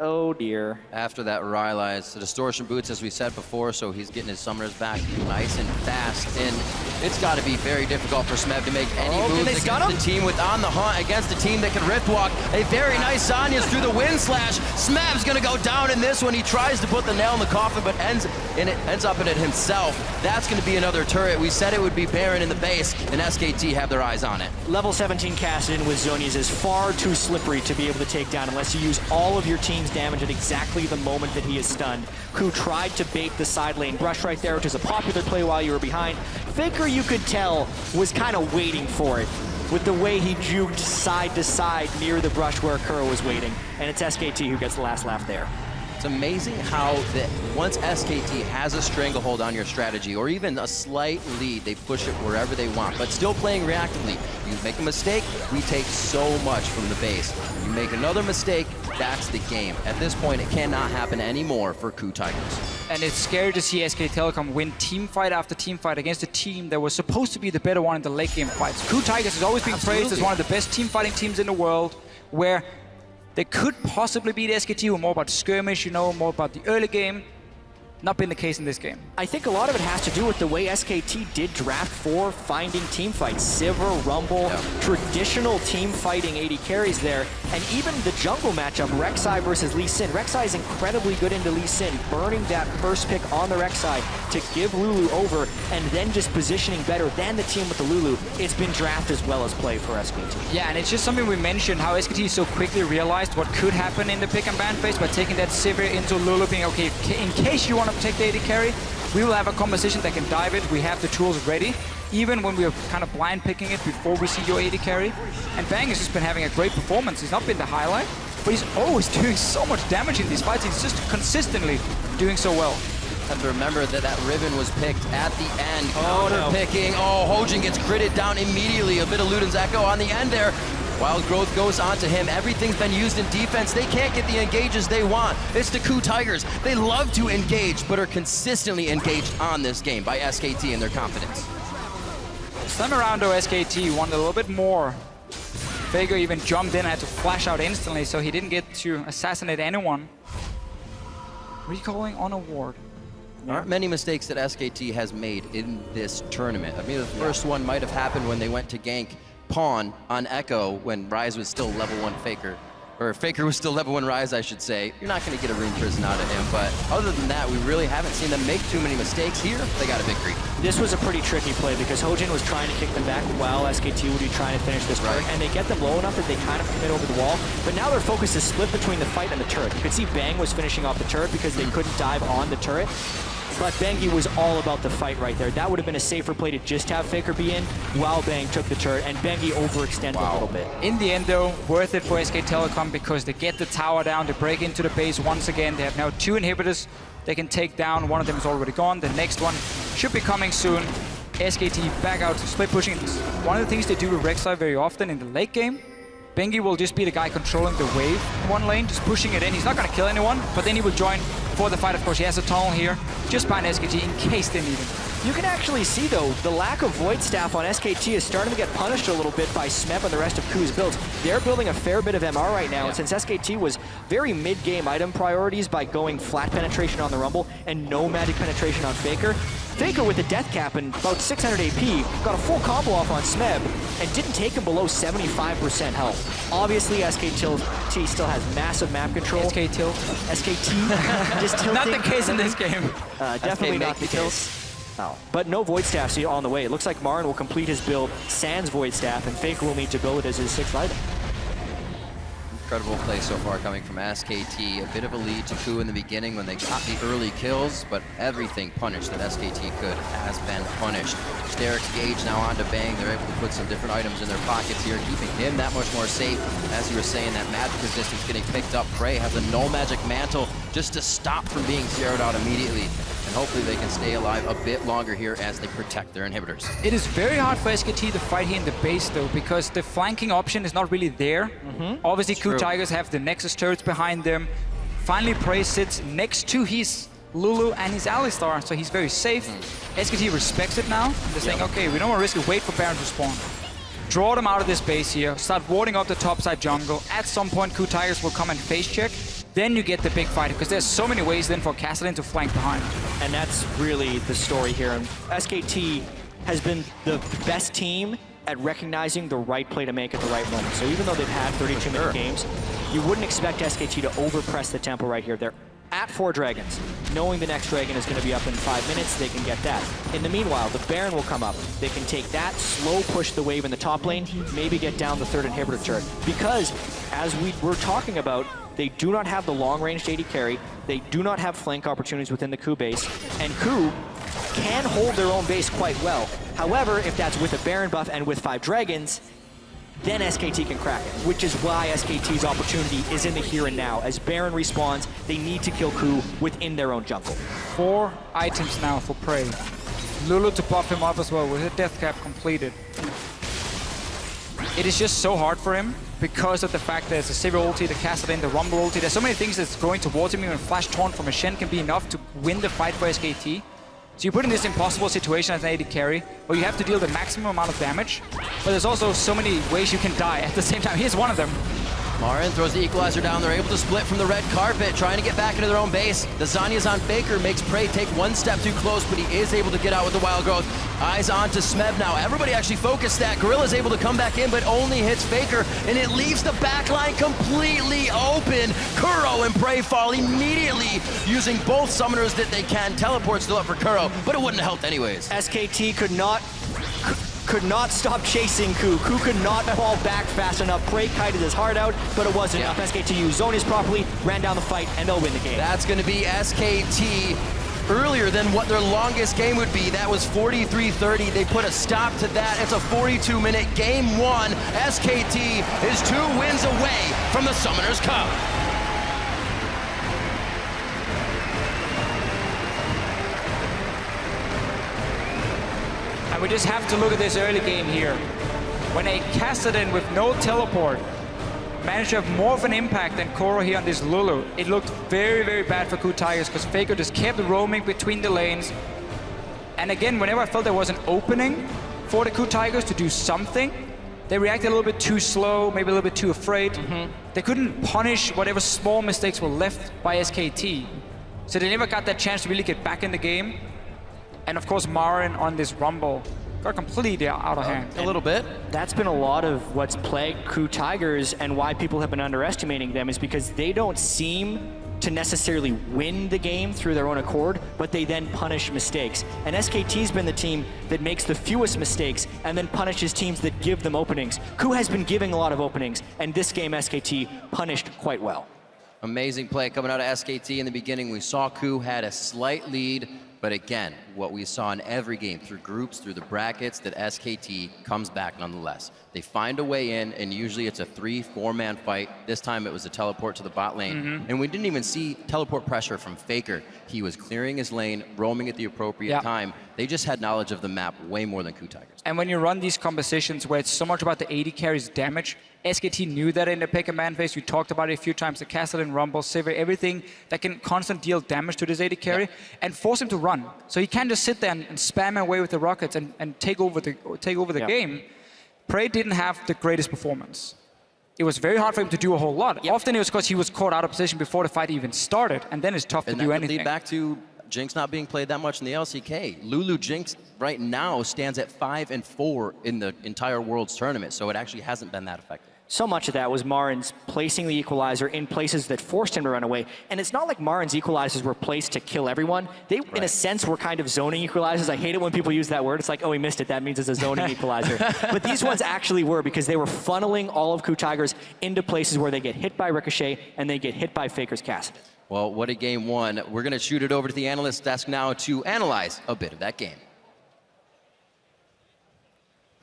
Oh dear. After that Rylai's the distortion boots, as we said before, so he's getting his summoners back nice and fast. And it's got to be very difficult for Smeb to make any moves against the team with On the Hunt, against a team that can rift walk. A very nice Zanya's through the wind slash. Smeb's gonna go down in this one. He tries to put the nail in the coffin, but ends up in it himself. That's gonna be another turret. We said it would be Baron in the base, and SKT have their eyes on it. Level 17 Kassadin with Zhonya's is far too slippery to be able to take down unless you use all of your team's damage at exactly the moment that he is stunned. KOO tried to bait the side lane brush right there, which is a popular play while you were behind. FLICKR, you could tell, was kind of waiting for it with the way he juked side to side near the brush where Kuro was waiting. And it's SKT who gets the last laugh there. It's amazing how that once SKT has a stranglehold on your strategy or even a slight lead, they push it wherever they want, but still playing reactively. You make a mistake, we take so much from the base. You make another mistake, that's the game. At this point, it cannot happen anymore for KOO Tigers. And it's scary to see SK Telecom win team fight after team fight against a team that was supposed to be the better one in the late game fights. KOO Tigers has always been praised as one of the best team fighting teams in the world, where they could possibly beat SKT, who are more about skirmish, you know, more about the early game. Not been the case in this game. I think a lot of it has to do with the way SKT did draft for finding team fights. Sivir, Rumble, traditional team fighting AD carries there. And even the jungle matchup, Rek'Sai versus Lee Sin. Rek'Sai is incredibly good into Lee Sin, burning that first pick on the Rek'Sai to give Lulu over, and then just positioning better than the team with the Lulu. It's been draft as well as play for SKT. Yeah, and it's just something we mentioned, how SKT so quickly realized what could happen in the pick and ban phase by taking that Sivir into Lulu, being okay, in case you want to take the AD carry, we will have a composition that can dive it. We have the tools ready, even when we're kind of blind picking it before we see your AD carry. And Bang has just been having a great performance. He's not been the highlight, but he's always doing so much damage in these fights. He's just consistently doing so well. Have to remember that that Riven was picked at the end. Counter picking. Oh, Hojin gets critted down immediately. A bit of Luden's Echo on the end there. Wild Growth goes onto him. Everything's been used in defense. They can't get the engages they want. It's the KOO Tigers. They love to engage, but are consistently engaged on this game by SKT and their confidence. This time around, though, SKT wanted a little bit more. FLICKR even jumped in and had to flash out instantly, so he didn't get to assassinate anyone. Recalling on a ward. There aren't many mistakes that SKT has made in this tournament. I mean, the first one might have happened when they went to gank Pawn on Echo when Ryze was still level 1 Faker. or Faker was still level 1 Rise, I should say, you're not going to get a Rune Prison out of him. But other than that, we really haven't seen them make too many mistakes here. They got a victory. This was a pretty tricky play because Hojin was trying to kick them back while SKT would be trying to finish this turret, and they get them low enough that they kind of commit over the wall. But now their focus is split between the fight and the turret. You could see Bang was finishing off the turret because they couldn't dive on the turret. But Bengi was all about the fight right there. That would have been a safer play to just have Faker be in while Bang took the turret, and Bengi overextended a little bit. In the end, though, worth it for SK Telecom because they get the tower down, they break into the base once again. They have now 2 inhibitors they can take down. One of them is already gone. The next one should be coming soon. SKT back out, split pushing. One of the things they do with Rek'Sai very often in the late game, Bengi will just be the guy controlling the wave in one lane, just pushing it in. He's not going to kill anyone, but then he will join for the fight. Of course, he has a tunnel here, just behind SKT in case they need him. You can actually see, though, the lack of Void Staff on SKT is starting to get punished a little bit by Smeb and the rest of Ku's builds. They're building a fair bit of MR right now, and since SKT was very mid-game item priorities by going flat penetration on the Rumble and no magic penetration on Faker, Faker with a death cap and about 600 AP got a full combo off on Smeb and didn't take him below 75% health. Obviously, SKT still has massive map control. SK tilt. SKT just tilting. Not the case in this game. Definitely not the case. Oh. But no Void Staff on the way. It looks like Marin will complete his build sans Void Staff, and Faker will need to build it as his 6th item. Incredible play so far coming from SKT. A bit of a lead to Ku in the beginning when they got the early kills, but everything punished that SKT could has been punished. Sterik's Gauge now onto Bang. They're able to put some different items in their pockets here, keeping him that much more safe. As you were saying, that magic resistance getting picked up. Prey has a null magic mantle just to stop from being zeroed out immediately. And hopefully they can stay alive a bit longer here as they protect their inhibitors. It is very hard for SKT to fight here in the base, though, because the flanking option is not really there. Obviously, Ku Tigers have the Nexus turrets behind them. Finally, Prey sits next to his Lulu and his Alistar, so he's very safe. SKT respects it now. They're saying, okay, we don't want to risk it. Wait for Baron to spawn. Draw them out of this base here. Start warding up the topside jungle. At some point, Ku Tigers will come and face check. Then you get the big fight, because there's so many ways then for Kassadin to flank behind. And that's really the story here. And SKT has been the best team at recognizing the right play to make at the right moment. So even though they've had 32-minute games, you wouldn't expect SKT to overpress the tempo right here. They're at 4 dragons. Knowing the next dragon is going to be up in 5 minutes, they can get that. In the meanwhile, the Baron will come up. They can take that, slow push the wave in the top lane, maybe get down the 3rd inhibitor turret. Because, as we were talking about, they do not have the long-range AD carry, they do not have flank opportunities within the Ku base, and Ku can hold their own base quite well. However, if that's with a Baron buff and with 5 dragons, then SKT can crack it, which is why SKT's opportunity is in the here and now. As Baron respawns, they need to kill Ku within their own jungle. 4 items now for Prey. Lulu to buff him up as well with a death cap completed. It is just so hard for him because of the fact that there's a Sivir ulti, the Kassadin, the Rumble ulti. There's so many things that's going towards him. Even Flash Taunt from a Shen can be enough to win the fight for SKT. So you put in this impossible situation as an AD carry, where you have to deal the maximum amount of damage, but there's also so many ways you can die at the same time. Here's one of them. Marin throws the equalizer down. They're able to split from the red carpet, trying to get back into their own base. The Zanya's on Faker, makes Prey take one step too close, but he is able to get out with the Wild Growth. Eyes on to Smeb now. Everybody actually focused that. Gorilla's able to come back in, but only hits Faker, and it leaves the backline completely open. Kuro and Prey fall immediately, using both summoners that they can. Teleport still up for Kuro, but it wouldn't have helped anyways. SKT could not stop chasing Ku. Ku could not fall back fast enough. Prey kited his heart out, but it wasn't enough. SKT used Zonius properly, ran down the fight, and they'll win the game. That's going to be SKT earlier than what their longest game would be. That was 43-30. They put a stop to that. It's a 42-minute game 1. SKT is 2 wins away from the Summoners Cup. And we just have to look at this early game here. When a Kassadin with no teleport managed to have more of an impact than Koro here on this Lulu, it looked very, very bad for Ku Tigers because Faker just kept roaming between the lanes. And again, whenever I felt there was an opening for the Ku Tigers to do something, they reacted a little bit too slow, maybe a little bit too afraid. They couldn't punish whatever small mistakes were left by SKT. So they never got that chance to really get back in the game. And of course, Marin on this Rumble. got completely out of hand. A little bit. That's been a lot of what's plagued Crew Tigers, and why people have been underestimating them is because they don't seem to necessarily win the game through their own accord, but they then punish mistakes. And SKT's been the team that makes the fewest mistakes and then punishes teams that give them openings. Crew has been giving a lot of openings, and this game SKT punished quite well. Amazing play coming out of SKT in the beginning. We saw Ku had a slight lead, but again, what we saw in every game through groups, through the brackets, that SKT comes back nonetheless. They find a way in, and usually it's a 3-4-man fight. This time it was a teleport to the bot lane. And we didn't even see teleport pressure from FLICKR. He was clearing his lane, roaming at the appropriate time. They just had knowledge of the map way more than Ku Tigers. And when you run these compositions where it's so much about the AD carries damage, SKT knew that in the pick and man phase. We talked about it a few times, the Castle, Rumble, Sivir, everything that can constantly deal damage to this AD carry and force him to run. So he can't just sit there and spam away with the rockets and take over the game. Prey didn't have the greatest performance. It was very hard for him to do a whole lot. Often it was because he was caught out of position before the fight even started, and then it's tough to do anything. And that could lead back to Jinx not being played that much in the LCK. Lulu Jinx right now stands at 5-4 in the entire Worlds tournament, so it actually hasn't been that effective. So much of that was Marin's placing the equalizer in places that forced him to run away. And it's not like Marin's equalizers were placed to kill everyone. They, in a sense, were kind of zoning equalizers. I hate it when people use that word. It's like, oh, he missed it. That means it's a zoning equalizer. But these ones actually were, because they were funneling all of Ku Tigers into places where they get hit by Ricochet and they get hit by FLICKR's Cassidon. Well, what a game one. We're going to shoot it over to the analyst desk now to analyze a bit of that game.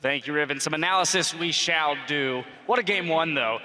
Thank you, Riven. Some analysis we shall do. What a game one, though.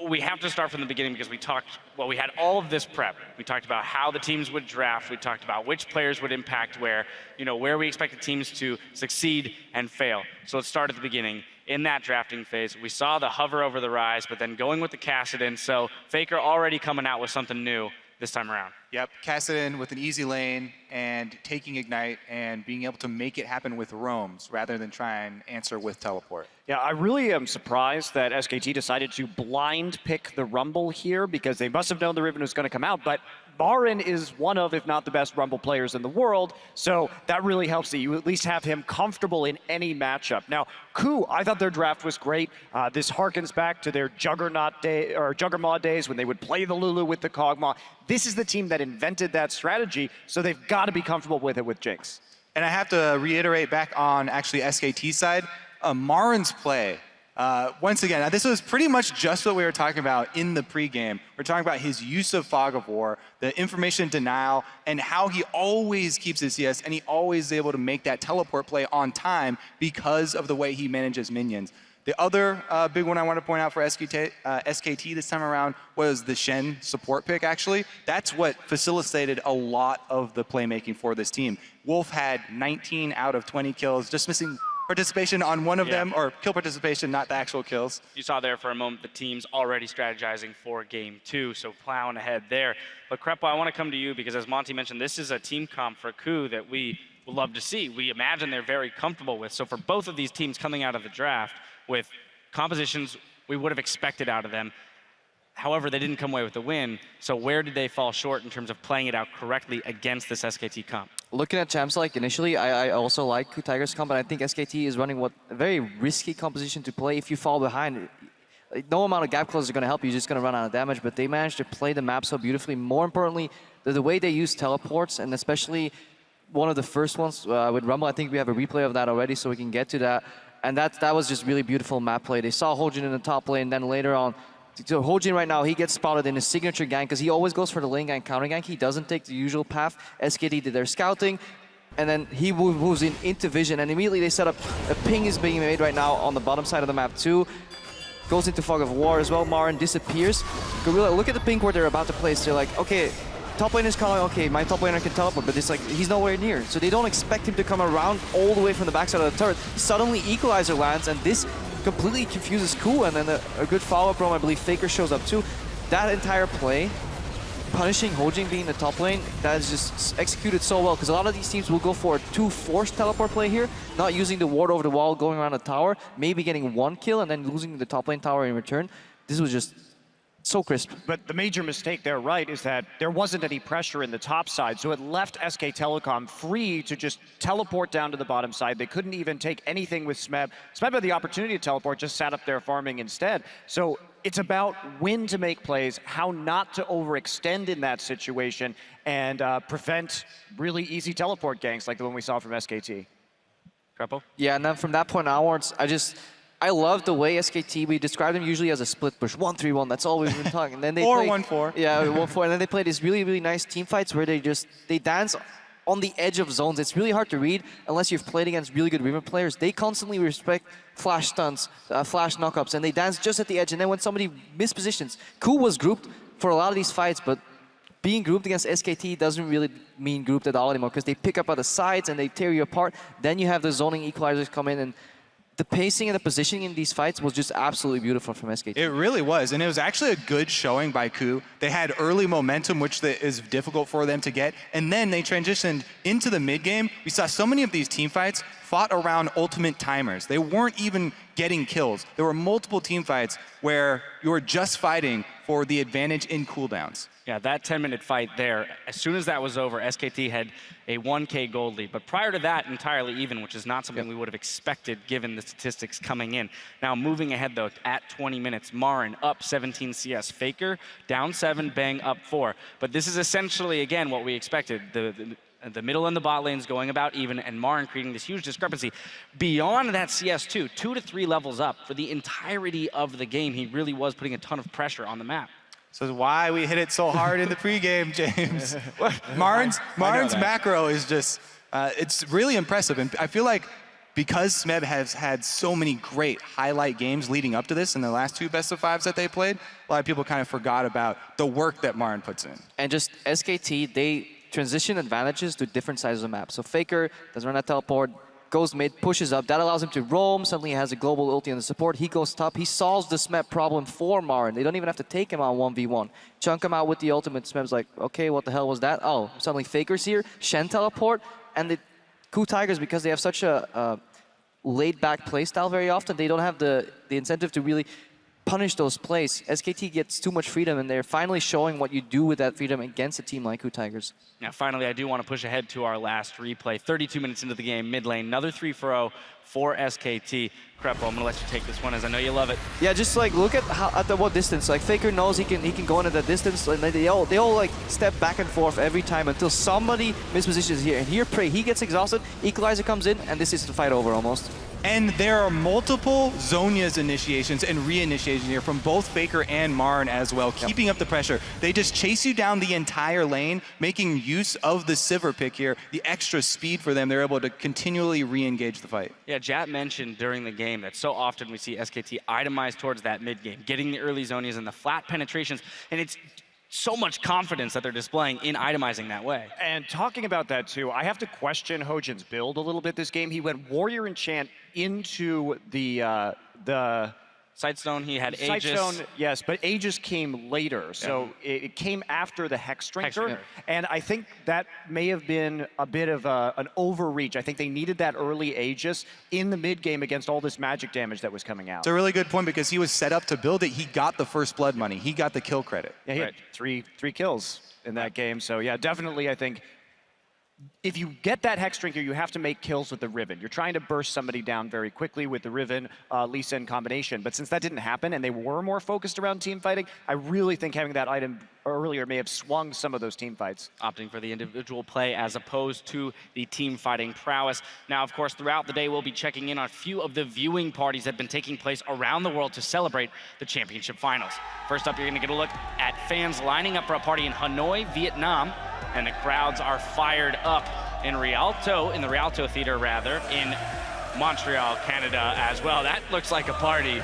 We have to start from the beginning because we had all of this prep. We talked about how the teams would draft. We talked about which players would impact where we expected teams to succeed and fail. So let's start at the beginning. In that drafting phase, we saw the hover over the Rise, but then going with the Cassidon. So FLICKR already coming out with something new this time around. Yep, Cassidon with an easy lane and taking Ignite and being able to make it happen with roams rather than try and answer with teleport. Yeah, I really am surprised that SKT decided to blind pick the Rumble here, because they must have known the Riven was going to come out, but Marin is one of, if not the best Rumble players in the world, so that really helps that you at least have him comfortable in any matchup. Now, Ku, I thought their draft was great. This harkens back to their Juggernaut day or Juggermaw days when they would play the Lulu with the Kog'Maw. This is the team that invented that strategy, so they've got to be comfortable with it with Jinx. And I have to reiterate back on actually SKT's side, Marin's play. Once again, this was pretty much just what we were talking about in the pregame. We're talking about his use of Fog of War, the information denial, and how he always keeps his CS, and he always is able to make that teleport play on time because of the way he manages minions. The other big one I want to point out for SKT this time around was the Shen support pick, actually. That's what facilitated a lot of the playmaking for this team. Wolf had 19 out of 20 kills, just missing participation on one of them, or kill participation, not the actual kills. You saw there for a moment the team's already strategizing for game two, so plowing ahead there. But Krepo, I want to come to you because as Monty mentioned, this is a team comp for Ku that we would love to see. We imagine they're very comfortable with. So for both of these teams coming out of the draft with compositions we would have expected out of them, however, they didn't come away with the win. So where did they fall short in terms of playing it out correctly against this SKT comp? Looking at champs, like initially, I also like Ku Tigers comp, but I think SKT is running a very risky composition to play. If you fall behind, no amount of gap close is going to help you. You're just going to run out of damage. But they managed to play the map so beautifully. More importantly, the way they use teleports, and especially one of the first ones with Rumble. I think we have a replay of that already, so we can get to that. And that was just really beautiful map play. They saw Hojin in the top lane, then later on. So Hojin right now, he gets spotted in his signature gank because he always goes for the lane gank, counter gank. He doesn't take the usual path. SKT did their scouting, and then he moves into vision, and immediately they set up a ping is being made right now on the bottom side of the map too. Goes into Fog of War as well. Marin disappears. Gorilla, look at the ping where they're about to place. They're like, okay, top lane is calling, okay, my top laner can teleport, but it's like, he's nowhere near. So they don't expect him to come around all the way from the backside of the turret. Suddenly Equalizer lands, and this completely confuses Ku, and then a good follow-up roam, I believe FLICKR shows up too. That entire play, punishing Hojin being the top lane, that is just executed so well, because a lot of these teams will go for a too forced teleport play here, not using the ward over the wall, going around the tower, maybe getting one kill, and then losing the top lane tower in return. This was just so crisp. But the major mistake there, right, is that there wasn't any pressure in the top side, so it left SK Telecom free to just teleport down to the bottom side. They couldn't even take anything with Smeb. Smeb had the opportunity to teleport, just sat up there farming instead. So it's about when to make plays, how not to overextend in that situation, and prevent really easy teleport ganks like the one we saw from SKT. Crepo? Yeah, and then from that point onwards, I love the way SKT, we describe them usually as a split push, 1-3-1, that's all we've been talking. And then they Or play, 1-4. Yeah, 1-4, and then they play these really, really nice team fights where they dance on the edge of zones. It's really hard to read unless you've played against really good Riven players. They constantly respect flash stunts, flash knockups, and they dance just at the edge. And then when somebody mispositions, Ku was grouped for a lot of these fights, but being grouped against SKT doesn't really mean grouped at all anymore because they pick up at the sides and they tear you apart. Then you have the zoning equalizers come in, and the pacing and the positioning in these fights was just absolutely beautiful from SKT. It really was, and it was actually a good showing by Ku. They had early momentum, which is difficult for them to get, and then they transitioned into the mid game. We saw so many of these team fights fought around ultimate timers. They weren't even getting kills. There were multiple team fights where you were just fighting for the advantage in cooldowns. Yeah, that 10-minute fight there, as soon as that was over, SKT had a 1K gold lead. But prior to that, entirely even, which is not something we would have expected given the statistics coming in. Now, moving ahead, though, at 20 minutes, Marin up 17 CS. FLICKR down 7, Bang up 4. But this is essentially, again, what we expected. The middle and the bot lanes going about even, and Marin creating this huge discrepancy. Beyond that CS2, 2 to 3 levels up for the entirety of the game, he really was putting a ton of pressure on the map. So that's why we hit it so hard in the pregame, James. Marin's macro is just, it's really impressive. And I feel like because Smeb has had so many great highlight games leading up to this in the last 2 best-of-5s that they played, a lot of people kind of forgot about the work that Marin puts in. And just SKT, they transition advantages to different sizes of maps. So FLICKR doesn't run a teleport, goes mid, pushes up. That allows him to roam. Suddenly he has a global ulti on the support. He goes top. He solves the Smeb problem for Marin. They don't even have to take him on 1v1. Chunk him out with the ultimate. Smeb's like, okay, what the hell was that? Oh, suddenly FLICKR's here. Shen teleport. And the Ku Tigers, because they have such a laid-back playstyle very often, they don't have the incentive to really punish those plays. SKT gets too much freedom, and they're finally showing what you do with that freedom against a team like Ku Tigers. Now, finally, I do want to push ahead to our last replay. 32 minutes into the game, mid lane, another 3-0 for SKT. Crepo, I'm going to let you take this one, as I know you love it. Yeah, just like look at what distance. Like FLICKR knows he can go into that distance, and they all like step back and forth every time until somebody mispositions here. And here, Prey, he gets exhausted. Equalizer comes in, and this is the fight over almost. And there are multiple Zhonya's initiations and re-initiations here from both FLICKR and Marin as well, keeping up the pressure. They just chase you down the entire lane, making use of the Sivir pick here, the extra speed for them. They're able to continually re-engage the fight. Yeah, Jat mentioned during the game that so often we see SKT itemize towards that mid game, getting the early Zhonya's and the flat penetrations, and it's so much confidence that they're displaying in itemizing that way. And talking about that too, I have to question Hojin's build a little bit this game. He went Warrior Enchant into the Sightstone, he had Aegis. Sightstone, yes, but Aegis came later, so it came after the Hexdrinker, and I think that may have been a bit of an overreach. I think they needed that early Aegis in the mid game against all this magic damage that was coming out. It's a really good point because he was set up to build it. He got the first blood money. He got the kill credit. Yeah, he had three kills in that game, so yeah, definitely I think if you get that Hexdrinker, you have to make kills with the Riven. You're trying to burst somebody down very quickly with the Riven Lee Sin combination. But since that didn't happen and they were more focused around team fighting, I really think having that item earlier may have swung some of those team fights. Opting for the individual play as opposed to the team fighting prowess. Now, of course, throughout the day, we'll be checking in on a few of the viewing parties that have been taking place around the world to celebrate the championship finals. First up, you're going to get a look at fans lining up for a party in Hanoi, Vietnam. And the crowds are fired up in the Rialto Theater rather, in Montreal, Canada as well. That looks like a party,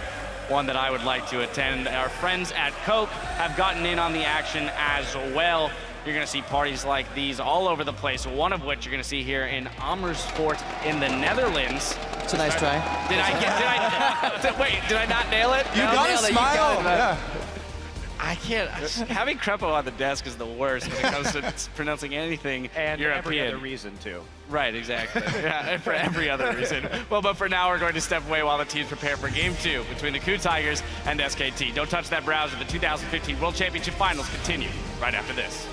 one that I would like to attend. Our friends at Coke have gotten in on the action as well. You're gonna see parties like these all over the place, one of which you're gonna see here in Amersfoort in the Netherlands. It's a nice try. Wait, did I not nail it? You got a smile. I can't. Having Crepo on the desk is the worst when it comes to pronouncing anything And European. every other reason, too. Right, exactly. Yeah, for every other reason. Well, but for now, we're going to step away while the teams prepare for Game 2 between the Coup Tigers and SKT. Don't touch that browser. The 2015 World Championship Finals continue right after this.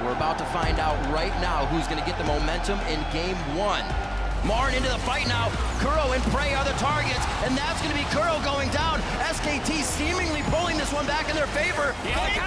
We're about to find out right now who's going to get the momentum in Game 1. Marn into the fight now. Kuro and Prey are the targets, and that's going to be Kuro going down. SKT seemingly pulling this one back in their favor. Faker!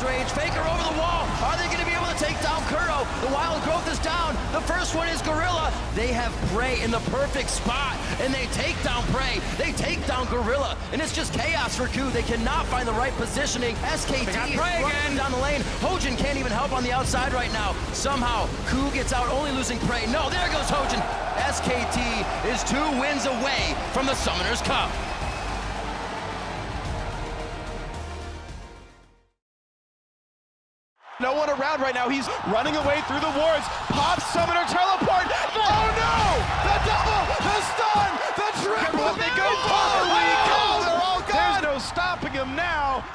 Rage. Faker over the wall. Are they going to be able to take down Kuro? The Wild Growth is down. The first one is Gorilla. They have Prey in the perfect spot, and they take down Prey. They take down Gorilla, and it's just chaos for Coup. They cannot find the right positioning. SKT is running down the lane. Hojin can't even help on the outside right now. Somehow, Coup gets out, only losing Prey. No, there goes Hojin. SKT is 2 wins away from the Summoners Cup. No one around right now. He's running away through the wards. Pop, Summoner, teleport. Oh no! The double, the stun, the triple. They go holy cow! They're all gone. There's no stopping him now.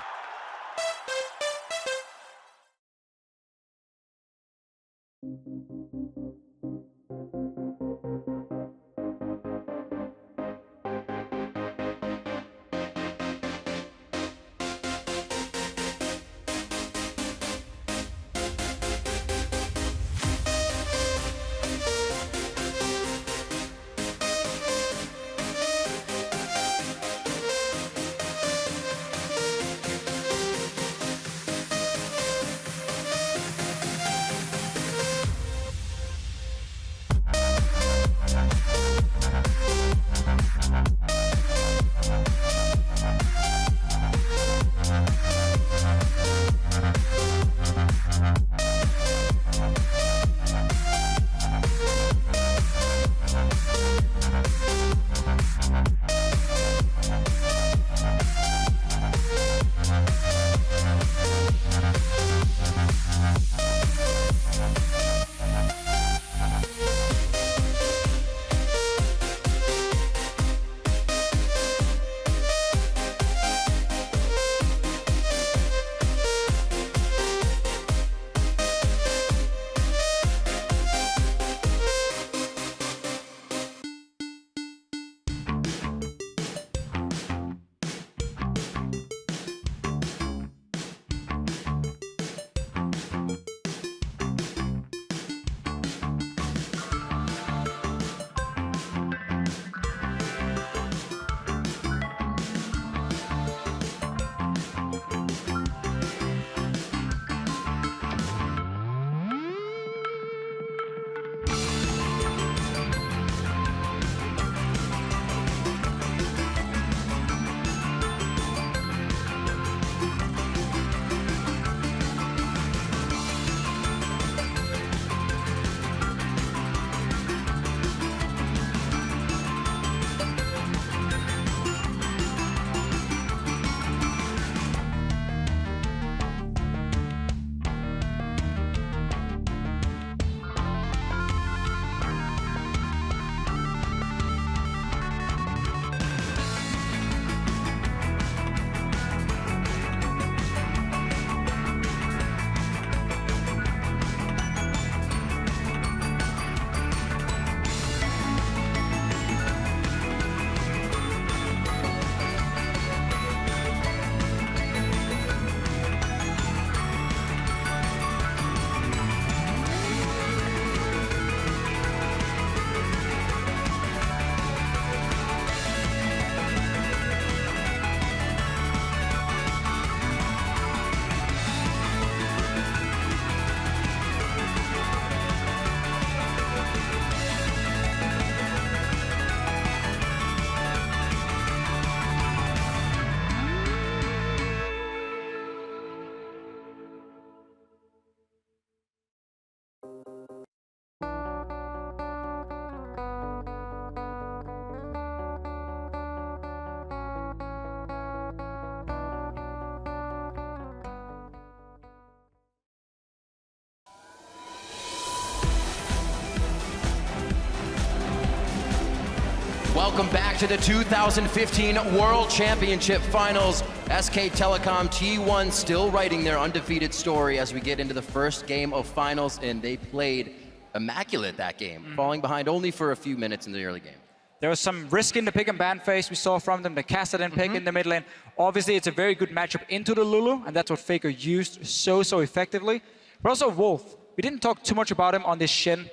Welcome back to the 2015 World Championship Finals. SK Telecom T1 still writing their undefeated story as we get into the first game of finals, and they played immaculate that game, falling behind only for a few minutes in the early game. There was some risk in the pick and ban phase we saw from them, the casted and pick in the mid lane. Obviously, it's a very good matchup into the Lulu, and that's what FLICKR used so effectively. But also Wolf, we didn't talk too much about him on this Shin.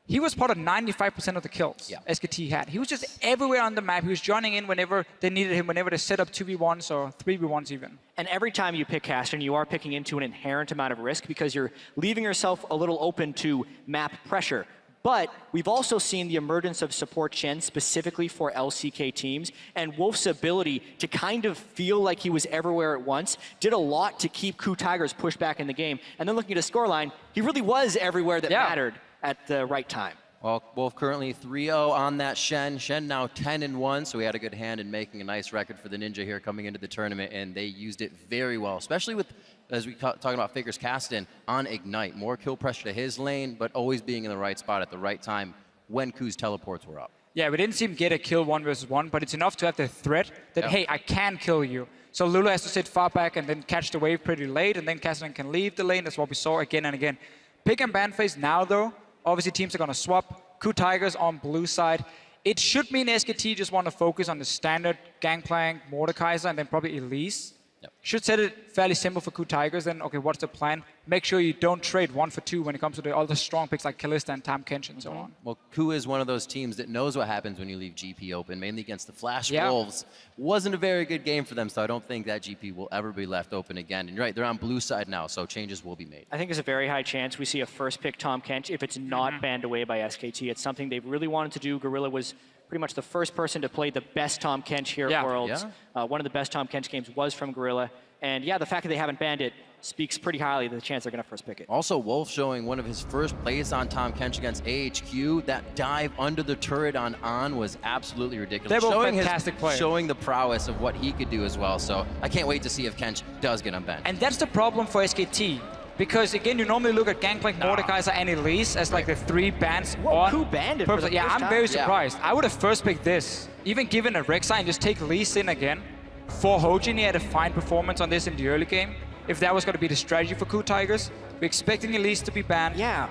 He was part of 95% of the kills SKT had. He was just everywhere on the map. He was joining in whenever they needed him, whenever they set up 2v1s or 3v1s even. And every time you pick Caster, you are picking into an inherent amount of risk because you're leaving yourself a little open to map pressure. But we've also seen the emergence of support Shen specifically for LCK teams, and Wolf's ability to kind of feel like he was everywhere at once did a lot to keep KOO Tigers pushed back in the game. And then looking at his scoreline, he really was everywhere that mattered at the right time. Well, Wolf currently 3-0 on that Shen. Shen now 10-1, so he had a good hand in making a nice record for the Ninja here coming into the tournament, and they used it very well, especially with, as we talking about FLICKR's Caston on Ignite. More kill pressure to his lane, but always being in the right spot at the right time when KOO's teleports were up. Yeah, we didn't see him get a kill 1v1, but it's enough to have the threat that, hey, I can kill you. So Lulu has to sit far back and then catch the wave pretty late, and then Caston can leave the lane. That's what we saw again and again. Pick and ban phase now, though. Obviously, teams are going to swap. KOO Tigers on blue side. It should mean SKT just want to focus on the standard Gangplank, Mordekaiser, and then probably Elise. Should set it fairly simple for KOO Tigers. Then, okay, what's the plan? Make sure you don't trade 1 for 2 when it comes to the other strong picks like Kalista and Tahm Kench and so on. Well, KOO is one of those teams that knows what happens when you leave GP open, mainly against the Flash Wolves. Wasn't a very good game for them, so I don't think that GP will ever be left open again. And you're right, they're on blue side now, so changes will be made. I think there's a very high chance we see a first pick Tahm Kench if it's not banned away by SKT. It's something they've really wanted to do. Gorilla was pretty much the first person to play the best Tahm Kench here at Worlds. One of the best Tahm Kench games was from Gorilla. And yeah, the fact that they haven't banned it speaks pretty highly of the chance they're going to first pick it. Also, Wolf showing one of his first plays on Tahm Kench against AHQ. That dive under the turret on was absolutely ridiculous. They're both fantastic players. Showing the prowess of what he could do as well. So I can't wait to see if Kench does get unbanned. And that's the problem for SKT. Because again, you normally look at Gangplank, Mordekaiser, and Elise as like the 3 bans on. KOO banned it for the Yeah, first I'm time. very surprised. I would have first picked this. Even given a Rek'Sai and just take Elise in again. For Hojin, he had a fine performance on this in the early game. If that was going to be the strategy for KOO Tigers, we're expecting Elise to be banned. Yeah,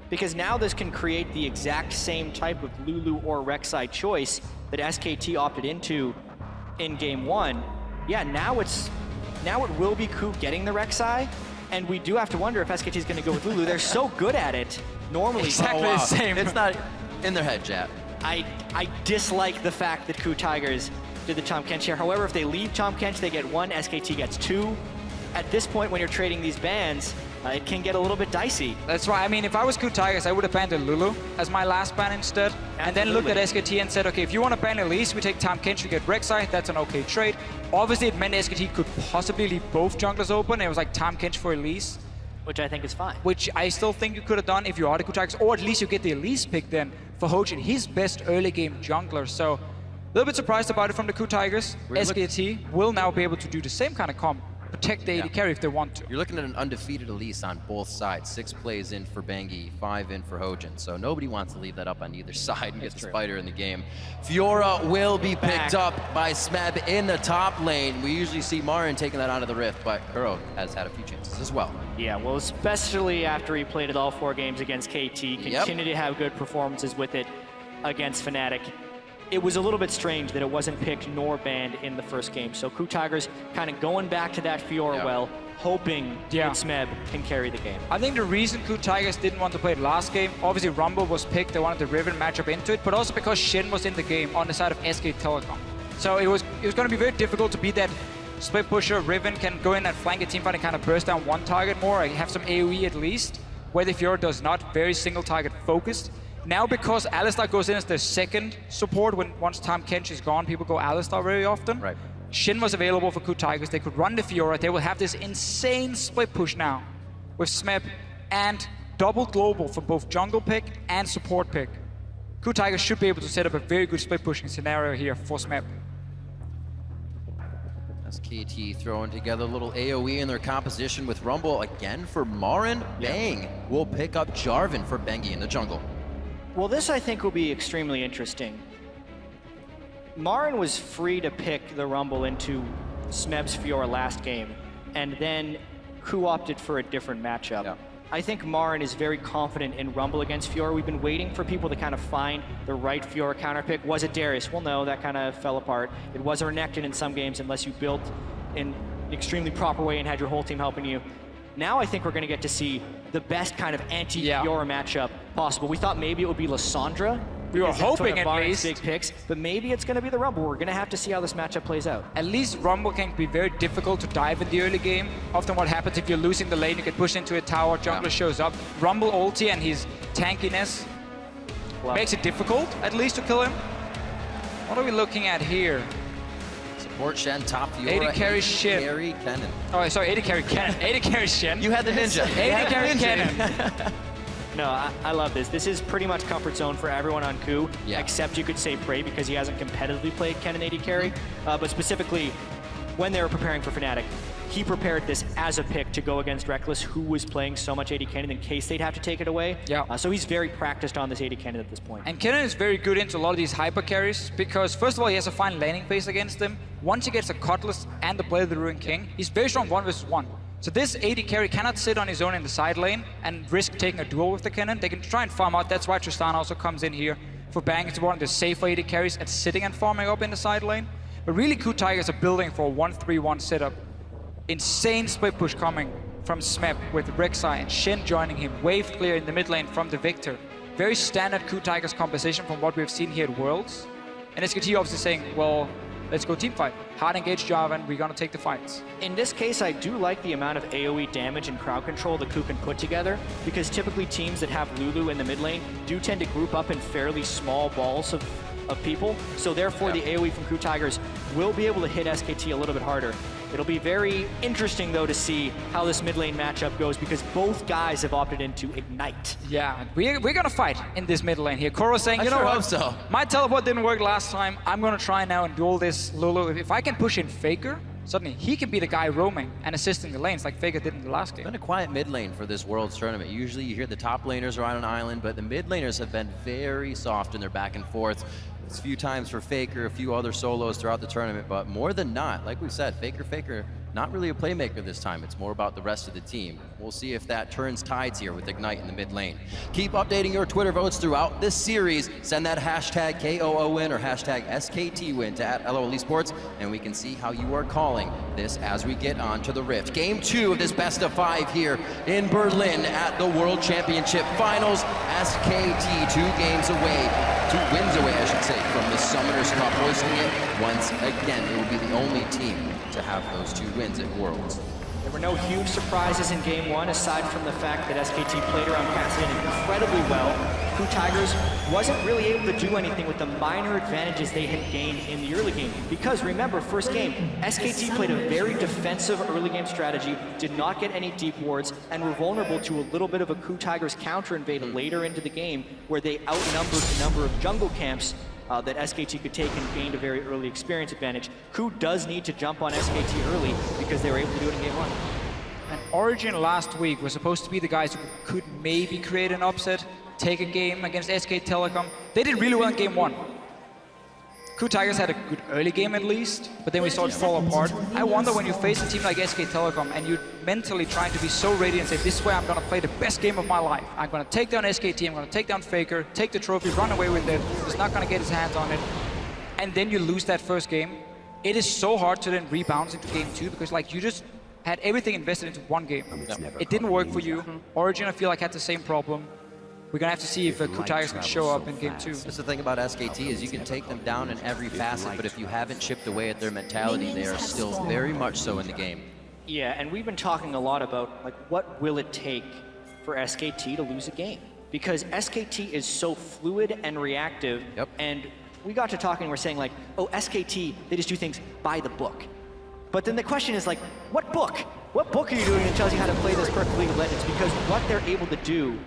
because now this can create the exact same type of Lulu or Rek'Sai choice that SKT opted into in game 1. Yeah, now it will be KOO getting the Rek'Sai, and we do have to wonder if SKT is going to go with Lulu. They're so good at it normally. Exactly the same. It's not in their head, Jat. I dislike the fact that KOO Tigers did the Tahm Kench here. However, if they leave Tahm Kench, they get 1, SKT gets 2. At this point, when you're trading these bans, it can get a little bit dicey. That's right. I mean, if I was KOO Tigers, I would have banned Lulu as my last ban instead. And then looked at SKT and said, okay, if you want to ban Elise, we take Tahm Kench, we get Rek'Sai. That's an okay trade. Obviously, it meant SKT could possibly leave both junglers open. It was like Tahm Kench for Elise. Which I think is fine. Which I still think you could have done if you are the KOO Tigers, or at least you get the Elise pick then for Hojin, his best early game jungler. So a little bit surprised about it from the KOO Tigers. SKT will now be able to do the same kind of comp, protect the AD carry if they want to. You're looking at an undefeated Elise on both sides. 6 plays in for Bengi, 5 in for Hojin. So nobody wants to leave that up on either side and get the spider in the game. Fiora will be picked up by Smeb in the top lane. We usually see Marin taking that out of the rift, but Kuro has had a few chances as well. Yeah, well, especially after he played it all 4 games against KT, continued to have good performances with it against Fnatic. It was a little bit strange that it wasn't picked nor banned in the first game. So KOO Tigers kind of going back to that Fiora well, hoping that Smeb can carry the game. I think the reason KOO Tigers didn't want to play it last game, obviously Rumble was picked, they wanted the Riven matchup into it, but also because Shin was in the game on the side of SK Telecom. So it was going to be very difficult to beat that split pusher. Riven can go in and flank a teamfight and kind of burst down one target more, and have some AoE at least, where the Fiora does not, very single target focused. Now, because Alistar goes in as the second support, once Tahm Kench is gone, people go Alistar very often. Right. Shin was available for KOO Tigers. They could run the Fiora. They will have this insane split push now with Smeb and double global for both jungle pick and support pick. KOO Tigers should be able to set up a very good split pushing scenario here for Smeb. As KT throwing together a little AoE in their composition with Rumble again for Marin. Bang will pick up Jarvan for Bengi in the jungle. Well, this I think will be extremely interesting. Marin was free to pick the Rumble into Smeb's Fiora last game, and then Ku opted for a different matchup. Yeah. I think Marin is very confident in Rumble against Fiora. We've been waiting for people to kind of find the right Fiora counterpick. Was it Darius? Well, no, that kind of fell apart. It was a Renekton in some games unless you built in an extremely proper way and had your whole team helping you. Now I think we're going to get to see the best kind of anti-Fiora matchup possible. We thought maybe it would be Lissandra. We were because that's hoping one of at Marin's least. big picks, but maybe it's going to be the Rumble. We're going to have to see how this matchup plays out. At least Rumble can be very difficult to dive in the early game. Often what happens if you're losing the lane, you get pushed into a tower, jungler shows up. Rumble ulti and his tankiness makes it difficult, at least, to kill him. What are we looking at here? Support Shen, top Fiora. AD carry Shen. Carry Kennen. Oh, sorry, AD carry Kennen. AD carry Shen. You had the ninja. AD carry Kennen. No, I love this. This is pretty much comfort zone for everyone on Ku, Yeah. except you could say Prey because he hasn't competitively played Kennen AD carry. But specifically, when they were preparing for Fnatic, he prepared this as a pick to go against Reckless, who was playing so much AD Kennen in case they'd have to take it away. Yeah. So he's very practiced on this AD Kennen at this point. And Kennen is very good into a lot of these hyper carries because first of all, he has a fine laning phase against them. Once he gets a Cutlass and the Blade of the Ruined King, he's very strong 1v1. So this AD carry cannot sit on his own in the side lane and risk taking a duel with the Kennen. They can try and farm out. That's why Tristan also comes in here for Bang. It's one of the safer AD carries at sitting and farming up in the side lane. But really, Ku Tigers are building for a 1-3-1 setup. Insane split push coming from Smeb with Rek'Sai and Shen joining him. Wave clear in the mid lane from the Victor. Very standard Ku Tigers composition from what we've seen here at Worlds. And SKT obviously saying, well, let's go team fight. Hard engage Jarvan, we're gonna take the fights. In this case, I do like the amount of AoE damage and crowd control the Ku can put together, because typically teams that have Lulu in the mid lane do tend to group up in fairly small balls of people. So therefore, the AoE from Ku Tigers will be able to hit SKT a little bit harder. It'll be very interesting, though, to see how this mid lane matchup goes, because both guys have opted into Ignite. Yeah, we're gonna fight in this mid lane here. Koro's saying, you know what? So. My teleport didn't work last time. I'm gonna try now and duel this Lulu. If I can push in FLICKR, suddenly he can be the guy roaming and assisting the lanes like FLICKR did in the last game. It's been a quiet mid lane for this Worlds tournament. Usually you hear the top laners are on an island, but the mid laners have been very soft in their back and forths. It's a few times for FLICKR, a few other solos throughout the tournament, but more than not, like we said, FLICKR, not really a playmaker this time. It's more about the rest of the team. We'll see if that turns tides here with Ignite in the mid lane. Keep updating your Twitter votes throughout this series. Send that hashtag KOOWin or hashtag SKTWin to @LOL Esports, and we can see how you are calling this as we get on to the Rift. Game 2 of this best of 5 here in Berlin at the World Championship Finals. SKT 2 games away, 2 wins away, I should say, from the Summoners Cup, hoisting it once again. It will be the only team to have those 2 wins at Worlds. There were no huge surprises in Game 1, aside from the fact that SKT played around Cassidy incredibly well. Ku Tigers wasn't really able to do anything with the minor advantages they had gained in the early game. Because remember, first game, SKT played a very defensive early game strategy, did not get any deep wards, and were vulnerable to a little bit of a Ku Tigers counter invade later into the game, where they outnumbered the number of jungle camps that SKT could take and gained a very early experience advantage. Ku does need to jump on SKT early because they were able to do it in Game 1. And Origin last week was supposed to be the guys who could maybe create an upset, take a game against SK Telecom. They did really well in Game 1. Ku Tigers had a good early game at least, but then we saw it fall apart. I wonder when you face a team like SK Telecom and you're mentally trying to be so ready and say, this is where I'm gonna play the best game of my life. I'm gonna take down SKT, I'm gonna take down FLICKR, take the trophy, run away with it, he's not gonna get his hands on it. And then you lose that first game. It is so hard to then rebound into Game 2 because like you just had everything invested into one game. It didn't work for you. Origin, I feel like, had the same problem. We're gonna have to see if Ku Tigers can show up in Game 2. That's the thing about SKT is you can take them down in every facet, but if you haven't chipped away at their mentality, they are still very much so in the game. Yeah, and we've been talking a lot about like what will it take for SKT to lose a game? Because SKT is so fluid and reactive, and we got to talking, we're saying like, oh, SKT, they just do things by the book. But then the question is like, what book? What book are you doing that tells you how to play this perfect League of Legends? Because what they're able to do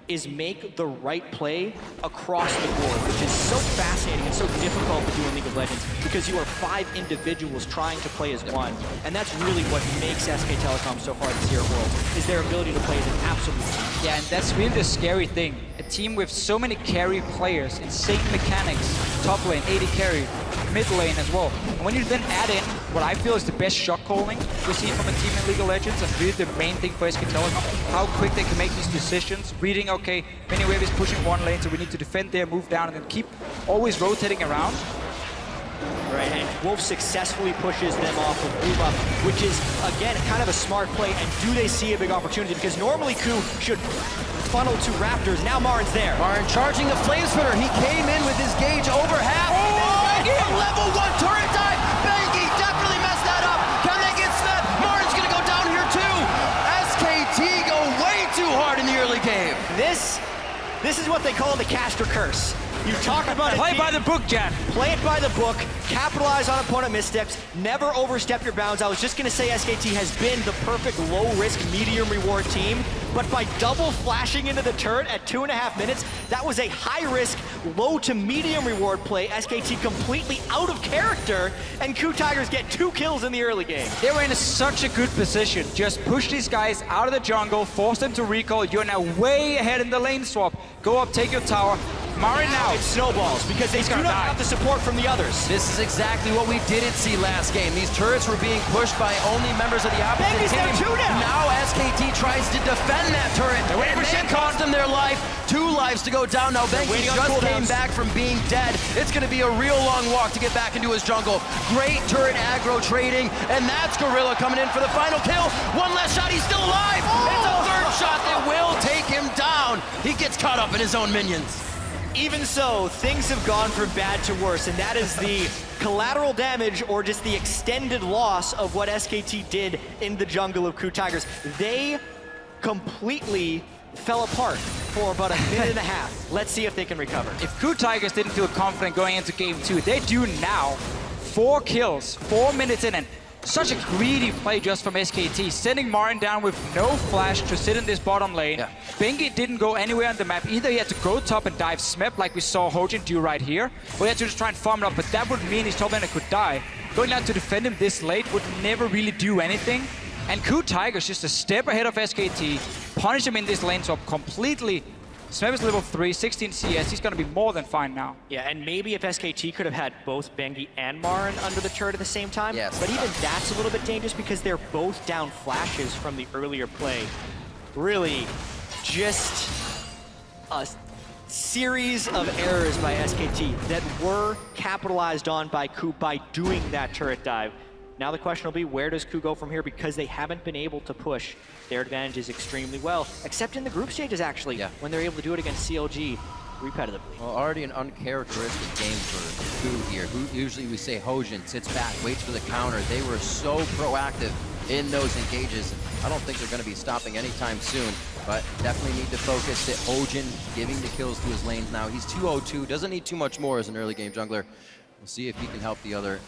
is make the right play across the board, which is so fascinating and so difficult to do in League of Legends because you are 5 individuals trying to play as one. And that's really what makes SK Telecom so hard this year at Worlds, is their ability to play as an absolute team. Yeah, and that's really the scary thing. team with so many carry players, insane mechanics, top lane, 80 carry, mid lane as well. And when you then add in what I feel is the best shot calling we've seen from a team in League of Legends, and really the main thing for SK Telecom, how quick they can make these decisions, reading, okay, Miniwave is pushing one lane, so we need to defend there, move down, and then keep always rotating around. Right, and Wolf successfully pushes them off with move up, which is, again, kind of a smart play. And do they see a big opportunity? Because normally Ku should funnel to Raptors. Now Marin's there. Marin charging the Flame Spitter. He came in with his gauge over half. A level 1 turret dive. Bengi definitely messed that up. Can they get Smith? Marin's going to go down here too. SKT go way too hard in the early game. This is what they call the caster curse. You talk about it. Play by the book, Jan. Play it by the book. Capitalize on opponent missteps. Never overstep your bounds. I was just going to say SKT has been the perfect low-risk, medium-reward team. But by double flashing into the turret at 2.5 minutes, that was a high-risk, low to medium reward play. SKT completely out of character, and Ku Tigers get 2 kills in the early game. They were in such a good position. Just push these guys out of the jungle, force them to recall. You're now way ahead in the lane swap. Go up, take your tower. Marin now. It snowballs because they do not have the support from the others. This is exactly what we didn't see last game. These turrets were being pushed by only members of the opposite Bengi's team. there too now. Now SKT tries to defend that turret, and it cost them their life. 2 lives to go down. Now Bengi just came back from being dead. It's going to be a real long walk to get back into his jungle. Great turret aggro trading, and that's Gorilla coming in for the final kill. One last shot, he's still alive. It's a 3rd shot that will take him down. He gets caught up in his own minions. Even so, things have gone from bad to worse, and that is the collateral damage or just the extended loss of what SKT did in the jungle of Ku Tigers. They completely fell apart for about 1.5 minutes. Let's see if they can recover. If Ku Tigers didn't feel confident going into game 2, they do now. 4 kills, 4 minutes in, and such a greedy play just from SKT, sending Marin down with no flash to sit in this bottom lane. Yeah. Bengi didn't go anywhere on the map. Either he had to go top and dive Smep like we saw Hojin do right here, or he had to just try and farm it up, but that would mean his top laner could die. Going down to defend him this late would never really do anything. And Ku Tigers just a step ahead of SKT, punish him in this lane swap completely. Smeb is level 3, 16 CS. He's going to be more than fine now. Yeah, and maybe if SKT could have had both Bengi and Marin under the turret at the same time. Yes. But even that's a little bit dangerous because they're both down flashes from the earlier play. Really, just a series of errors by SKT that were capitalized on by Ku by doing that turret dive. Now the question will be, where does Ku go from here? Because they haven't been able to push their advantages extremely well, except in the group stages, actually, when they're able to do it against CLG repetitively. Well, already an uncharacteristic game for Ku here. Usually we say Hojin sits back, waits for the counter. They were so proactive in those engages. I don't think they're going to be stopping anytime soon, but definitely need to focus that Hojin giving the kills to his lanes now. He's 2-0-2, doesn't need too much more as an early game jungler. We'll see if he can help the other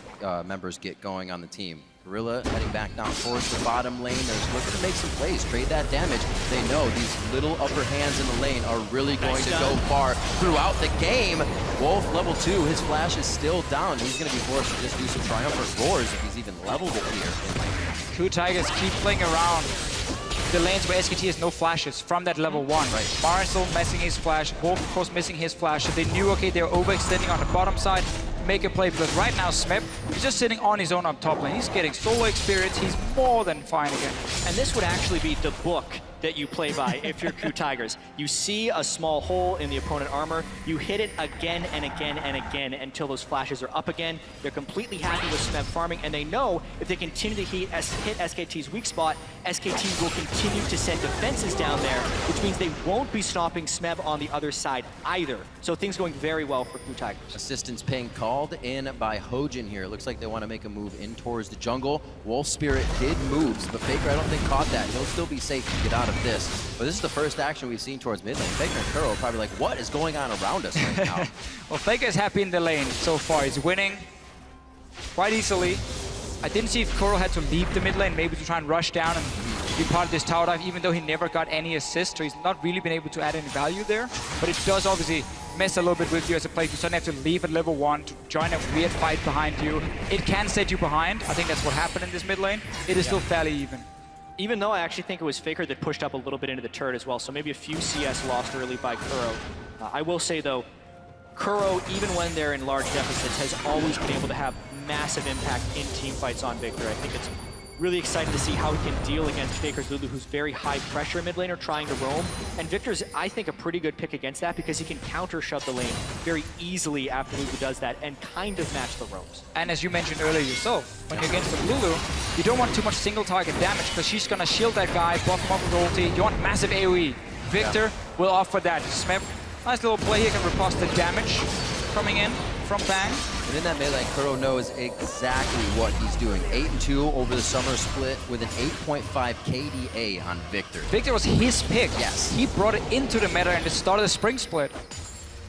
members get going on the team. Gorilla heading back down towards the bottom lane. They're looking to make some plays, trade that damage. They know these little upper hands in the lane are really going to go far throughout the game. Wolf, level 2, his flash is still down. He's going to be forced to just do some triumphant roars if he's even leveled it here. Ku Tigers keep playing around the lanes where SKT has no flashes from that level 1. Right. Marin still missing his flash, Wolf of course missing his flash, so they knew, okay, they're overextending on the bottom side, make a play, because right now Smep is just sitting on his own up top lane. He's getting solo experience, he's more than fine again. And this would actually be the book that you play by if you're Ku Tigers. You see a small hole in the opponent armor, you hit it again and again and again until those flashes are up again. They're completely happy with Smeb farming, and they know if they continue to hit SKT's weak spot, SKT will continue to send defenses down there, which means they won't be stopping Smeb on the other side either. So things going very well for Ku Tigers. Assistance ping called in by Hojin here. It looks like they want to make a move in towards the jungle. Wolf Spirit did moves, but FLICKR I don't think caught that. He'll still be safe to get out of this. But this is the first action we've seen towards mid lane. FLICKR and Kuro are probably like, what is going on around us right now? Well, FLICKR is happy in the lane so far. He's winning quite easily. I didn't see if Kuro had to leave the mid lane, maybe to try and rush down and be part of this tower dive, even though he never got any assist, so he's not really been able to add any value there. But it does obviously mess a little bit with you as a player. You suddenly have to leave at level 1 to join a weird fight behind you. It can set you behind. I think that's what happened in this mid lane. It is still fairly even. even though I actually think it was FLICKR that pushed up a little bit into the turret as well, so maybe a few CS lost early by Kuro. I will say though, Kuro, even when they're in large deficits, has always been able to have massive impact in team fights on Victor. I think it's really exciting to see how he can deal against FLICKR's Lulu, who's very high pressure mid laner trying to roam. And Victor's, I think, a pretty good pick against that because he can counter shove the lane very easily after Lulu does that and kind of match the roams. And as you mentioned earlier yourself, when you're against the Lulu, you don't want too much single target damage because she's gonna shield that guy, buff him up with ulti. You want massive AoE. Victor will offer that. Smep, nice little play here, can riposte the damage coming in from Bang. And in that melee, Kuro knows exactly what he's doing. 8-2 over the summer split with an 8.5 KDA on Victor. Victor was his pick. Yes. He brought it into the meta and it started the spring split.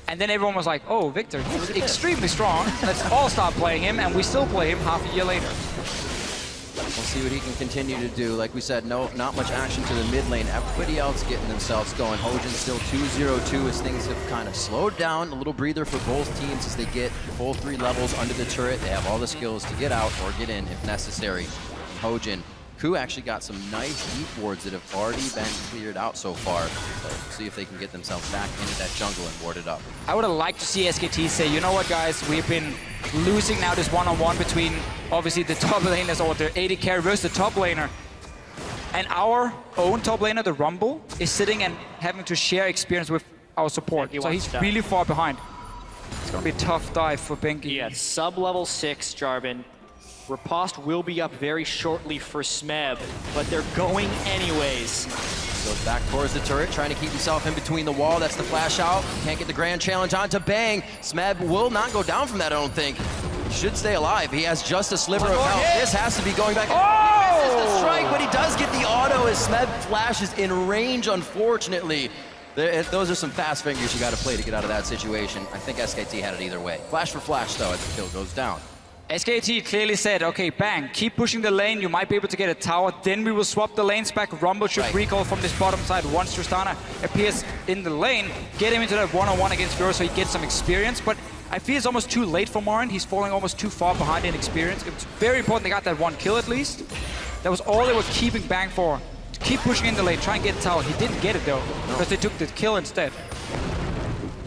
And then everyone was like, oh, Victor, he's extremely strong. Let's all start playing him, and we still play him half a year later. We'll see what he can continue to do. Like we said, not much action to the mid lane. Everybody else getting themselves going. Hojin still 2-0-2 as things have kind of slowed down. A little breather for both teams as they get full 3 levels under the turret. They have all the skills to get out or get in if necessary. Hojin, Ku actually got some nice deep wards that have already been cleared out so far. So we'll see if they can get themselves back into that jungle and ward it up. I would have liked to see SKT say, you know what, guys, we've been losing now this one-on-one between obviously the top laners or the AD carry versus the top laner. And our own top laner, the Rumble, is sitting and having to share experience with our support. So he's really far behind. It's going to be a tough dive for Bengi. Yeah, sub-level 6, Jarvan. Riposte will be up very shortly for Smeb, but they're going anyways. Goes back towards the turret, trying to keep himself in between the wall. That's the flash out. Can't get the grand challenge onto Bang. Smeb will not go down from that, I don't think. He should stay alive. He has just a sliver of health. This has to be going back. Oh! He misses the strike, but he does get the auto as Smeb flashes in range, unfortunately. Those are some fast fingers you got to play to get out of that situation. I think SKT had it either way. Flash for flash, though, as the kill goes down. SKT clearly said, okay, Bang, keep pushing the lane, you might be able to get a tower, then we will swap the lanes back. Rumble should recall from this bottom side once Tristana appears in the lane, get him into that one-on-one against Fiora so he gets some experience, but I feel it's almost too late for Morin. He's falling almost too far behind in experience. It's very important they got that one kill at least. That was all they were keeping Bang for. To keep pushing in the lane, try and get a tower. He didn't get it though, because they took the kill instead.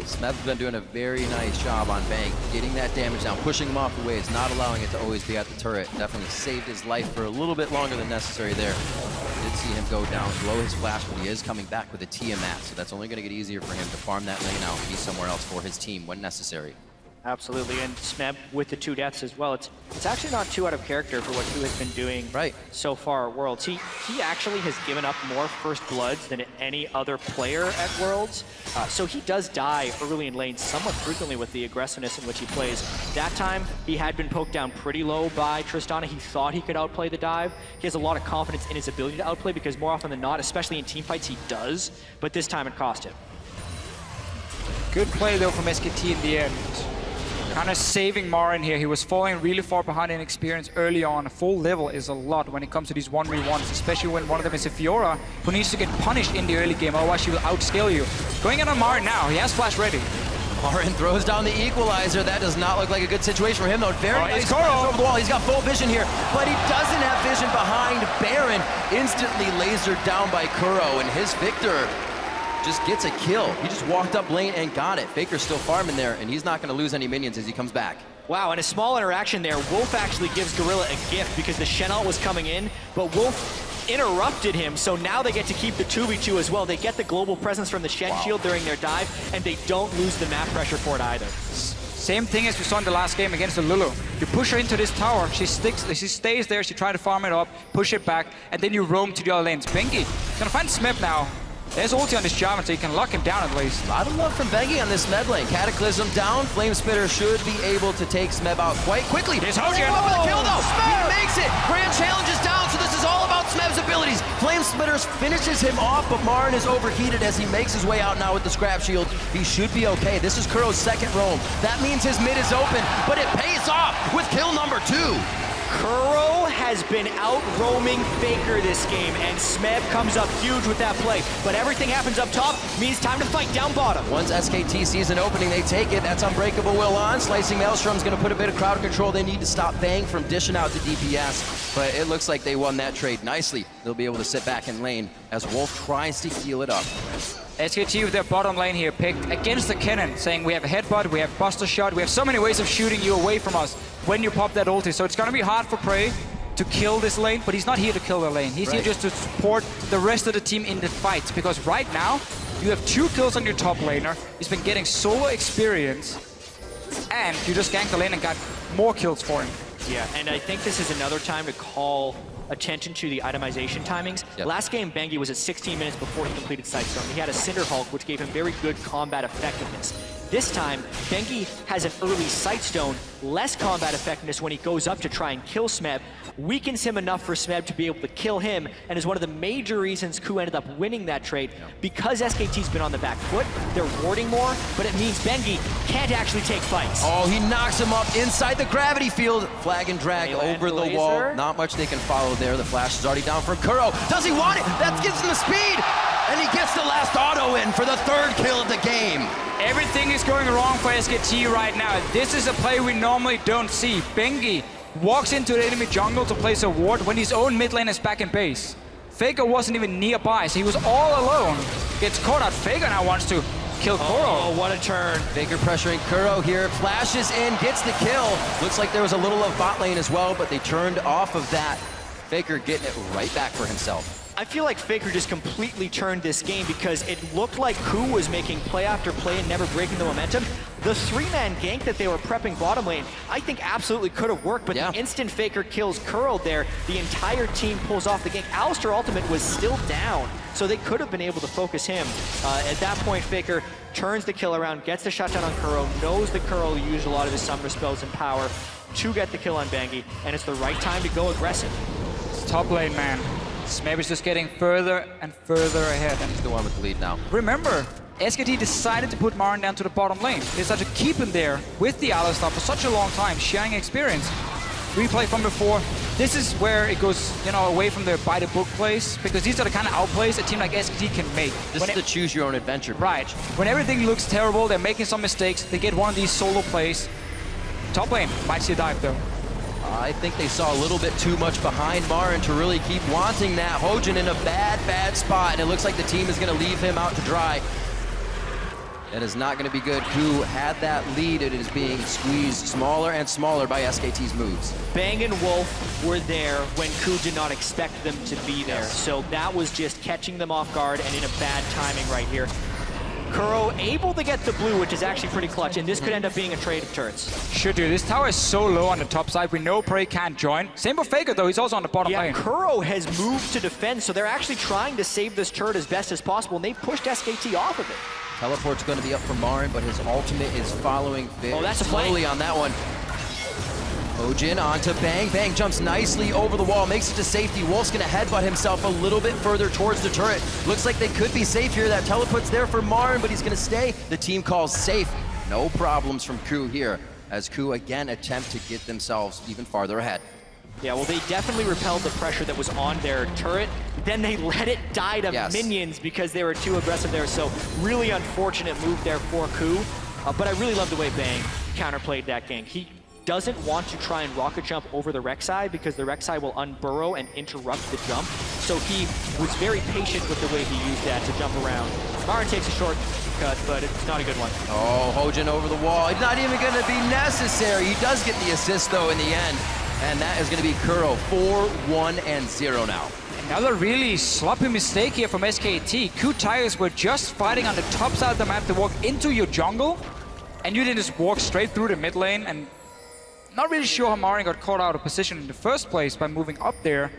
Smeb's been doing a very nice job on Bang, getting that damage down, pushing him off the waves, not allowing it to always be at the turret. Definitely saved his life for a little bit longer than necessary there. Did see him go down, blow his flash, but he is coming back with a Tiamat, so that's only going to get easier for him to farm that lane out and be somewhere else for his team when necessary. Absolutely, and Smeb with the 2 deaths as well. It's actually not too out of character for what Ku has been doing so far at Worlds. He actually has given up more First Bloods than any other player at Worlds. So he does die early in lane somewhat frequently with the aggressiveness in which he plays. That time, he had been poked down pretty low by Tristana. He thought he could outplay the dive. He has a lot of confidence in his ability to outplay because more often than not, especially in team fights, he does. But this time it cost him. Good play though from SKT in the end. Kind of saving Morin here. He was falling really far behind in experience early on. A full level is a lot when it comes to these 1v1s, especially when one of them is a Fiora who needs to get punished in the early game, otherwise she will outscale you. Going in on Morin now, he has flash ready. Morin throws down the equalizer. That does not look like a good situation for him, though. Very nice flash over the wall. He's got full vision here, but he doesn't have vision behind Baron. Instantly lasered down by Kuro, and his Victor just gets a kill. He just walked up lane and got it. Faker's still farming there, and he's not going to lose any minions as he comes back. Wow, and a small interaction there. Wolf actually gives Gorilla a gift because the Shen ult was coming in, but Wolf interrupted him, so now they get to keep the 2v2 as well. They get the global presence from the Shen shield during their dive, and they don't lose the map pressure for it either. Same thing as we saw in the last game against the Lulu. You push her into this tower, she stays there, she tries to farm it up, push it back, and then you roam to the other lanes. Bengi gonna find Smeb now. There's ulti on this Jarvan, so you can lock him down at least. A lot of love from Bengi on this Smeb lane. Cataclysm down. Flame Spitter should be able to take Smeb out quite quickly. Here's Hojin. Oh, with the kill though. He makes it. Grand challenge is down, so this is all about Smeb's abilities. Flame Spitter finishes him off, but Marin is overheated as he makes his way out now with the scrap shield. He should be okay. This is Kuro's second roam. That means his mid is open, but it pays off with kill number 2. Kuro has been out roaming FLICKR this game, and Smeb comes up huge with that play. But everything happens up top, means time to fight down bottom. Once SKT sees an opening, they take it. That's Unbreakable Will on. Slicing Maelstrom's going to put a bit of crowd control. They need to stop Bang from dishing out to DPS. But it looks like they won that trade nicely. They'll be able to sit back in lane as Wolf tries to heal it up. SKT with their bottom lane here picked against the cannon, saying we have a headbutt, we have buster shot, we have so many ways of shooting you away from us when you pop that ulti. So it's going to be hard for Prey to kill this lane, but he's not here to kill the lane. He's here just to support the rest of the team in the fight, because right now you have 2 kills on your top laner. He's been getting solo experience, and you just ganked the lane and got more kills for him. Yeah, and I think this is another time to call attention to the itemization timings. Last game, Bengi was at 16 minutes before he completed Sightstorm. He had a Cinder Hulk, which gave him very good combat effectiveness. This time, Bengi has an early Sightstone, less combat effectiveness when he goes up to try and kill Smeb, weakens him enough for Smeb to be able to kill him, and is one of the major reasons KOO ended up winning that trade. Because SKT's been on the back foot, they're warding more, but it means Bengi can't actually take fights. Oh, he knocks him up inside the gravity field. Flag and drag over the wall. Not much they can follow there. The flash is already down for Kuro. Does he want it? That gives him the speed! And he gets the last auto in for the 3rd kill of the game. Everything is going wrong for SKT right now. This is a play we normally don't see. Bengi walks into the enemy jungle to place a ward when his own mid lane is back in base. FLICKR wasn't even nearby, so he was all alone. Gets caught out. FLICKR now wants to kill Kuro. Oh, what a turn. FLICKR pressuring Kuro here. Flashes in, gets the kill. Looks like there was a little of bot lane as well, but they turned off of that. FLICKR getting it right back for himself. I feel like FLICKR just completely turned this game because it looked like KOO was making play after play and never breaking the momentum. The 3-man gank that they were prepping bottom lane, I think absolutely could have worked, but the instant FLICKR kills Kuro there, the entire team pulls off the gank. Alistar ultimate was still down, so they could have been able to focus him. At that point, FLICKR turns the kill around, gets the shutdown on Kuro, knows that Kuro will use a lot of his summer spells and power to get the kill on Bengi, and it's the right time to go aggressive. It's top lane, man. Smeb is just getting further and further ahead. He's the one with the lead now. Remember, SKT decided to put Marin down to the bottom lane. They decided to keep him there with the Alistar for such a long time, sharing experience. Replay from before. This is where it goes, you know, away from the by-the-book plays, because these are the kind of outplays a team like SKT can make. This is the choose-your-own-adventure. Right. When everything looks terrible, they're making some mistakes, they get one of these solo plays. Top lane might see a dive, though. I think they saw a little bit too much behind Marin to really keep wanting that. Hojin in a bad spot, and it looks like the team is going to leave him out to dry. That is not going to be good. KOO had that lead. It is being squeezed smaller and smaller by SKT's moves. Bang and Wolf were there when KOO did not expect them to be there. So that was just catching them off guard and in a bad timing right here. Kuro able to get the blue, which is actually pretty clutch, and this could end up being a trade of turrets. Should do. This tower is so low on the top side, we know Prey can't join. Same for FLICKR, though. He's also on the bottom lane. Kuro has moved to defend, so they're actually trying to save this turret as best as possible, and they've pushed SKT off of it. Teleport's going to be up for Marin, but his ultimate is following very slowly on that one. Hojin onto Bang. Bang jumps nicely over the wall, makes it to safety. Wolf's gonna headbutt himself a little bit further towards the turret. Looks like they could be safe here. That teleport's there for Marin, but he's gonna stay. The team calls safe. No problems from KOO here, as KOO again attempt to get themselves even farther ahead. Yeah, well, they definitely repelled the pressure that was on their turret. Then they let it die to minions because they were too aggressive there. So really unfortunate move there for KOO. But I really love the way Bang counterplayed that gank. He doesn't want to try and rocket jump over the Rek'Sai because the Rek'Sai will unburrow and interrupt the jump. So he was very patient with the way he used that to jump around. Marin takes a shortcut, but it's not a good one. Oh, Hojin over the wall. It's not even going to be necessary. He does get the assist, though, in the end. And that is going to be Kuro, 4-1-0 now. Another really sloppy mistake here from SKT. KOO Tigers were just fighting on the top side of the map to walk into your jungle, and you didn't just walk straight through the mid lane. And not really sure how Marin got caught out of position in the first place by moving up there.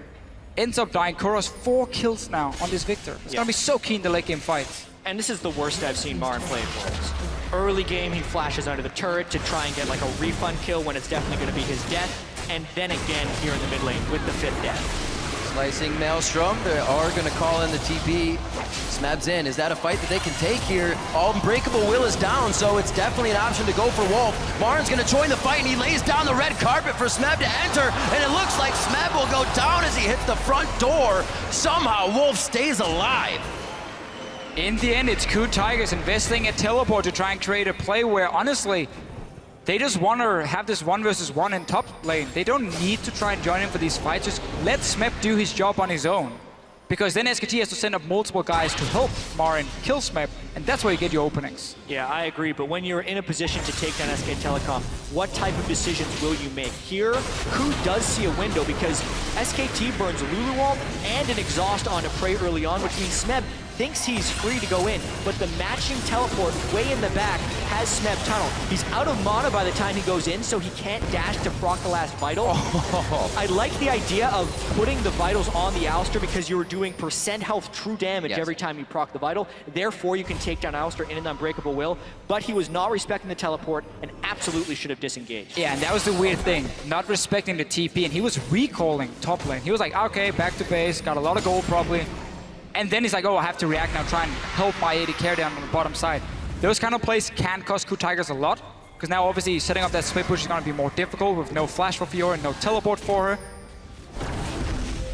Ends up dying. Kuro's 4 kills now on this Victor. It's gonna be so keen to late game fights. And this is the worst I've seen Marin play in Worlds. Early game, he flashes under the turret to try and get like a refund kill when it's definitely gonna be his death. And then again here in the mid lane with the 5th death. Slicing Maelstrom. They are going to call in the TP. Smeb's in. Is that a fight that they can take here? Unbreakable Will is down, so it's definitely an option to go for Wolf. Marin's going to join the fight, and he lays down the red carpet for Smeb to enter, and it looks like Smeb will go down as he hits the front door. Somehow, Wolf stays alive. In the end, it's Coup Tigers investing a teleport to try and create a play where, honestly, they just want to have this 1v1 in top lane. They don't need to try and join in for these fights. Just let Smeb do his job on his own. Because then SKT has to send up multiple guys to help Marin kill Smeb, and that's where you get your openings. Yeah, I agree, but when you're in a position to take down SK Telecom, what type of decisions will you make? Here, Coup does see a window because SKT burns Luluwald and an exhaust on a Prey early on, which means Smeb thinks he's free to go in, but the matching teleport way in the back has Smeb tunnel. He's out of mana by the time he goes in, so he can't dash to proc the last vital. I like the idea of putting the vitals on the Alistar because you're doing percent health true damage every time you proc the vital. Therefore, you can take down Alistar in an Unbreakable Will, but he was not respecting the teleport and absolutely should have disengaged. Yeah, and that was the weird thing, not respecting the TP, and he was recalling top lane. He was like, okay, back to base, got a lot of gold probably. And then he's like, oh, I have to react now, try and help my AD carry down on the bottom side. Those kind of plays can cost Coup Tigers a lot, because now obviously setting up that split push is going to be more difficult with no flash for Fiora and no teleport for her.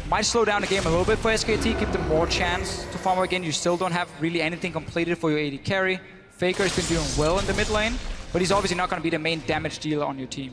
Might slow down the game a little bit for SKT, give them more chance to farm again. You still don't have really anything completed for your AD carry. FLICKR has been doing well in the mid lane, but he's obviously not going to be the main damage dealer on your team.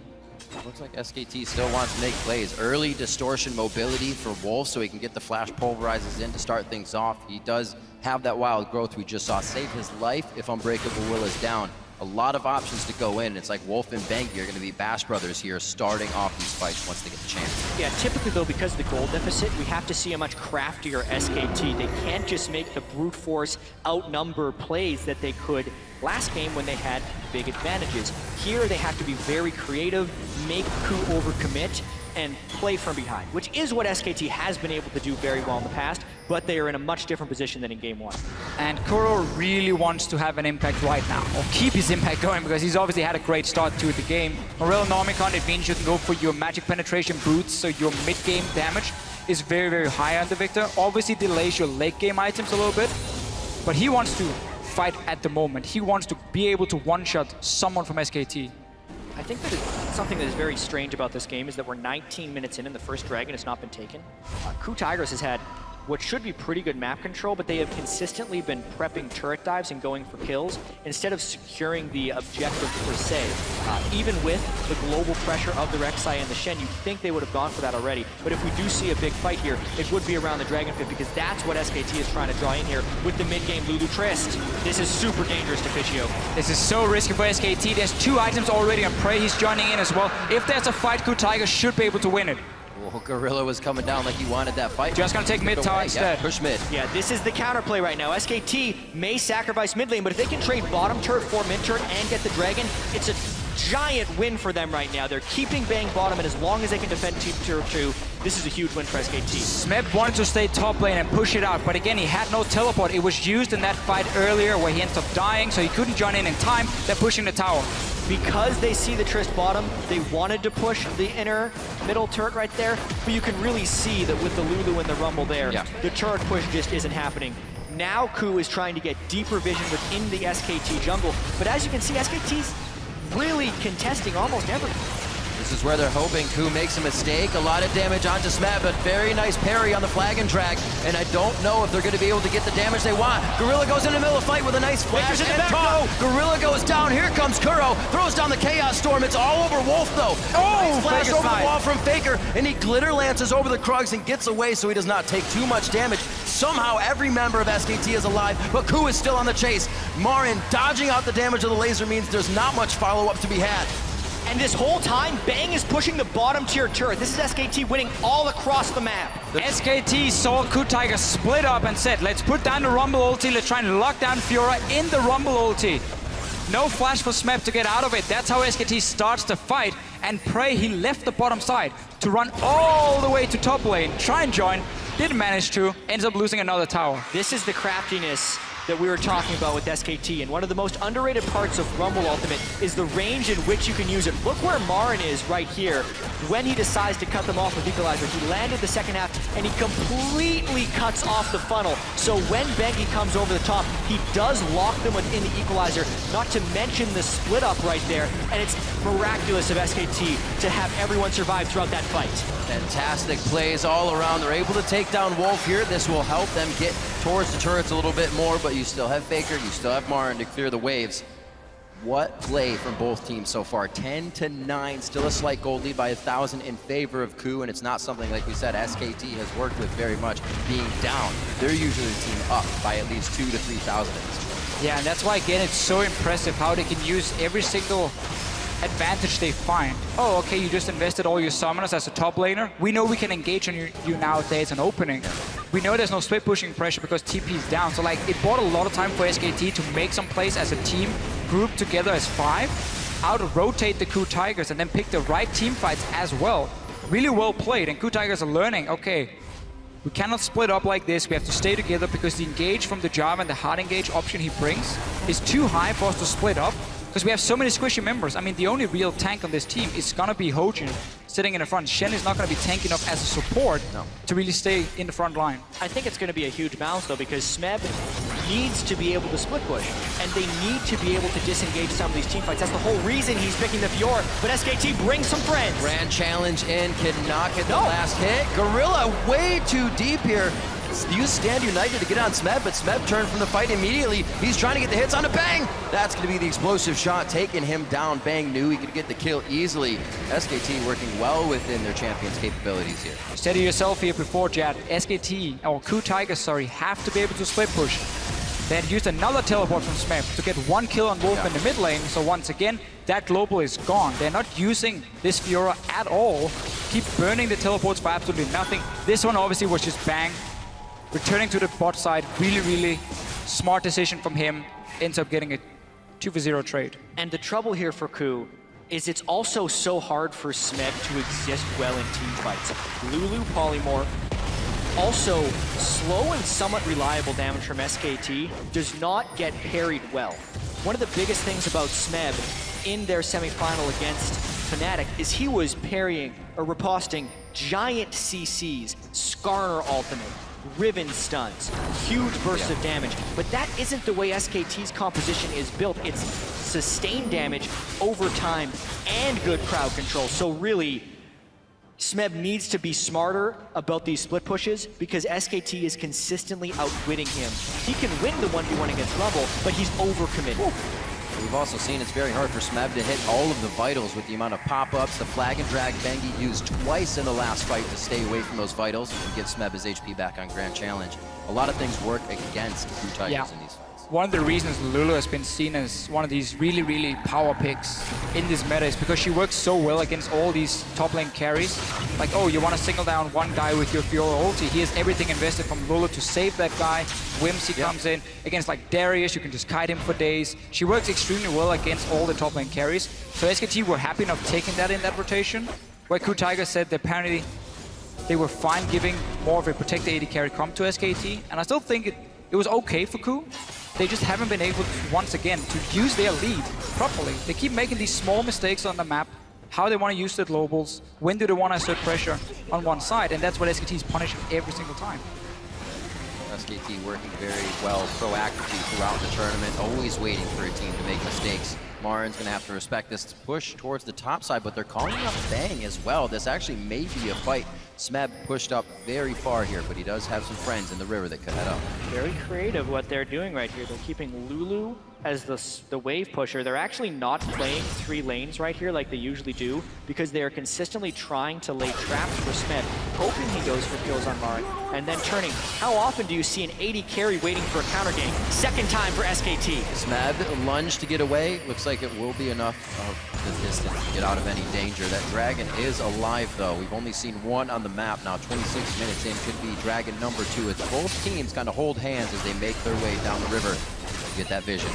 Looks like SKT still wants to make plays. Early distortion mobility for Wolf so he can get the flash pulverizes in to start things off. He does have that wild growth we just saw save his life if Unbreakable Will is down. A lot of options to go in. It's like Wolf and Bengi are going to be Bash Brothers here starting off these fights once they get the chance. Yeah, typically though, because of the gold deficit, we have to see a much craftier SKT. They can't just make the brute force outnumber plays that they could last game when they had big advantages. Here they have to be very creative, make Coup overcommit, and play from behind, which is what SKT has been able to do very well in the past, but they are in a much different position than in Game 1. And Kuro really wants to have an impact right now, or keep his impact going, because he's obviously had a great start to the game. Morel Normicon, it means you can go for your magic penetration boots, so your mid-game damage is very, very high on the Victor. Obviously delays your late-game items a little bit, but he wants to fight at the moment. He wants to be able to one-shot someone from SKT. I think that something that is very strange about this game is that we're 19 minutes in and the first dragon has not been taken. Coup Tigers has had what should be pretty good map control, but they have consistently been prepping turret dives and going for kills instead of securing the objective per se. Even with the global pressure of the Rek'Sai and the Shen, you'd think they would have gone for that already. But if we do see a big fight here, it would be around the Dragon Pit because that's what SKT is trying to draw in here with the mid-game Lulu Trist. This is super dangerous to Fischio. This is so risky for SKT. There's 2 items already on Prey. He's joining in as well. If there's a fight, Coup Tigers should be able to win it. Well, Gorilla was coming down like he wanted that fight. Just gonna take mid tower instead. Yeah, push mid. Yeah, this is the counterplay right now. SKT may sacrifice mid lane, but if they can trade bottom turret for mid turret and get the dragon, it's a giant win for them right now. They're keeping Bang bottom, and as long as they can defend Team Tier 2, this is a huge win for SKT. Smeb wanted to stay top lane and push it out, but again, he had no teleport. It was used in that fight earlier where he ended up dying, so he couldn't join in time. They're pushing the tower. Because they see the Trist bottom, they wanted to push the inner middle turret right there, but you can really see that with the Lulu and the Rumble there, the turret push just isn't happening. Now Coup is trying to get deeper vision within the SKT jungle, but as you can see, SKT's really contesting almost everything. This is where they're hoping Coup makes a mistake. A lot of damage onto Smeb, but very nice parry on the flag and drag. And I don't know if they're going to be able to get the damage they want. Gorilla goes in the middle of the fight with a nice flash and talk. Gorilla goes down. Here comes Kuro. Throws down the Chaos Storm. It's all over Wolf, though. Nice flash over the wall from FLICKR, and he glitter lances over the Krugs and gets away so he does not take too much damage. Somehow every member of SKT is alive, but Coup is still on the chase. Marin dodging out the damage of the laser means there's not much follow-up to be had. And this whole time, Bang is pushing the bottom tier turret. This is SKT winning all across the map. SKT saw Coup Tigers split up and said, let's put down the Rumble ulti, let's try and lock down Fiora in the Rumble ulti. No flash for Smeb to get out of it. That's how SKT starts the fight. And Prey, he left the bottom side to run all the way to top lane, try and join, didn't manage to, ends up losing another tower. This is the craftiness that we were talking about with SKT, and one of the most underrated parts of Rumble Ultimate is the range in which you can use it. Look where Marin is right here. When he decides to cut them off with Equalizer, he landed the second half, and he completely cuts off the funnel. So when Bengi comes over the top, he does lock them within the Equalizer, not to mention the split up right there, and it's miraculous of SKT to have everyone survive throughout that fight. Fantastic plays all around. They're able to take down Wolf here. This will help them get towards the turrets a little bit more, but you still have FLICKR, you still have Marin to clear the waves. What play from both teams so far? 10-9, still a slight gold lead by 1,000 in favor of KOO, and it's not something, like we said, SKT has worked with very much, being down. They're usually the team up by at least 2,000 to 3,000 at this point. Yeah, and that's why, again, it's so impressive how they can use every single advantage they find. Oh, okay, you just invested all your summoners as a top laner. We know we can engage on you now if there's an opening. We know there's no split pushing pressure because TP is down. So like, it bought a lot of time for SKT to make some plays as a team, group together as 5, out-rotate the KOO Tigers, and then pick the right team fights as well. Really well played, and KOO Tigers are learning, okay, we cannot split up like this. We have to stay together because the engage from the Jarvan and the hard engage option he brings is too high for us to split up. Because we have so many squishy members. I mean, the only real tank on this team is gonna be Hojin sitting in the front. Shen is not gonna be tanky enough as a support to really stay in the front line. I think it's gonna be a huge balance though, because Smeb needs to be able to split push, and they need to be able to disengage some of these team fights. That's the whole reason he's picking the Fiora, but SKT brings some friends. Grand challenge in, cannot get the last hit. Gorilla way too deep here. Use Stand United to get on Smeb, but Smeb turned from the fight immediately. He's trying to get the hits on a Bang. That's going to be the explosive shot, taking him down. Bang knew he could get the kill easily. SKT working well within their champion's capabilities here. You said it yourself here before, Jad. SKT, or KOO Tigers, sorry, have to be able to split push. They had used another teleport from Smeb to get 1 kill on Wolf in the mid lane. So once again, that global is gone. They're not using this Fiora at all. Keep burning the teleports for absolutely nothing. This one obviously was just Bang. Returning to the bot side, really, really smart decision from him. Ends up getting a 2-for-0 trade. And the trouble here for KOO is it's also so hard for Smeb to exist well in team fights. Lulu polymorph, also slow and somewhat reliable damage from SKT, does not get parried well. One of the biggest things about Smeb in their semifinal against Fnatic is he was parrying or riposting giant CCs, Skarner ultimate, Riven stuns, huge bursts of damage, but that isn't the way SKT's composition is built. It's sustained damage over time and good crowd control. So really, Smeb needs to be smarter about these split pushes because SKT is consistently outwitting him. He can win the 1v1 against Rumble, but he's overcommitted. We've also seen it's very hard for Smeb to hit all of the vitals with the amount of pop-ups. The flag and drag Bengi used twice in the last fight to stay away from those vitals and give Smeb his HP back on Grand Challenge. A lot of things work against KOO Tigers in these fights. One of the reasons Lulu has been seen as one of these really, really power picks in this meta is because she works so well against all these top lane carries. Like, oh, you want to single down one guy with your Fiora ulti. He has everything invested from Lulu to save that guy. Whimsy comes in. Against like Darius, you can just kite him for days. She works extremely well against all the top lane carries. So SKT were happy enough taking that in that rotation, where KOO Tigers said that apparently they were fine giving more of a protector AD carry comp to SKT. And I still think it was okay for KOO. They just haven't been able to, once again, to use their lead properly. They keep making these small mistakes on the map, how they want to use the globals, when do they want to assert pressure on one side, and that's what SKT is punishing every single time. SKT working very well proactively throughout the tournament, always waiting for a team to make mistakes. Marin's going to have to respect this push towards the top side, but they're calling up Bang as well. This actually may be a fight. Smeb pushed up very far here, but he does have some friends in the river that could head up. Very creative what they're doing right here. They're keeping Lulu as the wave pusher. They're actually not playing 3 lanes right here like they usually do because they are consistently trying to lay traps for Smeb, hoping he goes for kills on Marin, and then turning. How often do you see an 80 carry waiting for a counter gank? Second time for SKT. Smeb lunge to get away. Looks like it will be enough of the distance to get out of any danger. That Dragon is alive though. We've only seen one on the map now. 26 minutes in could be Dragon number 2 as both teams kind of hold hands as they make their way down the river to get that vision.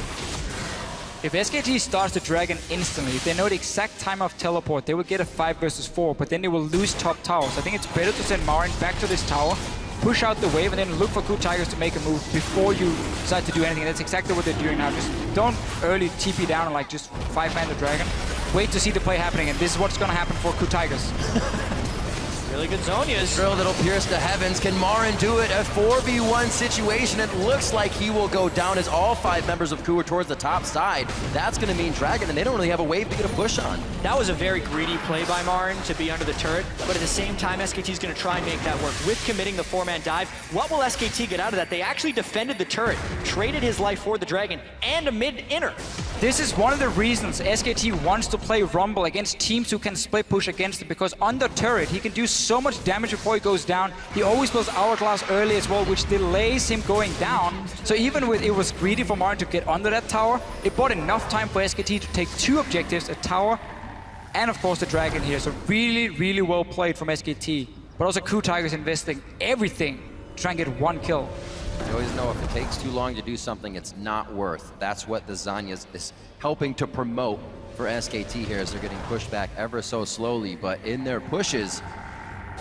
If SKT starts the Dragon instantly, if they know the exact time of teleport, they will get a 5 versus 4, but then they will lose top towers. I think it's better to send Marin back to this tower, push out the wave and then look for Ku Tigers to make a move before you decide to do anything. And that's exactly what they're doing now. Just don't early TP down and like just 5-man the dragon. Wait to see the play happening, and this is what's going to happen for Ku Tigers. Really good Zhonya's. Drill that'll pierce the heavens. Can Marin do it? A 4v1 situation. It looks like he will go down as all 5 members of Ku are towards the top side. That's going to mean Dragon, and they don't really have a wave to get a push on. That was a very greedy play by Marin to be under the turret, but at the same time, SKT is going to try and make that work. With committing the 4-man dive, what will SKT get out of that? They actually defended the turret, traded his life for the Dragon, and a mid-inner. This is one of the reasons SKT wants to play Rumble against teams who can split push against it, because on the turret, he can do so much damage before he goes down. He always builds Hourglass early as well, which delays him going down. So even with it was greedy for Marin to get under that tower, it bought enough time for SKT to take 2 objectives, a tower, and of course the Dragon here. So really, really well played from SKT. But also Ku Tigers investing everything to try and get 1 kill. You always know if it takes too long to do something, it's not worth. That's what the Zhonya's is helping to promote for SKT here as they're getting pushed back ever so slowly. But in their pushes,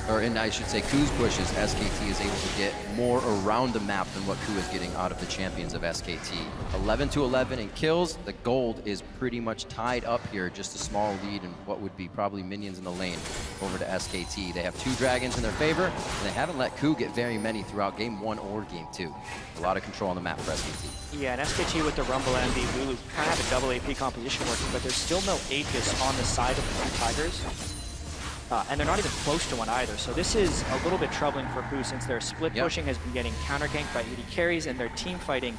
or in, I should say, Ku's pushes, SKT is able to get more around the map than what Ku is getting out of the champions of SKT. 11-11 in kills. The gold is pretty much tied up here, just a small lead in what would be probably minions in the lane over to SKT. They have 2 dragons in their favor, and they haven't let Ku get very many throughout game 1 or game 2. A lot of control on the map for SKT. Yeah, and SKT with the Rumble and the Lulu kind of have a double AP composition working, but there's still no Aegis on the side of the Tigers. And they're not even close to one either. So this is a little bit troubling for Ku, since their split pushing has been getting counter-ganked by AD carries, and their team fighting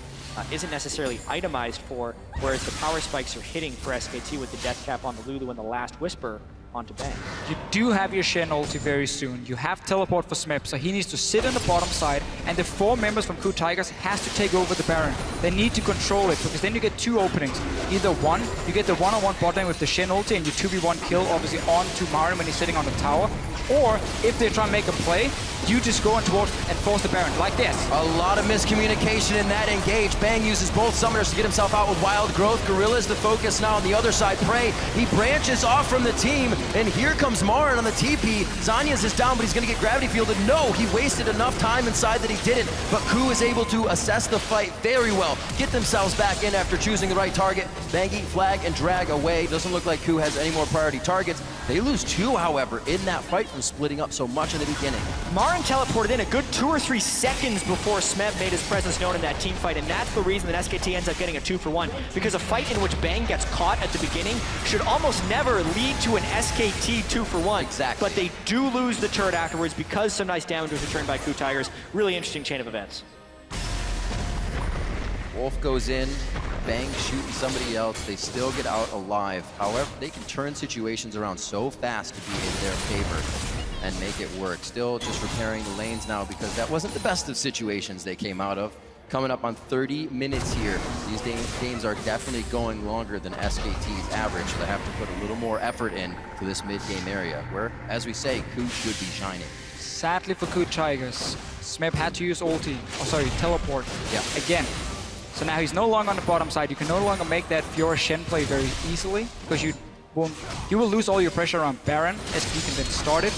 isn't necessarily itemized for, whereas the power spikes are hitting for SKT with the death cap on the Lulu and the last Whisper onto Bang. You do have your Shen ulti very soon. You have teleport for Smep, so he needs to sit on the bottom side, and the 4 members from Ku Tigers has to take over the Baron. They need to control it, because then you get 2 openings. Either one, you get the one-on-one bot lane with the Shen ulti and you 2v1 kill, obviously onto Marin when he's sitting on the tower, or if they try and make a play, you just go in towards and force the Baron, like this. A lot of miscommunication in that engage. Bang uses both summoners to get himself out with Wild Growth. Gorilla's the focus now on the other side. Prey, he branches off from the team, and here comes Marin on the TP. Zhonya's is down, but he's gonna get gravity fielded. No, he wasted enough time inside that he didn't, but Ku is able to assess the fight very well, get themselves back in after choosing the right target. Bangy, flag, and drag away. Doesn't look like Ku has any more priority targets. They lose 2, however, in that fight from splitting up so much in the beginning. Marin teleported in a good 2 or 3 seconds before Smeb made his presence known in that team fight, and that's the reason that SKT ends up getting a 2-for-1, because a fight in which Bang gets caught at the beginning should almost never lead to an SKT 2-for-1. Exactly. But they do lose the turret afterwards because some nice damage was returned by Ku Tigers. Really interesting chain of events. Wolf goes in, Bang shooting somebody else, they still get out alive. However, they can turn situations around so fast to be in their favor and make it work. Still just repairing the lanes now, because that wasn't the best of situations they came out of. Coming up on 30 minutes here. These games are definitely going longer than SKT's average, so they have to put a little more effort in to this mid-game area, where, as we say, Ku should be shining. Sadly for Ku Tigers, Smep had to use ulti, teleport again. So now he's no longer on the bottom side. You can no longer make that Fiora Shen play very easily, because you will lose all your pressure on Baron as he can then start it.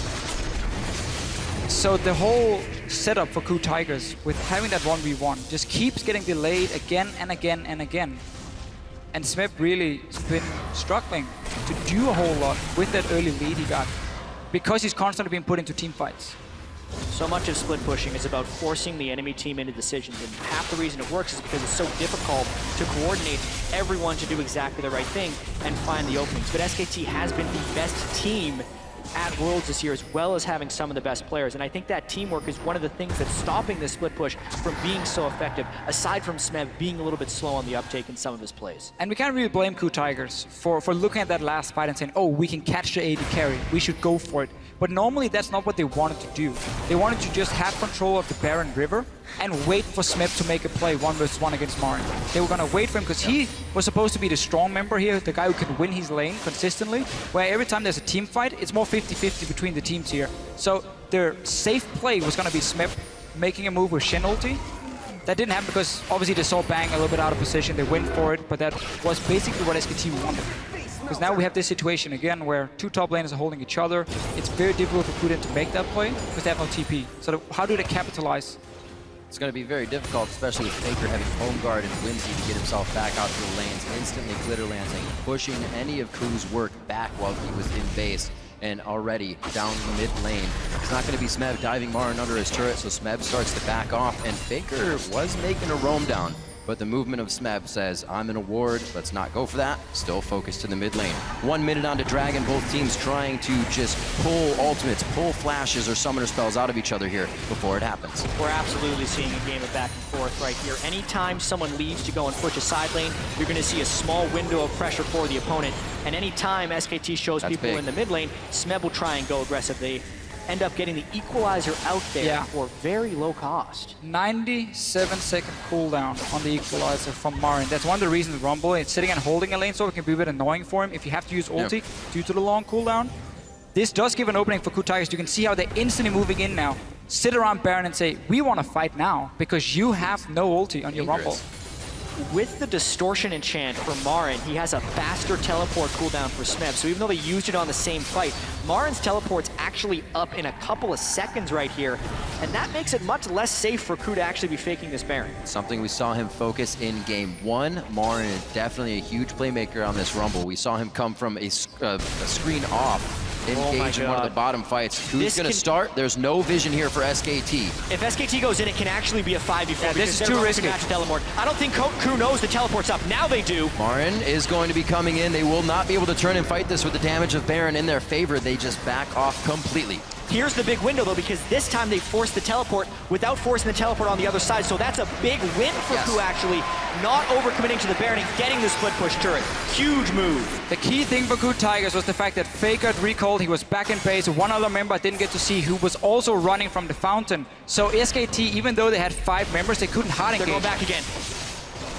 So the whole setup for Ku Tigers with having that 1v1 just keeps getting delayed again and again and again. And Smep really has been struggling to do a whole lot with that early lead he got, because he's constantly being put into team fights. So much of split pushing is about forcing the enemy team into decisions, and half the reason it works is because it's so difficult to coordinate everyone to do exactly the right thing and find the openings. But SKT has been the best team at Worlds this year, as well as having some of the best players, and I think that teamwork is one of the things that's stopping this split push from being so effective, aside from Smeb being a little bit slow on the uptake in some of his plays. And we can't really blame Ku Tigers for looking at that last fight and saying, oh, we can catch the AD carry, we should go for it. But normally that's not what they wanted to do. They wanted to just have control of the Baron River and wait for Smep to make a play 1v1 against Marin. They were gonna wait for him because he was supposed to be the strong member here, the guy who can win his lane consistently, where every time there's a team fight, it's more 50-50 between the teams here. So their safe play was gonna be Smep making a move with Shen ulti. That didn't happen because obviously they saw Bang a little bit out of position, they went for it, but that was basically what SKT wanted. Because now we have this situation again where two top laners are holding each other. It's very difficult for Kuden to make that play because they have no TP. So how do they capitalize? It's going to be very difficult, especially with FLICKR having home guard and Whimsy to get himself back out to the lanes. Instantly glitter lancing, pushing any of Ku's work back while he was in base. And already down the mid lane. It's not going to be Smeb diving Marin under his turret, so Smeb starts to back off. And FLICKR was making a roam down, but the movement of Smeb says, I'm in a ward, let's not go for that. Still focused to the mid lane. 1 minute onto Dragon, both teams trying to just pull ultimates, pull flashes or summoner spells out of each other here before it happens. We're absolutely seeing a game of back and forth right here. Anytime someone leaves to go and push a side lane, you're going to see a small window of pressure for the opponent. And anytime SKT shows people in the mid lane, Smeb will try and go aggressive. They end up getting the equalizer out there for very low cost. 97-second cooldown on the equalizer from Marin. That's one of the reasons Rumble is sitting and holding a lane so it can be a bit annoying for him if you have to use ulti due to the long cooldown. This does give an opening for KU Tigers. You can see how they're instantly moving in now. Sit around Baron and say, we want to fight now because you have no ulti on your Rumble. With the distortion enchant for Marin, he has a faster teleport cooldown for Smeb. So even though they used it on the same fight, Marin's teleport's actually up in a couple of seconds right here. And that makes it much less safe for KU to actually be faking this Baron. Something we saw him focus in game 1. Marin is definitely a huge playmaker on this Rumble. We saw him come from a screen off. Engage in one of the bottom fights. Who's going to start? There's no vision here for SKT. If SKT goes in, it can actually be a 5v4. Yeah, this is too risky. I don't think KU knows the teleport's up. Now they do. Marin is going to be coming in. They will not be able to turn and fight this with the damage of Baron in their favor. They just back off completely. Here's the big window, though, because this time they forced the teleport without forcing the teleport on the other side. So that's a big win for KU, actually. Not overcommitting to the Baron and getting the split push turret. Huge move. The key thing for KU Tigers was the fact that FLICKR had recalled. He was back in base. One other member I didn't get to see who was also running from the fountain. So SKT, even though they had 5 members, they couldn't hard engage. They're going back again.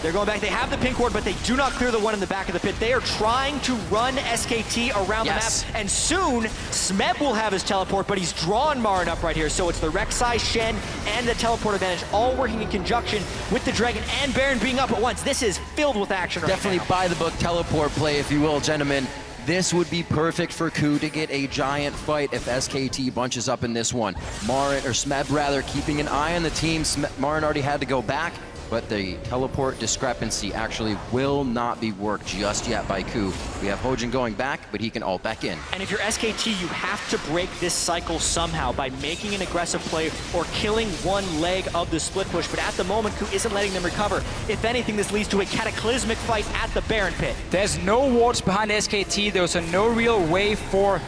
They're going back. They have the pink ward, but they do not clear the one in the back of the pit. They are trying to run SKT around the map. And soon, Smeb will have his teleport, but he's drawn Marin up right here. So it's the Rek'Sai, Shen, and the teleport advantage all working in conjunction with the Dragon and Baron being up at once. This is filled with action right Definitely by the book teleport play, if you will, gentlemen. This would be perfect for KU to get a giant fight if SKT bunches up in this one. Marin, or Smeb rather, keeping an eye on the team. Marin already had to go back, but the teleport discrepancy actually will not be worked just yet by KU. We have Hojin going back, but he can ult back in. And if you're SKT, you have to break this cycle somehow by making an aggressive play or killing one leg of the split push. But at the moment, KU isn't letting them recover. If anything, this leads to a cataclysmic fight at the Baron pit. There's no wards behind SKT. There's no real way for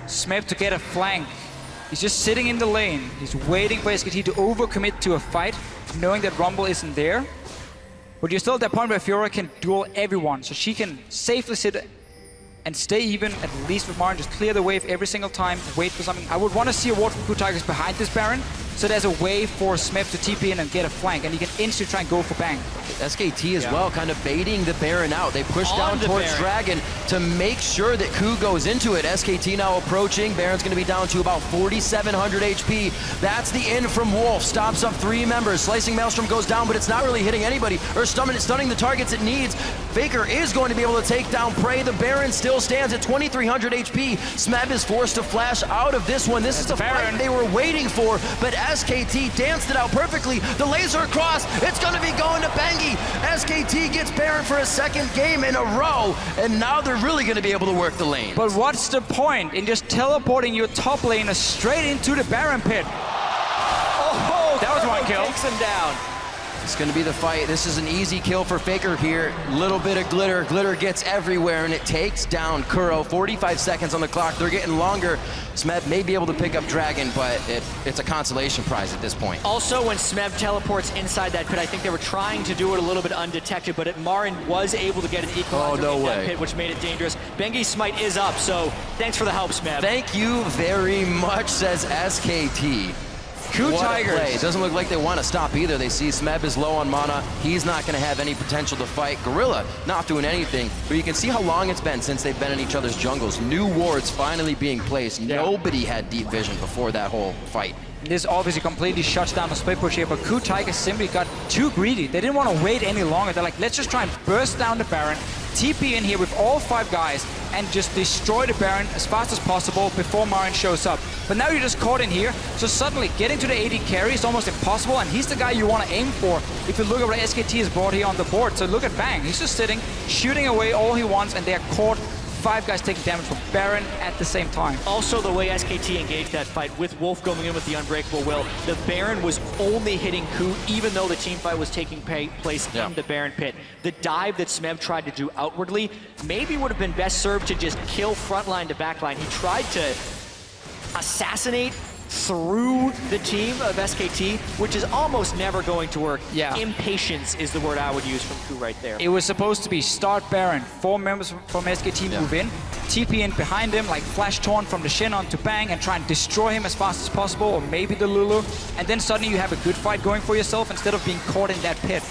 Smeb to get a flank. He's just sitting in the lane. He's waiting for SKT to overcommit to a fight, knowing that Rumble isn't there. But you're still at that point where Fiora can duel everyone, so she can safely sit and stay even, at least with Marin, just clear the wave every single time, wait for something. I would want to see a ward from KU Tigers behind this Baron, so there's a way for Smeb to TP in and get a flank, and he can instantly try and go for bang. SKT as well, kind of baiting the Baron out. They push down towards Dragon to make sure that KU goes into it. SKT now approaching. Baron's going to be down to about 4,700 HP. That's the in from Wolf. Stops up 3 members. Slicing Maelstrom goes down, but it's not really hitting anybody or stunning the targets it needs. FLICKR is going to be able to take down Prey. The Baron still stands at 2,300 HP. Smeb is forced to flash out of this one. This is the fight they were waiting for, but SKT danced it out perfectly. The laser across. It's going to be going to Bengi. SKT gets Baron for a 2nd game in a row, and now they're really going to be able to work the lane. But what's the point in just teleporting your top laner straight into the Baron pit? Oh, that was one kill. Takes him down. It's going to be the fight. This is an easy kill for FLICKR here. Little bit of glitter. Glitter gets everywhere, and it takes down Kuro. 45 seconds on the clock. They're getting longer. Smeb may be able to pick up Dragon, but it's a consolation prize at this point. Also, when Smeb teleports inside that pit, I think they were trying to do it a little bit undetected, but Marin was able to get an equalizer in that pit, which made it dangerous. Bengi's smite is up, so thanks for the help, Smeb. Thank you very much, says SKT. KU Tigers. It doesn't look like they want to stop either. They see Smeb is low on mana. He's not going to have any potential to fight. Gorilla not doing anything, but you can see how long it's been since they've been in each other's jungles. New wards finally being placed. Nobody had deep vision before that whole fight. This obviously completely shuts down the split push here, but KU Tigers simply got too greedy. They didn't want to wait any longer. They're like, let's just try and burst down the Baron, TP in here with all 5 guys and just destroy the Baron as fast as possible before Marin shows up. But now you're just caught in here, so suddenly getting to the AD carry is almost impossible, and he's the guy you want to aim for if you look at what SKT has brought here on the board. So look at Bang, he's just sitting, shooting away all he wants, and they're caught. 5 guys taking damage from Baron at the same time. Also, the way SKT engaged that fight with Wolf going in with the Unbreakable Will, the Baron was only hitting Ku even though the team fight was taking place in the Baron pit. The dive that Smeb tried to do outwardly maybe would have been best served to just kill frontline to backline. He tried to assassinate through the team of SKT, which is almost never going to work. Yeah. Impatience is the word I would use from Ku right there. It was supposed to be start Baron, 4 members from SKT move in, TP in behind him, like flash taunt from the Shin onto Bang and try and destroy him as fast as possible, or maybe the Lulu, and then suddenly you have a good fight going for yourself instead of being caught in that pit.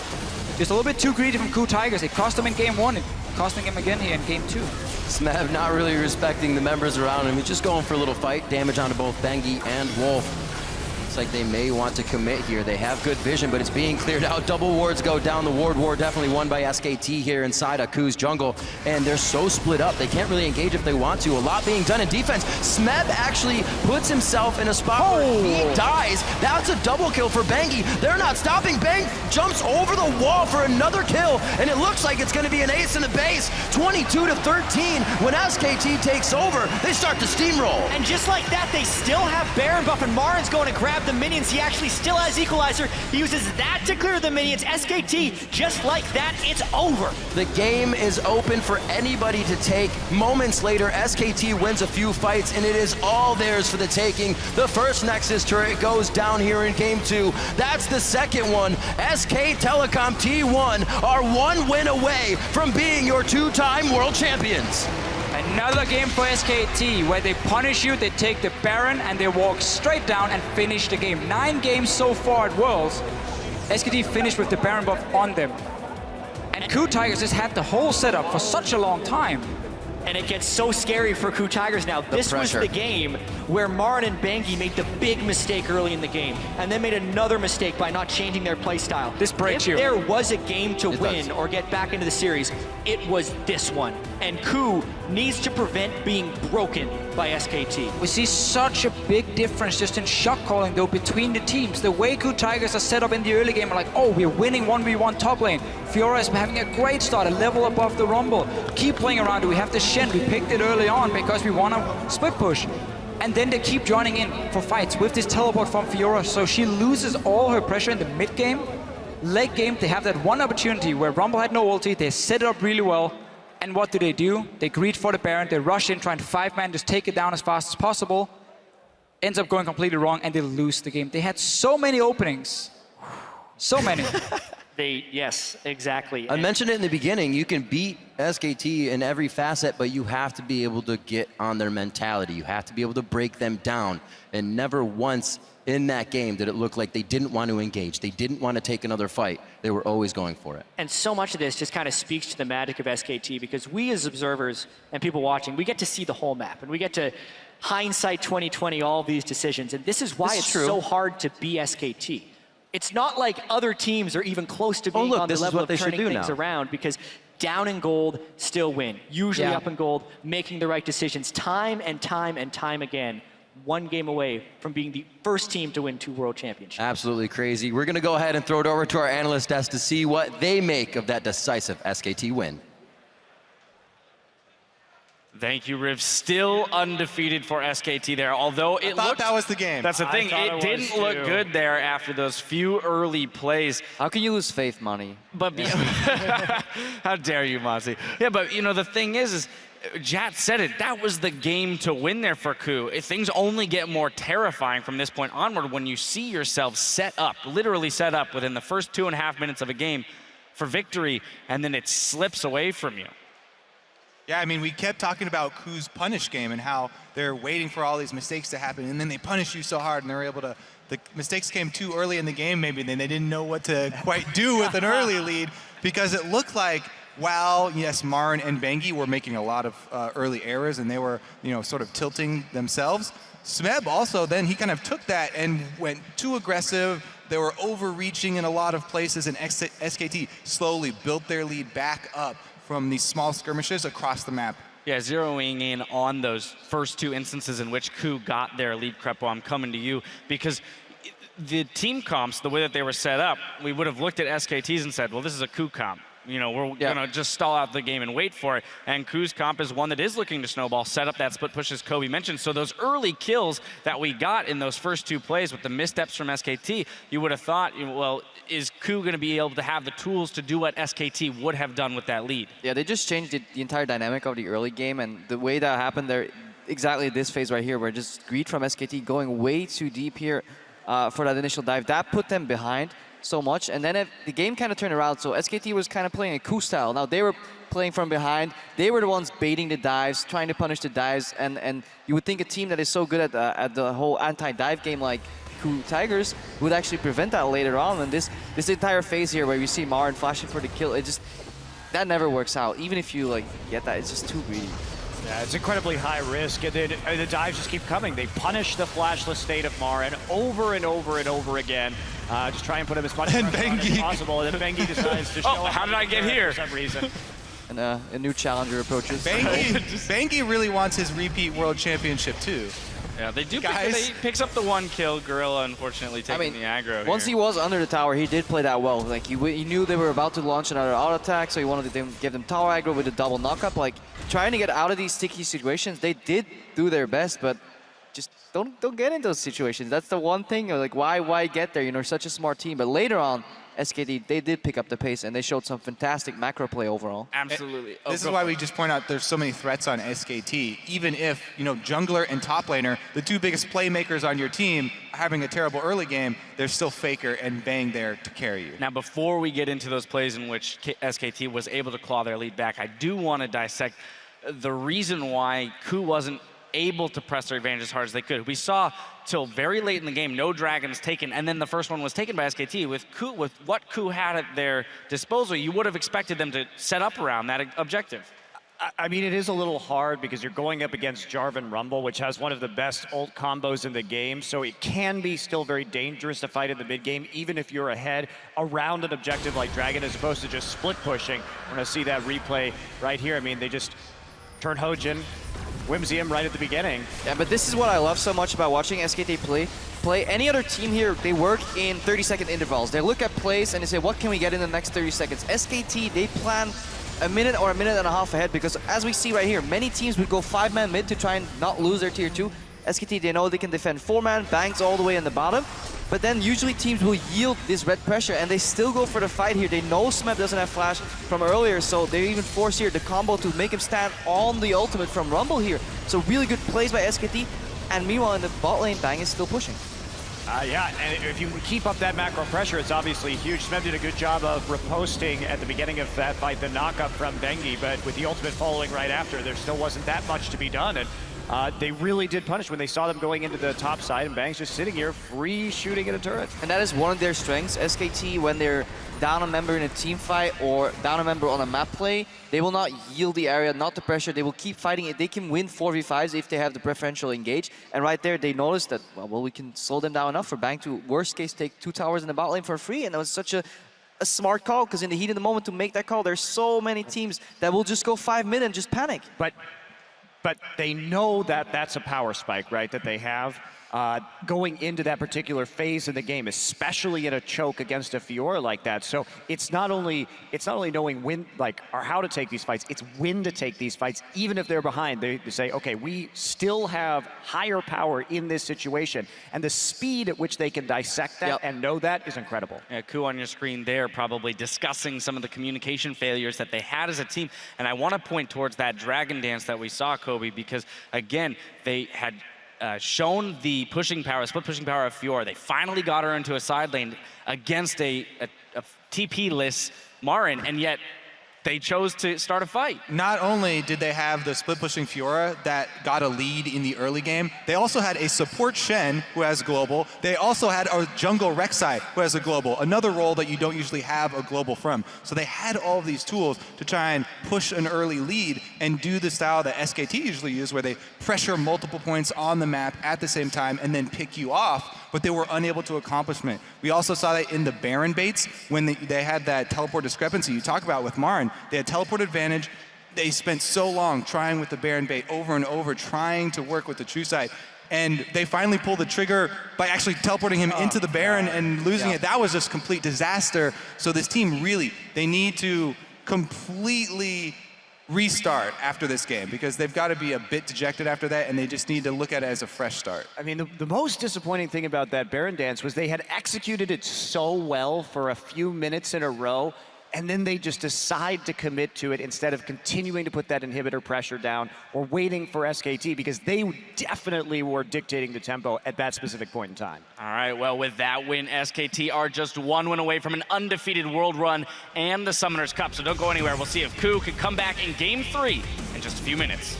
Just a little bit too greedy from Ku Tigers. It cost him in game 1, it's costing him again here in game 2. Smeb not really respecting the members around him. He's just going for a little fight. Damage onto both Bengi and Wolf. Looks like they may want to commit here. They have good vision, but it's being cleared out. Double wards go down. The ward war definitely won by SKT here inside Aku's jungle. And they're so split up, they can't really engage if they want to. A lot being done in defense. Smeb actually puts himself in a spot where he dies. That's a double kill for Bengi. They're not stopping. Bang jumps over the wall for another kill, and it looks like it's going to be an ace in the base. 22-13. When SKT takes over, they start to steamroll. And just like that, they still have Baron buff, and Marin's going to grab the minions. He actually still has Equalizer. He uses that to clear the minions. SKT, just like that, it's over. The game is open for anybody to take. Moments later, SKT wins a few fights, and it is all theirs for the taking. The first Nexus turret goes down here in game 2. That's the second one. SK Telecom T1 are 1 win away from being your 2-time world champions. Another game for SKT where they punish you, they take the Baron, and they walk straight down and finish the game. 9 games so far at Worlds. SKT finished with the Baron buff on them. And Ku Tigers has had the whole setup for such a long time. And it gets so scary for Ku Tigers now. This was the game where Marin and Bengi made the big mistake early in the game, and then made another mistake by not changing their playstyle. This breaks you. If there was a game to win or get back into the series, it was this one. And Ku needs to prevent being broken by SKT. We see such a big difference just in shot calling though between the teams. The way Ku Tigers are set up in the early game are like, oh, we're winning 1v1 top lane. Fiora is having a great start, a level above the Rumble. Keep playing around it. We have the Shen. We picked it early on because we want to split push. And then they keep joining in for fights with this teleport from Fiora, so she loses all her pressure in the mid game. Late game, they have that one opportunity where Rumble had no ulti, they set it up really well. And what do? They greed for the Baron, they rush in, trying to 5-man, just take it down as fast as possible. Ends up going completely wrong, and they lose the game. They had so many openings. So many. Yes, exactly. I mentioned it in the beginning, you can beat SKT in every facet, but you have to be able to get on their mentality. You have to be able to break them down. And never once in that game did it look like they didn't want to engage. They didn't want to take another fight. They were always going for it. And so much of this just kind of speaks to the magic of SKT, because we as observers and people watching, we get to see the whole map, and we get to hindsight 2020 all of these decisions. And this is why it's so hard to be SKT. It's not like other teams are even close to being on the level of turning things around, because down in gold, still win. Usually up in gold, making the right decisions time and time and time again. 1 game away from being the first team to win 2 world championships. Absolutely crazy. We're going to go ahead and throw it over to our analyst desk to see what they make of that decisive SKT win. Thank you, Riv. Still undefeated for SKT there, although it looked... that was the game. That's the thing. It didn't look good there after those few early plays. How can you lose faith money? But how dare you, Mozzie? Yeah, but you know, the thing is Jat said it, that was the game to win there for Ku. Things only get more terrifying from this point onward when you see yourself set up, literally set up within the first 2.5 minutes of a game for victory, and then it slips away from you. Yeah, I mean, we kept talking about Ku's punish game and how they're waiting for all these mistakes to happen, and then they punish you so hard, and they're able to, the mistakes came too early in the game maybe, and then they didn't know what to quite do with an early lead, because it looked like while, yes, Marin and Bengi were making a lot of early errors, and they were, you know, sort of tilting themselves, Smeb also then, he kind of took that and went too aggressive. They were overreaching in a lot of places, and SKT slowly built their lead back up, from these small skirmishes across the map. Yeah, zeroing in on those first two instances in which Ku got their lead, Crepo, I'm coming to you, because the team comps, the way that they were set up, we would have looked at SKTs and said, well, this is a Ku comp. You know, we're going to just stall out the game and wait for it. And Ku's comp is one that is looking to snowball, set up that split push as Kobe mentioned. So those early kills that we got in those first two plays with the missteps from SKT, you would have thought, well, is Ku going to be able to have the tools to do what SKT would have done with that lead? Yeah, they just changed the entire dynamic of the early game, and the way that happened there, exactly this phase right here, where just greed from SKT going way too deep here for that initial dive, that put them behind so much, and then the game kind of turned around. So SKT was kind of playing a Ku style. Now they were playing from behind. They were the ones baiting the dives, trying to punish the dives, and you would think a team that is so good at the whole anti-dive game like Ku Tigers would actually prevent that later on. And this entire phase here where you see Marin flashing for the kill, it just, that never works out. Even if you like get that, it's just too greedy. Yeah, it's incredibly high risk, and the dives just keep coming. They punish the flashless state of Marin over and over and over again. Just try and put him as much pressure on as possible, and then Bengi decides to show up. How did I get here? For some reason. And a new challenger approaches. Bengi really wants his repeat world championship too. Yeah, they do. Guys. He picks up the one kill. Gorilla, unfortunately, taking the aggro. Once he was under the tower, he did play that well. Like he knew they were about to launch another auto attack, so he wanted to give them tower aggro with a double knockup. Like trying to get out of these sticky situations, they did do their best, but just don't get in those situations. That's the one thing. Like why get there? You know, such a smart team. But later on, SKT, they did pick up the pace, and they showed some fantastic macro play overall. Absolutely. This is why we just point out there's so many threats on SKT. Even if, you know, jungler and top laner, the two biggest playmakers on your team, are having a terrible early game, there's still FLICKR and Bang there to carry you. Now, before we get into those plays in which SKT was able to claw their lead back, I do want to dissect the reason why Ku wasn't able to press their advantage as hard as they could. We saw till very late in the game, no dragons taken, and then the first one was taken by SKT. With what Ku had at their disposal, you would have expected them to set up around that objective. I mean, it is a little hard because you're going up against Jarvan Rumble, which has one of the best ult combos in the game, so it can be still very dangerous to fight in the mid game, even if you're ahead around an objective like Dragon, as opposed to just split pushing. We're going to see that replay right here. I mean, they just turn Hojin, whimsy him right at the beginning. Yeah, but this is what I love so much about watching SKT play. Any other team here, they work in 30-second intervals. They look at plays and they say, what can we get in the next 30 seconds? SKT, they plan a minute or a minute and a half ahead, because as we see right here, many teams would go 5-man mid to try and not lose their tier 2. SKT, they know they can defend 4-man, bangs all the way in the bottom, but then usually teams will yield this red pressure and they still go for the fight here. They know Smeb doesn't have flash from earlier, so they even force here the combo to make him stand on the ultimate from Rumble here. So really good plays by SKT, and meanwhile in the bot lane, Bang is still pushing. Yeah, and if you keep up that macro pressure, it's obviously huge. Smeb did a good job of riposting at the beginning of that fight, the knockup from Bengi, but with the ultimate following right after, there still wasn't that much to be done. And they really did punish when they saw them going into the top side, and Bang's just sitting here free shooting at a turret. And that is one of their strengths. SKT, when they're down a member in a team fight or down a member on a map play, they will not yield the area, not the pressure. They will keep fighting it. They can win 4v5s if they have the preferential engage. And right there, they noticed that, well, we can slow them down enough for Bang to, worst case, take 2 towers in the bot lane for free. And that was such a smart call, because in the heat of the moment to make that call, there's so many teams that will just go 5 mid and just panic. But they know that that's a power spike, right, that they have going into that particular phase of the game, especially in a choke against a Fiora like that. So it's not only knowing when, like, or how to take these fights, it's when to take these fights, even if they're behind. They say, okay, we still have higher power in this situation, and the speed at which they can dissect that and know that is incredible. Yeah, Ku on your screen there, probably discussing some of the communication failures that they had as a team, and I want to point towards that dragon dance that we saw, Kobe, because again, they had shown the pushing power, split pushing power of Fiora. They finally got her into a side lane against a TP-less Marin, and yet they chose to start a fight. Not only did they have the split pushing Fiora that got a lead in the early game, they also had a support Shen who has global. They also had a jungle Rek'Sai who has a global, another role that you don't usually have a global from. So they had all of these tools to try and push an early lead and do the style that SKT usually use, where they pressure multiple points on the map at the same time and then pick you off but they were unable to accomplish it. We also saw that in the Baron baits when they had that teleport discrepancy you talk about with Marin. They had teleport advantage. They spent so long trying with the Baron bait over and over, trying to work with the True Sight. And they finally pulled the trigger by actually teleporting him into the Baron and losing it. That was just complete disaster. So this team really, they need to completely restart after this game because they've got to be a bit dejected after that, and they just need to look at it as a fresh start. I mean, the most disappointing thing about that Baron dance was they had executed it so well for a few minutes in a row, and then they just decide to commit to it instead of continuing to put that inhibitor pressure down or waiting for SKT, because they definitely were dictating the tempo at that specific point in time. All right, well, with that win, SKT are just one win away from an undefeated world run and the Summoners Cup, so don't go anywhere. We'll see if Ku can come back in Game 3 in just a few minutes.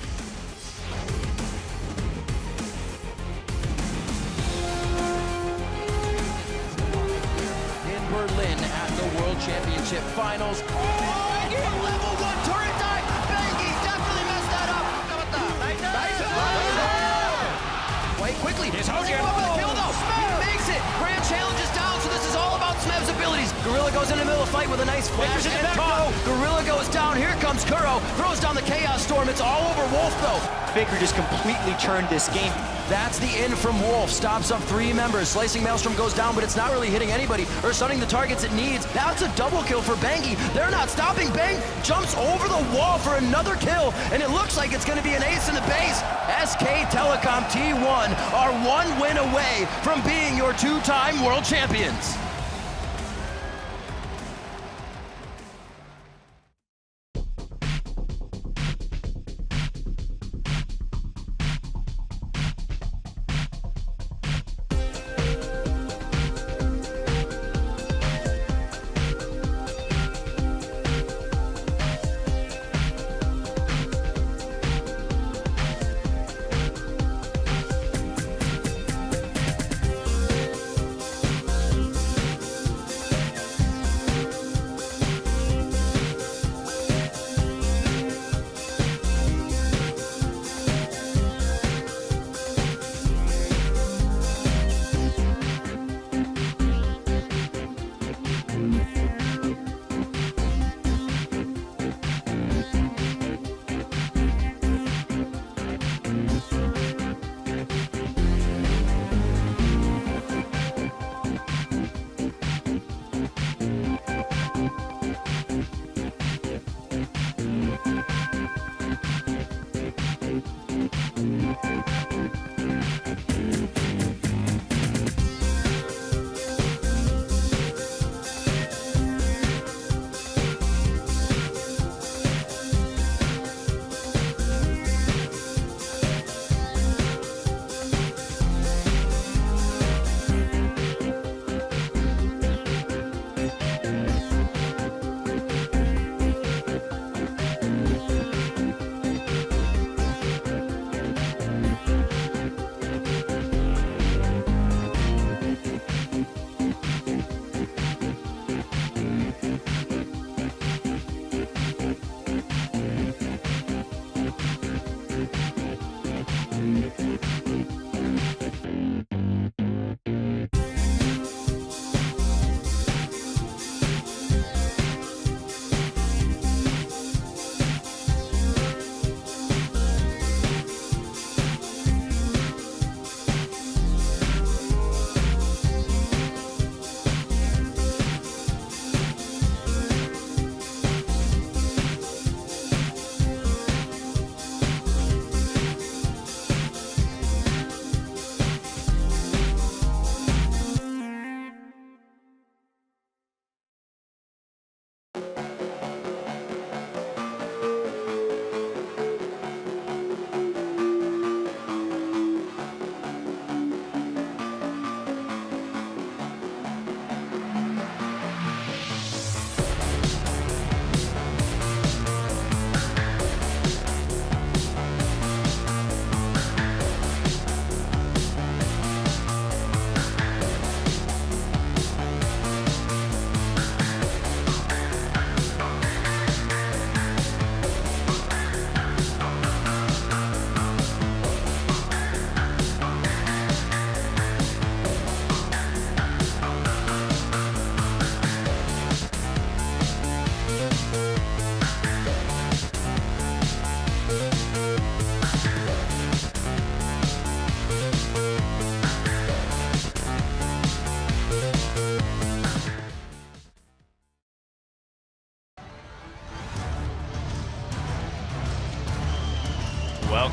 In Berlin at the World Championship Finals. Level 1 turret dive! Bengi definitely messed that up! Quite quickly. Here's Hogan. The kill though. He makes it. Grand challenge is down, so this is all about Smev's abilities. Gorilla goes in the middle of the fight with a nice flash and caught. Gorilla goes down. Here comes Kuro. Throws down the Chaos Storm. It's all over Wolf though. FLICKR just completely turned this game. That's the in from Wolf. Stops up 3 members. Slicing Maelstrom goes down, but it's not really hitting anybody or stunning the targets it needs. Now it's a double kill for Bengi. They're not stopping. Bang jumps over the wall for another kill, and it looks like it's going to be an ace in the base. SK Telecom T1 are 1 win away from being your 2-time world champions.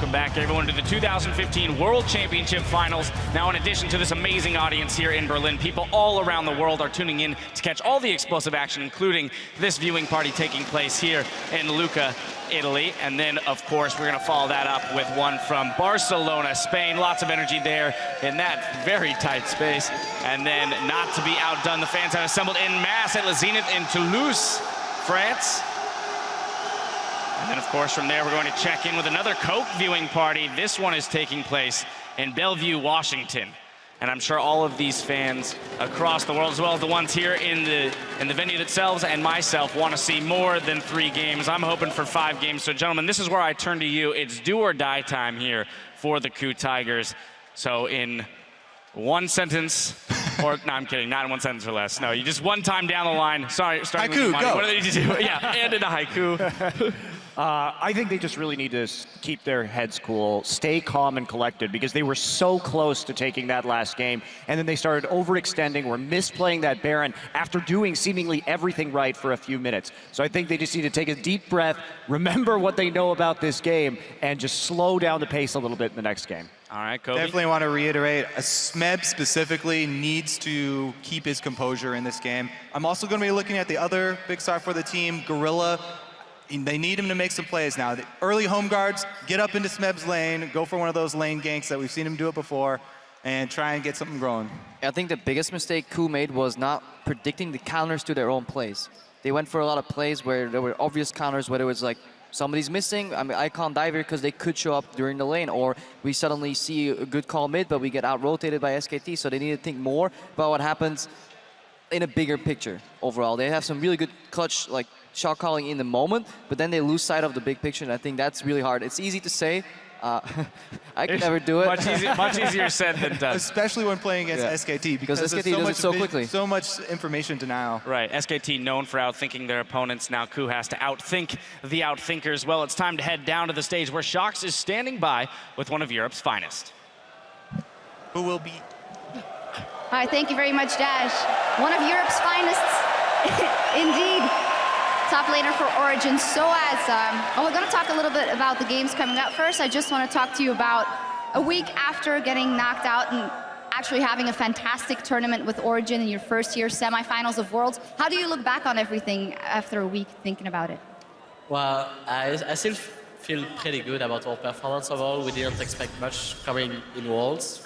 welcome back everyone to the 2015 World Championship Finals. Now, in addition to this amazing audience here in Berlin, people all around the world are tuning in to catch all the explosive action, including this viewing party taking place here in Lucca, Italy. And then, of course, we're going to follow that up with one from Barcelona, Spain. Lots of energy there in that very tight space. And then, not to be outdone, the fans have assembled en masse at Le Zénith in Toulouse, France. And then, of course, from there, we're going to check in with another Coke viewing party. This one is taking place in Bellevue, Washington. And I'm sure all of these fans across the world, as well as the ones here in the venue themselves and myself, want to see more than 3 games. I'm hoping for 5 games. So, gentlemen, this is where I turn to you. It's do or die time here for the Coup Tigers. So, in one sentence, or no, I'm kidding, not in one sentence or less. No, you just one time down the line. Sorry, starting Haiku, with Monty. go. What do they need to do? Yeah, and in a haiku. I think they just really need to keep their heads cool, stay calm and collected, because they were so close to taking that last game, and then they started overextending or misplaying that Baron after doing seemingly everything right for a few minutes. So I think they just need to take a deep breath, remember what they know about this game, and just slow down the pace a little bit in the next game. All right, Kobe. Definitely want to reiterate, Smeb specifically needs to keep his composure in this game. I'm also going to be looking at the other big star for the team, Gorilla. They need him to make some plays now. The early home guards, get up into Smeb's lane, go for one of those lane ganks that we've seen him do it before, and try and get something going. I think the biggest mistake Coup made was not predicting the counters to their own plays. They went for a lot of plays where there were obvious counters, whether it was like somebody's missing, I mean, icon diver because they could show up during the lane, or we suddenly see a good call mid, but we get out-rotated by SKT, so they need to think more about what happens in a bigger picture overall. They have some really good clutch, like, shot calling in the moment, but then they lose sight of the big picture, and I think that's really hard. It's easy to say. I could never do it. Much easier said than done. Especially when playing against SKT, because SKT does it so quickly. So much information denial. Right, SKT known for outthinking their opponents. Now Coup has to outthink the outthinkers. Well, it's time to head down to the stage where Shox is standing by with one of Europe's finest. Who will be? Hi, thank you very much, Dash. One of Europe's finest, indeed. Top laner for Origin. So we're going to talk a little bit about the games coming up. First, I just want to talk to you about a week after getting knocked out and actually having a fantastic tournament with Origin in your first year, semifinals of Worlds. How do you look back on everything after a week thinking about it? Well, I still feel pretty good about our performance overall. We didn't expect much coming at Worlds,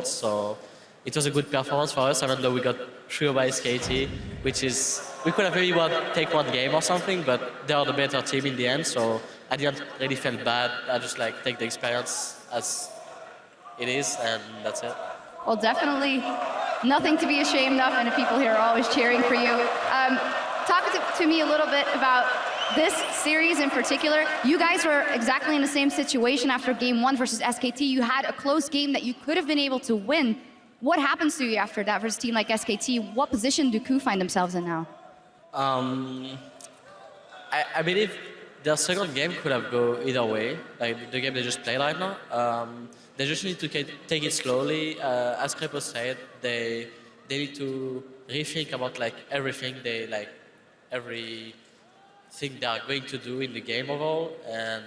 so it was a good performance for us, even though we got through by SKT, which is, we could have maybe take one game or something, but they are the better team in the end, so I didn't really feel bad. I just take the experience as it is, and that's it. Well, definitely nothing to be ashamed of, and the people here are always cheering for you. Talk to me a little bit about this series in particular. You guys were exactly in the same situation after game 1 versus SKT. You had a close game that you could have been able to win. What happens to you after that versus a team like SKT? What position do Coup find themselves in now? I believe their second game could have go either way, like the game they just played right now. They just need to take it slowly. As Crepo said, they need to rethink about everything everything they are going to do in the game overall, and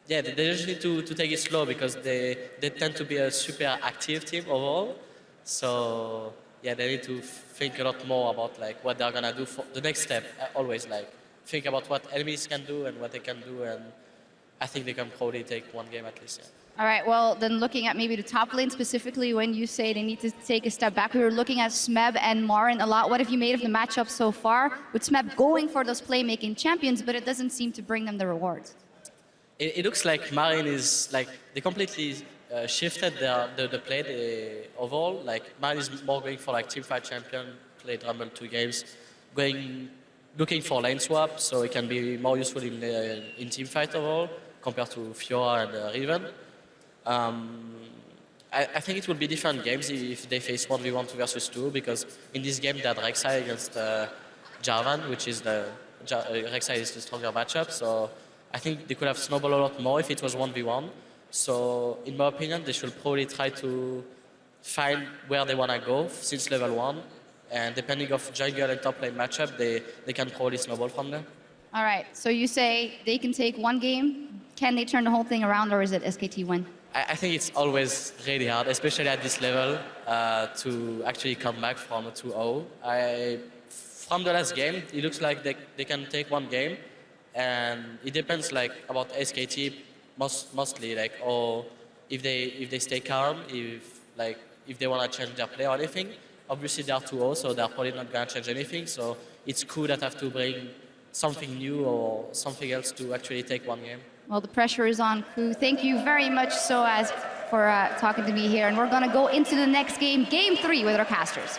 yeah, they just need to take it slow because they tend to be a super active team overall. So yeah, they need to think a lot more about what they're gonna do for the next step. Always think about what enemies can do and what they can do, and I think they can probably take one game at least. Yeah. All right, well, then looking at maybe the top lane specifically, when you say they need to take a step back, we were looking at Smeb and Marin a lot. What have you made of the matchup so far? With Smeb going for those playmaking champions, but it doesn't seem to bring them the rewards. It looks like Marin is they completely shifted the play overall. Marin is more going for teamfight champion, played Rumble 2 games, looking for lane swap, so it can be more useful in teamfight overall compared to Fiora and Riven. I think it will be different games if they face 1v1 2 versus 2, because in this game they had Rek'Sai against Jarvan, which is Rek'Sai is the stronger matchup, so I think they could have snowballed a lot more if it was 1v1. So in my opinion, they should probably try to find where they want to go since level 1, and depending of jungle and top lane matchup, they can probably snowball from there. All right, so you say they can take one game Can they turn the whole thing around, or is it SKT win? I think it's always really hard, especially at this level, to actually come back from a 2-0. From the last game, it looks like they can take one game, and it depends like about SKT mostly, like, or if they stay calm, if they want to change their play or anything. Obviously they are 2-0, so they're probably not going to change anything. So it's cool that have to bring something new or something else to actually take one game. Well, the pressure is on, Ku. Thank you very much, Soaz, for talking to me here. And we're going to go into the next game, Game 3, with our casters.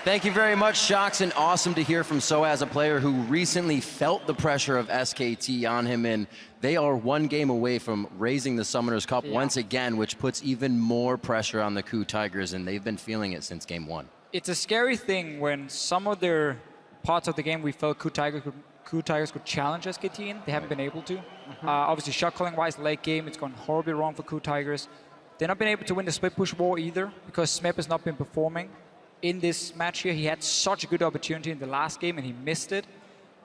Thank you very much, Shocks, and awesome to hear from Soaz, a player who recently felt the pressure of SKT on him, and they are one game away from raising the Summoners Cup once again, which puts even more pressure on the KOO Tigers, and they've been feeling it since Game 1. It's a scary thing when some of their parts of the game we felt KOO Tigers could challenge SKT in. They haven't been able to. Obviously, shot calling wise, late game, it's gone horribly wrong for KOO Tigers. They've not been able to win the split push war either because Smep has not been performing. In this match here, he had such a good opportunity in the last game and he missed it.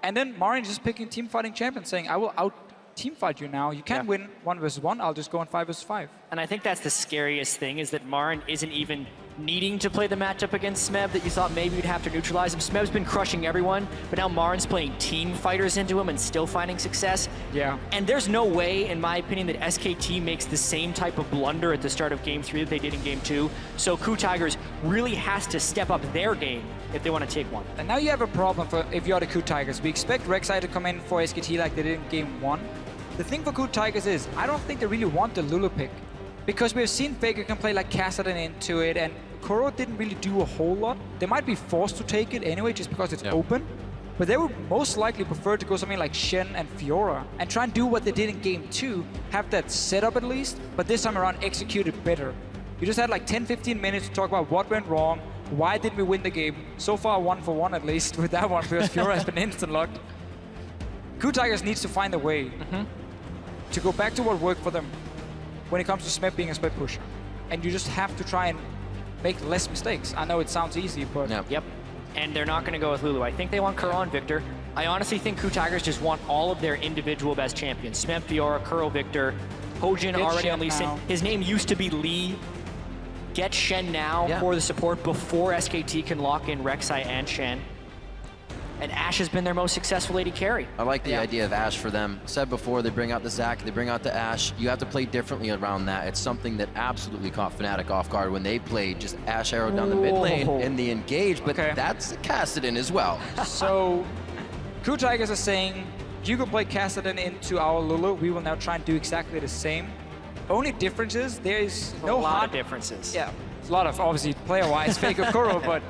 And then Marin just picking team fighting champion, saying, I will out team fight you now. You can't win 1 versus 1. I'll just go on 5 versus 5. And I think that's the scariest thing, is that Marin isn't even needing to play the matchup against Smeb that you thought maybe you'd have to neutralize him. Smeb's been crushing everyone, but now Marin's playing team fighters into him and still finding success. Yeah. And there's no way, in my opinion, that SKT makes the same type of blunder at the start of Game 3 that they did in Game 2. So KOO Tigers really has to step up their game if they want to take one. And now you have a problem for if you're the KOO Tigers. We expect Rek'Sai to come in for SKT like they did in Game 1. The thing for KOO Tigers is, I don't think they really want the Lulu pick. Because we've seen FLICKR can play like Kassadin into it, and Kuro didn't really do a whole lot. They might be forced to take it anyway just because it's open. But they would most likely prefer to go something like Shen and Fiora and try and do what they did in Game 2, have that setup at least, but this time around execute it better. You just had like 10-15 minutes to talk about what went wrong, why didn't we win the game. So far 1-for-1 at least with that one, because Fiora has been instant locked. KOO Tigers needs to find a way to go back to what worked for them when it comes to Smep being a split pusher. And you just have to try and make less mistakes. I know it sounds easy, but... Yep. And they're not going to go with Lulu. I think they want Kuro and Victor. I honestly think KOO Tigers just want all of their individual best champions. Smep, Fiora, Kuro, Victor, Hojin already on Lee Sin. His name used to be Lee. Get Shen now for the support before SKT can lock in Rek'Sai and Shen. And Ashe has been their most successful AD carry. I like the idea of Ashe for them. Said before, they bring out the Zac, they bring out the Ashe. You have to play differently around that. It's something that absolutely caught Fnatic off guard when they played just Ashe arrow down the mid lane in the engage, but that's Kassadin as well. So, KOO Tigers are saying, you could play Kassadin into our Lulu. We will now try and do exactly the same. Only difference is there is no a lot hard of differences. Yeah, a lot of obviously player-wise FLICKR Kuro, but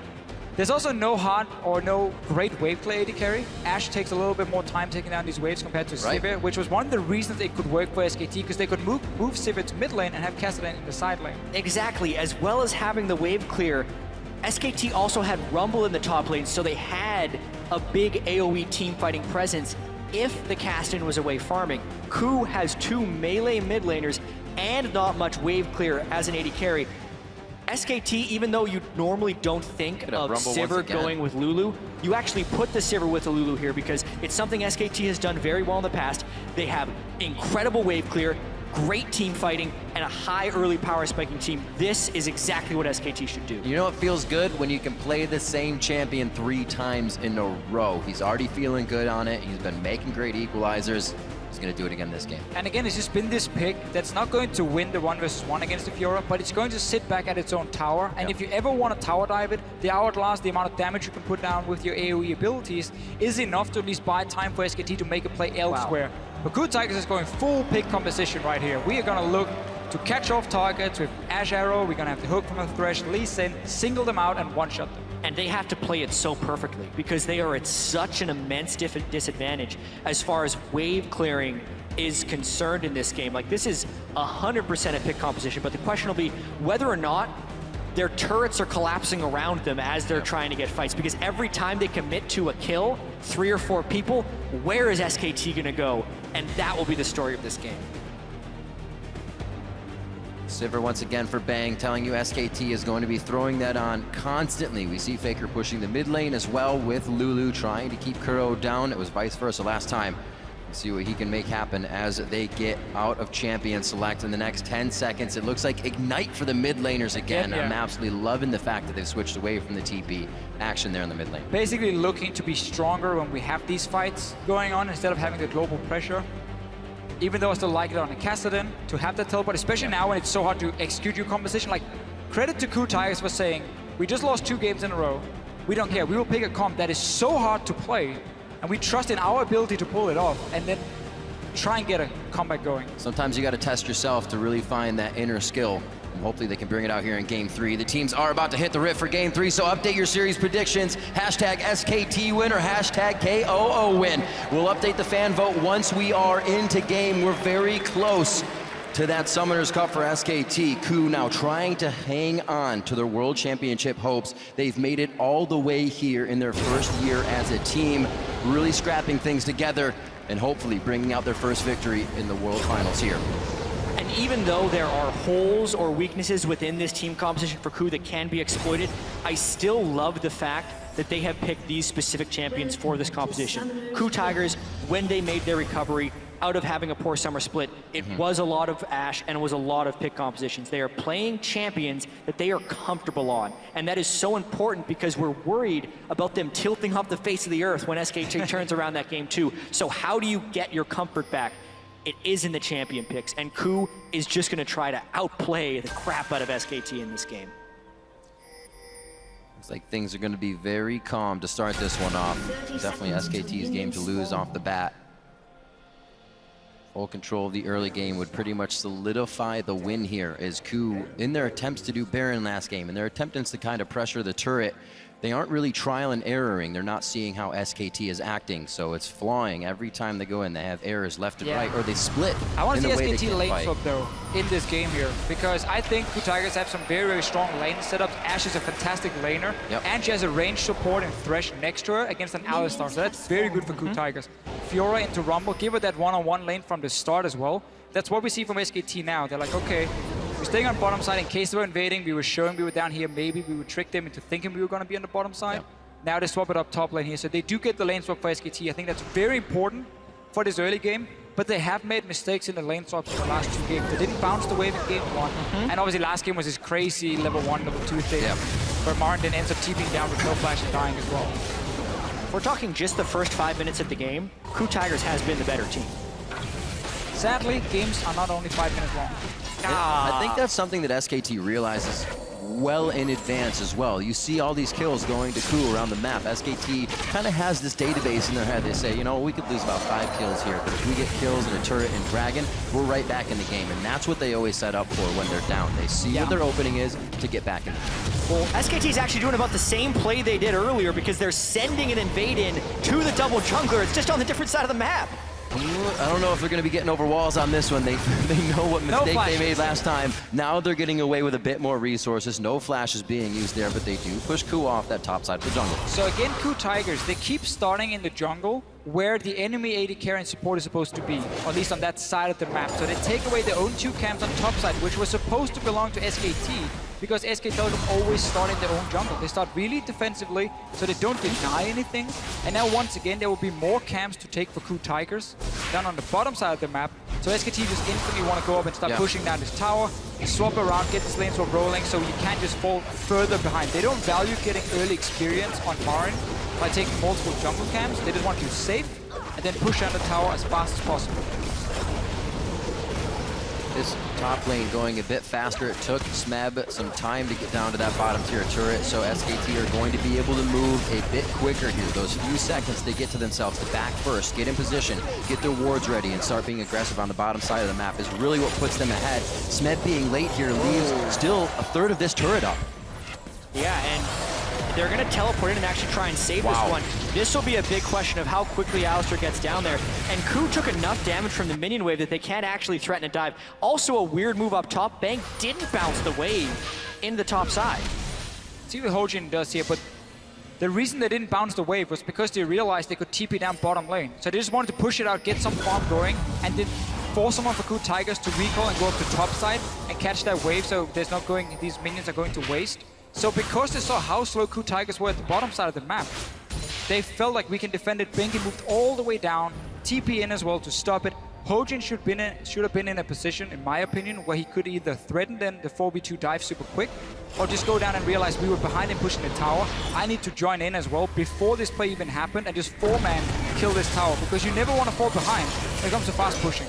there's also no hard or no great wave play AD carry. Ashe takes a little bit more time taking down these waves compared to Sivir, which was one of the reasons it could work for SKT, because they could move Sivir to mid lane and have Kassadin in the side lane. Exactly, as well as having the wave clear, SKT also had Rumble in the top lane, so they had a big AoE team fighting presence if the Kassadin was away farming. KOO has 2 melee mid laners and not much wave clear as an AD carry. SKT, even though you normally don't think of Sivir going with Lulu, you actually put the Sivir with the Lulu here because it's something SKT has done very well in the past. They have incredible wave clear, great team fighting, and a high early power spiking team. This is exactly what SKT should do. You know what feels good? When you can play the same champion 3 times in a row. He's already feeling good on it. He's been making great equalizers. He's going to do it again this game. And again, it's just been this pick that's not going to win the 1 versus 1 against the Fiora, but it's going to sit back at its own tower. And if you ever want to tower dive it, the Hourglass, the amount of damage you can put down with your AoE abilities is enough to at least buy time for SKT to make a play elsewhere. But KOO Tigers is going full pick composition right here. We are going to look to catch off targets with Ashe Arrow. We're going to have the hook from a Thresh, Lee Sin, single them out and one-shot them. And they have to play it so perfectly because they are at such an immense disadvantage as far as wave clearing is concerned in this game. Like, this is 100% a pick composition, but the question will be whether or not their turrets are collapsing around them as they're trying to get fights, because every time they commit to a kill, 3 or 4 people, where is SKT gonna go? And that will be the story of this game. Sivir once again for Bang, telling you SKT is going to be throwing that on constantly. We see FLICKR pushing the mid lane as well with Lulu, trying to keep Kuro down. It was vice versa last time. See what he can make happen as they get out of champion select in the next 10 seconds. It looks like Ignite for the mid laners again. Yeah. I'm absolutely loving the fact that they've switched away from the TP action there in the mid lane. Basically looking to be stronger when we have these fights going on instead of having the global pressure. Even though I still like it on a Kassadin to have that teleport, especially now when it's so hard to execute your composition. Like, credit to KOO Tigers for saying, we just lost 2 games in a row. We don't care. We will pick a comp that is so hard to play, and we trust in our ability to pull it off, and then try and get a comeback going. Sometimes you got to test yourself to really find that inner skill. And hopefully they can bring it out here in Game 3. The teams are about to hit the rift for Game 3, so update your series predictions. Hashtag SKT win or hashtag KOO win. We'll update the fan vote once we are into game. We're very close to that Summoners Cup for SKT. KOO now trying to hang on to their World Championship hopes. They've made it all the way here in their first year as a team, really scrapping things together and hopefully bringing out their first victory in the World Finals here. And even though there are holes or weaknesses within this team composition for KOO that can be exploited, I still love the fact that they have picked these specific champions for this composition. KOO Tigers, when they made their recovery out of having a poor summer split, it was a lot of Ashe and it was a lot of pick compositions. They are playing champions that they are comfortable on. And that is so important because we're worried about them tilting off the face of the earth when SKT turns around that game too. So how do you get your comfort back? It is in the champion picks, and KOO is just gonna try to outplay the crap out of SKT in this game. Looks like things are gonna be very calm to start this one off. Definitely SKT's game to lose off the bat. Full control of the early game would pretty much solidify the win here as KOO, in their attempts to do Baron last game, and their attempts to kind of pressure the turret, they aren't really trial and erroring. They're not seeing how SKT is acting, so it's flying every time they go in. They have errors left and right, or they split. I want to see in the SKT lane swap though in this game here, because I think KOO Tigers have some very, very strong lane setups. Ashe is a fantastic laner, and she has a range support and Thresh next to her against an Alistar, so that's very good for KOO Tigers. Fiora into Rumble, give her that one-on-one lane from the start as well. That's what we see from SKT now. They're like, okay, we're staying on bottom side in case they were invading. We were showing we were down here. Maybe we would trick them into thinking we were going to be on the bottom side. Now they swap it up top lane here. So they do get the lane swap for SKT. I think that's very important for this early game. But they have made mistakes in the lane swaps in the last 2 games. They didn't bounce the wave in game 1. And obviously last game was this crazy level 1, level 2 thing. Where Martin then ends up TPing down with no flash and dying as well. If we're talking just the first 5 minutes of the game, KOO Tigers has been the better team. Sadly, games are not only 5 minutes long. I think that's something that SKT realizes well in advance as well. You see all these kills going to KOO around the map. SKT kind of has this database in their head. They say, you know, we could lose about 5 kills here, but if we get kills in a turret and dragon, we're right back in the game. And that's what they always set up for when they're down. They see what their opening is to get back in the game. Well, SKT is actually doing about the same play they did earlier because they're sending an invade in to the double jungler. It's just on the different side of the map. I don't know if they're going to be getting over walls on this one. They know what mistake they made last time. Now they're getting away with a bit more resources. No flashes being used there, but they do push KOO off that top side of the jungle. So again, KOO Tigers, they keep starting in the jungle where the enemy AD carry and support is supposed to be, or at least on that side of the map. So they take away their own 2 camps on top side, which was supposed to belong to SKT, because SK Telecom always start in their own jungle. They start really defensively, so they don't deny anything. And now once again, there will be more camps to take for KOO Tigers down on the bottom side of the map. So SKT just instantly want to go up and start pushing down this tower, swap around, get this lane swap rolling, so you can't just fall further behind. They don't value getting early experience on Marin by taking multiple jungle camps. They just want you safe and then push down the tower as fast as possible. This top lane going a bit faster. It took Smeb some time to get down to that bottom tier turret, so SKT are going to be able to move a bit quicker here. Those few seconds they get to themselves to back first, get in position, get their wards ready, and start being aggressive on the bottom side of the map is really what puts them ahead. Smeb being late here leaves still a third of this turret up. Yeah, and they're going to teleport in and actually try and save this one. This will be a big question of how quickly Alistar gets down there. And KOO took enough damage from the minion wave that they can't actually threaten a dive. Also a weird move up top. Bang didn't bounce the wave into the top side. See what Hojin does here, but the reason they didn't bounce the wave was because they realized they could TP down bottom lane. So they just wanted to push it out, get some farm going, and then force someone for KOO Tigers to recall and go up to top side and catch that wave, so there's not going, these minions are going to waste. So because they saw how slow KOO Tigers were at the bottom side of the map, they felt like we can defend it. Bengi moved all the way down, TP in as well to stop it. Hojin should have been in a position, in my opinion, where he could either threaten then the 4v2 dive super quick, or just go down and realize we were behind him pushing the tower. I need to join in as well before this play even happened and just 4-man kill this tower, because you never want to fall behind when it comes to fast pushing.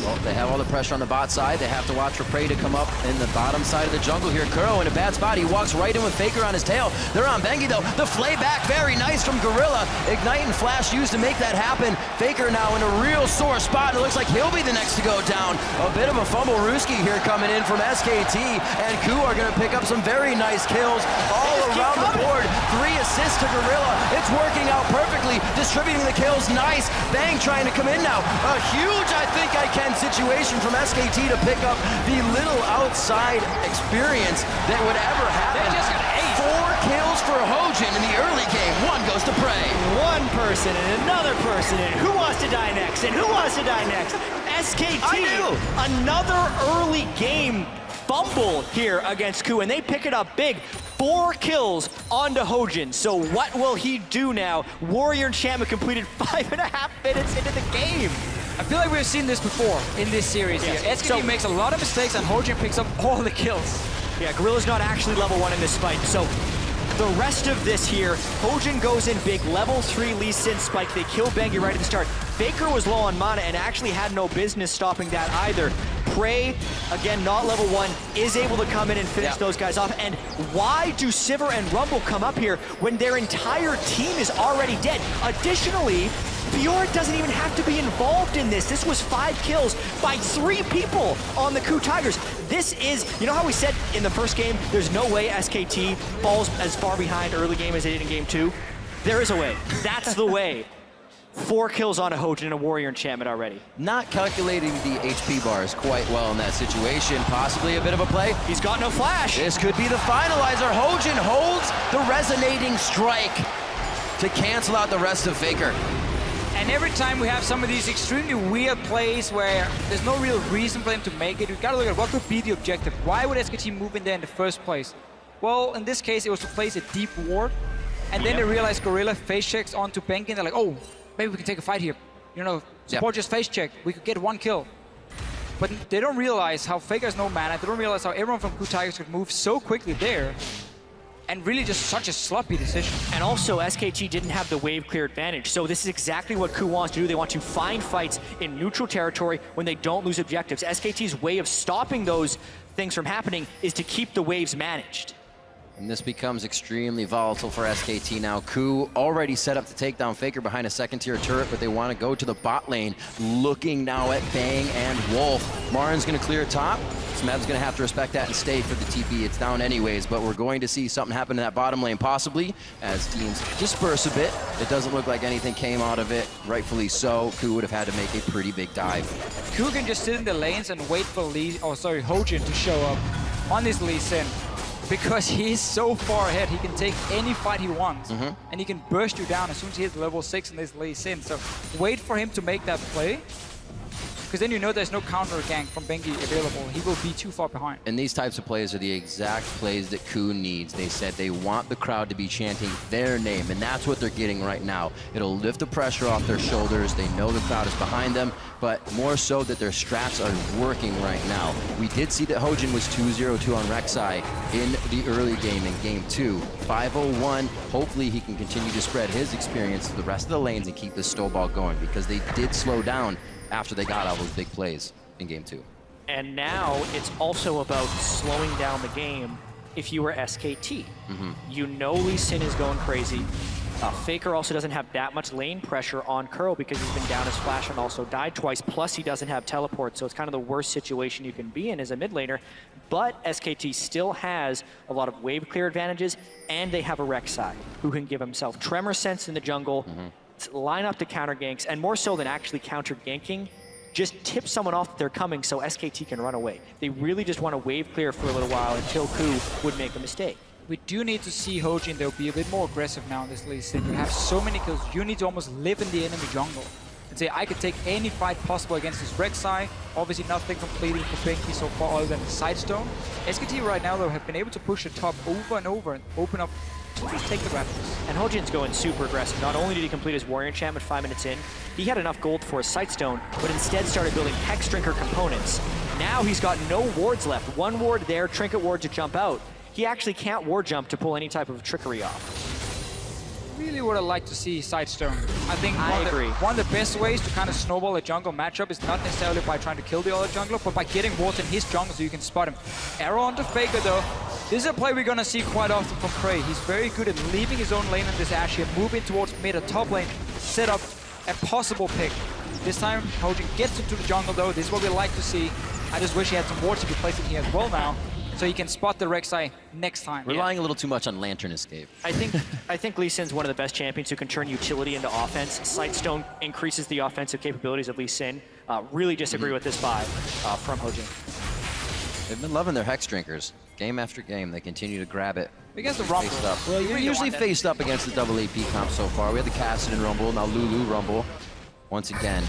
Well, they have all the pressure on the bot side. They have to watch for Prey to come up in the bottom side of the jungle here. Kuro in a bad spot. He walks right in with FLICKR on his tail. They're on Bengi though. The flay back, very nice from Gorilla. Ignite and Flash used to make that happen. FLICKR now in a real sore spot. It looks like he'll be the next to go down. A bit of a fumble Ruski here coming in from SKT. And Ku are going to pick up some very nice kills all around the board. 3 assists to Gorilla. It's working out perfectly. Distributing the kills, nice. Bang trying to come in now. A huge, I think I can situation from SKT to pick up the little outside experience that would ever happen. They just got 4 kills for Hojin in the early game. 1 goes to Prey. One person and another person, and who wants to die next? And who wants to die next? SKT, another early game fumble here against Ku, and they pick it up big. 4 kills onto Hojin. So what will he do now? Warrior Enchantment completed 5.5 minutes into the game. I feel like we've seen this before in this series here. SKT makes a lot of mistakes and Hojin picks up all the kills. Yeah, Gorilla's not actually level 1 in this fight, so the rest of this here, Hojin goes in big, level 3 Lee Sin spike. They kill Bengi right at the start. FLICKR was low on mana and actually had no business stopping that either. Prey, again, not level 1, is able to come in and finish those guys off. And why do Sivir and Rumble come up here when their entire team is already dead? Additionally, Fjord doesn't even have to be involved in this. This was 5 kills by 3 people on the Ku Tigers. This is, you know how we said in the first game, there's no way SKT falls as far behind early game as they did in game 2? There is a way. That's the way. 4 kills on a Hojin and a Warrior Enchantment already. Not calculating the HP bars quite well in that situation. Possibly a bit of a play. He's got no flash. This could be the finalizer. Hojin holds the resonating strike to cancel out the rest of FLICKR. And every time we have some of these extremely weird plays where there's no real reason for them to make it, we've got to look at what could be the objective. Why would SKT move in there in the first place? Well, in this case, it was to place a deep ward. And then they realized Gorilla face checks onto Bengi, and they're like, oh, maybe we can take a fight here. You know, support just face check. We could get 1 kill. But they don't realize how FLICKR has no mana. They don't realize how everyone from Ku Tigers could move so quickly there. And really just such a sloppy decision. And also, SKT didn't have the wave clear advantage. So this is exactly what Ku wants to do. They want to find fights in neutral territory when they don't lose objectives. SKT's way of stopping those things from happening is to keep the waves managed. And this becomes extremely volatile for SKT now. Ku already set up to take down FLICKR behind a 2nd-tier turret, but they want to go to the bot lane, looking now at Bang and Wolf. Marin's going to clear top. Smeb's going to have to respect that and stay for the TP. It's down anyways, but we're going to see something happen in that bottom lane, possibly, as teams disperse a bit. It doesn't look like anything came out of it, rightfully so. Ku would have had to make a pretty big dive. Ku can just sit in the lanes and wait for Hojin to show up on this Lee Sin. Because he's so far ahead, he can take any fight he wants. And he can burst you down as soon as he hits level 6 in this Lee Sin. So wait for him to make that play. Because then you know there's no counter gank from Bengi available. He will be too far behind. And these types of plays are the exact plays that Ku needs. They said they want the crowd to be chanting their name, and that's what they're getting right now. It'll lift the pressure off their shoulders. They know the crowd is behind them, but more so that their strats are working right now. We did see that Hojin was 2-0-2 on Rek'Sai in the early game in game 2. 5-0-1. Hopefully he can continue to spread his experience to the rest of the lanes and keep this snowball going, because they did slow down after they got all those big plays in game 2. And now it's also about slowing down the game if you were SKT. You know Lee Sin is going crazy. FLICKR also doesn't have that much lane pressure on Curl because he's been down his flash and also died twice, plus he doesn't have teleport, so it's kind of the worst situation you can be in as a mid laner. But SKT still has a lot of wave clear advantages, and they have a Rek'Sai who can give himself Tremor Sense in the jungle, line up to counter ganks, and more so than actually counter ganking, just tip someone off that they're coming so SKT can run away. They really just want to wave clear for a little while until Ku would make a mistake. We do need to see Hojin, they'll be a bit more aggressive now in this Lee Sin. You have so many kills, you need to almost live in the enemy jungle. And say, I could take any fight possible against this Rek'Sai. Obviously nothing completing for Bengi so far other than the Sidestone. SKT right now though have been able to push the top over and over and open up Just take the Raptors. And Hojin's going super aggressive. Not only did he complete his Warrior enchantment 5 minutes in, he had enough gold for a Sightstone, but instead started building Hex Drinker components. Now he's got no wards left. One ward there, Trinket ward to jump out. He actually can't ward jump to pull any type of trickery off. Really would have liked to see Sightstone. I think agree. One of the best ways to kind of snowball a jungle matchup is not necessarily by trying to kill the other jungler, but by getting wards in his jungle so you can spot him. Arrow onto FLICKR though. This is a play we're gonna see quite often from Prey. He's very good at leaving his own lane in this Ashe here, moving towards mid or top lane, set up a possible pick. This time, Hojin gets into the jungle though. This is what we like to see. I just wish he had some wards to be placed in here as well now, so he can spot the Rek'Sai next time. Relying a little too much on Lantern Escape. I think Lee Sin's one of the best champions who can turn utility into offense. Sightstone increases the offensive capabilities of Lee Sin. Really disagree with this buy from Hojin. They've been loving their Hex Drinkers. Game after game, they continue to grab it. Against the Rumble. Faced up. Well, you're usually faced up against the double AP comp so far. We had the Kassadin Rumble, now Lulu Rumble. Once again,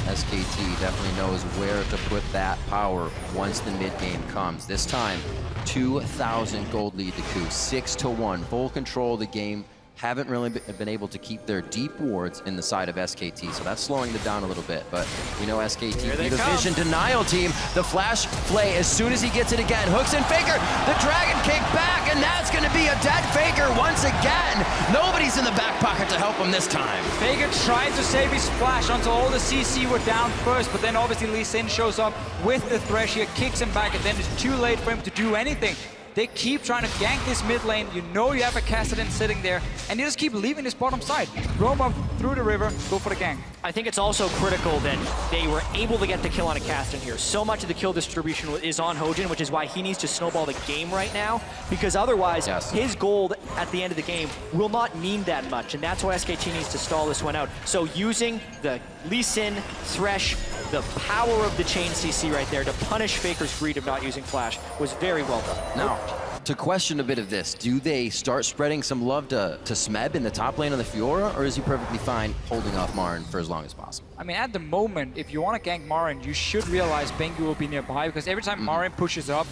SKT definitely knows where to put that power once the mid game comes. This time, 2,000 gold lead to Ku, 6-1, full control of the game. Haven't really been able to keep their deep wards in the side of SKT, so that's slowing them down a little bit. But we know SKT be the vision denial team. The flash play as soon as he gets it again. Hooks in FLICKR, the dragon kick back, and that's going to be a dead FLICKR once again. Nobody's in the back pocket to help him this time. FLICKR tried to save his flash until all the CC were down first, but then obviously Lee Sin shows up with the Thresh here, kicks him back, and then it's too late for him to do anything. They keep trying to gank this mid lane. You know you have a Kassadin sitting there, and you just keep leaving this bottom side. Roam up through the river, go for the gank. I think it's also critical that they were able to get the kill on a Kassadin here. So much of the kill distribution is on Hojin, which is why he needs to snowball the game right now, because otherwise his gold at the end of the game will not mean that much, and that's why SKT needs to stall this one out. So using the Lee Sin, Thresh, the power of the chain CC right there to punish FLICKR's greed of not using flash was very well done. Now, to question a bit of this, do they start spreading some love to Smeb in the top lane of the Fiora, or is he perfectly fine holding off Marin for as long as possible? I mean, at the moment, if you want to gank Marin, you should realize Bengi will be nearby, because every time Marin pushes up,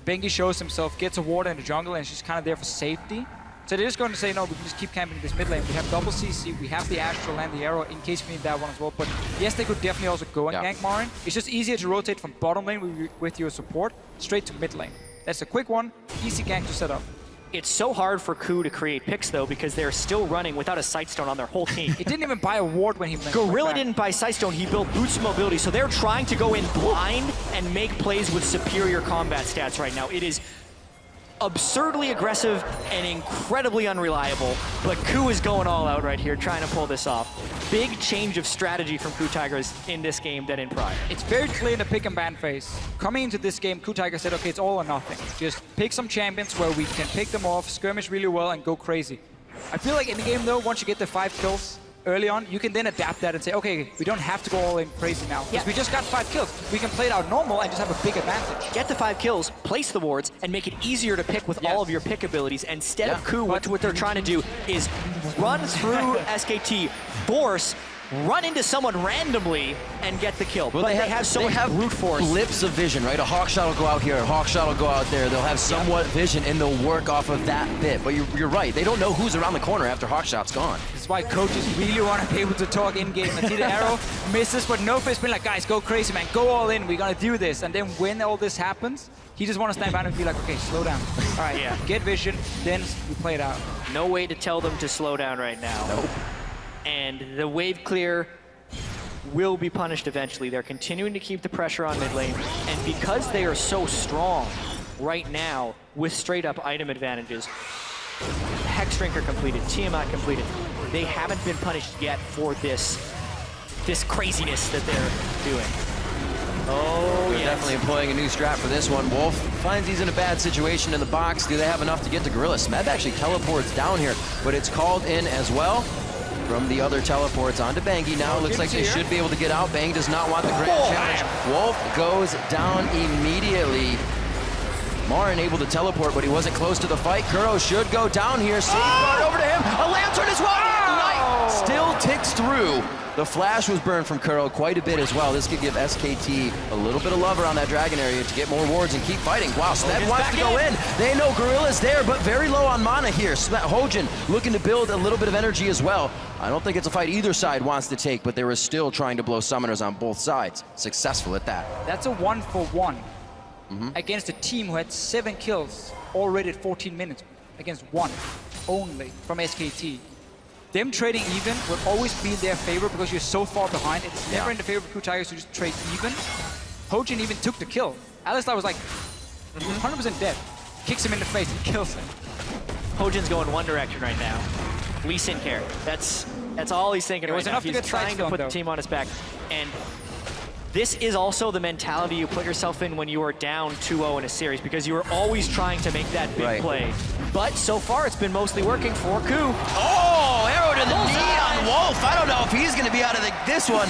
Bengi shows himself, gets a ward in the jungle, and she's kind of there for safety. So they're just going to say, no, we can just keep camping this mid lane. We have double CC, we have the Astral and the Arrow in case we need that one as well. But yes, they could definitely also go and gank Marin. It's just easier to rotate from bottom lane with your support straight to mid lane. That's a quick one, easy gank to set up. It's so hard for Ku to create picks though, because they're still running without a Sightstone on their whole team. He didn't even buy a ward when he went Gorilla back. didn't buy Sightstone, he built Boost Mobility, so they're trying to go in blind and make plays with superior combat stats right now. It is absurdly aggressive and incredibly unreliable, but Ku is going all out right here, trying to pull this off. Big change of strategy from Ku Tigers in this game than in prior. It's very clear in the pick and ban phase. Coming into this game, Ku Tigers said, okay, it's all or nothing. Just pick some champions where we can pick them off, skirmish really well, and go crazy. I feel like in the game though, once you get the 5 kills early on, you can then adapt that and say, okay, we don't have to go all in crazy now, because we just got 5 kills. We can play it out normal and just have a big advantage. Get the 5 kills, place the wards, and make it easier to pick with all of your pick abilities. Instead of Ku, what they're trying to do is run through SKT, force, run into someone randomly, and get the kill. Well, but they have so much brute force. Blips of vision, right? A Hawkshot will go out here, a Hawkshot will go out there. They'll have somewhat vision, and they'll work off of that bit. But you're right. They don't know who's around the corner after Hawkshot's gone. This is why coaches really want to be able to talk in-game. And see the Arrow misses, but Nofa's been like, guys, go crazy, man. Go all in. We're going to do this. And then when all this happens, he just wants to stand back and be like, okay, slow down. All right, get vision, then we play it out. No way to tell them to slow down right now. Nope. And the wave clear will be punished eventually. They're continuing to keep the pressure on mid lane, and because they are so strong right now with straight up item advantages, Hex Drinker completed, Tiamat completed, they haven't been punished yet for this craziness that they're doing. Oh, They're definitely employing a new strat for this one. Wolf finds he's in a bad situation in the box. Do they have enough to get to Gorilla? Smeb actually teleports down here, but it's called in as well. From the other teleports onto Bengi now. Looks like they should be able to get out. Bang does not want the grand challenge. Wolf goes down immediately. Marin able to teleport, but he wasn't close to the fight. Kuro should go down here. Safeguard over to him. A lantern as well. fight still ticks through. The flash was burned from Kuro quite a bit as well. This could give SKT a little bit of love around that dragon area to get more wards and keep fighting. Wow, Smed wants to go in. They know Gorilla's there, but very low on mana here. Hojin looking to build a little bit of energy as well. I don't think it's a fight either side wants to take, but they were still trying to blow summoners on both sides. Successful at that. That's a 1-for-1 against a team who had 7 kills already at 14 minutes against 1 only from SKT. Them trading even will always be in their favor because you're so far behind. It's never in the favor of Crew Tigers to just trade even. Hojin even took the kill. Alistar was like 100% dead. Kicks him in the face and kills him. Hojin's going one direction right now. Lee Sin care. That's all he's thinking right now. He's trying to put the team on his back. And this is also the mentality you put yourself in when you are down 2-0 in a series, because you are always trying to make that big play. But so far, it's been mostly working for Ku. Oh, arrow to the knee on Wolf. I don't know if he's going to be out of this one.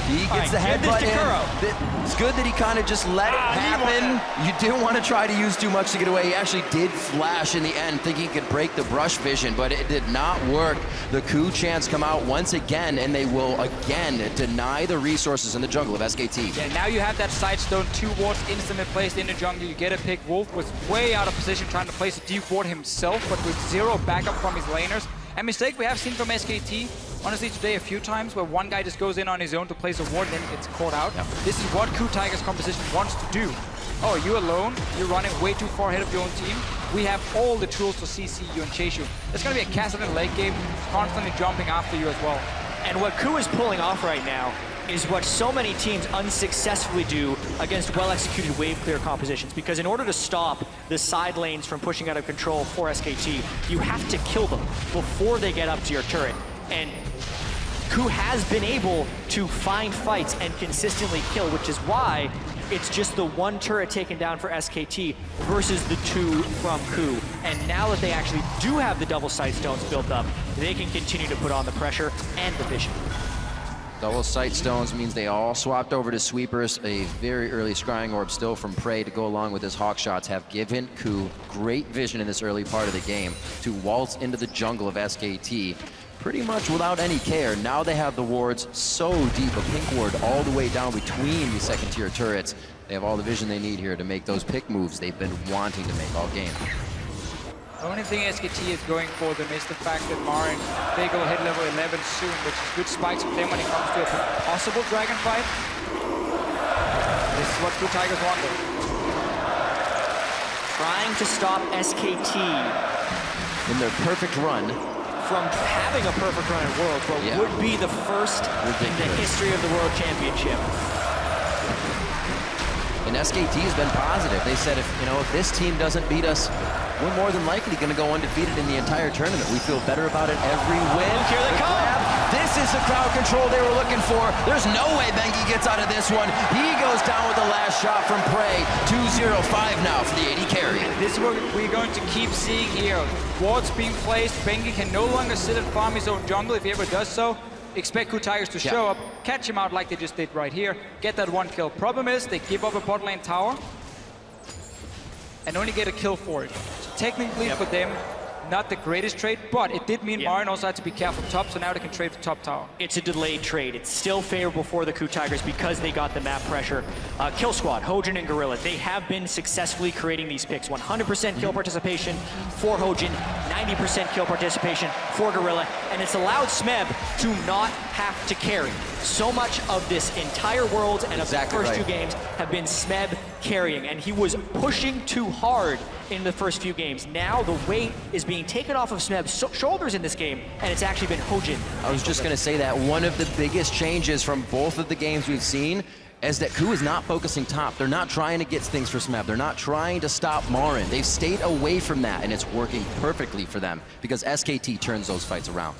He gets the headbutt in. It's good that he kind of just let it happen. You didn't want to try to use too much to get away. He actually did flash in the end, thinking he could break the brush vision, but it did not work. The Ku chants come out once again, and they will again deny the resources in the jungle of SKT. Yeah, now you have that side stone, 2 wards instantly placed in the jungle. You get a pick. Wolf was way out of position trying to place a deep ward himself, but with 0 backup from his laners. A mistake we have seen from SKT, honestly, today a few times where one guy just goes in on his own to place a ward and then gets caught out. This is what Crew Tigers composition wants to do. Oh, you alone, you're running way too far ahead of your own team. We have all the tools to CC you and chase you. It's going to be a castle in late game, constantly jumping after you as well. And what Ku is pulling off right now is what so many teams unsuccessfully do against well-executed wave clear compositions. Because in order to stop the side lanes from pushing out of control for SKT, you have to kill them before they get up to your turret. And Ku has been able to find fights and consistently kill, which is why it's just the 1 turret taken down for SKT versus the 2 from Ku. And now that they actually do have the double sight stones built up, they can continue to put on the pressure and the vision. Double sight stones means they all swapped over to sweepers. A very early scrying orb still from Prey to go along with his hawk shots have given Ku great vision in this early part of the game to waltz into the jungle of SKT pretty much without any care. Now they have the wards so deep, a pink ward all the way down between the second tier turrets. They have all the vision they need here to make those pick moves they've been wanting to make all game. The only thing SKT is going for them is the fact that Marin, they go hit level 11 soon, which is good spikes for them when it comes to a possible dragon fight. This is what Crew Tigers want. Trying to stop SKT in their perfect run from having a perfect run at Worlds, what would be the first in the history of the World Championship. And SKT has been positive. They said, if this team doesn't beat us, we're more than likely going to go undefeated in the entire tournament. We feel better about it every win. Here they come. This is the crowd control they were looking for. There's no way Bengi gets out of this one. He goes down with the last shot from Prey. 2-0-5 now for the AD carry. This is what we're going to keep seeing here. Wards being placed. Bengi can no longer sit and farm his own jungle. If he ever does so, expect Crew Tigers to show up, catch him out like they just did right here, get that 1 kill. Problem is, they give up a bot lane tower and only get a kill for it. So technically for them, not the greatest trade, but it did mean Marin also had to be careful top, so now they can trade for top tower. It's a delayed trade. It's still favorable for the Ku Tigers because they got the map pressure. Kill Squad, Hojin and Gorilla, they have been successfully creating these picks. 100% kill participation for Hojin, 90% kill participation for Gorilla, and it's allowed Smeb to not have to carry. So much of this entire Worlds and of the first 2 games have been Smeb carrying, and he was pushing too hard in the first few games. Now the weight is being taken off of Smeb's shoulders in this game, and it's actually been Hojin. I was just going to say that one of the biggest changes from both of the games we've seen is that Ku is not focusing top. They're not trying to get things for Smeb. They're not trying to stop Marin. They've stayed away from that, and it's working perfectly for them because SKT turns those fights around.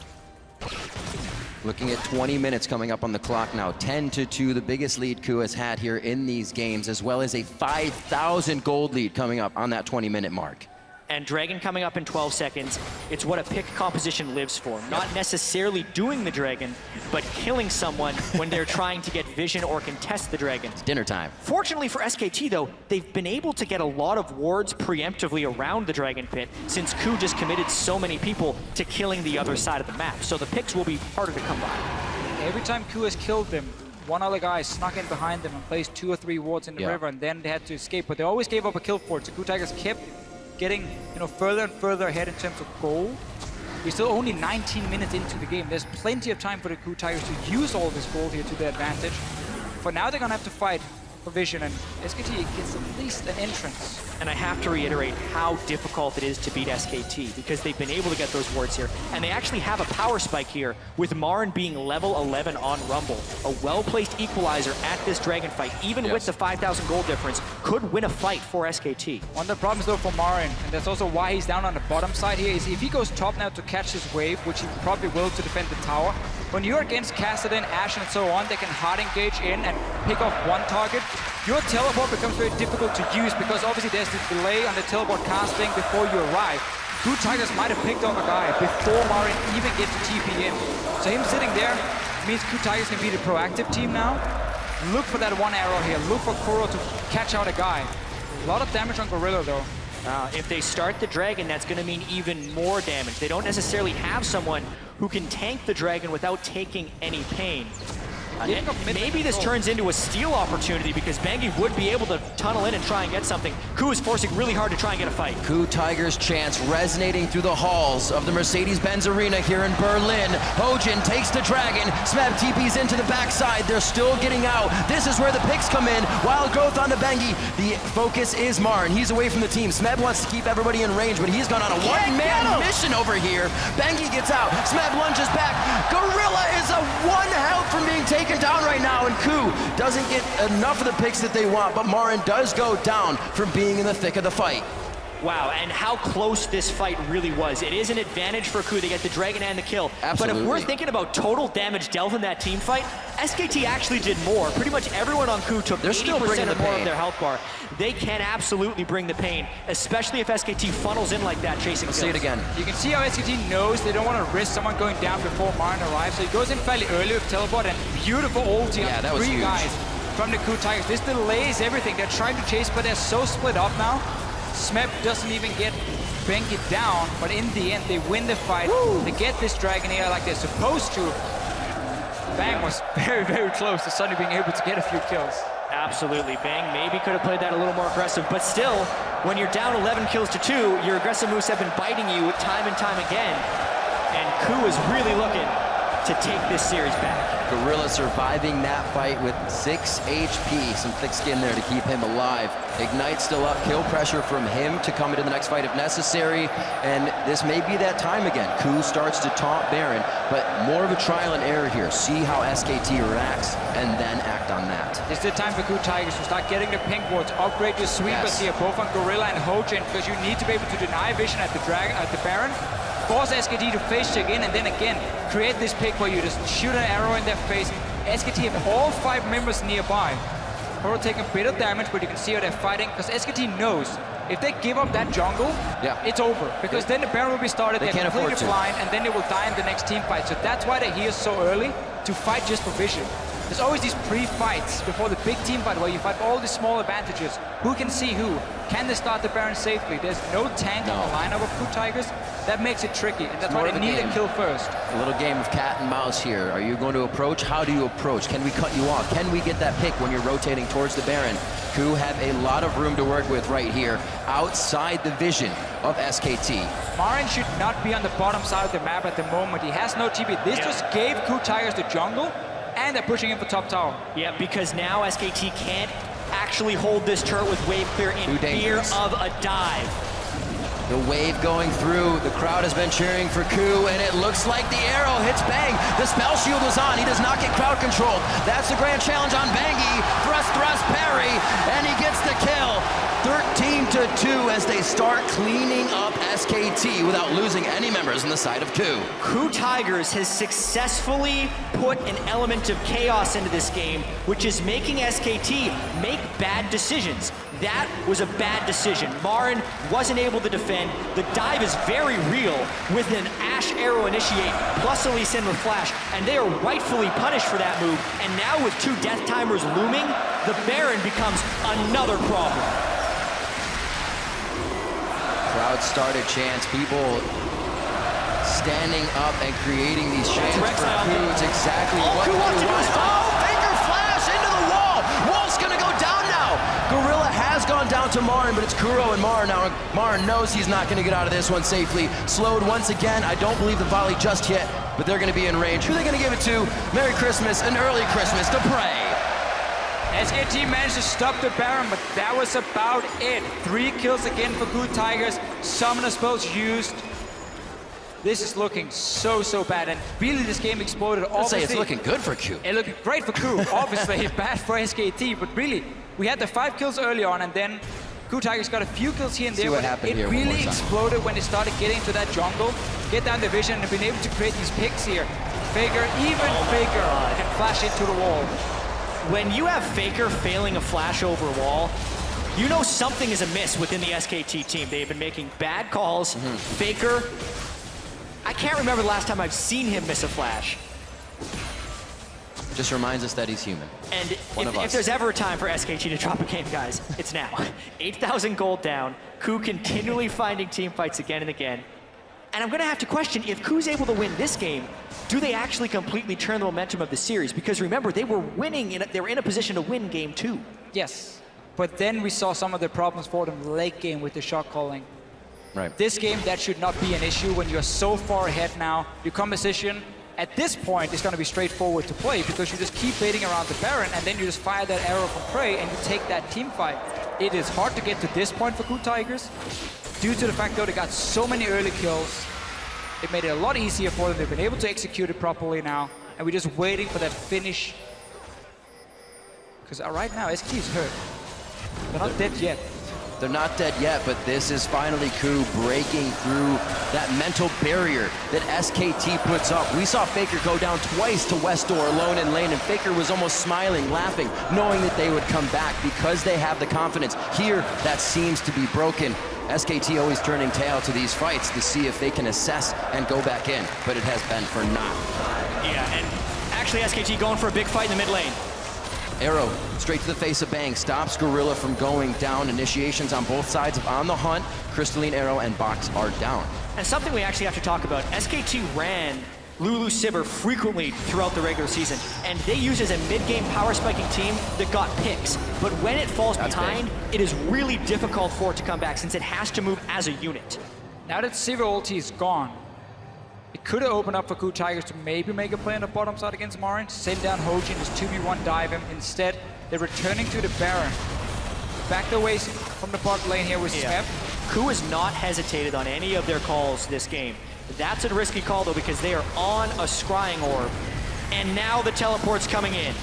Looking at 20 minutes coming up on the clock now, 10-2, the biggest lead Ku has had here in these games, as well as a 5,000 gold lead coming up on that 20-minute mark. And Dragon coming up in 12 seconds, it's what a pick composition lives for. Not necessarily doing the Dragon, but killing someone when they're trying to get vision or contest the Dragon. Dinner time. Fortunately for SKT though, they've been able to get a lot of wards preemptively around the Dragon Pit since Ku just committed so many people to killing the other side of the map. So the picks will be harder to come by. Every time Ku has killed them, one other guy snuck in behind them and placed 2 or 3 wards in the river, and then they had to escape. But they always gave up a kill for it. So Ku Tigers kept getting further and further ahead in terms of gold. We're still only 19 minutes into the game. There's plenty of time for the Ku Tigers to use all this gold here to their advantage. For now, they're gonna have to fight for vision, and SKT gets at least an entrance. And I have to reiterate how difficult it is to beat SKT because they've been able to get those wards here. And they actually have a power spike here with Marin being level 11 on Rumble. A well-placed equalizer at this Dragon fight, even with the 5,000 gold difference, could win a fight for SKT. One of the problems though for Marin, and that's also why he's down on the bottom side here, is if he goes top now to catch this wave, which he probably will to defend the tower, when you're against Kassadin, Ashen and so on, they can hard engage in and pick off one target. Your teleport becomes very difficult to use because obviously there's the delay on the teleport casting before you arrive. Ku Tigers might have picked off a guy before Marin even gets to TP in. So him sitting there means Ku Tigers can be the proactive team now. Look for that one arrow here. Look for Kuro to catch out a guy. A lot of damage on Gorilla though. If they start the Dragon, that's going to mean even more damage. They don't necessarily have someone who can tank the Dragon without taking any pain. Maybe this turns into a steal opportunity because Bengi would be able to tunnel in and try and get something. Ku is forcing really hard to try and get a fight. Ku Tigers chants resonating through the halls of the Mercedes-Benz Arena here in Berlin. Hojin takes the Dragon. Smeb TP's into the backside. They're still getting out. This is where the picks come in. Wild growth on the Bengi. The focus is Marin. He's away from the team. Smeb wants to keep everybody in range, but he's gone on a one-man mission over here. Bengi gets out. Smeb lunges back. Gorilla is a 1 health from being taken down right now, and Ku doesn't get enough of the picks that they want, but Marin does go down from being in the thick of the fight. Wow, and how close this fight really was. It is an advantage for Ku to get the Dragon and the kill. Absolutely. But if we're thinking about total damage dealt in that team fight, SKT actually did more. Pretty much everyone on Ku took 80% or more of their health bar. They can absolutely bring the pain, especially if SKT funnels in like that, chasing kills. See it again. You can see how SKT knows they don't want to risk someone going down before Marin arrives, so he goes in fairly early with teleport and beautiful ulti on 3 guys from the Ku Tigers. This delays everything. They're trying to chase, but they're so split up now. Smeb doesn't even get Bengi down, but in the end, they win the fight. They get this Dragon here like they're supposed to. Bang was very, very close to suddenly being able to get a few kills. Absolutely. Bang maybe could have played that a little more aggressive, but still, when you're down 11 kills to 2, your aggressive moves have been biting you time and time again, and Ku is really looking to take this series back. Gorilla surviving that fight with 6 HP, some thick skin there to keep him alive. Ignite still up, kill pressure from him to come into the next fight if necessary, and this may be that time again. Ku starts to taunt Baron, but more of a trial and error here. See how SKT reacts, and then act on that. It's the time for Ku Tigers to start getting the pink wards, upgrade your sweepers here, both on Gorilla and Hojin, because you need to be able to deny vision at the Baron, force SKT to face check in, and then again, create this pick where you just shoot an arrow in their face. SKT have all 5 members nearby. Kuro taking a bit of damage, but you can see how they're fighting, because SKT knows if they give up that jungle, it's over. Because then the Baron will be started, they're completely blind, and then they will die in the next team fight. So that's why they're here so early, to fight just for vision. There's always these pre-fights before the big team fight where you fight all the small advantages. Who can see who? Can they start the Baron safely? There's no tank in the lineup of Ku Tigers. That makes it tricky, and that's why they need a kill first. A little game of cat and mouse here. Are you going to approach? How do you approach? Can we cut you off? Can we get that pick when you're rotating towards the Baron? Ku have a lot of room to work with right here, outside the vision of SKT. Marin should not be on the bottom side of the map at the moment. He has no TP. This just gave Ku Tigers the jungle, and they're pushing him for top tower. Yeah, because now SKT can't actually hold this turret with wave clear in fear of a dive. The wave going through, the crowd has been cheering for Ku, and it looks like the arrow hits Bang. The spell shield was on, he does not get crowd controlled. That's the grand challenge on Bengi. Thrust, parry, and he gets the kill. 13 to 2 as they start cleaning up SKT without losing any members on the side of Ku. Ku Tigers has successfully put an element of chaos into this game, which is making SKT make bad decisions. That was a bad decision. Marin wasn't able to defend. The dive is very real with an Ash Arrow initiate plus a Lee Sin with Flash, and they are rightfully punished for that move. And now with 2 Death Timers looming, the Baron becomes another problem. Crowd started chants, people standing up and creating these chants for Ku. It's exactly what Ku wants. Oh, FLICKR flash into the wall. Wolf's gonna go down now. Gorilla has gone down to Marin, but it's Kuro and Marin now. Marin knows he's not gonna get out of this one safely. Slowed once again. I don't believe the volley just yet, but they're gonna be in range. Who are they gonna give it to? Merry Christmas, an early Christmas to Prey. SKT managed to stop the Baron, but that was about it. 3 kills again for Ku Tigers. Summoner spells used. This is looking so bad, and really this game exploded. I'd say it's looking good for Ku. It looked great for Ku, obviously bad for SKT, but really, we had the 5 kills early on, and then Ku Tigers got a few kills here and there, but it really exploded when they started getting into that jungle, get down the vision, and been able to create these picks here. FLICKR, even FLICKR, can flash into the wall. When you have FLICKR failing a flash over a wall, you know something is amiss within the SKT team. They've been making bad calls. FLICKR, I can't remember the last time I've seen him miss a flash. Just reminds us that he's human. And if there's ever a time for SKT to drop a game, guys, it's now. 8,000 gold down, Ku continually finding team fights again and again. And I'm gonna have to question, if Ku's able to win this game, do they actually completely turn the momentum of the series? Because remember, they were winning, they were in a position to win game 2. Yes, but then we saw some of the problems for them late game with the shot calling. Right. This game, that should not be an issue when you're so far ahead now. Your composition, at this point, is gonna be straightforward to play because you just keep baiting around the Baron and then you just fire that arrow from Prey and you take that team fight. It is hard to get to this point for Ku Tigers. Due to the fact though they got so many early kills, it made it a lot easier for them. They've been able to execute it properly now, and we're just waiting for that finish. Because right now, SKT is hurt. They're not dead yet. They're not dead yet, but this is finally Ku breaking through that mental barrier that SKT puts up. We saw FLICKR go down twice to West Door alone in lane, and FLICKR was almost smiling, laughing, knowing that they would come back because they have the confidence. Here, that seems to be broken. SKT always turning tail to these fights to see if they can assess and go back in, but it has been for naught. Yeah, and actually SKT going for a big fight in the mid lane. Arrow straight to the face of Bang, stops Gorilla from going down. Initiations on both sides of On the Hunt. Crystalline Arrow and Box are down. And something we actually have to talk about, SKT ran Lulu Sivir frequently throughout the regular season, and they use as a mid-game power spiking team that got picks. But when it falls behind, it is really difficult for it to come back since it has to move as a unit. Now that Sivir ulti is gone, it could have opened up for Ku Tigers to maybe make a play on the bottom side against Marin, send down Hojin, just 2v1 dive him. Instead, they're returning to the Baron. Back away from the bot lane here with Smep. Ku has not hesitated on any of their calls this game. That's a risky call though because they are on a scrying orb. And now the teleport's coming in.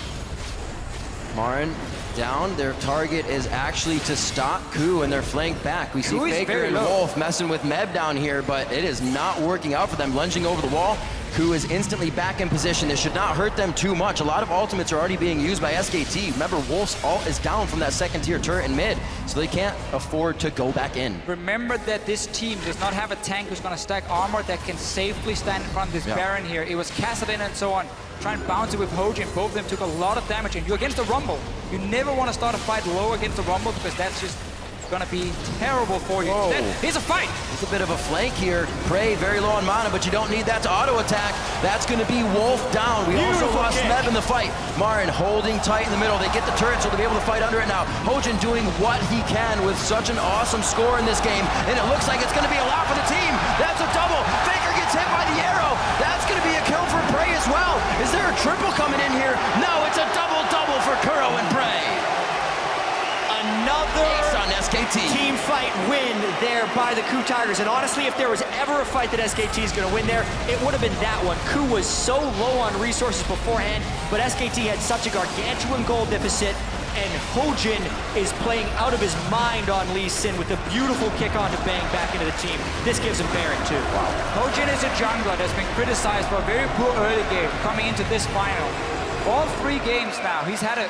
Marin down. Their target is actually to stop Ku and their flank back. We see FLICKR and Wolf messing with Meb down here, but it is not working out for them. Lunging over the wall. Ku is instantly back in position. This should not hurt them too much. A lot of ultimates are already being used by SKT. Remember, Wolf's ult is down from that second tier turret in mid, so they can't afford to go back in. Remember that this team does not have a tank who's gonna stack armor that can safely stand in front of this Baron here. It was Kassadin and so on. Try and bounce it with Hojin. Both of them took a lot of damage, and you're against the Rumble. You never want to start a fight low against the Rumble because that's just gonna be terrible for you. Instead, here's a fight. It's a bit of a flank here. Prey very low on mana, but you don't need that to auto attack. That's gonna be Wolf down. We also lost Meb in the fight. Marin holding tight in the middle. They get the turret, so they'll be able to fight under it now. Hojin doing what he can with such an awesome score in this game, and it looks like it's gonna be a lot for the team. That's a double. FLICKR gets hit by the arrow. That's gonna be a kill for Prey as well. Is there a triple coming in here? No, it's a double-double for Kuro and Prey. Another on SKT. Team fight win there by the Ku Tigers. And honestly, if there was ever a fight that SKT is going to win there, it would have been that one. Ku was so low on resources beforehand, but SKT had such a gargantuan gold deficit. and Hojin is playing out of his mind on Lee Sin with a beautiful kick on to Bang back into the team. This gives him bearing too. Wow. Hojin is a jungler that's been criticized for a very poor early game coming into this final. All 3 games now, he's had a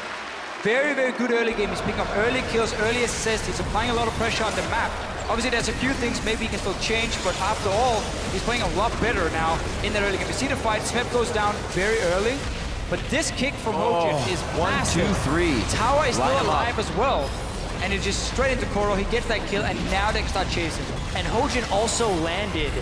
very, very good early game. He's picking up early kills, early assists. He's applying a lot of pressure on the map. Obviously, there's a few things maybe he can still change, but after all, he's playing a lot better now in the early game. You see the fight, Smep goes down very early, but this kick from Hojin is 1, massive. 2, 3. Tower is Line still him alive up. as well. And it's just straight into Koro. He gets that kill, and now they can start chasing. And Hojin also landed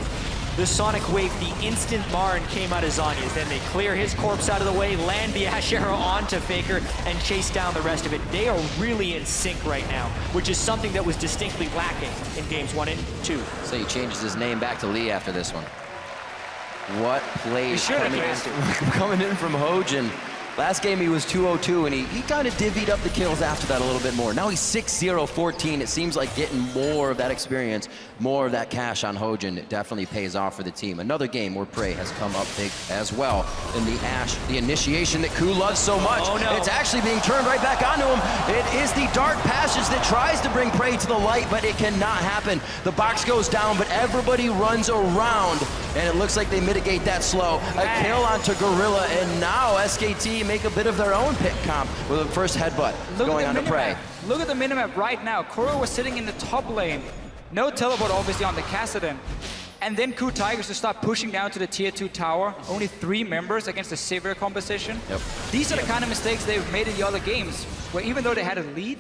the Sonic Wave the instant Marin came out of Zanya's. Then they clear his corpse out of the way, land the Ash Arrow onto Faker, and chase down the rest of it. They are really in sync right now, which is something that was distinctly lacking in games 1 and 2. So he changes his name back to Lee after this one. What plays coming in from Hojin. Last game he was 2-0-2, and he kind of divvied up the kills after that a little bit more. Now he's 6-0-14. It seems like getting more of that experience, more of that cash on Hojin. It definitely pays off for the team. Another game where Prey has come up big as well in the Ashe, the initiation that Ku loves so much. Oh, no. It's actually being turned right back onto him. It is the Dark Passage that tries to bring Prey to the light, but it cannot happen. The box goes down, but everybody runs around, and it looks like they mitigate that slow. A kill onto Gorilla, and now SKT make a bit of their own pick comp with a first headbutt going on to Prey. Look at the minimap right now. Koro was sitting in the top lane. No teleport obviously on the Kassadin. And then Ku Tigers to start pushing down to the tier 2 tower. Only 3 members against a severe composition. Yep. These are the kind of mistakes they've made in the other games, where even though they had a lead,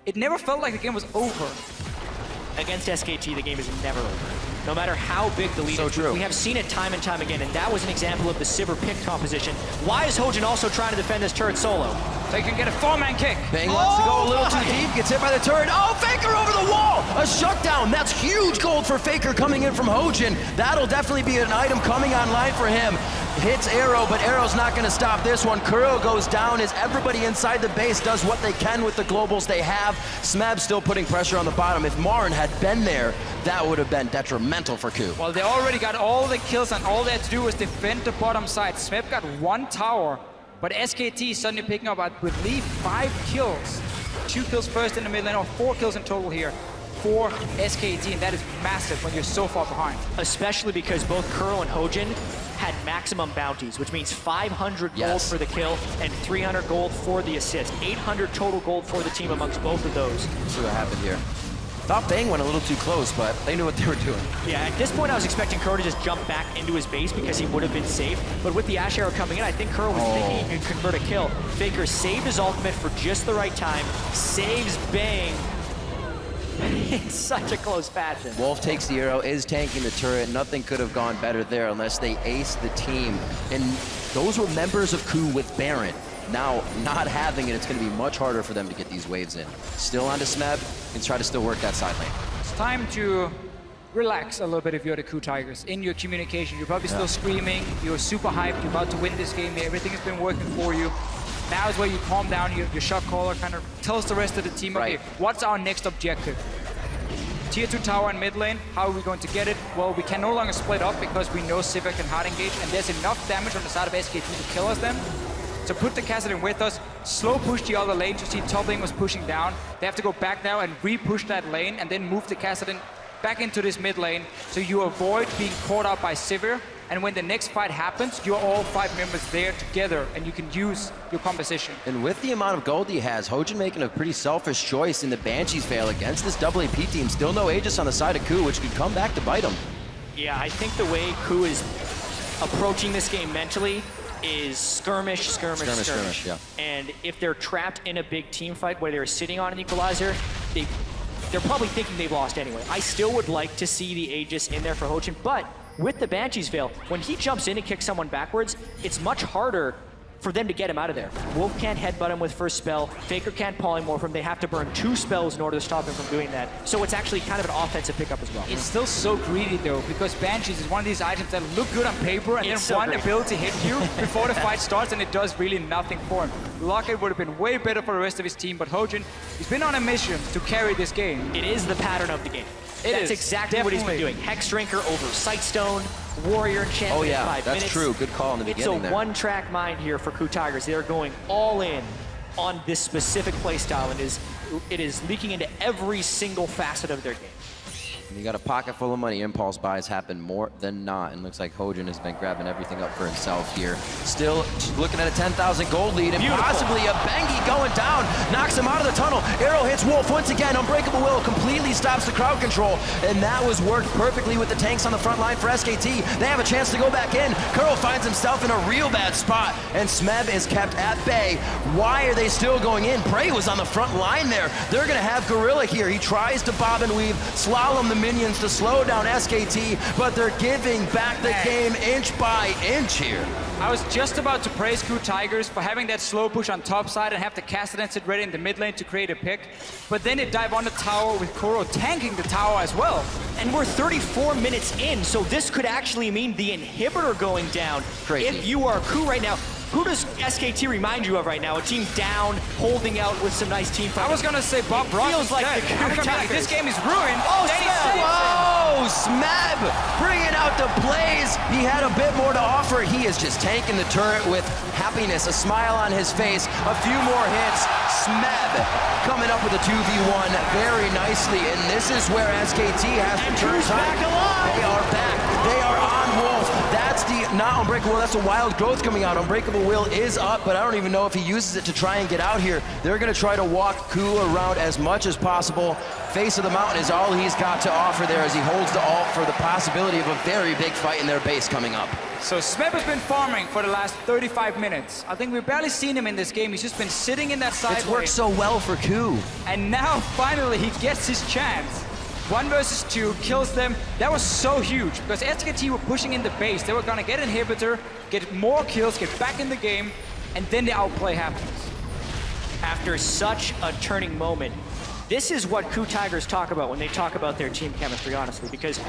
it never felt like the game was over. Against SKT, the game is never over. No matter how big the lead So is. true. We have seen it time and time again, and that was an example of the Sivir pick composition. Why is Hojin also trying to defend this turret solo? So he can get a 4-man kick. Bang wants to go a little too deep, gets hit by the turret. Oh, Faker over the wall! A shutdown. That's huge gold for Faker coming in from Hojin. That'll definitely be an item coming online for him. Hits Arrow, but Arrow's not going to stop this one. Kuro goes down as everybody inside the base does what they can with the globals they have. Smeb still putting pressure on the bottom. If Marin had been there, that would have been detrimental for Ku. Well, they already got all the kills, and all they had to do was defend the bottom side. Smep got 1 tower, but SKT suddenly picking up, I believe, 5 kills. 2 kills first in the mid lane, or 4 kills in total here for SKT, and that is massive when you're so far behind. Especially because both Kuro and Hojin had maximum bounties, which means 500 gold for the kill and 300 gold for the assist. 800 total gold for the team amongst both of those. Let's see what happened here. Thought Bang went a little too close, but they knew what they were doing. Yeah, at this point I was expecting Kuro to just jump back into his base because he would have been safe. But with the Ash Arrow coming in, I think Kuro was thinking he could convert a kill. Faker saved his ultimate for just the right time, saves Bang in such a close fashion. Wolf takes the arrow, is tanking the turret. Nothing could have gone better there unless they aced the team. And those were members of Ku with Baron. Now, not having it, it's going to be much harder for them to get these waves in. Still onto Smeb, and try to still work that side lane. It's time to relax a little bit if you're the Ku Tigers. In your communication, you're probably still screaming, you're super hyped, you're about to win this game, everything has been working for you. Now is where you calm down, your shot caller kind of tells the rest of the team, okay, what's our next objective? Tier 2 tower in mid lane, how are we going to get it? Well, we can no longer split up because we know Sivir can hard engage, and there's enough damage on the side of SKT to kill us then. So put the Kassadin with us, slow push the other lane. You see top lane was pushing down. They have to go back now and re-push that lane and then move the Kassadin back into this mid lane so you avoid being caught out by Sivir. And when the next fight happens, you're all 5 members there together and you can use your composition. And with the amount of gold he has, Hojin making a pretty selfish choice in the Banshees fail against this double AP team. Still no Aegis on the side of Ku, which could come back to bite him. Yeah, I think the way Ku is approaching this game mentally is skirmish. Yeah. And if they're trapped in a big team fight where they're sitting on an equalizer, they're probably thinking they've lost anyway. I still would like to see the Aegis in there for Hojin, but with the Banshee's Veil, when he jumps in and kicks someone backwards, it's much harder for them to get him out of there. Wolf can't headbutt him with first spell. Faker can't polymorph him. They have to burn 2 spells in order to stop him from doing that. So it's actually kind of an offensive pickup as well. It's still so greedy though, because Banshees is one of these items that look good on paper and It's then so one great. ability hit you before the fight starts and it does really nothing for him. Lockett would have been way better for the rest of his team, but Hojin, he's been on a mission to carry this game. It is the pattern of the game. That's exactly what he's been doing. Hex Drinker over Sightstone, Warrior Enchantment in 5 minutes. That's true. Good call in the beginning It's a one-track mind here for Ku Tigers. They're going all in on this specific play style, and it is leaking into every single facet of their game. You got a pocket full of money. Impulse buys happen more than not. And looks like Hojan has been grabbing everything up for himself here. Still looking at a 10,000 gold lead and possibly a Bengi going down. Knocks him out of the tunnel. Arrow hits Wolf once again. Unbreakable Will completely stops the crowd control. And that was worked perfectly with the tanks on the front line for SKT. They have a chance to go back in. Kuro finds himself in a real bad spot. And Smeb is kept at bay. Why are they still going in? Prey was on the front line there. They're going to have Gorilla here. He tries to bob and weave, slalom the minions to slow down SKT, but they're giving back the game inch by inch here. I was just about to praise Crew Tigers for having that slow push on top side and have the Cassidy sit ready in the mid lane to create a pick, but then they dive on the tower with Kuro tanking the tower as well. And we're 34 minutes in, so this could actually mean the inhibitor going down. Crazy. If you are Crew right now, who does SKT remind you of right now? A team down, holding out with some nice team fighting. I was gonna say Bob Ross. Feels like instead. the I was gonna be like, this game is ruined. Oh, Smeb bringing out the plays. He had a bit more to offer. He is just tanking the turret with happiness, a smile on his face, a few more hits. Smeb coming up with a 2v1 very nicely, and this is where SKT has to turn back alive. They are back. They are on Wolf. That's the not Unbreakable. That's a wild growth coming out. Unbreakable Will is up, but I don't even know if he uses it to try and get out here. They're going to try to walk Ku around as much as possible. Face of the mountain is all he's got to offer there as he holds the ult for the possibility of a very big fight in their base coming up. So Smeb has been farming for the last 35 minutes. I think we've barely seen him in this game. He's just been sitting in that side It's worked so well for Ku. And now finally he gets his chance. 1 versus 2, kills them. That was so huge because SKT were pushing in the base. They were gonna get inhibitor, get more kills, get back in the game, and then the outplay happens. After such a turning moment, this is what Crew Tigers talk about when they talk about their team chemistry, honestly, because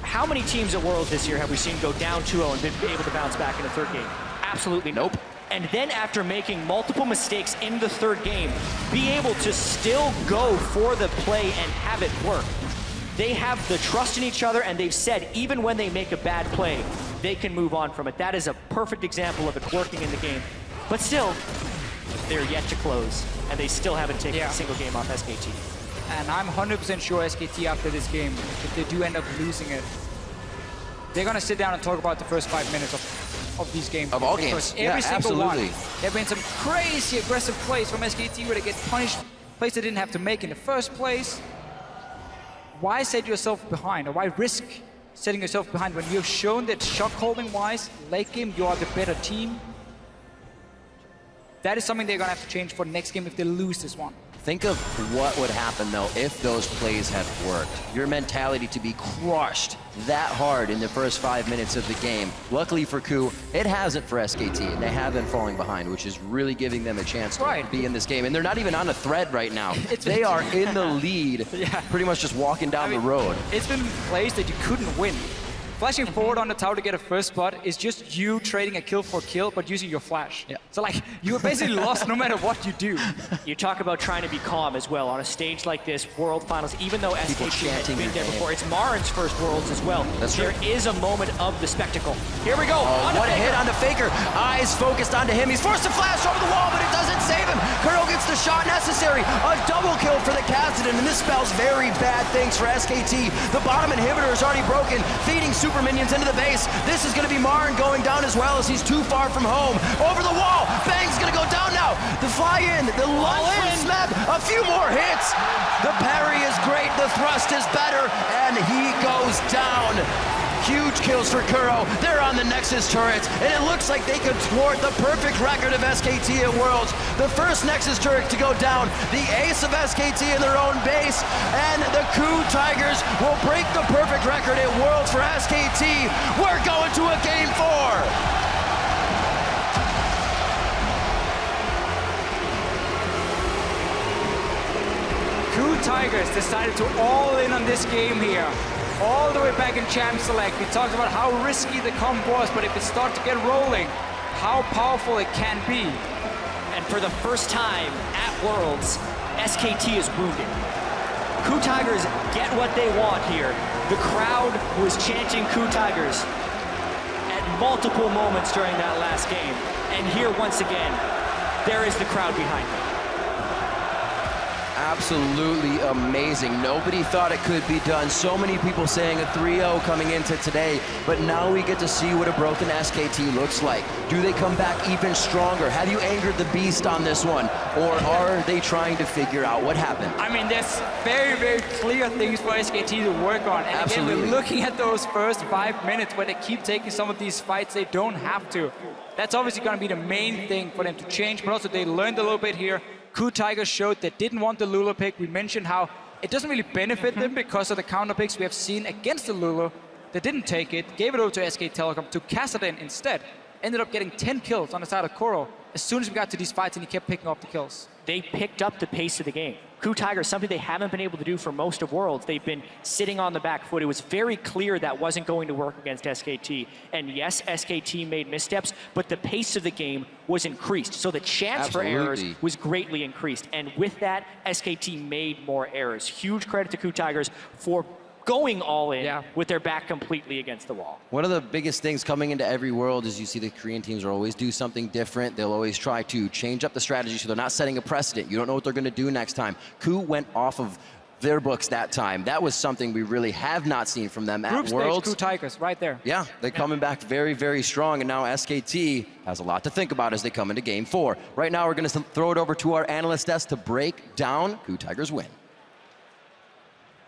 how many teams at Worlds this year have we seen go down 2-0 and been able to bounce back in the third game? Absolutely nope. And then after making multiple mistakes in the third game, be able to still go for the play and have it work. They have the trust in each other, and they've said even when they make a bad play, they can move on from it. That is a perfect example of it working in the game. But still, they're yet to close, and they still haven't taken a single game off SKT. And I'm 100% sure SKT after this game, if they do end up losing it, they're gonna sit down and talk about the first 5 minutes of these games. Of all because games, every single absolutely. one. There have been some crazy aggressive plays from SKT where they get punished, plays they didn't have to make in the first place. Why set yourself behind, or why risk setting yourself behind when you've shown that shot calling wise, late game, you are the better team? That is something they're gonna have to change for the next game if they lose this one. Think of what would happen, though, if those plays had worked. Your mentality to be crushed that hard in the first 5 minutes of the game. Luckily for Ku, it hasn't for SKT, and they have been falling behind, which is really giving them a chance to be in this game. And they're not even on a thread right now. They are in the lead, pretty much just walking down the road. It's been plays that you couldn't win. Flashing forward on the tower to get a first spot is just you trading a kill for kill, but using your flash. So like, you're basically lost no matter what you do. You talk about trying to be calm as well on a stage like this, World Finals, even though SKT has been there before. It's Marin's first Worlds as well. That's true. There is a moment of the spectacle. Here we go. Oh, what a hit on the Faker. Eyes focused onto him. He's forced to flash over the wall, but it doesn't save him. Kuro gets the shot necessary. A double kill for the Cassidy, and this spells very bad things for SKT. The bottom inhibitor is already broken, feeding super minions into the base. This is going to be Marin going down as well as he's too far from home. Over the wall. Bang's going to go down now. The fly in. The lunge from Smeb. A few more hits. The parry is great. The thrust is better. And he goes down. Huge kills for Kuro. They're on the Nexus turrets, and it looks like they could thwart the perfect record of SKT at Worlds. The first Nexus turret to go down, the ace of SKT in their own base, and the Crew Tigers will break the perfect record at Worlds for SKT. We're going to a Game 4. Crew Tigers decided to all in on this game here. All the way back in Champ Select, we talked about how risky the comp was, but if it starts to get rolling, how powerful it can be. And for the first time at Worlds, SKT is wounded. Crew Tigers get what they want here. The crowd was chanting Crew Tigers at multiple moments during that last game. And here once again, there is the crowd behind them. Absolutely amazing. Nobody thought it could be done. So many people saying a 3-0 coming into today, but now we get to see what a broken SKT looks like. Do they come back even stronger? Have you angered the beast on this one? Or are they trying to figure out what happened? I mean, there's very, very clear things for SKT to work on. And Absolutely. again, we're looking at those first 5 minutes where they keep taking some of these fights they don't have to. That's obviously going to be the main thing for them to change, but also they learned a little bit here. Coup Tigers showed they didn't want the Lulu pick. We mentioned how it doesn't really benefit them because of the counter picks we have seen against the Lulu. They didn't take it, gave it over to SK Telecom, to Kassadin instead. Ended up getting 10 kills on the side of Koro as soon as we got to these fights, and he kept picking off the kills. They picked up the pace of the game. Coup Tigers, something they haven't been able to do for most of Worlds. They've been sitting on the back foot. It was very clear that wasn't going to work against SKT. And yes, SKT made missteps, but the pace of the game was increased. So the chance for errors was greatly increased. And with that, SKT made more errors. Huge credit to Coup Tigers for going all in with their back completely against the wall. One of the biggest things coming into every world is you see the Korean teams will always do something different. They'll always try to change up the strategy so they're not setting a precedent. You don't know what they're going to do next time. Coup went off of their books that time. That was something we really have not seen from them at Group Worlds. stage Coup Tigers, right there. Yeah, they're coming back very, very strong, and now SKT has a lot to think about as they come into Game 4. Right now, we're going to throw it over to our analyst desk to break down Coup Tigers' win.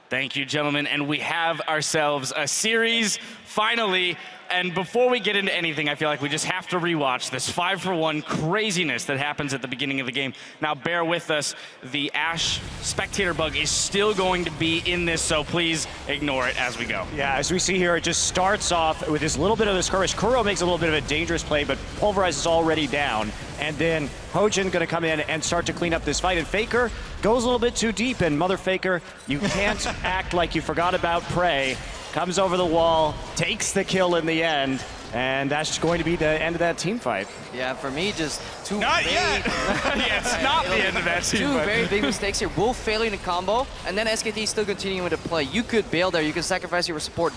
Thank you, gentlemen, and we have ourselves a series, finally. And before we get into anything, I feel like we just have to rewatch this 5-for-1 craziness that happens at the beginning of the game. Now, bear with us. The Ashe spectator bug is still going to be in this, so please ignore it as we go. Yeah, as we see here, it just starts off with this little bit of the skirmish. Kuro makes a little bit of a dangerous play, but Pulverize is already down. And then Hojin going to come in and start to clean up this fight. And FLICKR goes a little bit too deep. And Mother FLICKR, you can't act like you forgot about Prey. Comes over the wall, takes the kill in the end. And that's going to be the end of that team fight. Yeah, for me, just two Not yet! Yeah, it's not the end of that team two fight. very big mistakes here. Wolf failing the combo, and then SKT still continuing with the play. You could bail there, you can sacrifice your support.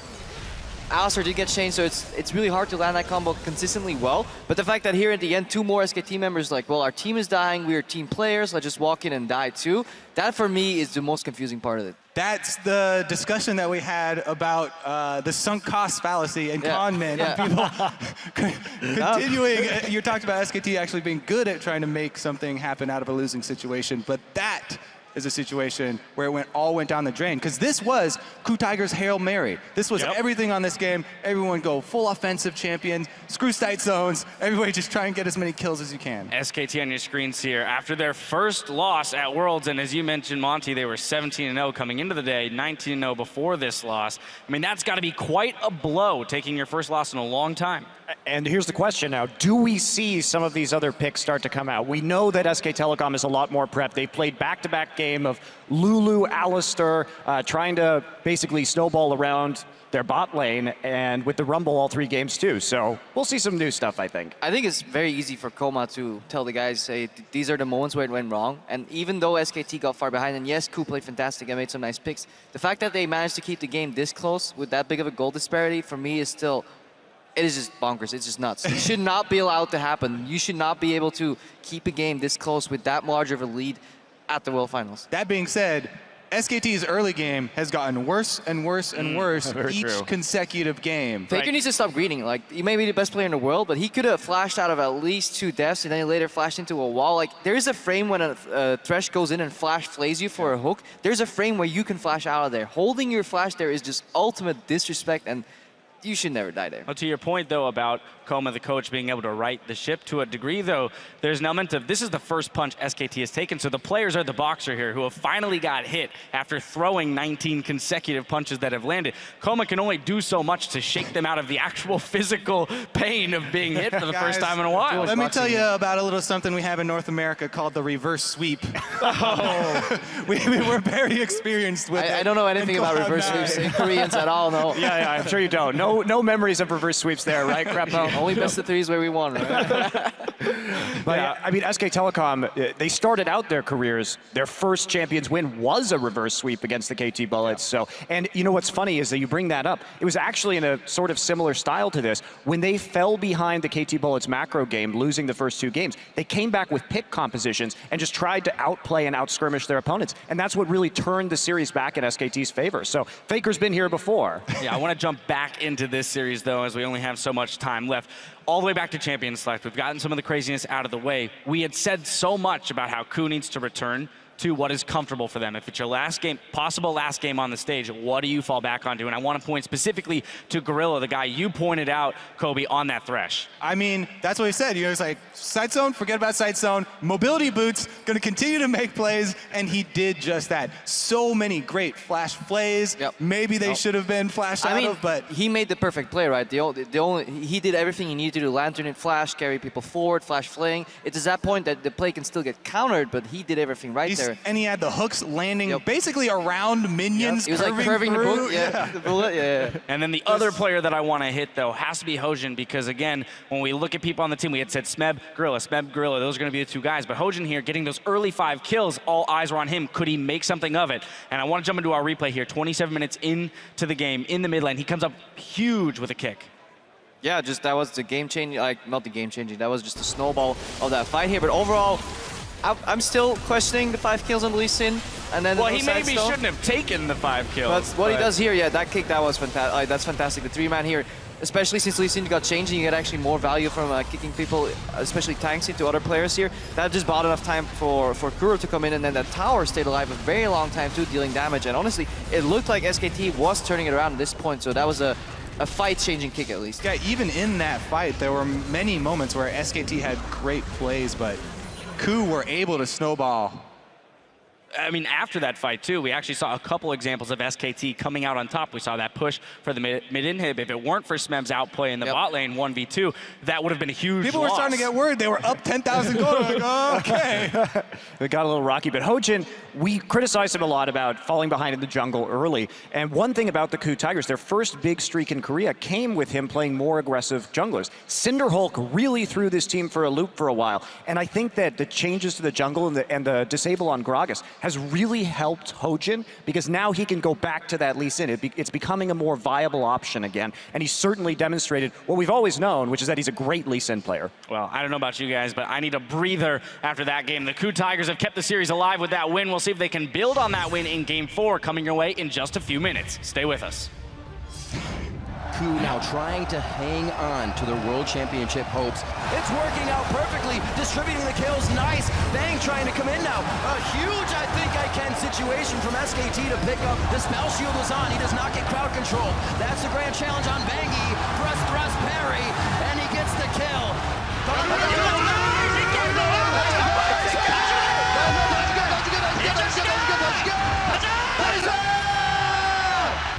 Alistar did get changed, so it's really hard to land that combo consistently well. But the fact that here at the end, two more SKT members like, well, our team is dying, we are team players, let's just walk in and die too. That for me is the most confusing part of it. That's the discussion that we had about the sunk cost fallacy and con men. People continuing, you talked about SKT actually being good at trying to make something happen out of a losing situation, but that is a situation where it all went down the drain. Because this was Coup Tigers' Hail Mary. This was everything on this game. Everyone go full offensive champion, screw sight zones, everybody just try and get as many kills as you can. SKT on your screens here. After their first loss at Worlds, and as you mentioned, Monty, they were 17-0 coming into the day, 19-0 before this loss. I mean, that's got to be quite a blow, taking your first loss in a long time. And here's the question now. Do we see some of these other picks start to come out? We know that SK Telecom is a lot more prepped. They played back-to-back game of Lulu, Alistar, trying to basically snowball around their bot lane, and with the Rumble all 3 games too. So we'll see some new stuff, I think. I think it's very easy for Koma to tell the guys, say, these are the moments where it went wrong. And even though SKT got far behind, and yes, Coup played fantastic and made some nice picks, the fact that they managed to keep the game this close with that big of a goal disparity, for me is still, it is just bonkers. It's just nuts. It should not be allowed to happen. You should not be able to keep a game this close with that large of a lead at the World Finals. That being said, SKT's early game has gotten worse and worse and worse each consecutive game. FLICKR needs to stop greeting. Like, he may be the best player in the world, but he could have flashed out of at least 2 deaths and then he later flashed into a wall. Like, there is a frame when a Thresh goes in and flash flays you for a hook. There's a frame where you can flash out of there. Holding your flash there is just ultimate disrespect, and you should never die there. Well, to your point, though, about Koma, the coach, being able to right the ship to a degree, though, there's an element of this is the first punch SKT has taken, so the players are the boxer here who have finally got hit after throwing 19 consecutive punches that have landed. Koma can only do so much to shake them out of the actual physical pain of being hit for the first time in a while. Let me tell you about a little something we have in North America called the reverse sweep. We're very experienced with it. I don't know anything about reverse sweeps in Koreans at all, no. Yeah, I'm sure you don't. No no memories of reverse sweeps there, right, Crapo? Only best of threes where we won, right? But yeah, I mean, SK Telecom, they started out their careers, their first Champions win was a reverse sweep against the KT Bullets. So, and you know what's funny is that you bring that up. It was actually in a sort of similar style to this. When they fell behind the KT Bullets macro game, losing the first 2 games, they came back with pick compositions and just tried to outplay and outskirmish their opponents. And that's what really turned the series back in SKT's favor. So Faker's been here before. Yeah, I want to jump back into this series, though, as we only have so much time left. All the way back to Champions Select. We've gotten some of the craziness out of the way. We had said so much about how KOO needs to return to what is comfortable for them. If it's your last game, possible last game on the stage, what do you fall back onto? And I want to point specifically to Gorilla, the guy you pointed out, Kobe, on that Thresh. I mean, that's what he said. It's like, side zone, forget about side zone. Mobility boots, going to continue to make plays, and he did just that. So many great flash plays. Yep. Maybe they should have been flashed out of, but he made the perfect play, right? He did everything he needed to do. Lantern and flash, carry people forward, flash fling. It's at that point that the play can still get countered, but he did everything right there. And he had the hooks landing basically around minions. He was like curving the book, the bullet, yeah. And then the other player that I want to hit, though, has to be Hojin, because, again, when we look at people on the team, we had said Smeb, Gorilla, those are going to be the 2 guys. But Hojin here, getting those early 5 kills, all eyes were on him. Could he make something of it? And I want to jump into our replay here. 27 minutes into the game, in the mid lane. He comes up huge with a kick. Yeah, just that was the game-changing, not the game-changing, that was just the snowball of that fight here. But overall, I'm still questioning the 5 kills on Lee Sin. And then well, he maybe shouldn't have taken the 5 kills. But what he does here, yeah, that kick, that was fantastic. That's fantastic. The 3-man here, especially since Lee Sin got changed, and you get actually more value from kicking people, especially tanks, into other players here. That just bought enough time for Kuro to come in, and then that tower stayed alive a very long time too, dealing damage. And honestly, it looked like SKT was turning it around at this point, so that was a fight-changing kick at least. Yeah, even in that fight, there were many moments where SKT had great plays, but KOO were able to snowball. I mean, after that fight, too, we actually saw a couple examples of SKT coming out on top. We saw that push for the mid-inhib. If it weren't for Smeb's outplay in the bot lane 1v2, that would have been a huge People were starting to get worried. They were up 10,000 gold. Like, oh, okay. It got a little rocky, but Hojin, we criticized him a lot about falling behind in the jungle early. And one thing about the KOO Tigers, their first big streak in Korea came with him playing more aggressive junglers. Cinderhulk really threw this team for a loop for a while. And I think that the changes to the jungle and the disable on Gragas has really helped Hojin, because now he can go back to that Lee Sin. It's becoming a more viable option again. And he's certainly demonstrated what we've always known, which is that he's a great Lee Sin player. Well, I don't know about you guys, but I need a breather after that game. The KOO Tigers have kept the series alive with that win. We'll see if they can build on that win in Game 4, coming your way in just a few minutes. Stay with us. KOO now trying to hang on to their World Championship hopes. It's working out perfectly, distributing the kills, nice. Bang trying to come in now. A huge I think I can situation from SKT to pick up. The spell shield was on, he does not get crowd control. That's the grand challenge on Bangi. Thrust, parry, and he gets the kill.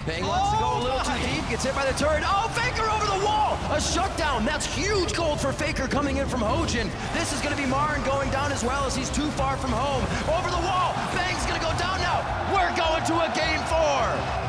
Bang wants to go a little too deep, gets hit by the turret. Oh, Faker over the wall! A shutdown, that's huge gold for Faker coming in from Hojin. This is gonna be Marin going down as well, as he's too far from home. Over the wall, Bang's gonna go down now. We're going to a Game 4.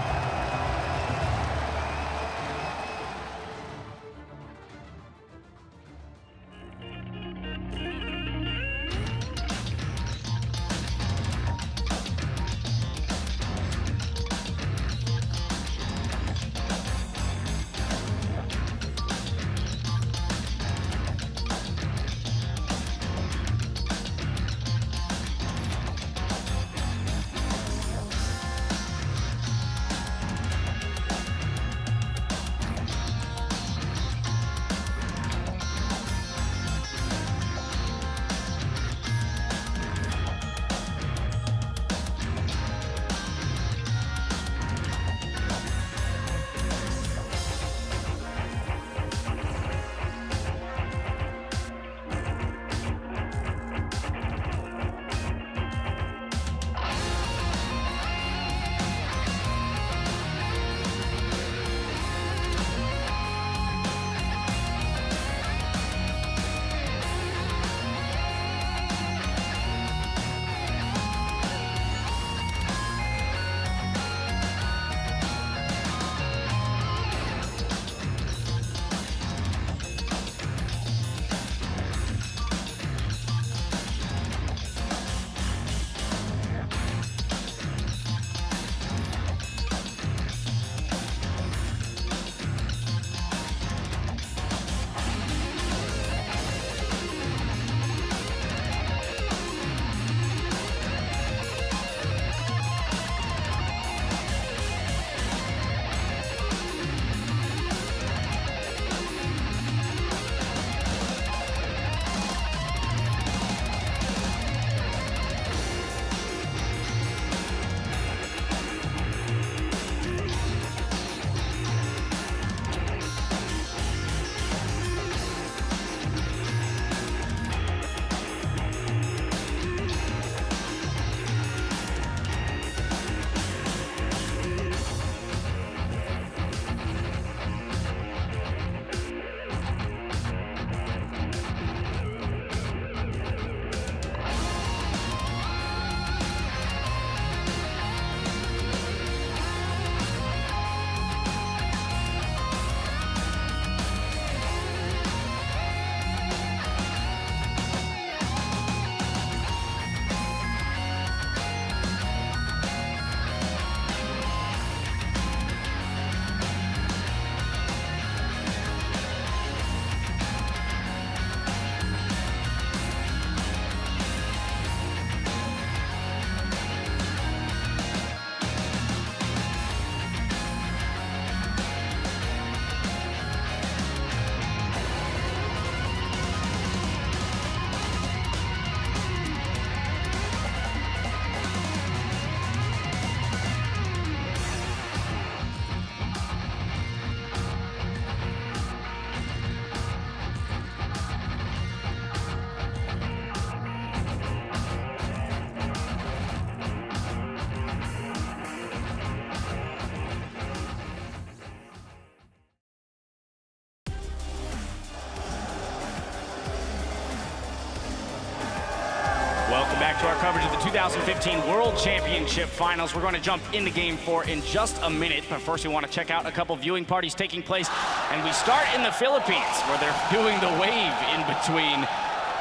Welcome back to our coverage of the 2015 World Championship Finals. We're going to jump into Game 4 in just a minute, but first we want to check out a couple viewing parties taking place. And we start in the Philippines, where they're doing the wave in between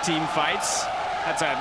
team fights.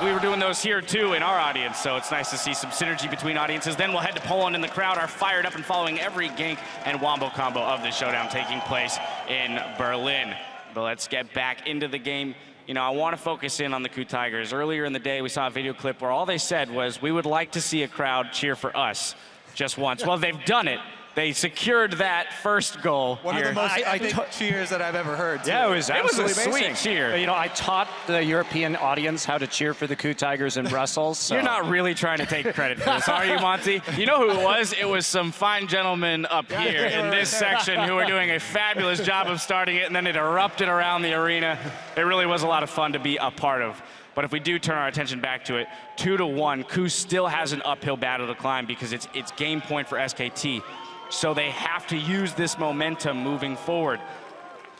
We were doing those here too in our audience, so it's nice to see some synergy between audiences. Then we'll head to Poland, and the crowd are fired up and following every gank and wombo combo of the showdown taking place in Berlin. But let's get back into the game. You know, I want to focus in on the KOO Tigers. Earlier in the day, we saw a video clip where all they said was, we would like to see a crowd cheer for us just once. Well, they've done it. They secured that first goal. One here. of the most epic cheers that I've ever heard. Too. Yeah, it was absolutely a amazing. sweet cheer. You know, I taught the European audience how to cheer for the KOO Tigers in Brussels. So. You're not really trying to take credit for this, are you, Monty? You know who it was? It was some fine gentlemen up here in this section who were doing a fabulous job of starting it, and then it erupted around the arena. It really was a lot of fun to be a part of. But if we do turn our attention back to it, 2-1, KOO still has an uphill battle to climb because it's game point for SKT. So they have to use this momentum moving forward.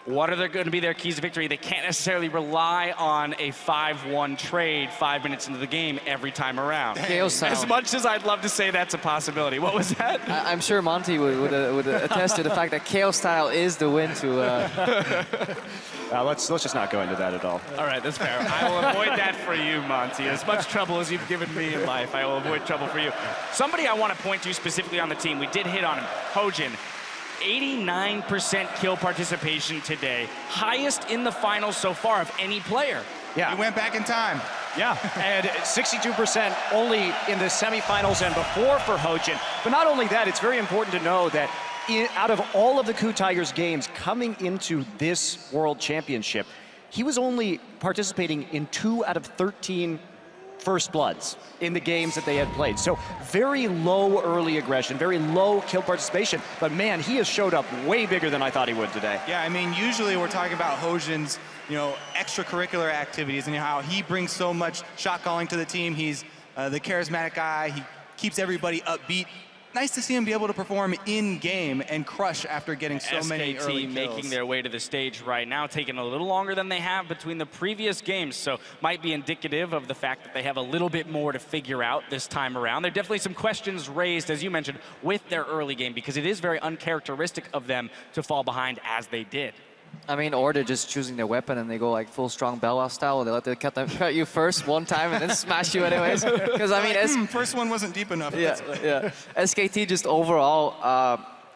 What are going to be their keys to victory? They can't necessarily rely on a 5-1 trade 5 minutes into the game every time around. As much as I'd love to say that's a possibility. What was that? I'm sure Monty would attest to the fact that KO style is the win to... Let's just not go into that at all. All right, that's fair. I will avoid that for you, Monty. As much trouble as you've given me in life, I will avoid trouble for you. Somebody I want to point to specifically on the team, we did hit on him, Hojin. 89% kill participation today. Highest in the finals so far of any player. Yeah. He went back in time. Yeah, and 62% only in the semifinals and before for Hojin. But not only that, it's very important to know that out of all of the KOO Tigers games coming into this World Championship, he was only participating in 2 out of 13 first bloods in the games that they had played. So very low early aggression, very low kill participation. But man, he has showed up way bigger than I thought he would today. Yeah, I mean, usually we're talking about Hojin's, extracurricular activities and how he brings so much shot calling to the team. He's the charismatic guy. He keeps everybody upbeat. Nice to see him be able to perform in game and crush after getting so many early kills. Making their way to the stage right now, taking a little longer than they have between the previous games, so might be indicative of the fact that they have a little bit more to figure out this time around. There are definitely some questions raised, as you mentioned, with their early game, because it is very uncharacteristic of them to fall behind as they did. I mean, or they're just choosing their weapon and they go like full strong Belwa style, and they let them cut you first one time and then smash you anyways. Because I mean, first one wasn't deep enough. Yeah. SKT just overall,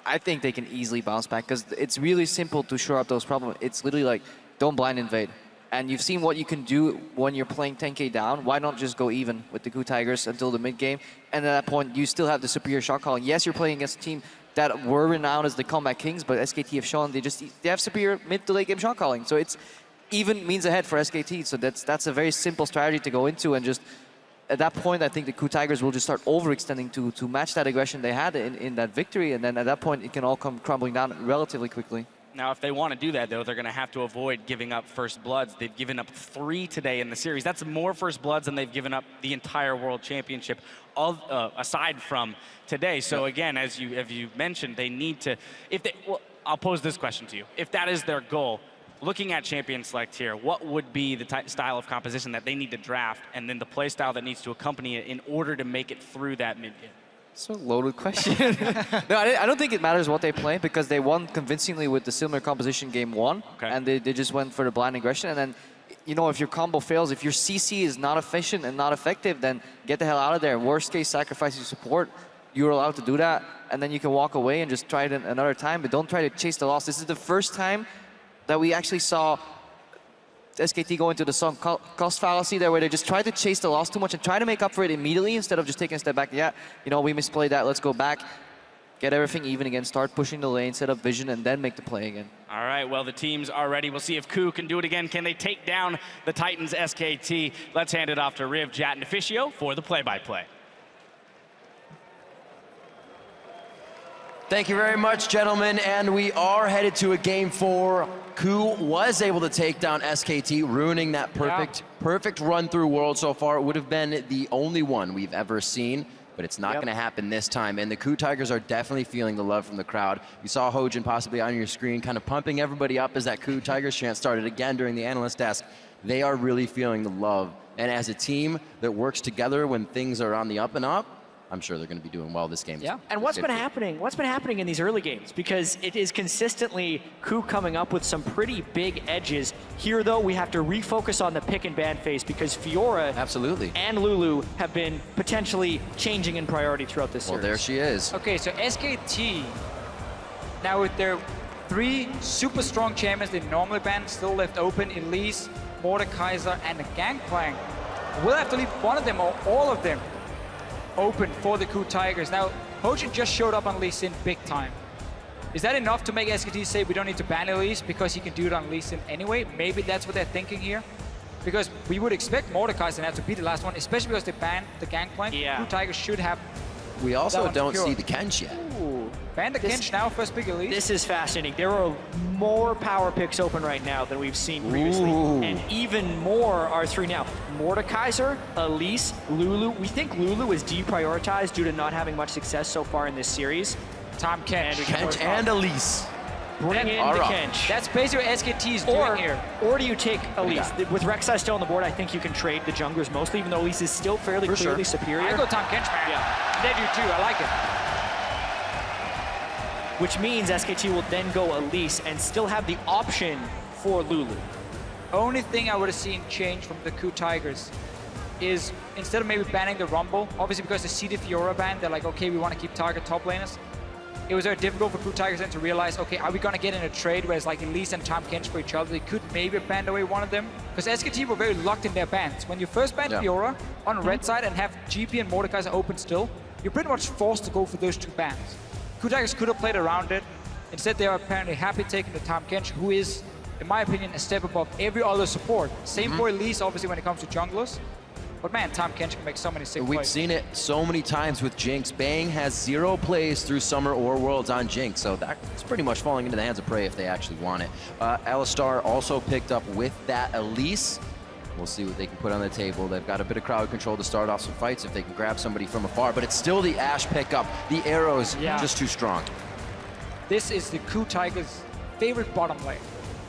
I think they can easily bounce back because it's really simple to shore up those problems. It's literally like, don't blind invade. And you've seen what you can do when you're playing 10k down. Why not just go even with the KOO Tigers until the mid game? And at that point, you still have the superior shot calling. Yes, you're playing against a team that were renowned as the comeback kings, but SKT have shown they have superior mid to late game shot calling. So it's even means ahead for SKT. So that's a very simple strategy to go into, and just at that point, I think the KOO Tigers will just start overextending to match that aggression they had in that victory, and then at that point, it can all come crumbling down relatively quickly. Now, if they want to do that, though, they're going to have to avoid giving up first bloods. They've given up 3 today in the series. That's more first bloods than they've given up the entire World Championship, aside from today. So again, as you mentioned, they need to. Well, I'll pose this question to you: if that is their goal, looking at champion select here, what would be the style of composition that they need to draft, and then the play style that needs to accompany it in order to make it through that mid game? It's a loaded question. No, I don't think it matters what they play, because they won convincingly with the similar composition game 1, and they just went for the blind aggression. And then, if your combo fails, if your CC is not efficient and not effective, then get the hell out of there. Worst case, sacrifice your support. You're allowed to do that, and then you can walk away and just try it another time, but don't try to chase the loss. This is the first time that we actually saw SKT go into the sunk cost fallacy there, where they just try to chase the loss too much and try to make up for it immediately instead of just taking a step back. Yeah, we misplayed that, let's go back, get everything even again, start pushing the lane, set up vision, and then make the play again. All right, well, the teams are ready. We'll see if KOO can do it again. Can they take down the Titans SKT? Let's hand it off to Riv, Jat, and Officio for the play-by-play. Thank you very much, gentlemen, and we are headed to a Game 4. KOO was able to take down SKT, ruining that perfect run through World so far. It would have been the only one we've ever seen but it's not going to happen this time. And the Coup Tigers are definitely feeling the love from the crowd. You saw Hojin possibly on your screen kind of pumping everybody up as that Coup Tigers chant started again during the analyst desk. They are really feeling the love. And as a team that works together when things are on the up and up, I'm sure they're going to be doing well this game. Yeah, and what's been happening? What's been happening in these early games? Because it is consistently Coup coming up with some pretty big edges. Here, though, we have to refocus on the pick and ban phase because Fiora and Lulu have been potentially changing in priority throughout this series. Well, there she is. Okay, so SKT, now with their 3 super strong champions they normally ban, still left open, Elise, Mordekaiser, and the Gangplank. We'll have to leave one of them or all of them open for the Coup Tigers. Now, Hojin just showed up on Lee Sin big time. Is that enough to make SKT say we don't need to ban Elise because he can do it on Lee Sin anyway? Maybe that's what they're thinking here. Because we would expect Mordekaiser now to be the last one, especially because they banned the Gangplank. Coup Tigers should have. We also don't see the Kench yet. Ooh. Ban the Kench now, first pick Elise. This is fascinating. There are more power picks open right now than we've seen previously. And even more are 3 now. Mordekaiser, Elise, Lulu. We think Lulu is deprioritized due to not having much success so far in this series. Tom Kench. Kench and Elise. Bring in the Kench. That's basically what SKT is doing here. Or do you take Elise? With Rek'Sai still on the board, I think you can trade the junglers mostly, even though Elise is still fairly clearly superior. I go Tom Kench, man. Yeah. They do too, I like it. Which means SKT will then go Elise and still have the option for Lulu. Only thing I would have seen change from the Coup Tigers is instead of maybe banning the Rumble, obviously because they see the Fiora ban, they're like, okay, we want to keep target top laners. It was very difficult for Coup Tigers then to realize, okay, are we going to get in a trade where it's like Elise and Tom Kench for each other? They could maybe ban away one of them. Because SKT were very locked in their bans. When you first ban Fiora on red side and have GP and Mordekaiser open still, you're pretty much forced to go for those 2 bans. Coup Tigers could have played around it. Instead, they are apparently happy taking the Tom Kench, who is, in my opinion, a step above every other support. Same for Elise, obviously, when it comes to junglers. But man, Tom Kench can make so many sick plays. We've seen it so many times with Jinx. Bang has 0 plays through Summer or Worlds on Jinx, so that's pretty much falling into the hands of Prey if they actually want it. Alistar also picked up with that Elise. We'll see what they can put on the table. They've got a bit of crowd control to start off some fights if they can grab somebody from afar, but it's still the Ashe pickup. The arrows just too strong. This is the Coup Tigers' favorite bottom lane.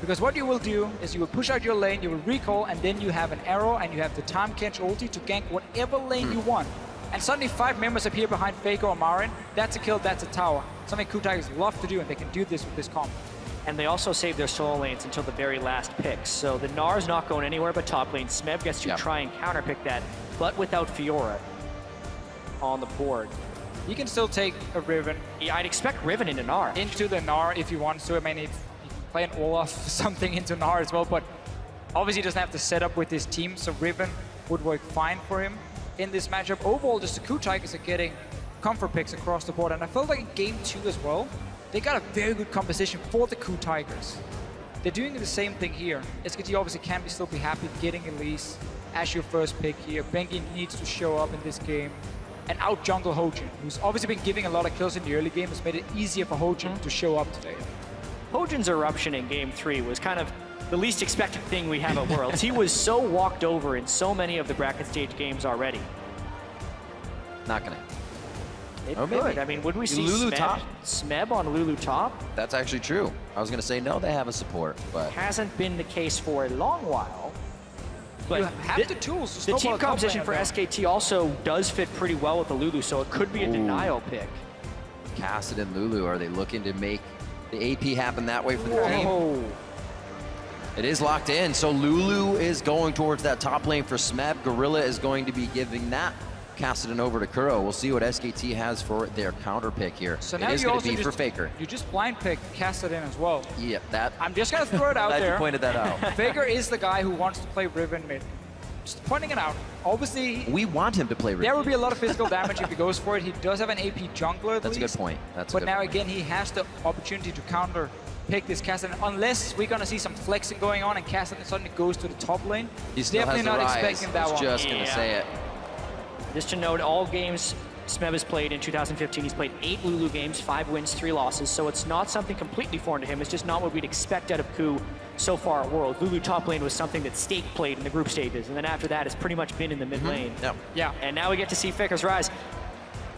Because what you will do is you will push out your lane, you will recall, and then you have an arrow and you have the Tom Kench ulti to gank whatever lane you want. And suddenly 5 members appear behind FLICKR or Marin. That's a kill, that's a tower. Something Coup Tigers love to do, and they can do this with this comp. And they also save their solo lanes until the very last pick. So the Gnar's not going anywhere but top lane. Smeb gets to try and counterpick that, but without Fiora on the board. You can still take a Riven. Yeah, I'd expect Riven into Gnar. Into the Gnar if you want to. I mean, if you can play an Olaf something into Gnar as well, but obviously he doesn't have to set up with his team, so Riven would work fine for him in this matchup. Overall, just the Coup Tigers are getting comfort picks across the board, and I felt like in game 2 as well, they got a very good composition for the Coup Tigers. They're doing the same thing here. SKT obviously can still be happy getting Elise as your first pick here. Bengi needs to show up in this game and out jungle Hojin, who's obviously been giving a lot of kills in the early game. Has made it easier for Hojin to show up today. Hojin's eruption in game 3 was kind of the least expected thing we have at Worlds. He was so walked over in so many of the bracket stage games already. Not gonna. It Or could. maybe. I mean, would we see Lulu top? Smeb on Lulu top? That's actually true. I was gonna say no, they have a support, but Hasn't been the case for a long while. But you have the tools to the snowball team a top composition lane for down. SKT also does fit pretty well with the Lulu, so it could be a denial pick. Cassid and Lulu, are they looking to make the AP happen that way for the team? Oh. It is locked in, so Lulu is going towards that top lane for Smeb. Gorilla is going to be giving that Cassidon over to Kuro. We'll see what SKT has for their counter pick here. So it now is you going also to be for just, FLICKR. You just blind pick Cassidon as well. Yep, that. I'm just gonna throw it out Glad there. you pointed that out. FLICKR is the guy who wants to play Riven mid. Just pointing it out. Obviously, We want him to play Riven. there will be a lot of physical damage if he goes for it. He does have an AP jungler at That's a least. good point. That's a But good now point. again, he has the opportunity to counter pick this Cassidon, unless we're gonna see some flexing going on and Cassidon suddenly goes to the top lane. He still Definitely has the not rise. expecting that I was one. just going to say it. Just to note, all games Smeb has played in 2015, he's played 8 Lulu games, 5 wins, 3 losses, so it's not something completely foreign to him. It's just not what we'd expect out of Coup so far at World. Lulu top lane was something that Stake played in the group stages, and then after that, it's pretty much been in the mid lane. Yep. Yeah. And now we get to see FLICKR's rise.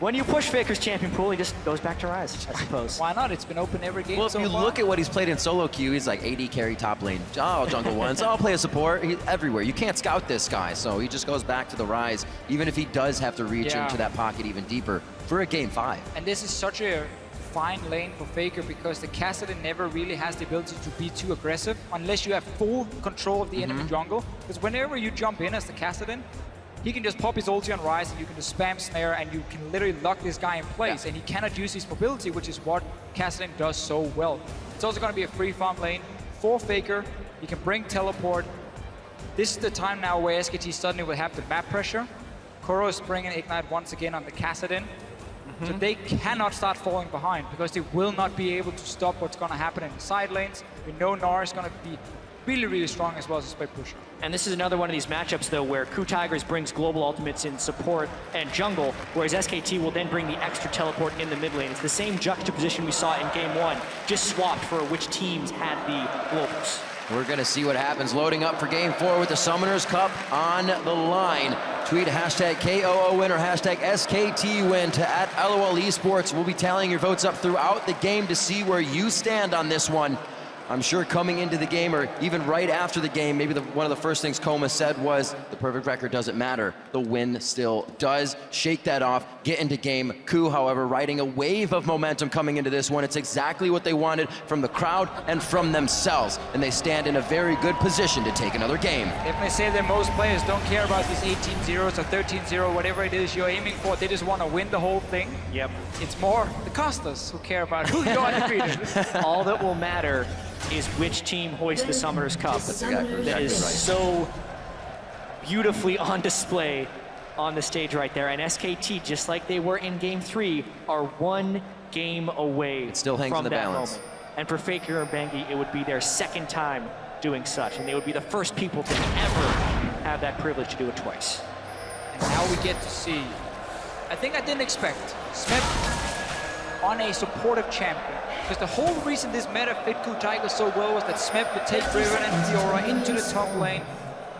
When you push Faker's champion pool, he just goes back to Rise, I suppose. Why not? It's been open every game Well, if so you far. look at what he's played in solo queue, he's like AD carry top lane. Oh, jungle ones. I'll play a support. He's everywhere. You can't scout this guy, so he just goes back to the Rise, even if he does have to reach Yeah. into that pocket even deeper for a game 5. And this is such a fine lane for Faker because the Kassadin never really has the ability to be too aggressive unless you have full control of the enemy jungle. Because whenever you jump in as the Kassadin, he can just pop his ulti on Rise and you can just spam snare and you can literally lock this guy in place and he cannot use his mobility, which is what Kassadin does so well. It's also going to be a free farm lane for Faker. He can bring teleport. This is the time now where SKT suddenly will have the map pressure. Kuro is bringing Ignite once again on the Kassadin. So they cannot start falling behind because they will not be able to stop what's going to happen in the side lanes. We know Nara is going to be really, really strong as well as a spec pusher. And this is another one of these matchups, though, where Ku Tigers brings global ultimates in support and jungle, whereas SKT will then bring the extra teleport in the mid lane. It's the same juxtaposition we saw in Game 1, just swapped for which teams had the globals. We're going to see what happens. Loading up for game 4 with the Summoners Cup on the line. Tweet hashtag KOOWin or hashtag SKTWin to @LOL Esports. We'll be tallying your votes up throughout the game to see where you stand on this one. I'm sure coming into the game or even right after the game, maybe one of the first things Koma said was the perfect record doesn't matter. The win still does. Shake that off, get into game. Ku, however, riding a wave of momentum coming into this one. It's exactly what they wanted from the crowd and from themselves. And they stand in a very good position to take another game. Definitely say that most players don't care about these 18-0s or 13-0, whatever it is you're aiming for. They just want to win the whole thing. Yep. It's more the casters who care about who you undefeated. All that will matter is which team hoists the Summoners Cup. That's exactly That is right. so beautifully on display on the stage right there. And SKT, just like they were in Game 3, are one game away It still hangs from in the that balance. moment. And for Faker and Bengi, it would be their second time doing such, and they would be the first people to ever have that privilege to do it twice. And now we get to see, I think I didn't expect, Smith on a supportive champion. Because the whole reason this meta fit Ku Tigers so well was that Smith could take Riven and Fiora into the top lane.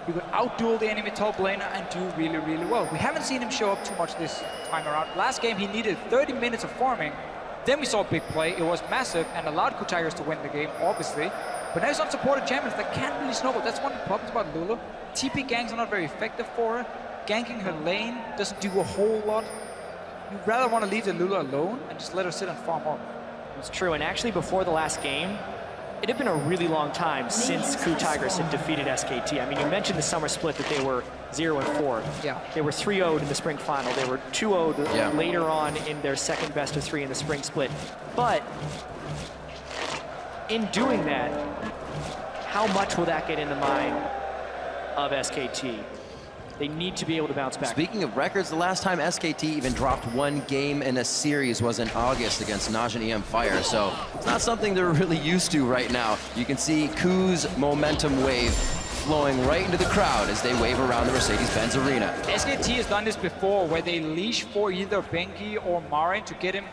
He would outduel the enemy top laner and do really, really well. We haven't seen him show up too much this time around. Last game he needed 30 minutes of farming. Then we saw a big play. It was massive and allowed Ku Tigers to win the game, obviously. But now he's on supported champions that can't really snowball. That's one of the problems about Lulu. TP ganks are not very effective for her. Ganking her lane doesn't do a whole lot. You'd rather want to leave the Lulu alone and just let her sit and farm up. It's true, and actually before the last game, it had been a really long time since Ku Tigers had defeated SKT. I mean, you mentioned the summer split that they were 0-4. Yeah. They were 3-0'd in the spring final. They were 2-0'd later on in their second best of 3 in the spring split. But in doing that, how much will that get in the mind of SKT? They need to be able to bounce back. Speaking of records, the last time SKT even dropped one game in a series was in August against Naj and EM Fire, so it's not something they're really used to right now. You can see Ku's momentum wave flowing right into the crowd as they wave around the Mercedes-Benz Arena. SKT has done this before, where they leash for either Bengi or Marin to get him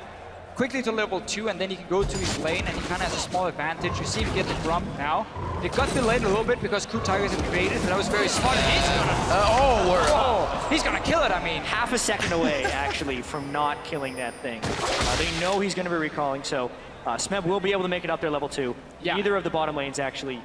quickly to level 2, and then he can go to his lane, and he kind of has a small advantage. You see him get the Grump now. It got delayed a little bit because Ku Tigers had invaded, but that was very smart. And he's gonna, he's gonna kill it. I mean, half a second away, actually, from not killing that thing. They know he's going to be recalling, so Smeb will be able to make it up there level 2. Yeah. Neither of the bottom lanes actually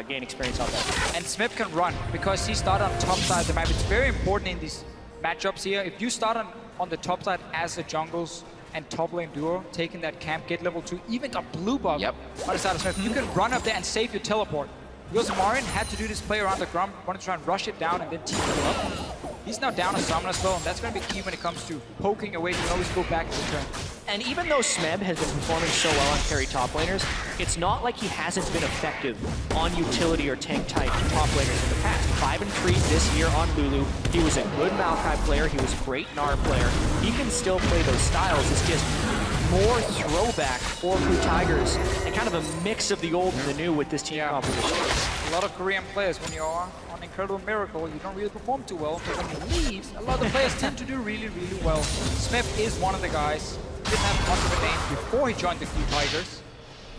gain experience off that. And Smeb can run because he started on top side of the map. It's very important in these matchups here. If you start on the top side as a jungles and top lane duo, taking that camp, get level 2, even got blue buff on the side of Smith, you can run up there and save your teleport. Because Marin had to do this play around the Grump, wanted to try and rush it down and then TP it up. He's now down a summon as well, and that's going to be key when it comes to poking away. You can always go back to the turn. And even though Smeb has been performing so well on carry top laners, it's not like he hasn't been effective on utility or tank type top laners in the past. 5-3 this year on Lulu. He was a good Maokai player. He was a great Gnar player. He can still play those styles. It's just more throwback for Ku Tigers and kind of a mix of the old and the new with this team composition. A lot of Korean players, when you are on Incredible Miracle, you don't really perform too well. But when he leaves, a lot of players tend to do really, really well. Smith is one of the guys. Didn't have much of a name before he joined the Ku Tigers.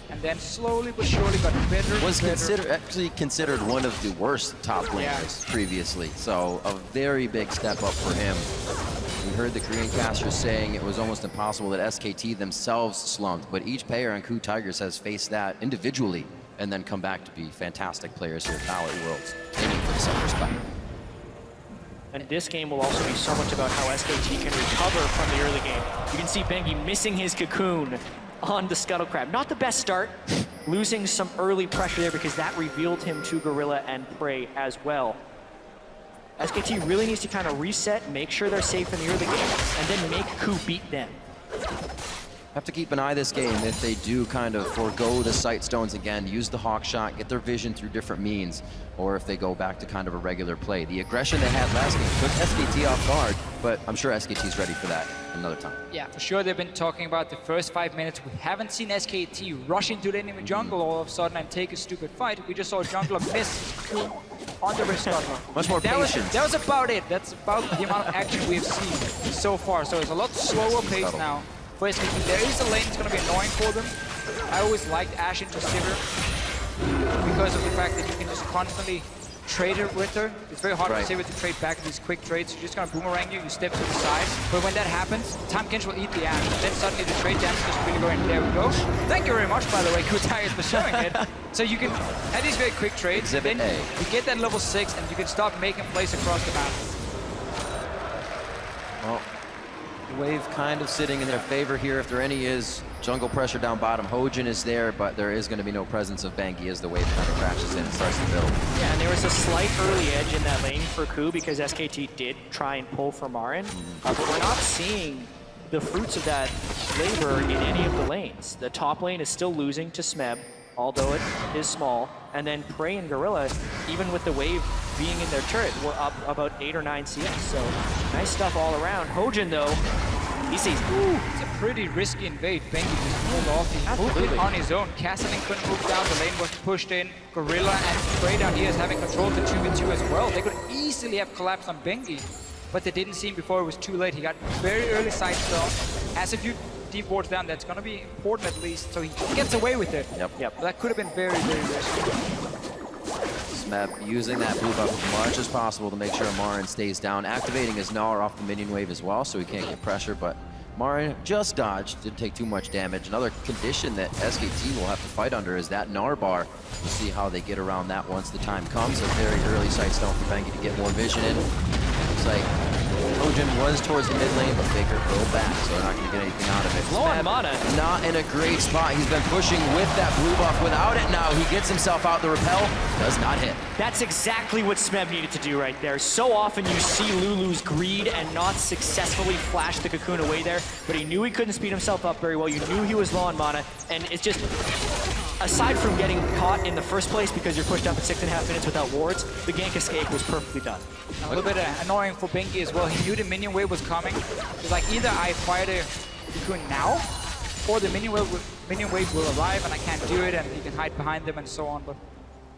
And then slowly but surely got better. Was actually considered one of the worst top laners previously, so a very big step up for him. heard the Korean casters saying it was almost impossible that SKT themselves slumped, but each player on KOO Tigers has faced that individually and then come back to be fantastic players here now at Worlds, aiming for the second spot. And this game will also be so much about how SKT can recover from the early game. You can see Bengi missing his cocoon on the Scuttle Crab. Not the best start, losing some early pressure there because that revealed him to Gorilla and Prey as well. SKT really needs to kind of reset, make sure they're safe in the early game, and then make KOO beat them. Have to keep an eye this game if they do kind of forego the sight stones again, use the hawk shot, get their vision through different means, or if they go back to kind of a regular play. The aggression they had last game took SKT off guard, but I'm sure SKT's ready for that another time. Yeah, for sure. They've been talking about the first 5 minutes. We haven't seen SKT rush into the enemy jungle all of a sudden and take a stupid fight. We just saw a jungler miss on the wrist scuttler. Much more patience. That was about it. That's about the amount of action we have seen so far. So it's a lot slower pace now for SKT. There is a lane that's going to be annoying for them. I always liked Ashen to Sivir because of the fact that you can just constantly trade it with her. It's very hard for Sivir to trade back these quick trades. You're just going to boomerang you step to the side. But when that happens, Time Kench will eat the Ashe. Then suddenly the trade damage is really going. There we go. Thank you very much, by the way, KOO Tigers, for showing it. So you can have these very quick trades. Exhibit then A. you get that level 6 and you can start making plays across the map. Well, the wave kind of sitting in their favor here, if there any is. Jungle pressure down bottom. Hojin is there, but there is going to be no presence of Bengi as the wave kind of crashes in and starts to build. Yeah, and there was a slight early edge in that lane for KOO because SKT did try and pull for Marin, but we're not seeing the fruits of that labor in any of the lanes. The top lane is still losing to Smeb, although it is small, and then Prey and Gorilla, even with the wave being in their turret, were up about 8 or 9 CS, so nice stuff all around. Hojin, though, he sees, ooh, it's a pretty risky invade. Bengi just pulled off. He moved it on his own. Kassadin couldn't move down. The lane was pushed in. Gorilla and Prey down here is having control of the 2v2 as well. They could easily have collapsed on Bengi, but they didn't see him before it was too late. He got very early side stone. Has a few deep wards down. That's going to be important at least, so he gets away with it. Yep. That could have been very, very risky. Smeb using that blue buff as much as possible to make sure Marin stays down, activating his Gnar off the minion wave as well, so he can't get pressure, but Marin just dodged, didn't take too much damage. Another condition that SKT will have to fight under is that Gnar bar. We'll see how they get around that once the time comes. A very early sight stone for Bengi to get more vision in. Looks like Hojin was towards the mid lane, but FLICKR pulled back, so they're not going to get anything out of it. Low on mana. Not in a great spot. He's been pushing with that blue buff. Without it now, he gets himself out. The repel does not hit. That's exactly what Smeb needed to do right there. So often you see Lulu's greed and not successfully flash the cocoon away there, but he knew he couldn't speed himself up very well. You knew he was low on mana, and it's just, aside from getting caught in the first place because you're pushed up at 6.5 minutes without wards, the gank escape was perfectly done. A little bit annoying for Bengi as well. He knew the minion wave was coming. He's like, either I fire the cocoon now, or the minion wave will arrive and I can't do it, and he can hide behind them and so on. But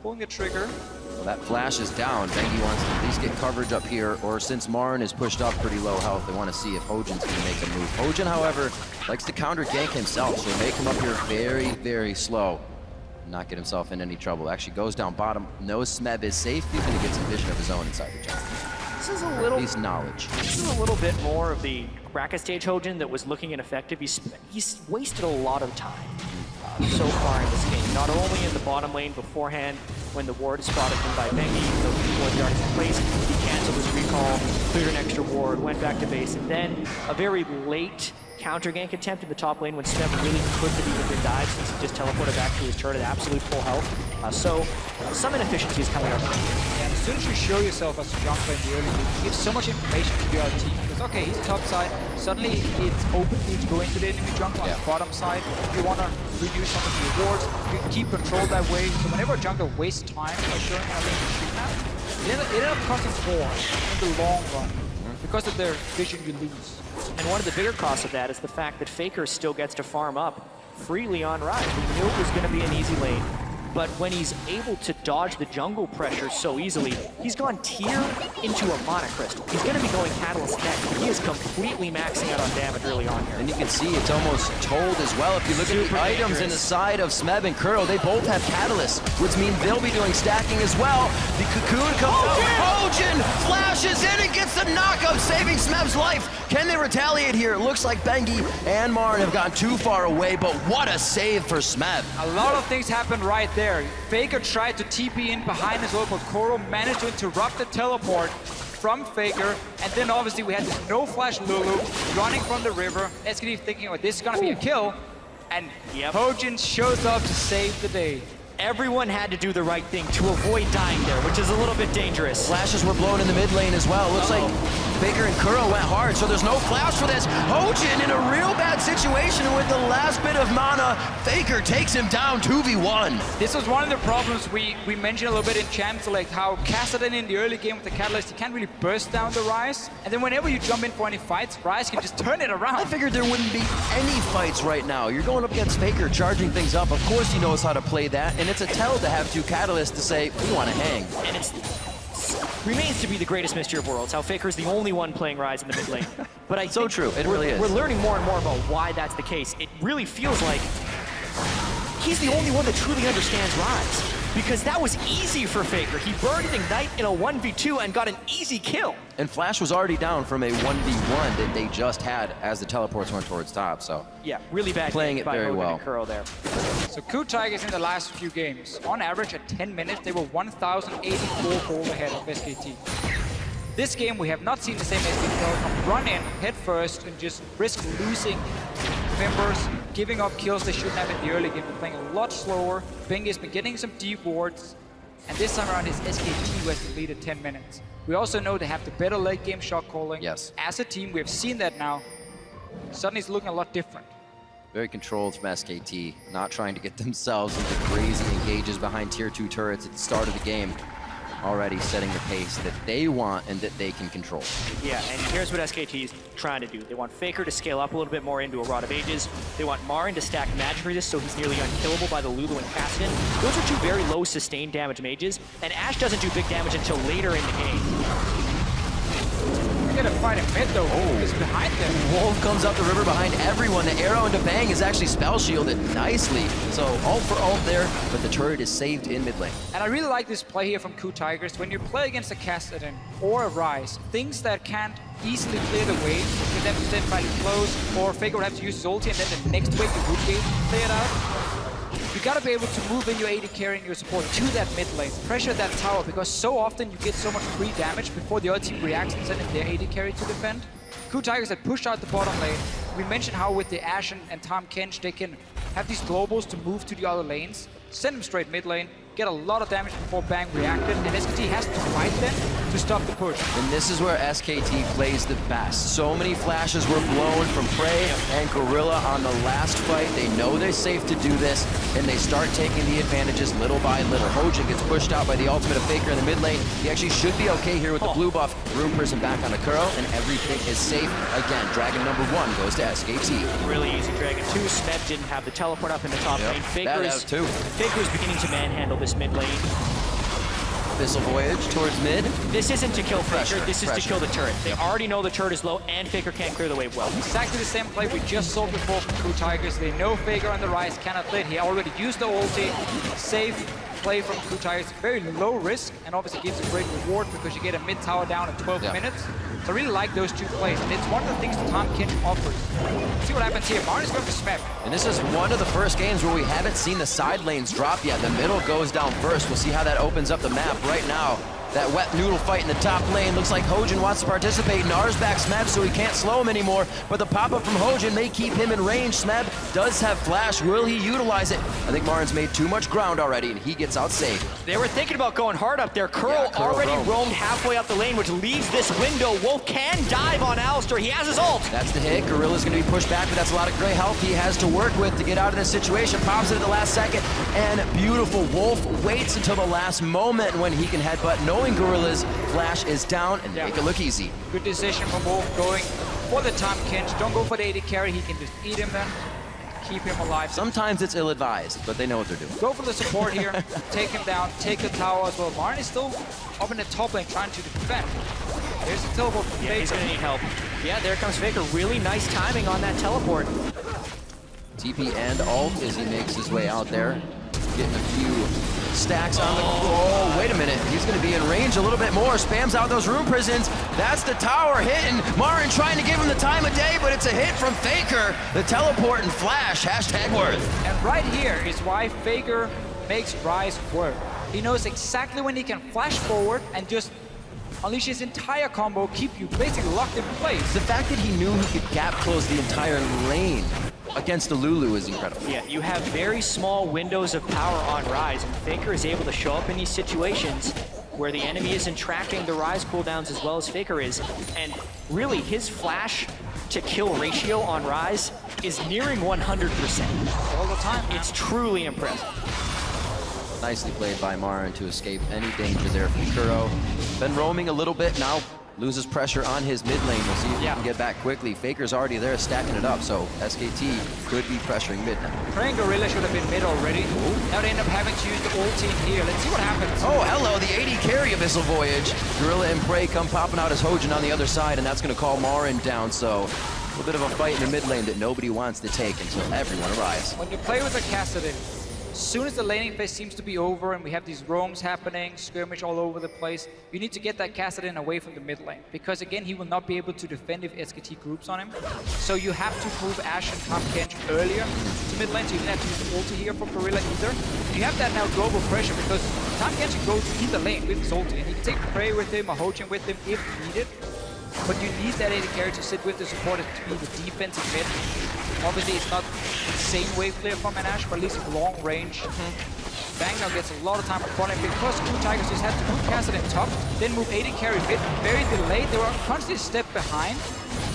pulling the trigger. Well, that flash is down. Bengi wants to at least get coverage up here, or since Marin is pushed up pretty low health, they want to see if Hojin's going to make a move. Hojin, however, likes to counter gank himself, so make him up here very, very slow. Not get himself in any trouble. Actually goes down bottom, knows Smeb is safe, he's going to get some vision of his own inside the jungle. This is a little... At least knowledge. This is a little bit more of the bracket stage Hojin that was looking ineffective. He's wasted a lot of time so far in this game. Not only in the bottom lane beforehand, when the ward is spotted him by Bengi, even though before the art is in place, he canceled his recall, cleared an extra ward, went back to base, and then a very late counter gank attempt in the top lane when Smeb really couldn't have even been died since he just teleported back to his turret at absolute full health. So some inefficiencies coming up. And as soon as you show yourself as a jungler in the early game, you give so much information to your team. Because okay, he's top side, suddenly it's open for you to go into the enemy jungle on the bottom side. If you want to reduce some of the rewards, you can keep control that way. So whenever a jungler wastes time by showing a lane to street map, it ends up costing 4 in the long run. Because of their vision, you lose. And one of the bigger costs of that is the fact that FLICKR still gets to farm up freely on Rise. We knew it was going to be an easy lane. but when he's able to dodge the jungle pressure so easily, he's gone tier into a Mana Crystal. He's going to be going Catalyst next. He is completely maxing out on damage early on here. And you can see it's almost told as well. If you look at the items in the side of Smeb and Kuro, they both have Catalyst, which means they'll be doing stacking as well. The Cocoon comes out. Hojin flashes in and gets the knockup, saving Smeb's life. Can they retaliate here? It looks like Bengi and Marin have gone too far away, but what a save for Smeb. A lot of things happened right there. FLICKR tried to TP in behind as well, but Kuro managed to interrupt the teleport from FLICKR, and then obviously we had this no flash Lulu running from the river. SKT thinking, oh, this is gonna be a kill, and Hojin shows up to save the day. Everyone had to do the right thing to avoid dying there, which is a little bit dangerous. Flashes were blown in the mid lane as well. Looks like FLICKR and Kuro went hard, so there's no flash for this. Hojin in a real bad situation with the last bit of mana. FLICKR takes him down 2v1. This was one of the problems we mentioned a little bit in Champ Select, how Kassadin in the early game with the Catalyst, he can't really burst down the Ryze, and then whenever you jump in for any fights, Ryze can just turn it around. I figured there wouldn't be any fights right now. You're going up against FLICKR, charging things up. Of course he knows how to play that, and it's a tell to have two Catalysts to say, we want to hang. And it remains to be the greatest mystery of worlds, how FLICKR is the only one playing Ryze in the mid lane. But so true, it really is. We're learning more and more about why that's the case. It really feels like he's the only one that truly understands Ryze. Because that was easy for FLICKR. He burned Ignite in a 1v2 and got an easy kill. And Flash was already down from a 1v1 that they just had as the teleports went towards top, so. Yeah, really bad playing it by very Hogan well. and Kuro there. So KOO Tigers in the last few games, on average at 10 minutes, they were 1,084 gold ahead of SKT. This game, we have not seen the same SKT Telecom run in head first and just risk losing members, giving up kills they shouldn't have in the early game. They're playing a lot slower. Bengi has been getting some deep wards, and this time around it's SKT who has the lead at 10 minutes. We also know they have the better late game shot calling. Yes. As a team, we have seen that now. Suddenly it's looking a lot different. Very controlled from SKT, not trying to get themselves into crazy engages behind tier 2 turrets at the start of the game. Already setting the pace that they want and that they can control. Yeah, and here's what SKT is trying to do. They want FLICKR to scale up a little bit more into a Rod of Ages. They want Marin to stack magic resist so he's nearly unkillable by the Lulu and Kassadin. Those are two very low sustained damage mages, and Ashe doesn't do big damage until later in the game. They're gonna fight a mid though. Is behind them. Wolf comes up the river behind everyone. The arrow into Bang is actually spell shielded nicely. So ult for ult there, but the turret is saved in mid lane. And I really like this play here from KOO Tigers. When you play against a Kassadin or a Ryze, things that can't easily clear the way for them to then fight it close, or FLICKR would have to use his ulti and then the next wave the root gate play it out. You gotta be able to move in your AD carry and your support to that mid lane, pressure that tower, because so often you get so much free damage before the other team reacts and send in their AD carry to defend. KOO Tigers had pushed out the bottom lane. We mentioned how with the Ashe and Tahm Kench, they can have these globals to move to the other lanes, send them straight mid lane, get a lot of damage before Bang reacted, and SKT has to fight them to stop the push. And this is where SKT plays the best. So many flashes were blown from Prey and Gorilla on the last fight. They know they're safe to do this, and they start taking the advantages little by little. Hojin gets pushed out by the ultimate of FLICKR in the mid lane. He actually should be okay here with the blue buff. Room Prison back on the Kuro, and everything is safe. Again, Dragon number 1 goes to SKT. Really easy Dragon 2. Smeb didn't have the teleport up in the top lane. FLICKR is beginning to manhandle this mid lane. Abyssal Voyage towards mid. This isn't to kill FLICKR, this is to pressure. kill the turret. They already know the turret is low, and FLICKR can't clear the wave well. Exactly the same play we just saw before from KOO Tigers. They know FLICKR on the Ryze cannot lit. He already used the ulti. Safe play from KOO Tigers. Very low risk, and obviously gives a great reward because you get a mid tower down in 12 minutes. So I really like those two plays, and it's one of the things that Tahm Kench offers. See what happens here. Marin is going to Smeb. And this is one of the first games where we haven't seen the side lanes drop yet. The middle goes down first. We'll see how that opens up the map right now. That wet noodle fight in the top lane. Looks like Hojin wants to participate. Nars back Smeb so he can't slow him anymore. But the pop-up from Hojin may keep him in range. Smeb does have flash. Will he utilize it? I think Marin's made too much ground already, and he gets out safe. They were thinking about going hard up there. Kuro already roamed halfway up the lane, which leaves this window. Wolf can dive on Alistar. He has his ult. That's the hit. Gorilla's going to be pushed back, but that's a lot of great health he has to work with to get out of this situation. Pops it at the last second, and beautiful. Wolf waits until the last moment when he can headbutt, knowing Gorilla's flash is down, and make it look easy. Good decision from Wolf going for the Tahm Kench. Don't go for the AD carry. He can just eat him then. keep him alive. Sometimes it's ill-advised, but they know what they're doing. Go for the support here, take him down, take the tower as well. Marin is still up in the top lane trying to defend. There's the teleport from Yeah, he's Faker. gonna need help. Yeah, there comes Faker. Really nice timing on that teleport. TP and ult as he makes his way out there. Getting a few stacks on the... Oh, wait a minute. He's going to be in range a little bit more. Spams out those rune prisons. That's the tower hitting. Marin trying to give him the time of day, but it's a hit from Faker. The teleport and flash. Hashtag worth. And right here is why Faker makes Rise work. He knows exactly when he can flash forward and just unleash his entire combo, keep you basically locked in place. The fact that he knew he could gap close the entire lane against the Lulu is incredible. Yeah, you have very small windows of power on Rise, and Faker is able to show up in these situations where the enemy isn't tracking the Rise cooldowns as well as Faker is. And really, his flash to kill ratio on Rise is nearing 100%. All the time. It's truly impressive. Nicely played by Marin to escape any danger there from Kuro. Been roaming a little bit now. Loses pressure on his mid lane. We'll see if he can get back quickly. Faker's already there stacking it up, so SKT could be pressuring mid now. Praying Gorilla should have been mid already. Now they end up having to use the ulti in here. Let's see what happens. Oh, hello, the AD carry of Abyssal Voyage. Gorilla and Prey come popping out as Hojin on the other side, and that's going to call Marin down, so a little bit of a fight in the mid lane that nobody wants to take until everyone arrives. When you play with a Kassadin, as soon as the laning phase seems to be over and we have these roams happening, skirmish all over the place, you need to get that Kassadin away from the mid lane. Because again, he will not be able to defend if SKT groups on him. So you have to move Ashe and Top Kench earlier to mid lane, so you don't have to use the ulti here from Gorilla either. You have that now global pressure because Top Kench can go to either lane with his ulti, and he can take Prey with him or Hojin with him if needed. But you need that AD carry to sit with the supporter to be the defensive mid. Obviously, it's not insane wave clear from an Ashe, but at least long range. Bang now gets a lot of time upon him because Blue Tigers just have to move Kassadin top, then move AD carry mid, very delayed. They were constantly a step behind,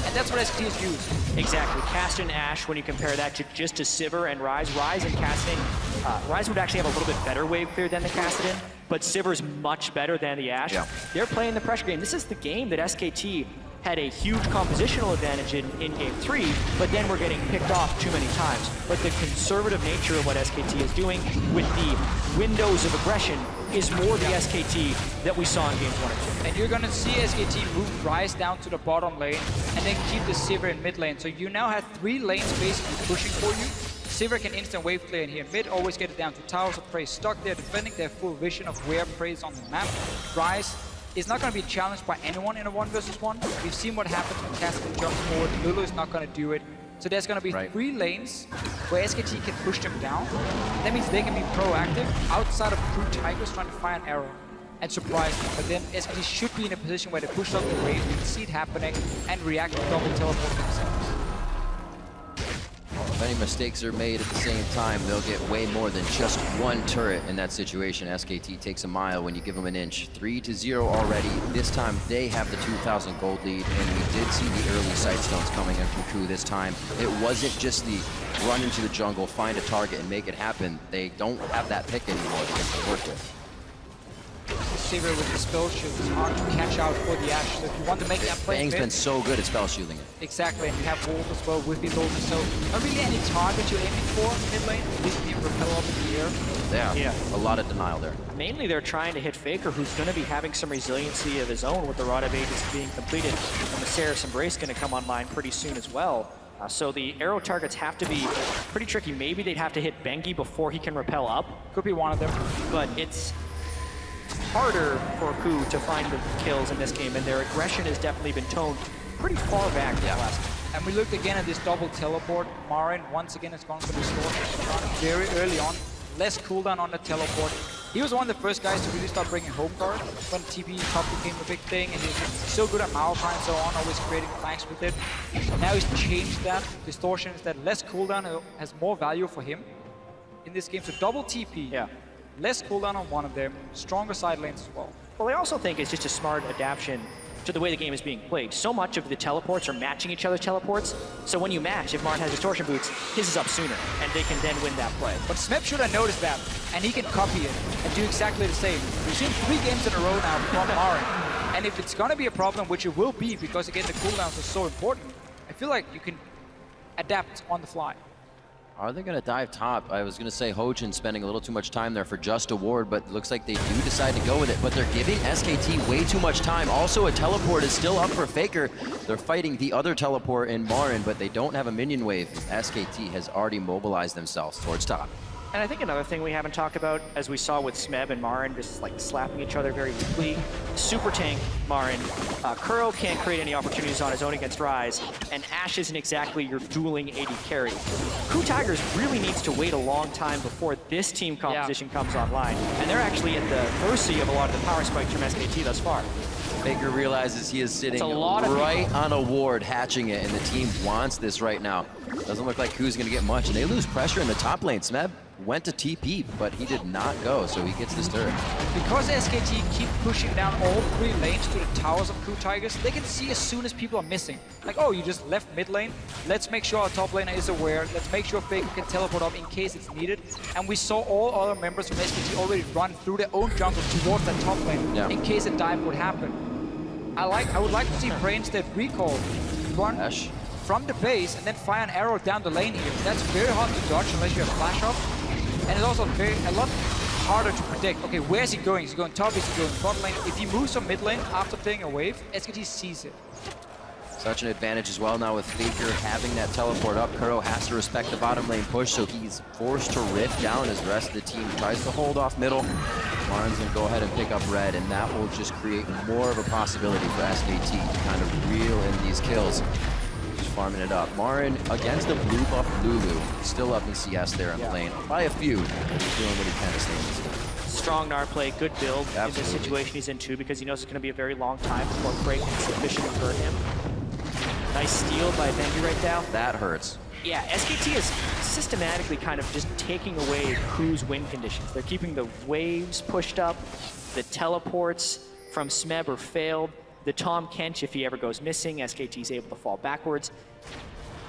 and that's what SKT is used. Exactly. Kassadin Ashe, when you compare that to just to Sivir and Rise, Rise and Kassadin, Rise would actually have a little bit better wave clear than the Kassadin, but Sivir's much better than the Ashe. Yeah. They're playing the pressure game. This is the game that SKT had a huge compositional advantage in Game 3, but then we're getting picked off too many times. But the conservative nature of what SKT is doing with the windows of aggression is more the SKT that we saw in Games 1 and 2. And you're gonna see SKT move Rise down to the bottom lane and then keep the Sivir in mid lane. So you now have 3 lanes basically pushing for you. Sivir can instant wave clear in here. Mid always get it down to towers of Prey stuck there, defending their full vision of where Prey is on the map. Rise is not going to be challenged by anyone in a 1v1. We've seen what happens when Kassadin jumps forward. Lulu is not going to do it. So there's going to be 3 lanes where SKT can push them down. That means they can be proactive outside of Blue Tigers trying to fire an arrow and surprise them. But then SKT should be in a position where they push up the wave, we can see it happening, and react to double teleport themselves. If any mistakes are made at the same time, they'll get way more than just one turret in that situation. SKT takes a mile when you give them an inch. 3-0 already. This time they have the 2,000 gold lead, and we did see the early sightstones coming in from Ku this time. It wasn't just the run into the jungle, find a target, and make it happen. They don't have that pick anymore to work with. Sivir with the spell shield is hard to catch out for the Ashe. So if you want to make that play, Bang's been so good at spell shielding it. Exactly, and you have Wolf as well with these ultis. So not really any target you're aiming for mid lane. At least being repel up in the air. Yeah, a lot of denial there. Mainly they're trying to hit Faker, who's going to be having some resiliency of his own with the Rod of Ages being completed. And the Seraph Embrace going to come online pretty soon as well. So the arrow targets have to be pretty tricky. Maybe they'd have to hit Bengi before he can repel up. Could be one of them. But it's harder for Ku to find the kills in this game, and their aggression has definitely been toned pretty far back in the last game. And we looked again at this double teleport. Marin once again has gone for the sword very early on. Less cooldown on the teleport. He was one of the first guys to really start bringing home guard when TP top became a big thing, and he's so good at Malphite and so on, always creating flanks with it. Now he's changed that. Distortion is that less cooldown has more value for him in this game. So double TP. Yeah. Less cooldown on one of them, stronger side lanes as well. Well, I also think it's just a smart adaptation to the way the game is being played. So much of the teleports are matching each other's teleports, so when you match, if Marin has distortion boots, his is up sooner, and they can then win that play. But Smep should have noticed that, and he can copy it and do exactly the same. We've seen 3 games in a row now from Marin, and if it's gonna be a problem, which it will be, because again the cooldowns are so important, I feel like you can adapt on the fly. Are they going to dive top? I was going to say Hojin spending a little too much time there for just a ward, but it looks like they do decide to go with it. But they're giving SKT way too much time. Also, a teleport is still up for FLICKR. They're fighting the other teleport in Marin, but they don't have a minion wave. SKT has already mobilized themselves towards top. And I think another thing we haven't talked about, as we saw with Smeb and Marin, just like slapping each other very weakly. Super tank Marin. Kuro can't create any opportunities on his own against Ryze, and Ashe isn't exactly your dueling AD carry. Tigers really needs to wait a long time before this team composition comes online, and they're actually at the mercy of a lot of the power spikes from SKT thus far. FLICKR realizes he is sitting right on a ward, hatching it, and the team wants this right now. Doesn't look like Ku's going to get much, and they lose pressure in the top lane. Smeb went to TP, but he did not go, so he gets this turret. Because SKT keep pushing down all 3 lanes to the towers of Tigers, they can see as soon as people are missing. Like, oh, you just left mid lane. Let's make sure our top laner is aware. Let's make sure FLICKR can teleport up in case it's needed. And we saw all other members from SKT already run through their own jungle towards that top lane in case a dive would happen. I would like to see Bray instead recall, run from the base and then fire an arrow down the lane here. That's very hard to dodge unless you have flash up. And it's also a lot harder to predict. Okay, where's he going? Is he going top? Is he going bot lane? If he moves from mid lane after playing a wave, SKT sees it. Such an advantage as well now with FLICKR having that teleport up. Kuro has to respect the bottom lane push, so he's forced to rift down as the rest of the team tries to hold off middle. Marin's gonna go ahead and pick up red, and that will just create more of a possibility for SKT to kind of reel in these kills. Just farming it up. Marin against the blue buff Lulu, still up in CS there in lane. By a few, but he's doing what he can to stay in this game. Strong Gnar play, good build in this situation he's in too, because he knows it's going to be a very long time before Break can sufficiently hurt him. Nice steal by Benji right now. That hurts. Yeah, SKT is systematically kind of just taking away Ku's win conditions. They're keeping the waves pushed up, the teleports from Smeb are failed, the Tom Kench, if he ever goes missing, SKT is able to fall backwards.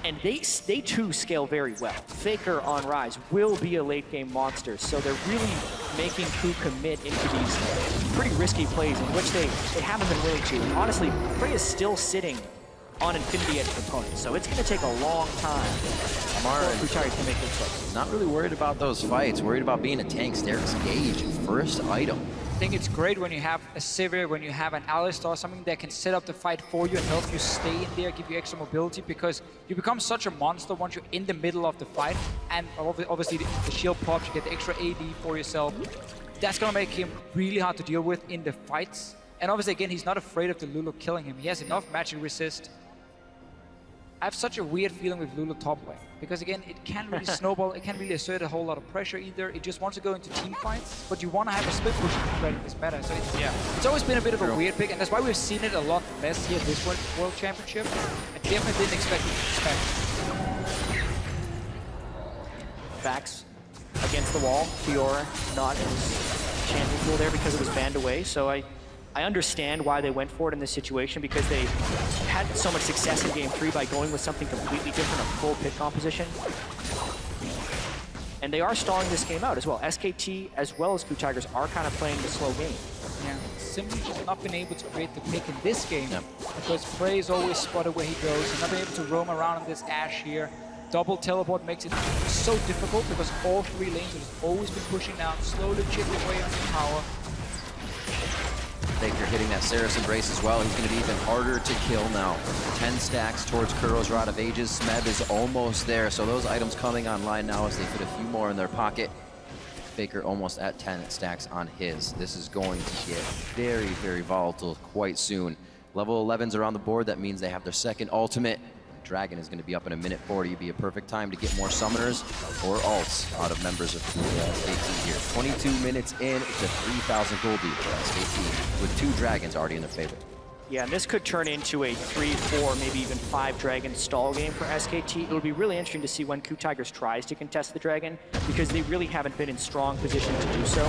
And they too scale very well. FLICKR on Ryze will be a late game monster, so they're really making Ku commit into these pretty risky plays in which they haven't been willing to. Honestly, Frey is still sitting on Infinity Edge components, so it's going to take a long time for Tigers to make this play. Not really worried about those fights, worried about being a tank. Stairs Gage, first item. I think it's great when you have a Sivir, when you have an Alistar, something that can set up the fight for you and help you stay in there, give you extra mobility, because you become such a monster once you're in the middle of the fight, and obviously the shield pops, you get the extra AD for yourself. That's going to make him really hard to deal with in the fights. And obviously, again, he's not afraid of the Lulu killing him. He has enough magic resist. I have such a weird feeling with Lulu top lane, because again, it can't really snowball, it can't really assert a whole lot of pressure either. It just wants to go into team fights, but you want to have a split push in this meta. So it's always been a bit of a weird pick, and that's why we've seen it a lot less here this World Championship. I definitely didn't expect it to expect. Backs against the wall, Fiora not in his champion pool there because it was banned away, so I understand why they went for it in this situation, because they had so much success in Game 3 by going with something completely different, a full pick composition. And they are stalling this game out as well. SKT as well as Tigers are kind of playing the slow game. Yeah, simply just not been able to create the pick in this game, because Frey is always spotted where he goes. He's not been able to roam around on this Ashe here. Double teleport makes it so difficult, because all 3 lanes have always been pushing down, slowly chipping away on the power. FLICKR hitting that Saracen brace as well. He's going to be even harder to kill now. 10 stacks towards Kuro's Rod of Ages. Smeb is almost there, so those items coming online now as they put a few more in their pocket. FLICKR almost at 10 stacks on his. This is going to get very, very volatile quite soon. Level 11s are on the board. That means they have their second ultimate. Dragon is going to be up in a minute 40. It'd be a perfect time to get more summoners or ults out of members of SKT here. 22 minutes in, it's a 3,000 gold lead for SKT with 2 dragons already in their favor. Yeah, and this could turn into a 3, 4, maybe even 5 dragon stall game for SKT. It'll be really interesting to see when Tigers tries to contest the dragon, because they really haven't been in strong position to do so.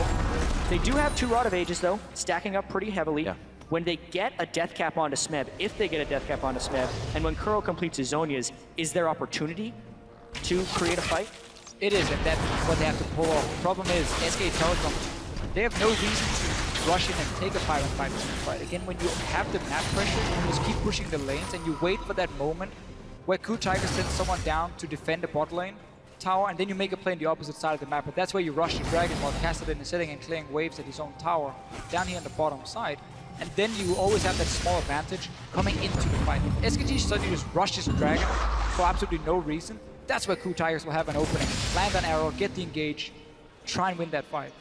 They do have 2 Rod of Ages though, stacking up pretty heavily. Yeah. When they get a death cap onto Smeb, if they get a death cap onto Smeb, and when Kuro completes his Zonias, is there opportunity to create a fight? It is, and that's what they have to pull off. The problem is, SK Telecom, they have no reason to rush in and take a 5-on-5 team fight. Again, when you have the map pressure, you just keep pushing the lanes, and you wait for that moment where Tigers sends someone down to defend the bot lane, tower, and then you make a play on the opposite side of the map. But that's where you rush the dragon while Kassadin is sitting and clearing waves at his own tower down here on the bottom side. And then you always have that small advantage coming into the fight. If SKT suddenly just rushes the dragon for absolutely no reason, that's where Ku Tigers will have an opening. Land an arrow, get the engage, try and win that fight.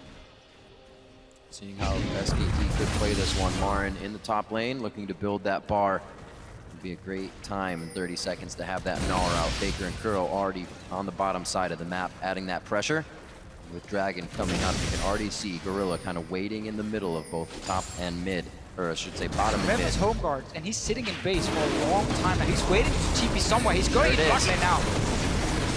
Seeing how SKT could play this one. Marin in the top lane, looking to build that bar. Would be a great time in 30 seconds to have that Gnawer out. FLICKR and Kuro already on the bottom side of the map, adding that pressure. With Dragon coming up, you can already see Gorilla kind of waiting in the middle of both top and mid, or I should say bottom and Remember mid. his home guards, and he's sitting in base for a long time now. He's waiting to TP somewhere. He's going in bot lane now.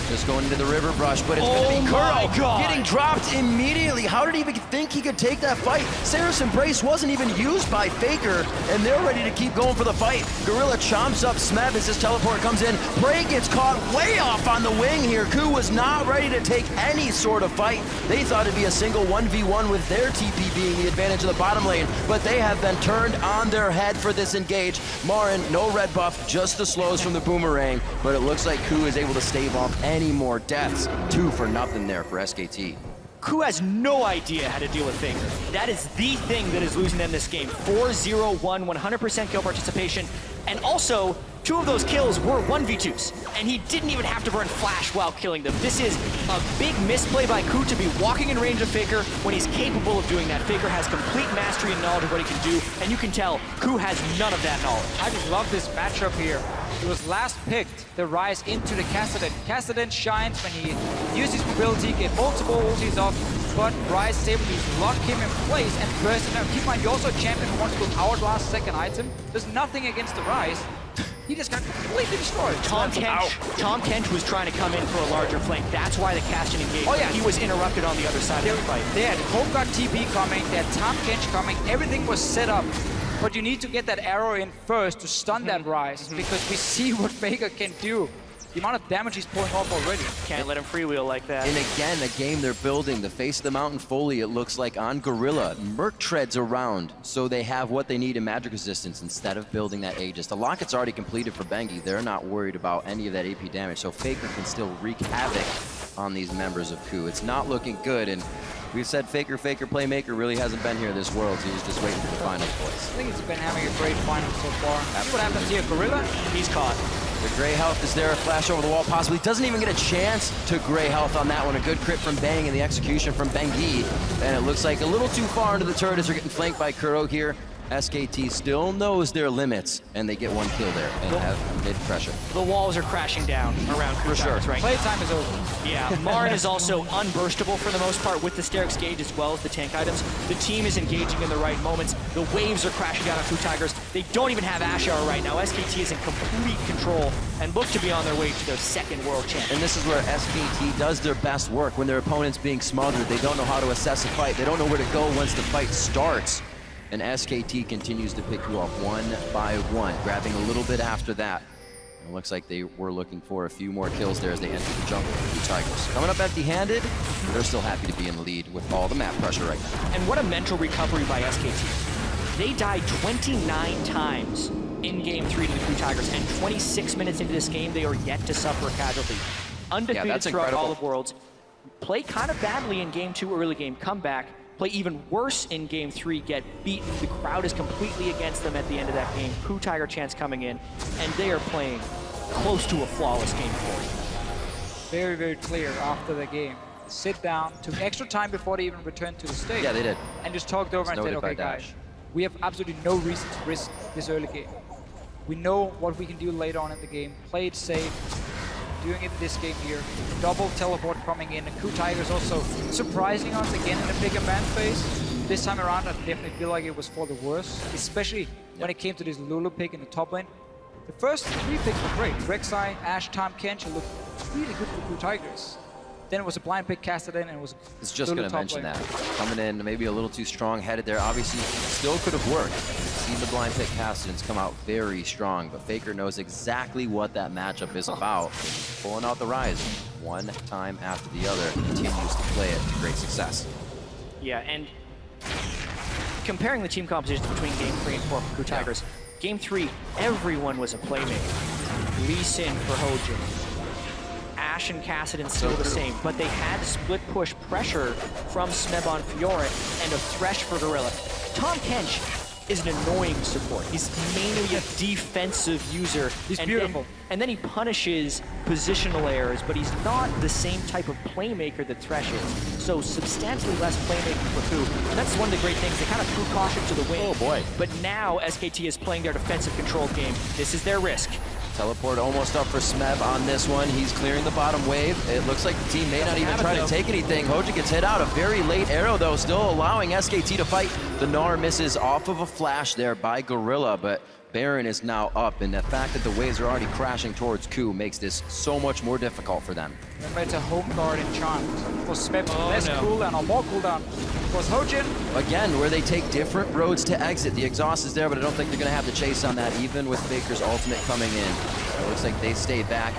Just going into the river brush, but it's going to be Kuro getting dropped immediately. How did he even think he could take that fight? Sarah's Embrace wasn't even used by FLICKR, and they're ready to keep going for the fight. Gorilla chomps up Smeb as his teleport comes in. Prey gets caught way off on the wing here. Ku was not ready to take any sort of fight. They thought it'd be a single 1v1 with their TP being the advantage of the bottom lane, but they have been turned on their head for this engage. Marin, no red buff, just the slows from the boomerang, but it looks like Ku is able to stave off any more deaths. 2 for nothing there for SKT. Ku has no idea how to deal with FLICKR. That is the thing that is losing them this game. 4-0-1, 100% kill participation, and also 2 of those kills were 1v2s, and he didn't even have to burn flash while killing them. This is a big misplay by Ku to be walking in range of FLICKR when he's capable of doing that. FLICKR has complete mastery and knowledge of what he can do, and you can tell Ku has none of that knowledge. I just love this matchup here. He was last picked, the Rise into the Kassadin. Kassadin shines when he uses mobility, get multiple ultis off, but Rise is able to lock him in place and burst him out. Keep in mind, you're also a champion who wants to hourglass second item. There's nothing against the Rise. He just got completely destroyed. Tom Kench was trying to come in for a larger flank. That's why the Castion engaged. Oh, yeah. He was interrupted on the other side of the fight. They had Homeguard TP coming, they had Tom Kench coming, everything was set up. But you need to get that arrow in first to stun that Rise, because we see what FLICKR can do. The amount of damage he's pulling off already. Can't let him freewheel like that. And again, a game they're building. The face of the mountain fully, it looks like, on Gorilla. Merc treads around, so they have what they need in magic resistance instead of building that Aegis. The locket's already completed for Bengi. They're not worried about any of that AP damage, so FLICKR can still wreak havoc on these members of Ku. It's not looking good, and we've said FLICKR Playmaker really hasn't been here this world. He's just waiting for the finals place. I think he's been having a great final so far. See what happens here, Gorilla? He's caught. The gray health is there, a flash over the wall possibly. Doesn't even get a chance to gray health on that one. A good crit from Bang and the execution from Bengi. And it looks like a little too far into the turret as they're getting flanked by Kuro here. SKT still knows their limits, and they get 1 kill there and have mid pressure. The walls are crashing down around Ku Tigers right now. Playtime is over. Yeah, Marin is also unburstable for the most part with the Sterix gauge as well as the tank items. The team is engaging in the right moments. The waves are crashing down on Ku Tigers. They don't even have Ash Hour right now. SKT is in complete control and look to be on their way to their 2nd world champion. And this is where SKT does their best work. When their opponent's being smothered, they don't know how to assess a fight. They don't know where to go once the fight starts. And SKT continues to pick you off 1 by 1, grabbing a little bit after that. It looks like they were looking for a few more kills there as they enter the jungle. The Tigers coming up empty-handed, but they're still happy to be in the lead with all the map pressure right now. And what a mental recovery by SKT. They died 29 times in Game 3 to the Ku Tigers, and 26 minutes into this game, they are yet to suffer a casualty. Undefeated throughout all of Worlds. Play kind of badly in Game 2 early game, come back. Play even worse in Game 3, get beaten. The crowd is completely against them at the end of that game. Ku Tiger chance coming in, and they are playing close to a flawless Game 4. Very, very clear after the game. Sit down, took extra time before they even returned to the stage. Yeah, they did. And just talked over and said, okay guys, we have absolutely no reason to risk this early game. We know what we can do later on in the game. Play it safe. Doing it this game here. Double teleport coming in. And Ku Tigers also surprising us again in the bigger man phase. This time around, I definitely feel like it was for the worse, especially when it came to this Lulu pick in the top lane. The first 3 picks were great. Rek'Sai, Ashe, Tahm Kench looked really good for Ku Tigers. Then it was a blind pick casted in, and it was It's just going to mention that. Coming in maybe a little too strong-headed there. Obviously, still could have worked. Seen the blind pick castings come out very strong, but FLICKR knows exactly what that matchup is about. Pulling out the Rise one time after the other, continues to play it to great success. Yeah, and comparing the team compositions between Game 3 and 4 for Ku Tigers, Game 3, everyone was a playmaker. Lee Sin for Hojin. Ash and Kassadin still the same, but they had split push pressure from Smeb on Fiora and a Thresh for Gorilla. Tom Kench is an annoying support. He's mainly a defensive user. He's beautiful. And then he punishes positional errors, but he's not the same type of playmaker that Thresh is. So substantially less playmaking for Ku. And that's one of the great things. They kind of threw caution to the wind. Oh boy. But now SKT is playing their defensive controlled game. This is their risk. Teleport almost up for Smeb on this one. He's clearing the bottom wave. It looks like the team may not even try to take anything. Hojin gets hit out. A very late arrow, though, still allowing SKT to fight. The Gnar misses off of a flash there by Gorilla, but Baron is now up, and the fact that the waves are already crashing towards Ku makes this so much more difficult for them. Remember, it's a home guard enchant. For Smeb, less cooldown or more cooldown. For Hojin. Again, where they take different roads to exit. The exhaust is there, but I don't think they're going to have the chase on that, even with FLICKR's ultimate coming in. It looks like they stay back.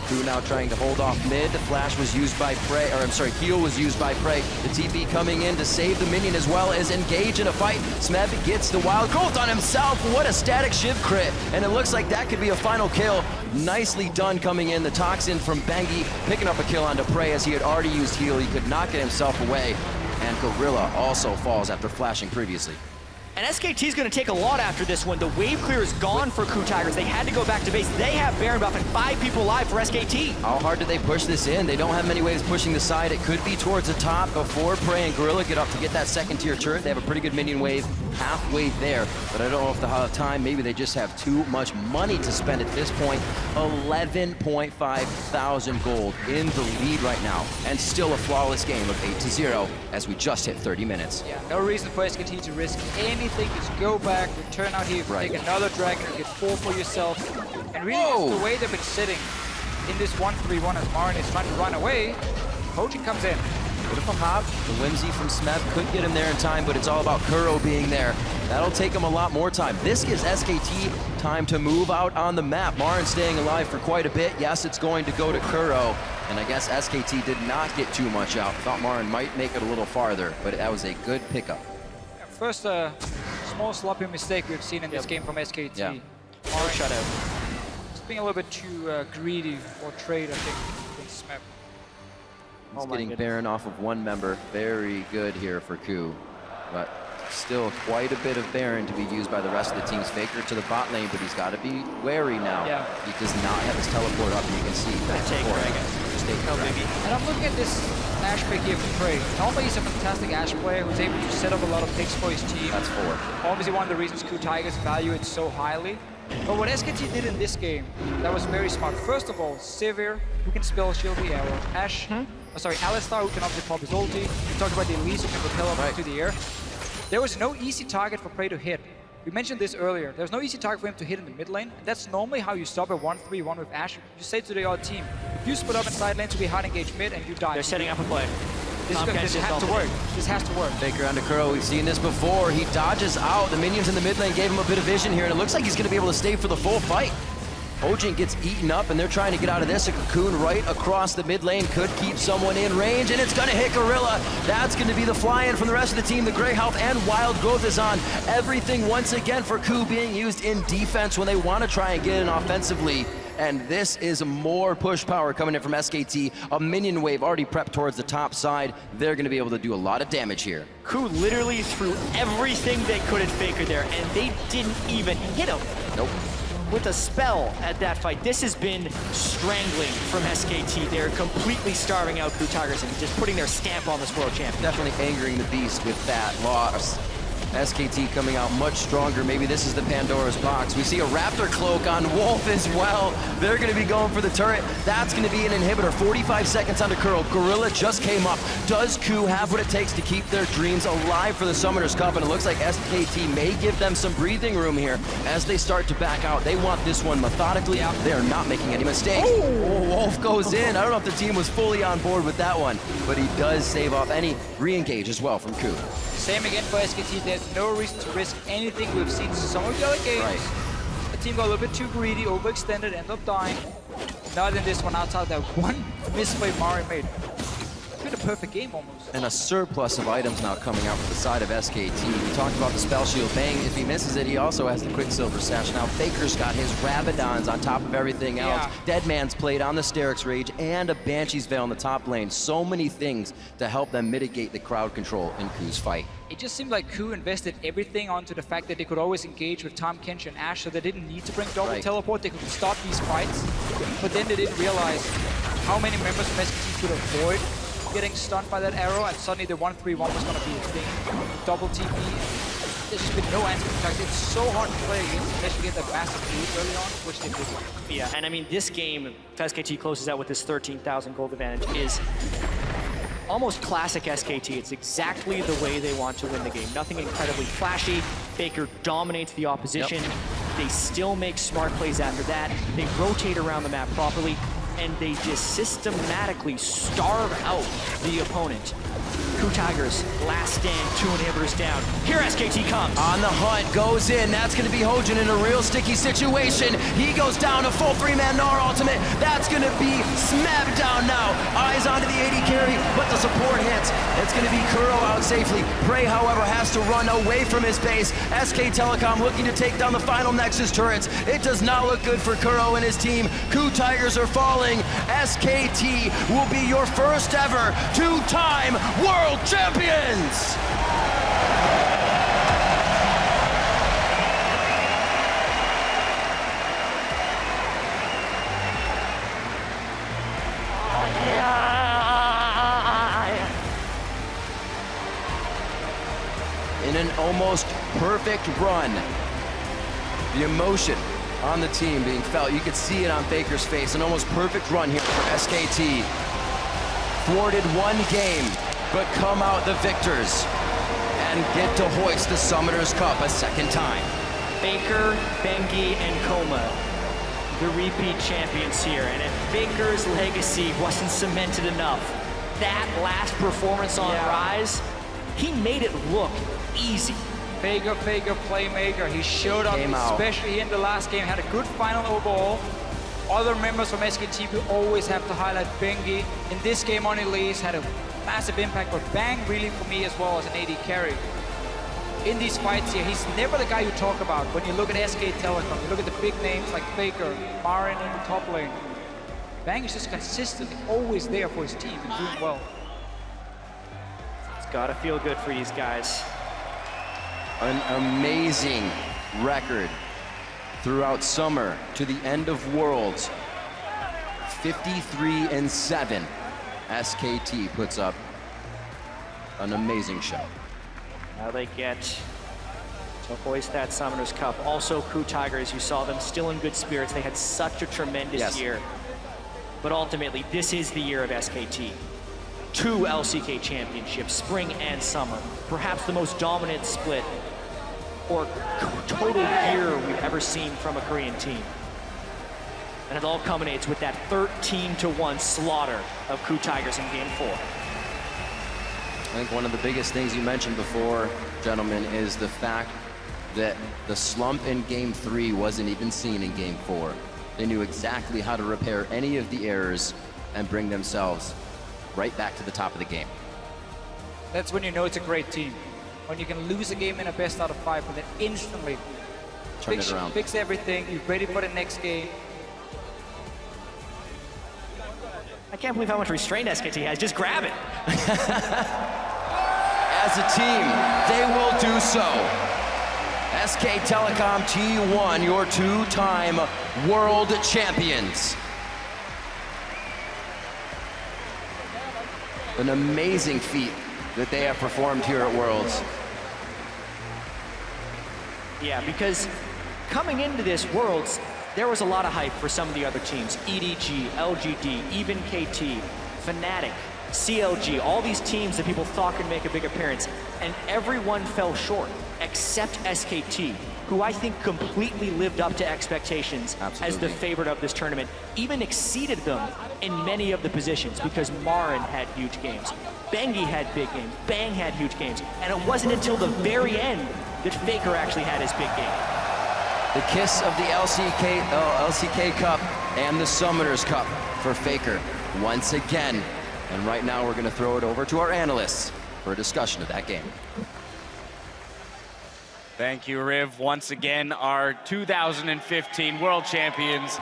Ku now trying to hold off mid. The flash was used by Prey, or I'm sorry, heal was used by Prey. The TP coming in to save the minion as well as engage in a fight. Smeb gets the wild growth on himself. What a static shiv crit. And it looks like that could be a final kill. Nicely done coming in. The Toxin from Bengi picking up a kill onto Prey as he had already used heal. He could not get himself away. And Gorilla also falls after flashing previously. And SKT is going to take a lot after this one. The wave clear is gone for Ku Tigers. They had to go back to base. They have Baron buff and 5 people alive for SKT. How hard did they push this in? They don't have many waves pushing the side. It could be towards the top before Prey and Gorilla get up to get that second tier turret. They have a pretty good minion wave halfway there, but I don't know if they'll have time. Maybe they just have too much money to spend at this point. 11.5 thousand gold in the lead right now, and still a flawless game of 8-0 as we just hit 30 minutes. Yeah, no reason for SKT to risk anything. Just go back, return out here, take another dragon, and get 4 for yourself. And really, just the way they've been sitting in this 1-3-1 as Marin is trying to run away, Hojin comes in. Beautiful hop. The whimsy from Smeb couldn't get him there in time, but it's all about Kuro being there. That'll take him a lot more time. This gives SKT time to move out on the map. Marin staying alive for quite a bit. Yes, it's going to go to Kuro, and I guess SKT did not get too much out. Thought Marin might make it a little farther, but that was a good pickup. First small sloppy mistake we've seen in this game from SKT. Yeah. Marin shut out. Just being a little bit too greedy for trade, I think, against Smeb. He's getting Baron off of one member. Very good here for Ku, but still quite a bit of Baron to be used by the rest of the team's FLICKR to the bot lane, but he's got to be wary now. Yeah. He does not have his teleport up, and you can see that's And I'm looking at this Ashe pick here for Prey. Normally he's a fantastic Ashe player who's able to set up a lot of picks for his team. That's 4. Obviously one of the reasons Ku Tigers value it so highly. But what SKT did in this game, that was very smart. First of all, Sivir, who can spell shield the arrow. Ashe, Alistar, who can obviously pop his ulti. We talked about the Elise, who can propel up into the air. There was no easy target for Prey to hit. We mentioned this earlier. There's no easy target for him to hit in the mid lane. And that's normally how you stop a 1-3-1 with Ashe. You say to the other team, if you split up in side lane to be hard engaged mid and you die. They're setting up a play. This has to work. This has to work. FLICKR onto Kuro. We've seen this before. He dodges out. The minions in the mid lane gave him a bit of vision here, and it looks like he's going to be able to stay for the full fight. Hojin gets eaten up, and they're trying to get out of this. A cocoon right across the mid lane could keep someone in range, and it's going to hit Gorilla. That's going to be the fly-in from the rest of the team. The Grey Health and Wild Growth is on. Everything once again for Ku being used in defense when they want to try and get in offensively. And this is more push power coming in from SKT. A minion wave already prepped towards the top side. They're going to be able to do a lot of damage here. Ku literally threw everything they could at FLICKR there, and they didn't even hit him. Nope. With a spell at that fight. This has been strangling from SKT. They're completely starving out Ku Tigers and just putting their stamp on this world champion. Definitely angering the beast with that loss. SKT coming out much stronger. Maybe this is the Pandora's box. We see a Raptor cloak on Wolf as well. They're going to be going for the turret. That's going to be an inhibitor. 45 seconds onto Kuro. Gorilla just came up. Does Ku have what it takes to keep their dreams alive for the Summoner's Cup? And it looks like SKT may give them some breathing room here as they start to back out. They want this one methodically. They are not making any mistakes. Oh, Wolf goes in. I don't know if the team was fully on board with that one, but he does save off any re-engage as well from Ku. Same again for SKT. There's no reason to risk anything. We've seen some of the other games. The team got a little bit too greedy, overextended, ended up dying. Not in this one outside that one misplay Marin made. Could have perfect game almost. And a surplus of items now coming out from the side of SKT. We talked about the spell shield. Bang, if he misses it, he also has the Quicksilver Sash. Now FLICKR's got his Rabadons on top of everything else. Deadman's Plate on the Sterix Rage and a Banshee's Veil in the top lane. So many things to help them mitigate the crowd control in Ku's fight. It just seemed like Ku invested everything onto the fact that they could always engage with Tahm Kench and Ashe, so they didn't need to bring double teleport. They could start these fights, but then they didn't realize how many members from SKT could avoid getting stunned by that arrow, and suddenly the 1-3-1 was going to be a thing. Double TP, and there's just been no answer. In fact, it's so hard to play against unless you get that massive lead early on, which they did. Yeah, and I mean, this game, if SKT closes out with this 13,000 gold advantage, is almost classic SKT. It's exactly the way they want to win the game. Nothing incredibly flashy. FLICKR dominates the opposition. They still make smart plays after that. They rotate around the map properly, and they just systematically starve out the opponent. Ku Tigers, last stand, 2 inhibitors down. Here SKT comes. On the hunt, goes in. That's going to be Hojin in a real sticky situation. He goes down a full 3-man Gnar ultimate. That's going to be smacked down now. Eyes onto the AD carry, but the support hits. It's going to be Kuro out safely. Prey, however, has to run away from his base. SK Telecom looking to take down the final Nexus turrets. It does not look good for Kuro and his team. Ku Tigers are falling. SKT will be your first ever 2-time World Champions! In an almost perfect run, the emotion on the team being felt. You could see it on FLICKR's face. An almost perfect run here for SKT. Thwarted one game, but come out the victors and get to hoist the Summoners Cup a second time. FLICKR, Bengi, and Koma, the repeat champions here. And if FLICKR's legacy wasn't cemented enough, that last performance on Rise, he made it look easy. FLICKR, playmaker. He showed up, especially in the last game, had a good final overall. Other members from SKT we always have to highlight. Bengi, in this game on Elise, had a massive impact, but Bang really for me as well as an AD carry. In these fights here, he's never the guy you talk about. When you look at SK Telecom, you look at the big names like FLICKR, Marin in the top lane. Bang is just consistently always there for his team and doing well. It's gotta feel good for these guys. An amazing record throughout summer to the end of Worlds. 53-7. SKT puts up an amazing show. Now they get to hoist that Summoners Cup. Also, Ku Tigers, you saw them still in good spirits. They had such a tremendous year. But ultimately, this is the year of SKT. 2 LCK championships, spring and summer. Perhaps the most dominant split or total year we've ever seen from a Korean team. And it all culminates with that 13-1 slaughter of Ku Tigers in Game 4. I think one of the biggest things you mentioned before, gentlemen, is the fact that the slump in Game 3 wasn't even seen in Game 4. They knew exactly how to repair any of the errors and bring themselves right back to the top of the game. That's when you know it's a great team. When you can lose a game in a best out of 5 and then instantly Turn it around. Fix everything, you're ready for the next game. I can't believe how much restraint SKT has. Just grab it. As a team, they will do so. SK Telecom T1, your 2-time world champions. An amazing feat that they have performed here at Worlds. Yeah, because coming into this Worlds, there was a lot of hype for some of the other teams. EDG, LGD, even KT, Fnatic, CLG, all these teams that people thought could make a big appearance, and everyone fell short, except SKT, who I think completely lived up to expectations as the favorite of this tournament, even exceeded them in many of the positions because Marin had huge games, Bengi had big games, Bang had huge games, and it wasn't until the very end that FLICKR actually had his big game. The kiss of the LCK Cup and the Summoners Cup for FLICKR once again. And right now we're going to throw it over to our analysts for a discussion of that game. Thank you, Riv. Once again, our 2015 World Champions,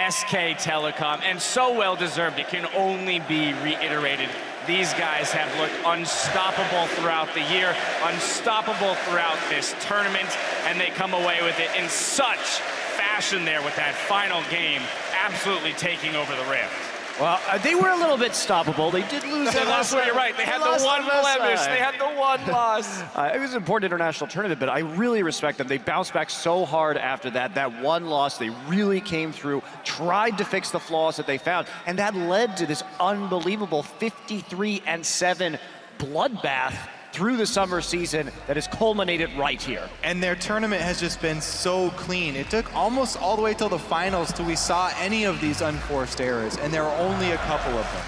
SK Telecom, and so well deserved. It can only be reiterated. These guys have looked unstoppable throughout the year, unstoppable throughout this tournament, and they come away with it in such fashion there with that final game, absolutely taking over the Rift. Well, they were a little bit stoppable. They did lose that last You're right. They had the one blemish. They had the one loss. It was an important international tournament, but I really respect them. They bounced back so hard after that. That one loss, they really came through, tried to fix the flaws that they found, and that led to this unbelievable 53-7 bloodbath through the summer season that has culminated right here. And their tournament has just been so clean. It took almost all the way till the finals till we saw any of these unforced errors, and there were only a couple of them.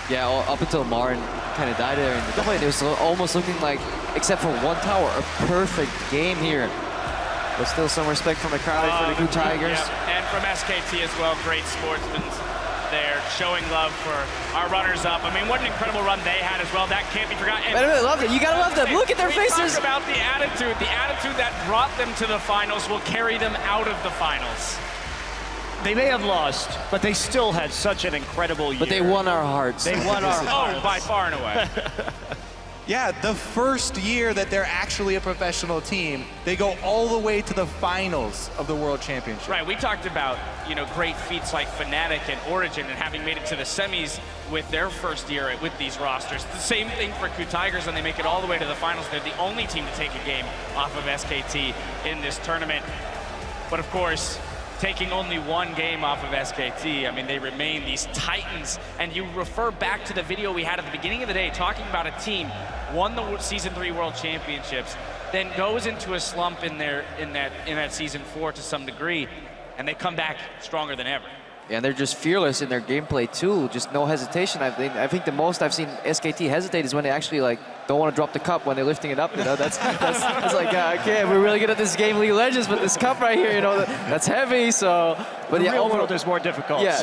Yeah, up until Marin kind of died there in the double, it was almost looking like, except for one tower, a perfect game here. But still some respect from the crowd for the Blue Tigers. Yeah. And from SKT as well, great sportsmen there, showing love for our runners-up. I mean, what an incredible run they had as well. That can't be forgotten. I really love it. You gotta love them. Look at their faces. Talk about the attitude that brought them to the finals will carry them out of the finals. They may have lost, but they still had such an incredible year. But they won our hearts. They won our hearts. Oh, by far and away. Yeah, the first year that they're actually a professional team, they go all the way to the finals of the World Championship. Right, we talked about, great feats like Fnatic and Origin and having made it to the semis with their first year with these rosters. The same thing for Blue Tigers, and they make it all the way to the finals. They're the only team to take a game off of SKT in this tournament. But of course, taking only one game off of SKT, I mean, they remain these titans. And you refer back to the video we had at the beginning of the day talking about a team won the Season 3 World Championships, then goes into a slump in that Season 4 to some degree, and they come back stronger than ever. Yeah, and they're just fearless in their gameplay too, just no hesitation. I think the most I've seen SKT hesitate is when they actually don't want to drop the cup when they're lifting it up. That's like, okay, we're really good at this game, League of Legends, but this cup right here, that's heavy. So, but the yeah, real world is more difficult. Yeah,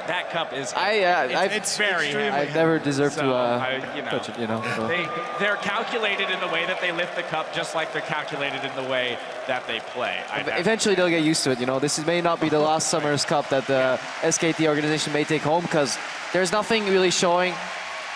that cup is. It's very heavy. I've never deserved to touch it. So. They're calculated in the way that they lift the cup, just like they're calculated in the way that they play. Eventually, they'll get used to it. This may not be the last summer's cup that the SKT organization may take home, because there's nothing really showing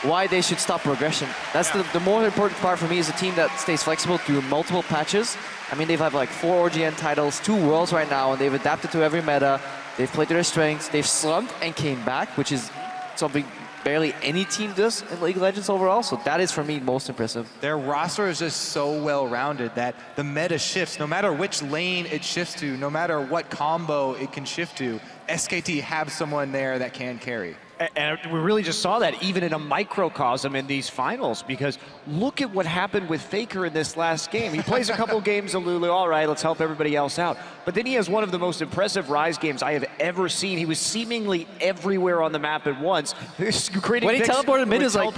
why they should stop progression. That's the more important part for me, is a team that stays flexible through multiple patches. I mean, they've had 4 OGN titles, 2 Worlds right now, and they've adapted to every meta. They've played to their strengths. They've slumped and came back, which is something barely any team does in League of Legends overall. So that is, for me, most impressive. Their roster is just so well-rounded that the meta shifts. No matter which lane it shifts to, no matter what combo it can shift to, SKT have someone there that can carry. And we really just saw that even in a microcosm in these finals, because look at what happened with FLICKR in this last game. He plays a couple games of Lulu, all right, let's help everybody else out. But then he has one of the most impressive Rise games I have ever seen. He was seemingly everywhere on the map at once. When he teleported mid, is like,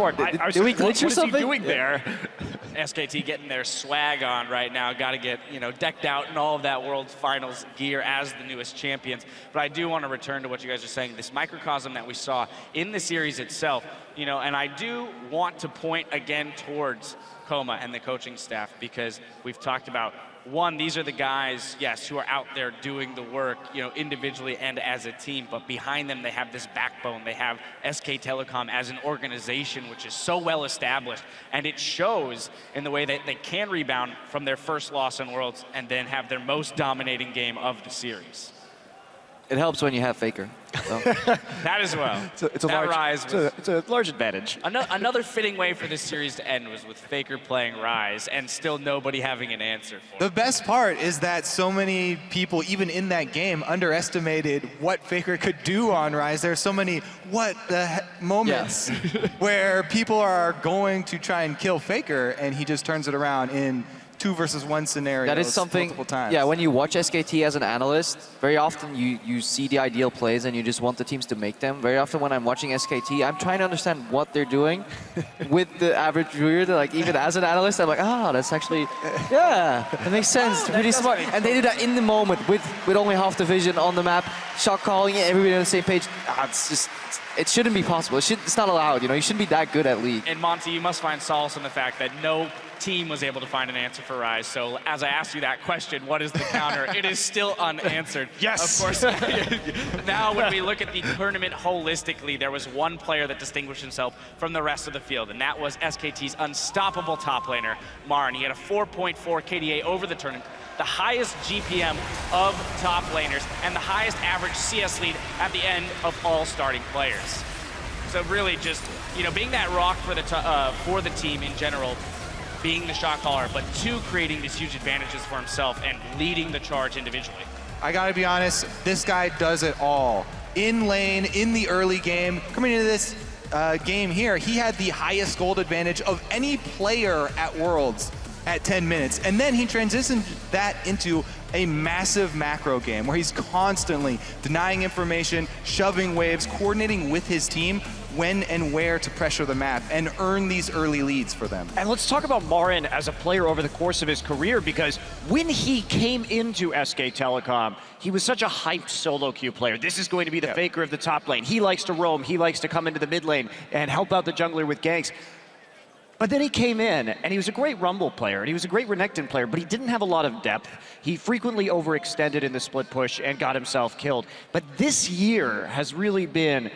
did we glitch or something? What is he doing there? SKT getting their swag on right now. Got to get decked out in all of that World Finals gear as the newest champions. But I do want to return to what you guys are saying. This microcosm that we saw in the series itself, and I do want to point again towards Coma and the coaching staff, because we've talked about, one, these are the guys, yes, who are out there doing the work, individually and as a team, but behind them they have this backbone. They have SK Telecom as an organization which is so well established, and it shows in the way that they can rebound from their first loss in Worlds and then have their most dominating game of the series. It helps when you have FLICKR. So. That as well. It's a large advantage. Another fitting way for this series to end was with FLICKR playing Rise and still nobody having an answer for it. The best part is that so many people, even in that game, underestimated what FLICKR could do on Rise. There's so many what the heck moments where people are going to try and kill FLICKR, and he just turns it around in 2-versus-1 scenarios That is something, multiple times. yeah, when you watch SKT as an analyst, very often you see the ideal plays and you just want the teams to make them. Very often when I'm watching SKT, I'm trying to understand what they're doing with the average viewer. Like, even as an analyst, I'm like, that's actually, yeah, it makes sense. It's really smart. And they do that in the moment with only half the vision on the map, shot calling it, everybody on the same page. It's just, it shouldn't be possible. It's not allowed, you know, you shouldn't be that good at League. And Monty, you must find solace in the fact that no team was able to find an answer for Rise. So as I asked you that question, what is the counter? It is still unanswered. Yes. Of course. Now when we look at the tournament holistically, there was one player that distinguished himself from the rest of the field, and that was SKT's unstoppable top laner, Marin. He had a 4.4 KDA over the tournament, the highest GPM of top laners, and the highest average CS lead at the end of all starting players. So really just, you know, being that rock for the team in general, being the shot caller, but two, creating these huge advantages for himself and leading the charge individually. I gotta be honest, this guy does it all. In lane, in the early game, coming into this game here, he had the highest gold advantage of any player at Worlds at 10 minutes. And then he transitioned that into a massive macro game where he's constantly denying information, shoving waves, coordinating with his team when and where to pressure the map and earn these early leads for them. And let's talk about Marin as a player over the course of his career, because when he came into SK Telecom, he was such a hyped solo queue player. This is going to be the Faker of the top lane. He likes to roam, he likes to come into the mid lane and help out the jungler with ganks. But then he came in, and he was a great Rumble player, and he was a great Renekton player, but he didn't have a lot of depth. He frequently overextended in the split push and got himself killed. But this year has really been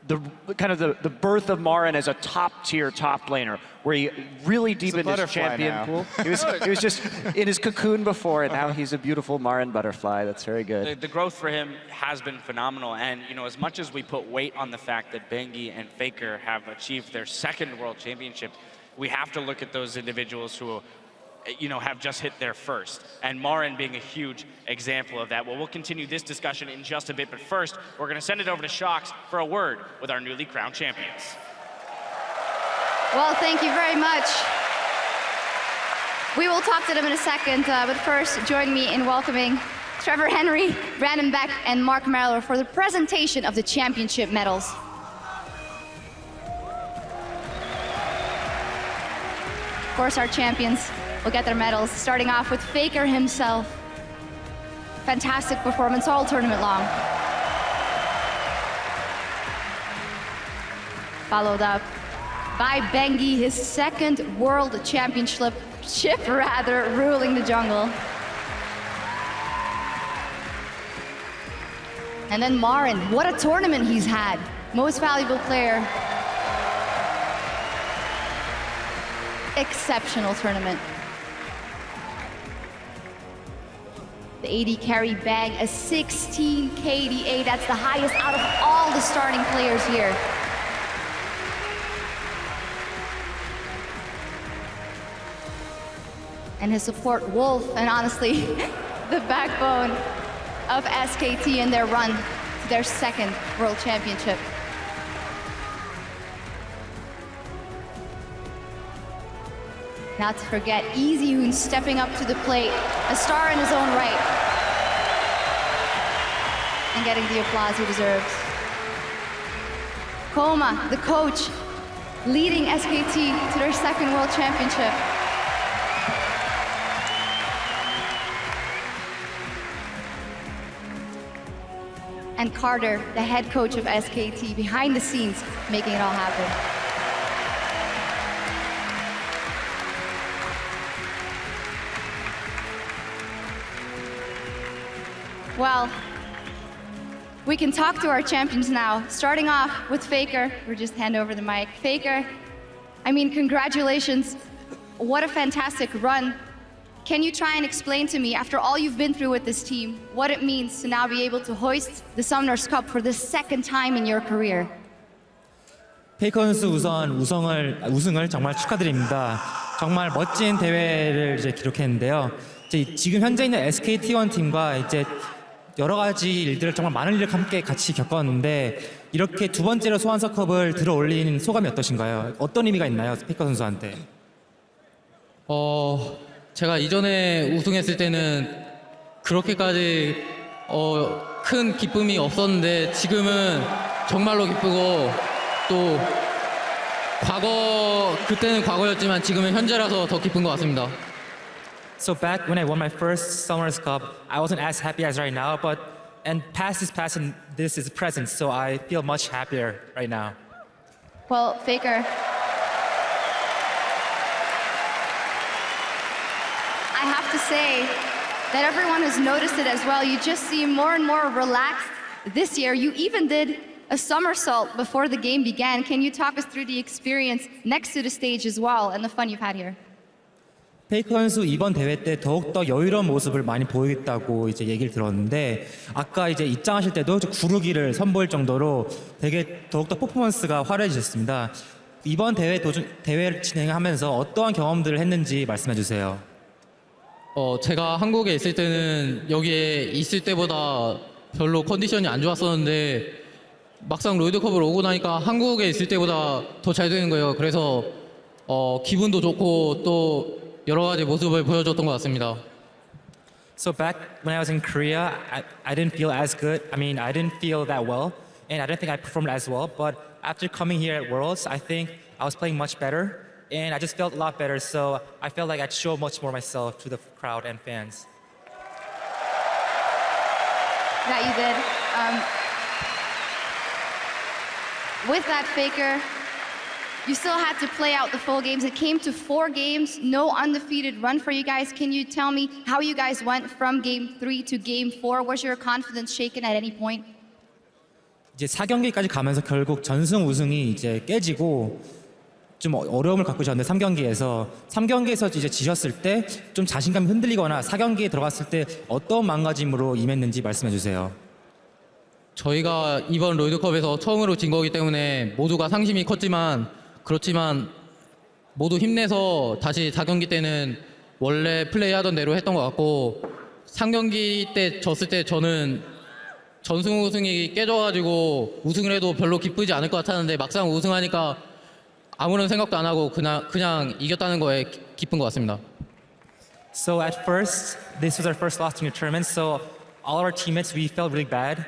the birth of Marin as a top-tier top laner, where he really deepened his champion pool. He was just in his cocoon before, and now he's a beautiful Marin butterfly. That's very good. The growth for him has been phenomenal, and you know, as much as we put weight on the fact that Bengi and FLICKR have achieved their second world championship, we have to look at those individuals who, you know, have just hit their first, and Marin being a huge example of that. Well, we'll continue this discussion in just a bit, but first, we're going to send it over to Shox for a word with our newly crowned champions. Well, thank you very much. We will talk to them in a second, but first, join me in welcoming Trevor Henry, Brandon Beck, and Mark Merrill for the presentation of the championship medals. Of course, our champions will get their medals, starting off with FLICKR himself. Fantastic performance all tournament long. Followed up by Bengi, his second world championship, ruling the jungle. And then Marin, what a tournament he's had. Most valuable player. Exceptional tournament. The AD carry bag, a 16 KDA. That's the highest out of all the starting players here. And his support, Wolf, and honestly, the backbone of SKT in their run to their second world championship. Not to forget, Easyhoon stepping up to the plate, a star in his own right, and getting the applause he deserves. Koma, the coach, leading SKT to their second world championship. And Carter, the head coach of SKT, behind the scenes, making it all happen. Well, we can talk to our champions now. Starting off with FLICKR. We'll just hand over the mic. FLICKR, I mean, congratulations. What a fantastic run. Can you try and explain to me, after all you've been through with this team, what it means to now be able to hoist the Summoners Cup for the second time in your career? 페이커 선수 우선 우승을 정말 축하드립니다. 정말 멋진 대회를 이제 기록했는데요. 지금 현재 있는 SKT1 팀과 이제 여러 가지 일들을 정말 많은 일을 함께 같이 겪었는데 이렇게 두 번째로 소환서컵을 들어올린 소감이 어떠신가요? 어떤 의미가 있나요, 페이커 선수한테? 제가 이전에 우승했을 때는 그렇게까지 큰 기쁨이 없었는데 지금은 정말로 기쁘고 또 그때는 과거였지만 지금은 현재라서 더 기쁜 것 같습니다. So back when I won my first Summers Cup, I wasn't as happy as right now, and past is past and this is present, so I feel much happier right now. Well, FLICKR, I have to say that everyone has noticed it as well. You just seem more and more relaxed this year. You even did a somersault before the game began. Can you talk us through the experience next to the stage as well and the fun you've had here? 페이커 선수 이번 대회 때 더욱더 여유로운 모습을 많이 보이겠다고 이제 얘기를 들었는데 아까 이제 입장하실 때도 구르기를 선보일 정도로 되게 더욱더 퍼포먼스가 화려해지셨습니다. 이번 대회를 진행하면서 어떠한 경험들을 했는지 말씀해 주세요. 제가 한국에 있을 때는 여기에 있을 때보다 별로 컨디션이 안 좋았었는데 막상 롤드컵을 오고 나니까 한국에 있을 때보다 더 잘 되는 거예요. 그래서 기분도 좋고 또 여러 가지 모습을 보여줬던 것 같습니다. So back when I was in Korea, I didn't feel as good. I mean, I didn't feel that well, and I didn't think I performed as well. But after coming here at Worlds, I think I was playing much better, and I just felt a lot better. So I felt like I'd show much more myself to the crowd and fans. That you did. With that, FLICKR, you still had to play out the full games. It came to 4 games, no undefeated run for you guys. Can you tell me how you guys went from game 3 to game 4? Was your confidence shaken at any point? 이제 4경기까지 가면서 결국 전승 우승이 이제 깨지고 좀 어려움을 갖고 계셨는데 3경기에서 이제 지셨을 때 좀 자신감이 흔들리거나 4경기에 들어갔을 때 어떤 마음가짐으로 임했는지 말씀해 주세요. 저희가 이번 롤드컵에서 처음으로 진 거기 때문에 모두가 상심이 컸지만 그렇지만 모두 힘내서 다시 4경기 때는 원래 플레이하던 대로 했던 것 같고 3경기 때 졌을 때 저는 전승 우승이 깨져가지고 우승을 해도 별로 기쁘지 않을 것 같았는데 막상 우승하니까 아무런 생각도 안 하고 그냥 이겼다는 거에 기쁜 것 같습니다. So at first, this was our first loss in the tournament, so all our teammates, we felt really bad.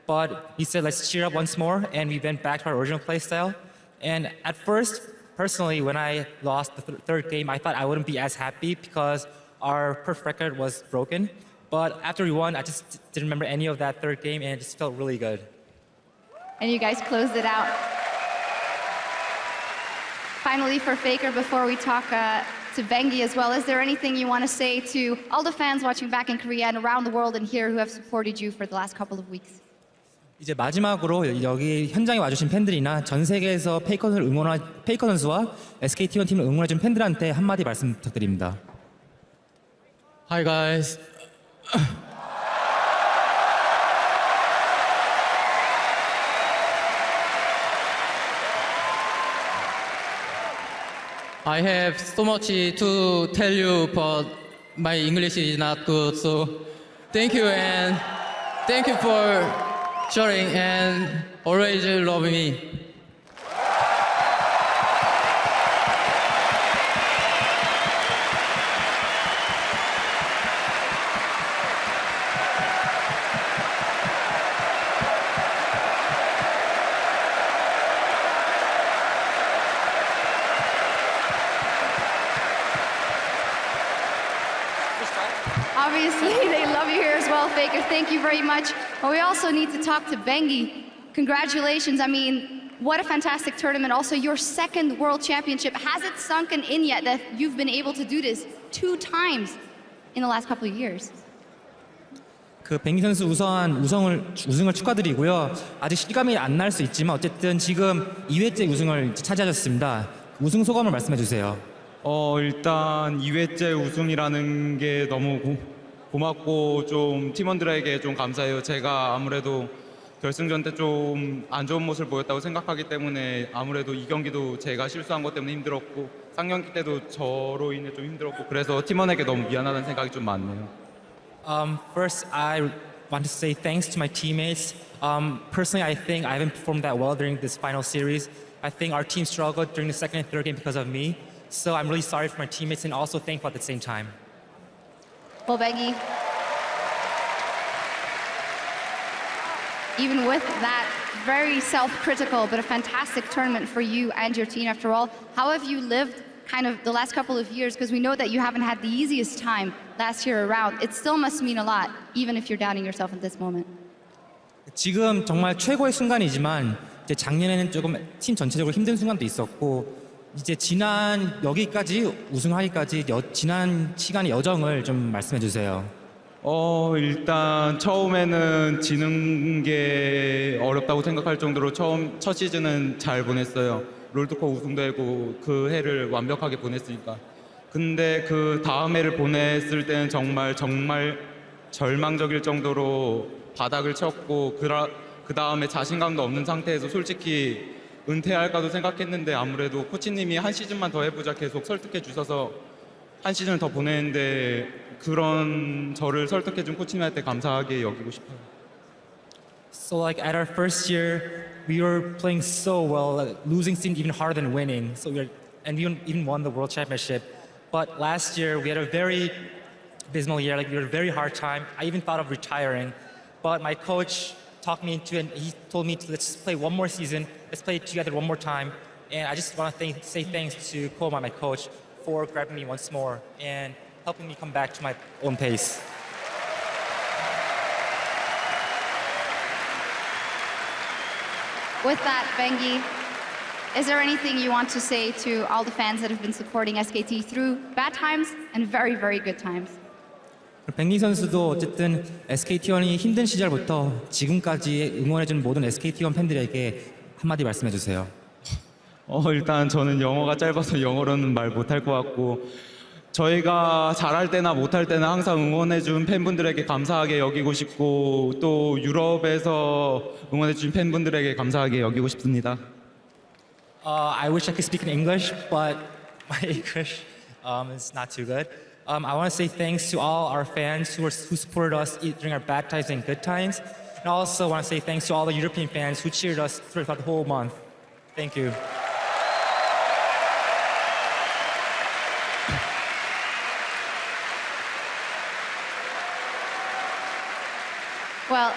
But we said, let's cheer up once more, and we went back to our original play style. And at first, personally, when I lost the third game, I thought I wouldn't be as happy because our perfect record was broken. But after we won, I just didn't remember any of that third game, and it just felt really good. And you guys closed it out. Finally, for FLICKR, before we talk to Bengi as well, is there anything you want to say to all the fans watching back in Korea and around the world and here who have supported you for the last couple of weeks? 이제 마지막으로 여기 현장에 와주신 팬들이나 전 세계에서 페이커 선수와 SKT1 팀을 응원해준 팬들한테 한마디 말씀 부탁드립니다. Hi guys. I have so much to tell you, but my English is not good. So thank you and thank you for sharing and always love me. Obviously, they love you here as well, FLICKR. Thank you very much. But we also need to talk to Bengi. Congratulations. I mean, what a fantastic tournament. Also, your second World Championship. Has it sunken in yet that you've been able to do this 2 times in the last couple of years? 그 뱅기 선수 우승을 축하드리고요. 아직 실감이 안 날 수 있지만 어쨌든 지금 2회째 우승을 차지하셨습니다. 우승 소감을 말씀해 주세요. 일단 2회째 우승이라는 게 너무 고맙고 좀 팀원들에게 좀 감사해요. 제가 아무래도 결승전 때 좀 안 좋은 모습을 보였다고 생각하기 때문에 아무래도 이 경기도 제가 실수한 것 때문에 힘들었고 3경기 때도 저로 인해 좀 힘들었고 그래서 팀원에게 너무 미안하다는 생각이 좀 많네요. First, I want to say thanks to my teammates. Personally, I think I haven't performed that well during this final series. I think our team struggled during the second and third game because of me. So I'm really sorry for my teammates and also thankful at the same time. Well, Bengi, even with that very self-critical but a fantastic tournament for you and your team after all, how have you lived kind of the last couple of years? Because we know that you haven't had the easiest time last year around. It still must mean a lot, even if you're doubting yourself at this moment. 지금 정말 최고의 순간이지만 이제 작년에는 조금 팀 전체적으로 힘든 순간도 있었고 이제 지난 여기까지 우승하기까지 지난 시간의 여정을 좀 말씀해 주세요. 일단 처음에는 지는 게 어렵다고 생각할 정도로 첫 시즌은 잘 보냈어요. 롤드컵 우승되고 그 해를 완벽하게 보냈으니까. 근데 그 다음 해를 보냈을 때는 정말 절망적일 정도로 바닥을 쳤고 그 다음에 자신감도 없는 상태에서 솔직히 은퇴할까도 생각했는데 아무래도 코치님이 한 시즌만 더 해보자 계속 설득해 주셔서 한 시즌을 더 보냈는데 그런 저를 설득해 준 코치님한테 감사하게 여기고 싶어요. So like at our first year, we were playing so well. Losing seemed even harder than winning. So we even won the World Championship. But last year we had a very abysmal year. Like we had a very hard time. I even thought of retiring, but my coach talked me into it. And he told me to let's play one more season. Let's play together one more time. And I just want to say thanks to Koma, my coach, for grabbing me once more and helping me come back to my own pace. With that, Bengi, is there anything you want to say to all the fans that have been supporting SKT through bad times and very, very good times? 뱅기 선수도 어쨌든 SKT1이 힘든 시절부터 지금까지 응원해준 모든 SKT1 팬들에게 한마디 말씀해 주세요. 일단 저는 영어가 짧아서 영어로는 말 못할 것 같고 저희가 잘할 때나 못할 때나 항상 응원해준 팬분들에게 감사하게 여기고 싶고 또 유럽에서 응원해준 팬분들에게 감사하게 여기고 싶습니다. I wish I could speak in English, but my English is not too good. I want to say thanks to all our fans who supported us during our bad times and good times. And I also want to say thanks to all the European fans who cheered us throughout the whole month. Thank you. Well,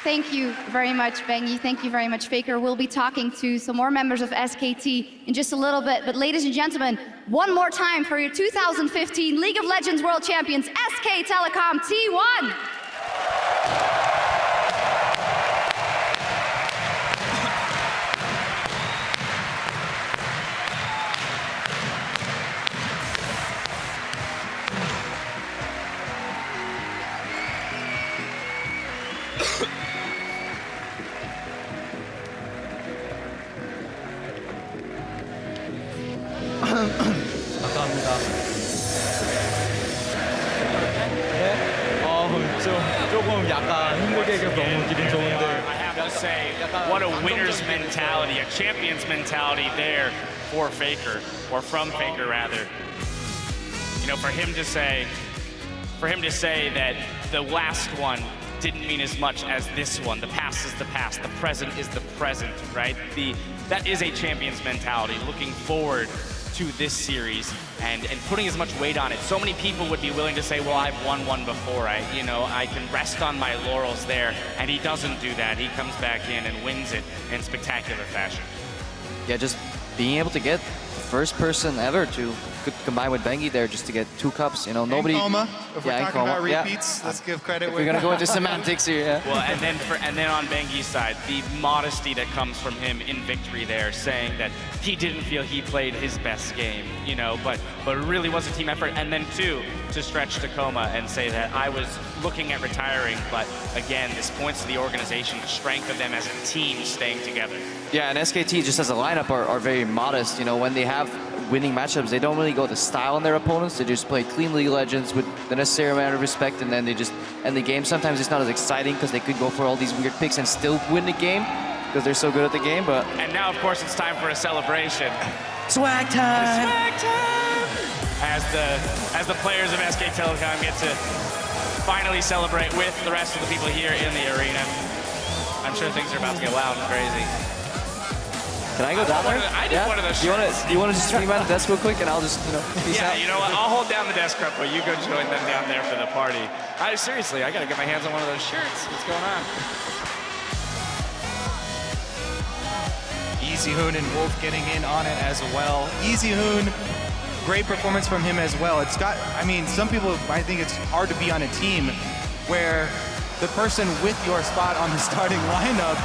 thank you very much, Bengi. Thank you very much, FLICKR. We'll be talking to some more members of SKT in just a little bit. But ladies and gentlemen, one more time for your 2015 League of Legends World Champions, SK Telecom T1. 감사합니다. 조금 약간 힘들게 해서 너무 기분 좋은데. I have to say, what a winner's mentality, a champion's mentality there for FLICKR, or from FLICKR rather. You know, for him to say that the last one didn't mean as much as this one. The past is the past, the present is the present, right? That is a champion's mentality, looking forward to this series and putting as much weight on it. So many people would be willing to say, well, I've won one before, I can rest on my laurels there, and he doesn't do that. He comes back in and wins it in spectacular fashion. Yeah, just being able to get the first person ever to combine with Bengi there just to get 2 cups, nobody. Coma, if we're talking about repeats, let's give credit. If we're gonna go into semantics here, yeah. Well, and then on Bengi's side, the modesty that comes from him in victory there, saying that he didn't feel he played his best game, but it really was a team effort. And then too, to stretch to Coma and say that I was looking at retiring, but again, this points to the organization, the strength of them as a team staying together. Yeah, and SKT just as a lineup are very modest. When they have winning matchups, they don't really go to style on their opponents. They just play clean League of Legends with the necessary amount of respect, and then they just end the game. Sometimes it's not as exciting because they could go for all these weird picks and still win the game because they're so good at the game. But and now, of course, it's time for a celebration. Swag time! Swag time! As the players of SK Telecom get to finally celebrate with the rest of the people here in the arena. I'm sure things are about to get wild and crazy. Can I go down there? I need one of those Do you shirts. want to just stream out the desk real quick, and I'll just peace Yeah, out. you know what? I'll hold down the desk rep, but you go join them down there for the party. Seriously, I gotta get my hands on one of those shirts. What's going on? Easy Hoon and Wolf getting in on it as well. Easy Hoon, great performance from him as well. Some people might think it's hard to be on a team where the person with your spot on the starting lineup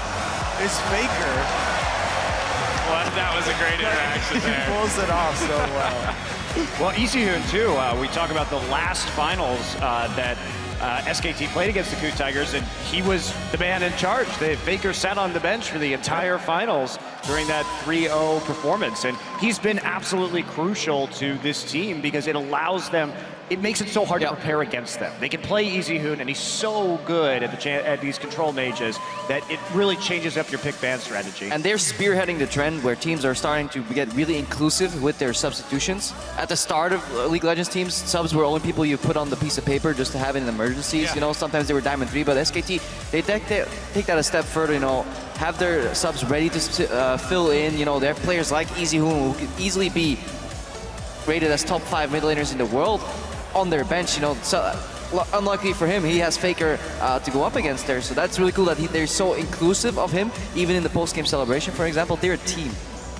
is FLICKR. Well, that was a great interaction He there. pulls it off so well. Well, Easyhoon too. We talk about the last finals that SKT played against the Coup Tigers, and he was the man in charge. FLICKR sat on the bench for the entire finals during that 3-0 performance, and he's been absolutely crucial to this team because it allows them. It makes it so hard to prepare against them. They can play Easyhoon, and he's so good at these control mages that it really changes up your pick ban strategy. And they're spearheading the trend where teams are starting to get really inclusive with their substitutions. At the start of League of Legends teams, subs were only people you put on the piece of paper just to have in emergencies. You know, sometimes they were Diamond 3, but SKT, they take that a step further, you know, have their subs ready to fill in. You know, they have players like Easyhoon who could easily be rated as top 5 mid laners in the world on their bench. You know, so unluckily for him, he has FLICKR to go up against there. So that's really cool that they're so inclusive of him, even in the post-game celebration, for example. They're a team.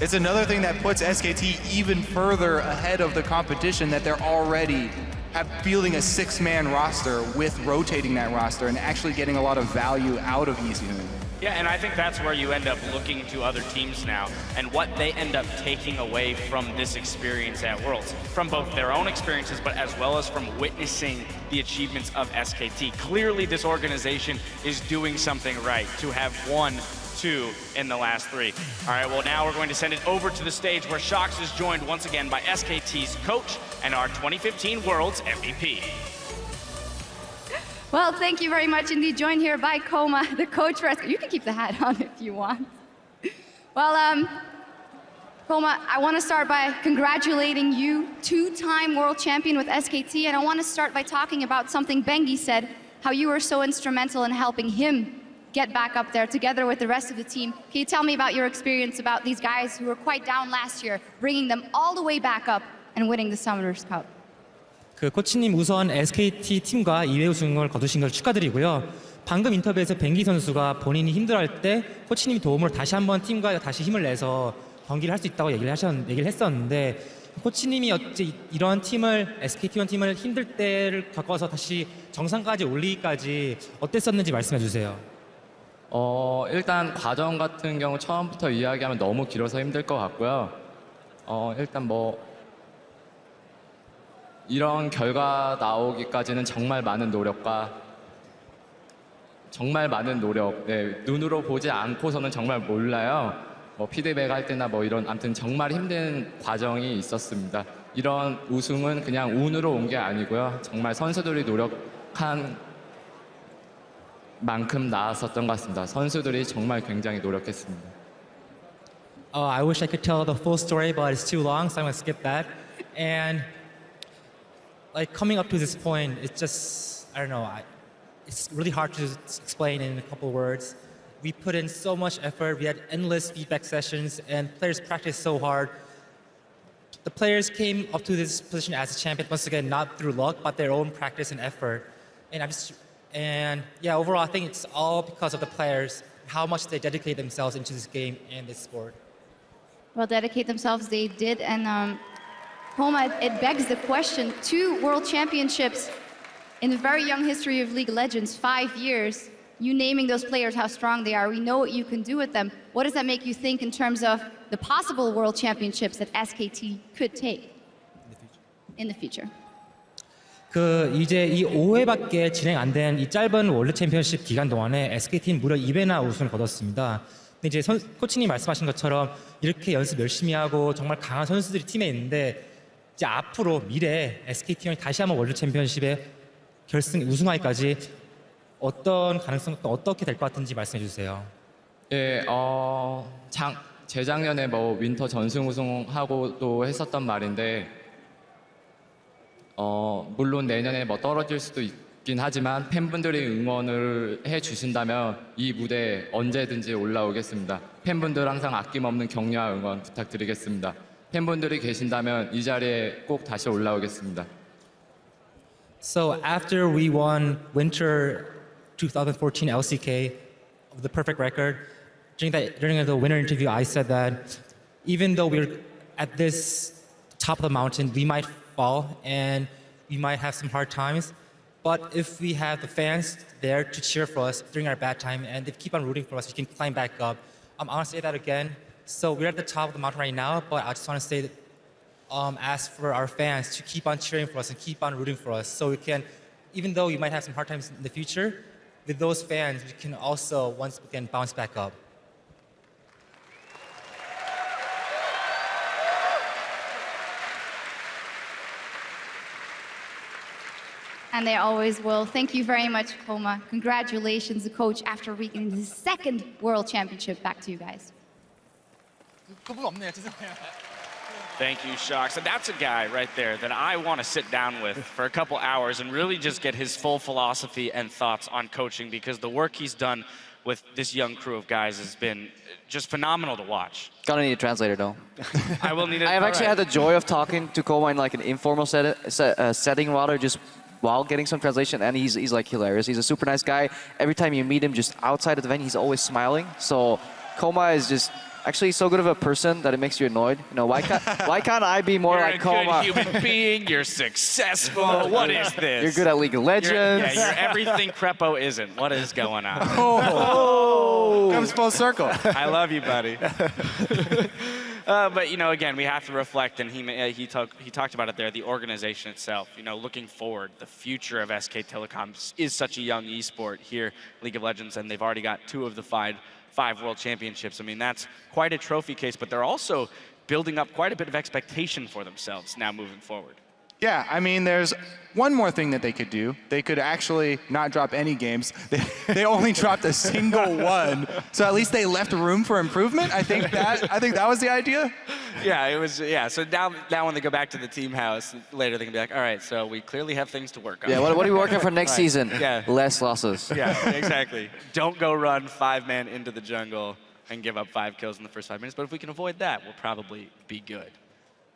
It's another thing that puts SKT even further ahead of the competition, that they're already fielding a 6-man roster with rotating that roster and actually getting a lot of value out of Easyhoon. Yeah, and I think that's where you end up looking to other teams now and what they end up taking away from this experience at Worlds, from both their own experiences, but as well as from witnessing the achievements of SKT. Clearly, this organization is doing something right to have won 2 in the last 3. All right, well, now we're going to send it over to the stage where Shox is joined once again by SKT's coach and our 2015 Worlds MVP. Well, thank you very much indeed. Joined here by Coma, the coach for SKT. You can keep the hat on if you want. Well, Coma, I want to start by congratulating you, 2-time world champion with SKT, and I want to start by talking about something Bengi said, how you were so instrumental in helping him get back up there together with the rest of the team. Can you tell me about your experience about these guys who were quite down last year, bringing them all the way back up and winning the Summoners Cup? 그 코치님 우선 SKT 팀과 2회 우승을 거두신 걸 축하드리고요. 방금 인터뷰에서 뱅기 선수가 본인이 힘들어할 때 코치님이 도움으로 다시 한번 팀과 다시 힘을 내서 경기를 할 수 있다고 얘기를 했었는데 코치님이 어째 이런 팀을 SKT1 팀을 힘들 때를 겪어서 다시 정상까지 올리기까지 어땠었는지 말씀해 주세요. 일단 과정 같은 경우 처음부터 이야기하면 너무 길어서 힘들 것 같고요. 일단 이런 결과 나오기까지는 정말 많은 노력과 눈으로 보지 않고서는 정말 몰라요. 피드백 할 때나 이런 아무튼 정말 힘든 과정이 있었습니다. 이런 우승은 그냥 운으로 온 게 아니고요. 정말 선수들이 노력한 만큼 나았었던 것 같습니다. 선수들이 정말 굉장히 노력했습니다. I wish I could tell the full story, but it's too long, so I'm going to skip that. And like coming up to this point, it's just, I don't know, it's really hard to explain in a couple words. We put in so much effort, we had endless feedback sessions, and players practiced so hard. The players came up to this position as a champion, once again, not through luck, but their own practice and effort. And overall, I think it's all because of the players, how much they dedicate themselves into this game and this sport. Well, dedicate themselves, they did, and Homa, it begs the question, 2 world championships in the very young history of League of Legends, 5 years, you naming those players how strong they are, we know what you can do with them. What does that make you think in terms of the possible world championships that SKT could take in the future? 이제 이 5회밖에 진행 안 된 이 짧은 월드 챔피언십 기간 동안에 SKT는 무려 2회나 우승을 거뒀습니다. 근데 이제 코치님 말씀하신 것처럼 이렇게 연습 열심히 하고 정말 강한 선수들이 팀에 있는데 이제 앞으로 미래에 SKT형이 다시 한번 월드 챔피언십에 결승 우승하기까지 어떤 가능성도 어떻게 될 것 같은지 말씀해 주세요. 예, 재작년에 윈터 전승 우승하고도 했었던 말인데 물론 내년에 떨어질 수도 긴 하지만 팬분들이 응원을 해주신다면 이 무대에 언제든지 올라오겠습니다. 팬분들 항상 아낌없는 격려와 응원 부탁드리겠습니다. 팬분들이 계신다면 이 자리에 꼭 다시 올라오겠습니다. So after we won Winter 2014 LCK of the perfect record, during the winner interview, I said that even though we're at this top of the mountain, we might fall and we might have some hard times. But if we have the fans there to cheer for us during our bad time and they keep on rooting for us, we can climb back up. I want to say that again. So we're at the top of the mountain right now, but I just want to say that, ask for our fans to keep on cheering for us and keep on rooting for us. So we can, even though we might have some hard times in the future, with those fans, we can also once again bounce back up. And they always will. Thank you very much, Koma. Congratulations, the coach, after reaching his second World Championship. Back to you guys. Thank you, Shocks. And that's a guy right there that I want to sit down with for a couple hours and really just get his full philosophy and thoughts on coaching, because the work he's done with this young crew of guys has been just phenomenal to watch. Gonna need a translator though. I will need it. I have actually had the joy of talking to Koma in like an informal setting rather, just while getting some translation, and he's like hilarious. He's a super nice guy. Every time you meet him just outside of the venue, he's always smiling. So Koma is just actually so good of a person that it makes you annoyed. You know, why can't I be more like Koma? You're a good human being, you're successful. What is this? You're good at League of Legends. You're everything Crepo isn't. What is going on? Oh, comes full circle. I love you, buddy. But, you know, again, we have to reflect, and he talked about it there, the organization itself. You know, looking forward, the future of SK Telecom is such a young esport here, League of Legends, and they've already got 2 of the 5 World Championships. I mean, that's quite a trophy case, but they're also building up quite a bit of expectation for themselves now moving forward. Yeah, I mean, there's one more thing that they could do. They could actually not drop any games. They only dropped a single one, so at least they left room for improvement. I think that was the idea. Yeah, it was. Yeah, so now when they go back to the team house later, they can be like, all right, so we clearly have things to work on. Yeah, what are we working for next Right. season? Yeah, Less losses. yeah, exactly. Don't go run 5-man into the jungle and give up 5 kills in the first 5 minutes. But if we can avoid that, we'll probably be good.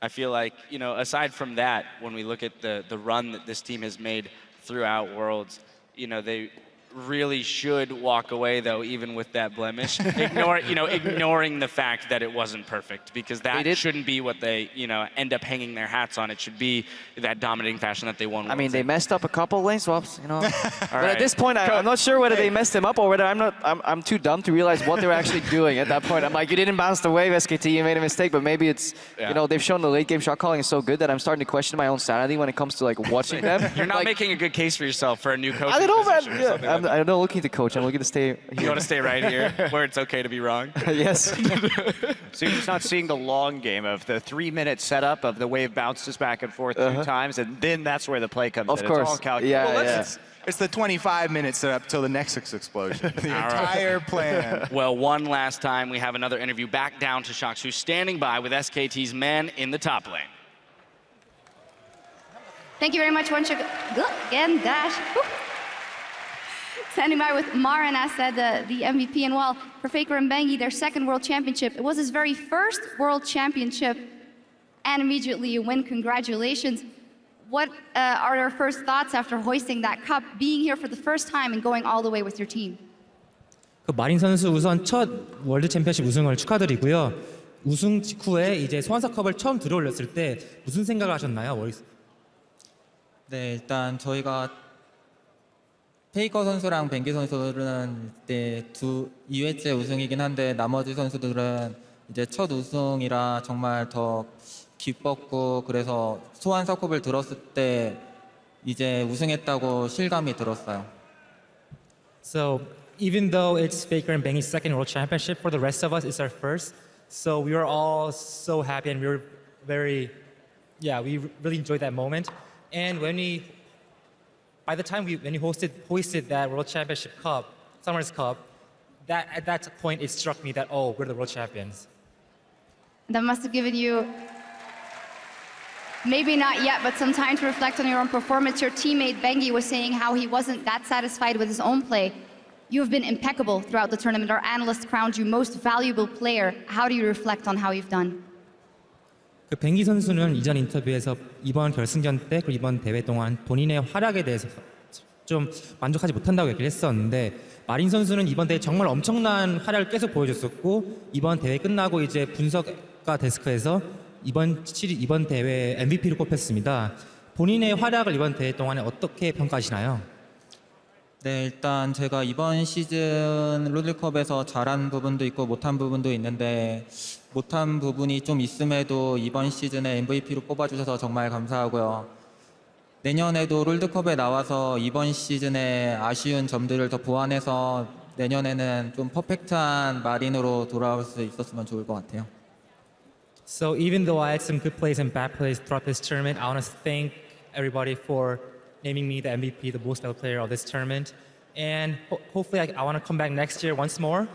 I feel like, you know, aside from that, when we look at the run that this team has made throughout Worlds, you know, they really should walk away, though, even with that blemish, ignoring the fact that it wasn't perfect, because that shouldn't be what they, you know, end up hanging their hats on. It should be that dominating fashion that they won. I mean, they messed up a couple lane swaps, you know. But right. at this point, I'm not sure whether they messed him up or whether I'm too dumb to realize what they're actually doing at that point. I'm like, you didn't bounce the wave, SKT, you made a mistake, but maybe it's, you know, they've shown the late game shot calling is so good that I'm starting to question my own sanity when it comes to like watching them. You're not making a good case for yourself for a new coach. I don't know, man. I'm not looking to coach. I'm looking to stay here. You want to stay right here, where it's okay to be wrong? Yes. So you're just not seeing the long game of the 3-minute setup of the wave bounces back and forth 2 times, and then that's where the play comes in. Of course. It's all calculated. Yeah, It's the 25-minute setup till the Nexus explosion. The entire plan. Well, one last time, we have another interview back down to Shocks, who's standing by with SKT's man in the top lane. Thank you very much, once again, Dash. Woo. Standing by with Maran Asad, the MVP, and well, for FLICKR and Bengi, their second World Championship. It was his very first World Championship, and immediately you win. Congratulations. What are your first thoughts after hoisting that cup, being here for the first time and going all the way with your team? 그 마린 선수 우선 첫 월드 챔피언십 우승을 축하드리고요. 우승 직후에 이제 소환사컵을 처음 들어올렸을 때 무슨 생각을 하셨나요? 네, 일단 저희가 페이커 선수랑 뱅기 선수들은 이제 2회째 우승이긴 한데 나머지 선수들은 이제 첫 우승이라 정말 더 기뻤고, 그래서 소환사컵을 들었을 때 이제 우승했다고 실감이 들었어요. So even though it's FLICKR and Bengi's second World Championship, for the rest of us, it's our first. So we were all so happy and we were we really enjoyed that moment. And by the time when we hoisted that World Championship Cup, Summers Cup, at that point it struck me that, oh, we're the world champions. That must have given you maybe not yet, but some time to reflect on your own performance. Your teammate Bengi was saying how he wasn't that satisfied with his own play. You have been impeccable throughout the tournament. Our analysts crowned you most valuable player. How do you reflect on how you've done? 그 뱅기 선수는 이전 인터뷰에서 이번 결승전 때 그리고 이번 대회 동안 본인의 활약에 대해서 좀 만족하지 못한다고 얘기를 했었는데 마린 선수는 이번 대회 정말 엄청난 활약을 계속 보여줬었고 이번 대회 끝나고 이제 분석가 데스크에서 이번 대회 MVP를 꼽혔습니다. 본인의 활약을 이번 대회 동안에 어떻게 평가하시나요? 네, 일단 제가 이번 시즌 롤드컵에서 잘한 부분도 있고 못한 부분도 있는데 못한 부분이 좀 있음에도 이번 시즌에 MVP로 뽑아주셔서 정말 감사하고요. 내년에도 롤드컵에 나와서 이번 시즌에 아쉬운 점들을 더 보완해서 내년에는 좀 퍼펙트한 마린으로 돌아올 수 있었으면 좋을 것 같아요. So even though I had some good plays and bad plays throughout this tournament, I want to thank everybody for naming me the MVP, the most valuable player of this tournament. And hopefully I want to come back next year once more.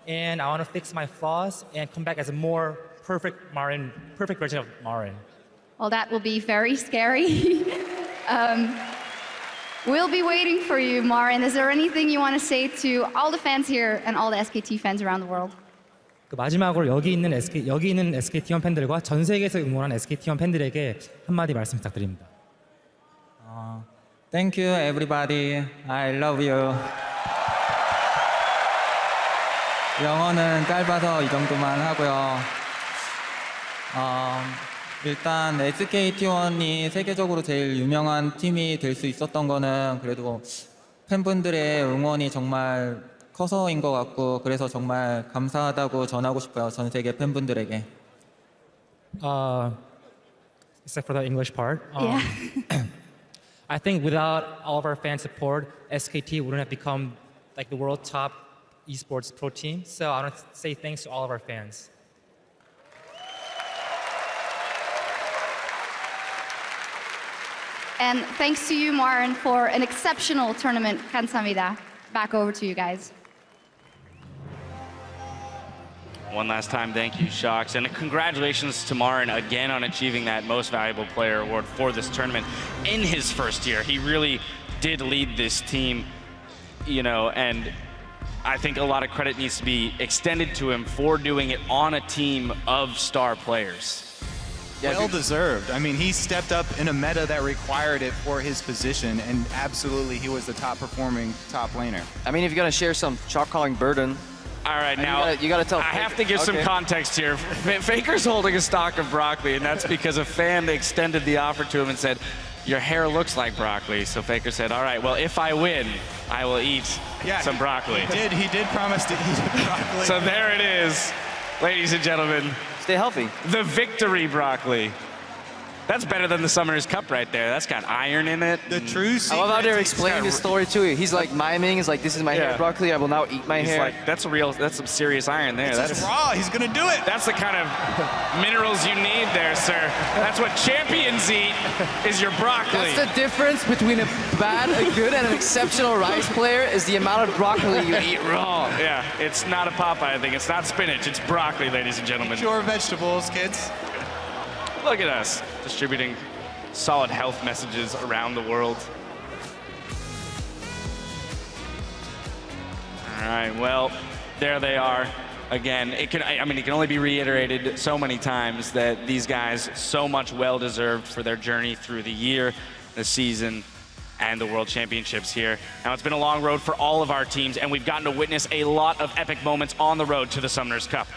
And I want to fix my flaws and come back as a more perfect version of Marin. Well, that will be very scary. We'll be waiting for you, Marin. Is there anything you want to say to all the fans here and all the SKT fans around the world? 그 마지막으로 여기 있는 SKT1 팬들과 전 세계에서 응원한 SKT1 팬들에게 한마디 말씀 부탁드립니다. Thank you, everybody. I love you. 영어는 짧아서 이 정도만 하고요. 일단 SKT1이 세계적으로 제일 유명한 팀이 될 수 있었던 거는 그래도 팬분들의 응원이 정말 커서인 것 같고 그래서 정말 감사하다고 전하고 싶어요. 전 세계 팬분들에게. Except for the English part. Yeah. I think without all of our fan support, SKT wouldn't have become like the world top esports pro team. So I want to say thanks to all of our fans. And thanks to you, Marin, for an exceptional tournament. 감사합니다. Back over to you guys. One last time, thank you, Shocks. And congratulations to Marin again on achieving that Most Valuable Player award for this tournament in his first year. He really did lead this team, you know, and I think a lot of credit needs to be extended to him for doing it on a team of star players. Well deserved. I mean, he stepped up in a meta that required it for his position, and absolutely he was the top performing top laner. I mean, if you're going to share some shot calling burden. All right, now you gotta tell. I have to give some context here. Faker's holding a stock of broccoli, and that's because a fan extended the offer to him and said, "Your hair looks like broccoli." So Faker said, "All right, well, if I win, I will eat some broccoli." He did promise to eat broccoli. So there it is, ladies and gentlemen. Stay healthy. The victory broccoli. That's better than the Summoner's Cup right there. That's got iron in it. The true secret. I love how they're explaining the story to you. He's like miming. He's like, "This is my hair broccoli. I will now eat my hair." Like, that's some serious iron there. That's raw. He's gonna do it. That's the kind of minerals you need there, sir. That's what champions eat, is your broccoli. That's the difference between a good, and an exceptional rice player is the amount of broccoli you eat raw. Yeah, it's not a Popeye thing. It's not spinach. It's broccoli, ladies and gentlemen. Pure vegetables, kids. Look at us, distributing solid health messages around the world. All right, well, there they are. Again, it can only be reiterated so many times that these guys so much well-deserved for their journey through the year, the season, and the World Championships here. Now, it's been a long road for all of our teams, and we've gotten to witness a lot of epic moments on the road to the Summoner's Cup.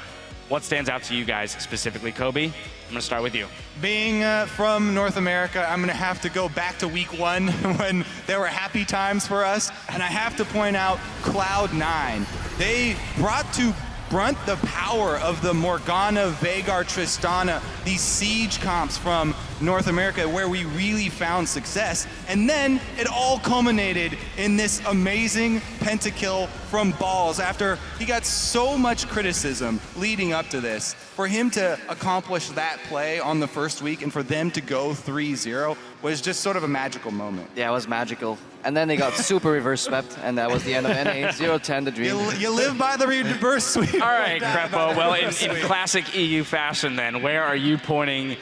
What stands out to you guys specifically? Kobe, I'm gonna start with you. Being from North America, I'm gonna have to go back to week 1 when there were happy times for us, and I have to point out Cloud9. They brought to brunt the power of the Morgana, Veigar, Tristana, these siege comps from North America where we really found success. And then it all culminated in this amazing pentakill from Balls after he got so much criticism leading up to this. For him to accomplish that play on the first week and for them to go 3-0 was just sort of a magical moment. Yeah, it was magical. And then they got super reverse swept, and that was the end of NA. 0-10, the dream. You live by the reverse sweep. All right, Crepo. Well, in classic EU fashion then, where are you pointing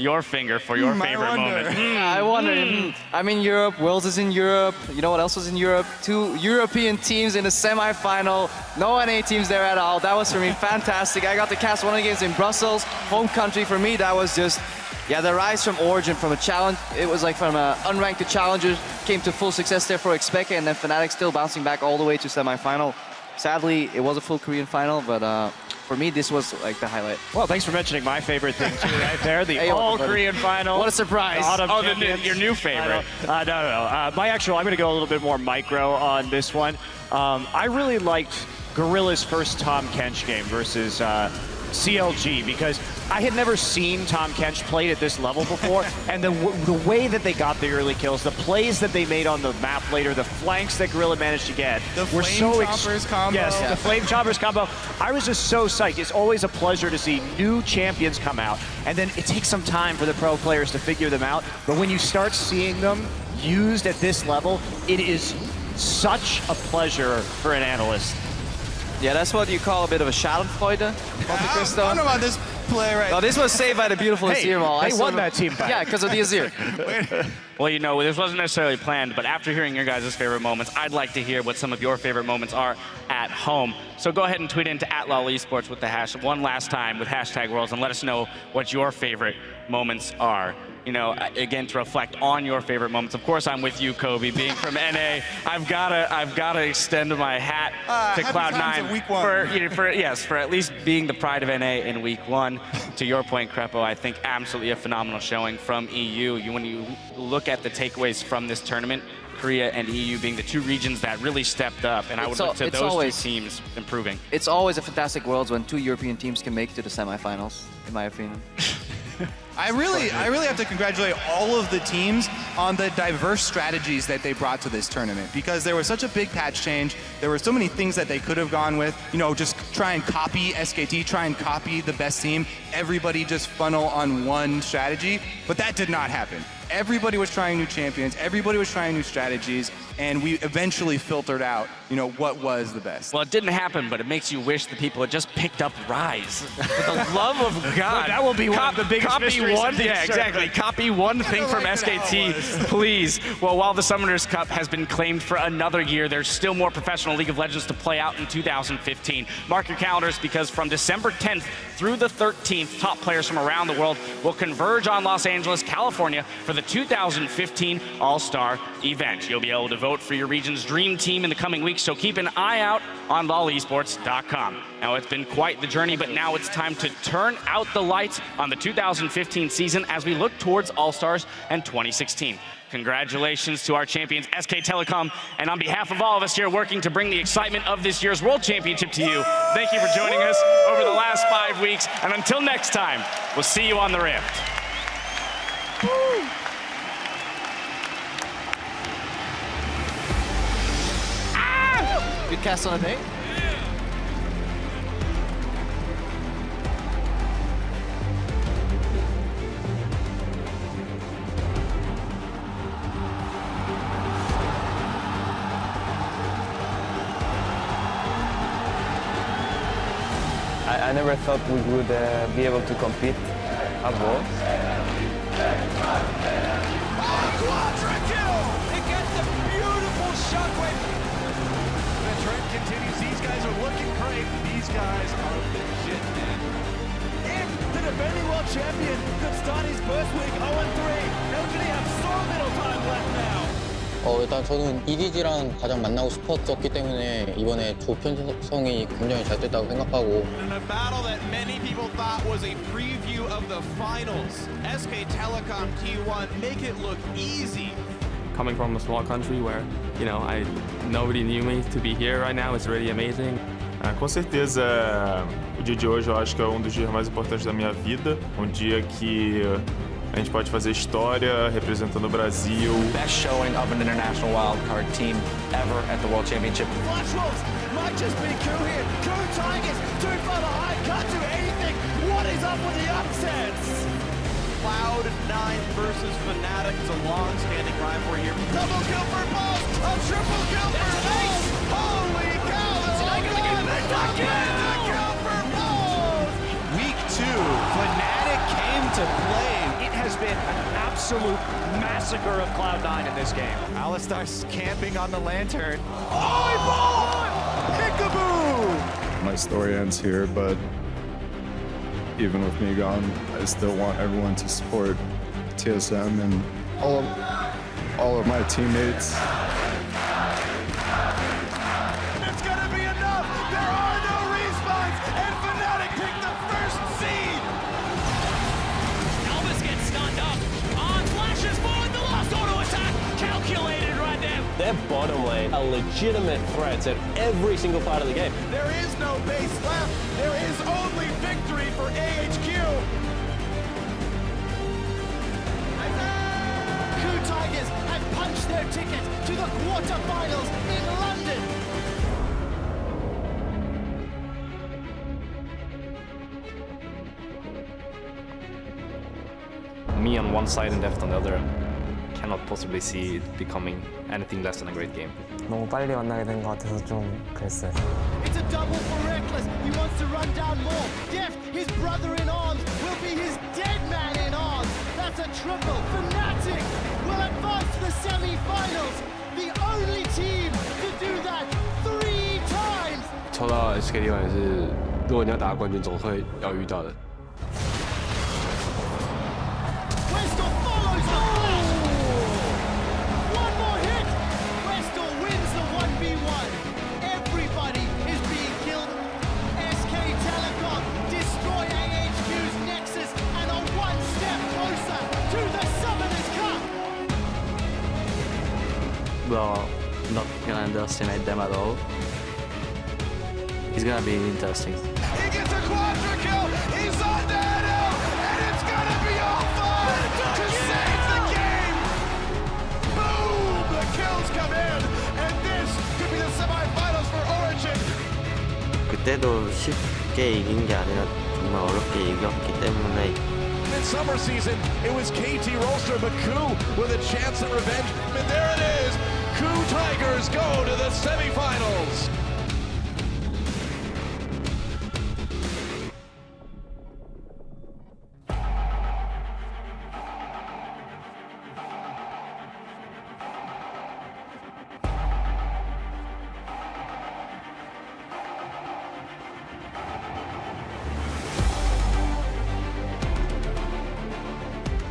your finger for your favorite moment? I wonder. I'm in Europe. Wales is in Europe. You know what else was in Europe? 2 European teams in the semi-final. No NA teams there at all. That was for me fantastic. I got to cast one of the games in Brussels, home country for me. That was just, yeah, the rise from Origin, from a challenge. It was like from unranked to challengers, came to full success there for FLICKR, and then Fnatic still bouncing back all the way to semi-final. Sadly, it was a full Korean final, but for me, this was like the highlight. Well, thanks for mentioning my favorite thing too, right there, the all-Korean final. What a surprise! Your new favorite. No. I'm going to go a little bit more micro on this one. I really liked Gorilla's first Tahm Kench game versus CLG because I had never seen Tahm Kench played at this level before, and the way that they got the early kills, the plays that they made on the map later, the flanks that Gorilla managed to get, were so Choppers combo. Yes, the Flame Choppers combo. I was just so psyched. It's always a pleasure to see new champions come out, and then it takes some time for the pro players to figure them out. But when you start seeing them used at this level, it is such a pleasure for an analyst. Yeah, that's what you call a bit of a schadenfreude. I don't know about this play right. No, this was saved by the beautiful Azir Maul. They won that team fight. Yeah, because of the Azir. Well, you know, this wasn't necessarily planned, but after hearing your guys' favorite moments, I'd like to hear what some of your favorite moments are at home. So go ahead and tweet into @LOLesports with the hash one last time with #Worlds and let us know what your favorite moments are. You know, again, to reflect on your favorite moments. Of course, I'm with you, Kobe. Being from NA, I've gotta extend my hat to Cloud9 for at least being the pride of NA in week 1. To your point, Crepo, I think absolutely a phenomenal showing from EU. When you look at the takeaways from this tournament, Korea and EU being the 2 regions that really stepped up, and I would look to those 2 teams improving. It's always a fantastic Worlds when 2 European teams can make it to the semifinals, in my opinion. I really have to congratulate all of the teams on the diverse strategies that they brought to this tournament, because there was such a big patch change. There were so many things that they could have gone with. You know, just try and copy SKT, try and copy the best team. Everybody just funnel on one strategy, but that did not happen. Everybody was trying new champions, everybody was trying new strategies, and we eventually filtered out, you know, what was the best. Well, it didn't happen, but it makes you wish the people had just picked up Rise. For the love of God. That will be one of the biggest mysteries of this exactly. Copy one thing from SKT, please. Well, while the Summoners Cup has been claimed for another year, there's still more professional League of Legends to play out in 2015. Mark your calendars, because from December 10th through the 13th, top players from around the world will converge on Los Angeles, California for the 2015 All-Star event. You'll be able to vote for your region's dream team in the coming weeks, so keep an eye out on LOLesports.com. Now, it's been quite the journey, but now it's time to turn out the lights on the 2015 season as we look towards All-Stars and 2016. Congratulations to our champions, SK Telecom, and on behalf of all of us here working to bring the excitement of this year's World Championship to you, thank you for joining us over the last 5 weeks, and until next time, we'll see you on the Rift. Woo. Good cast on a day. I never thought we would be able to compete at Worlds. Quadra kill! It gets a beautiful shockwave. The trend continues. These guys are looking great. These guys are legit, man. If the defending world champion could start his first week 0-3, LGD have so little time left now. 일단 저는 EDG랑 가장 만나고 싶었었기 때문에 이번에 조 편성이 굉장히 잘 됐다고 생각하고. In a battle that many people thought was a preview of the finals, SK Telecom T1 make it look easy. Coming from a small country where, you know, nobody knew me, to be here right now is really amazing. Com certeza, o dia de hoje eu acho que é um dos dias mais importantes da minha vida, um dia que a gente pode fazer história representando o Brasil. Best showing of an international wildcard team ever at the World Championship. Flash Wolves might just be Coup here. Coup Tigers too far behind, can't do anything. What is up with the upsets? Cloud9 versus Fnatic. It's a long-standing rivalry here. Double kill for Balls, a triple kill for Balls. Holy cow! It's not gonna get the kill for Balls. Week 2, Fnatic came to play. It been an absolute massacre of Cloud9 in this game. Alistar's camping on the lantern. Oh, he ball! Peekaboo! My story ends here, but even with me gone, I still want everyone to support TSM and all of my teammates. It's gonna be enough! There are no respawns, and Fnatic pick the first seed! Elvis gets stunned up. On flashes forward, the last auto attack calculated right there. Their bottom lane are legitimate threats at every single part of the game. There is no base left. There is only victory for AHQ. Tigers have punched their ticket to the quarterfinals in London. Me on one side and Deft on the other. Cannot possibly see it becoming anything less than a great game. 너무 빨리 만나게 된 것 같아서 좀 그랬어요. It's a double for Reckless. He wants to run down more. Deft, his brother in arms, will be his dead man in arms. That's a triple. Fnatic will advance to the semi-finals. The only team to do that 3 times. 抽到 SKT 也是，如果你要打冠军，总会要遇到的。 Westor follows the flash. One more hit. Westor wins the 1v1. Everybody is being killed. SK Telecom destroy AHQ's Nexus and are one step closer to the Summoners Cup. Well, not gonna underestimate them at all. It's gonna be interesting. He gets a quadra kill. He's on the hill, and it's gonna be all fun to save the game. Boom! The kills come in, and this could be the semifinals for Origin. 그때도 쉽게 이긴 게 아니라 정말 어렵게 이겼기 때문에 In summer season, it was KT Rolster, but Coup with a chance at revenge. And there it is. Coup Tigers go to the semifinals.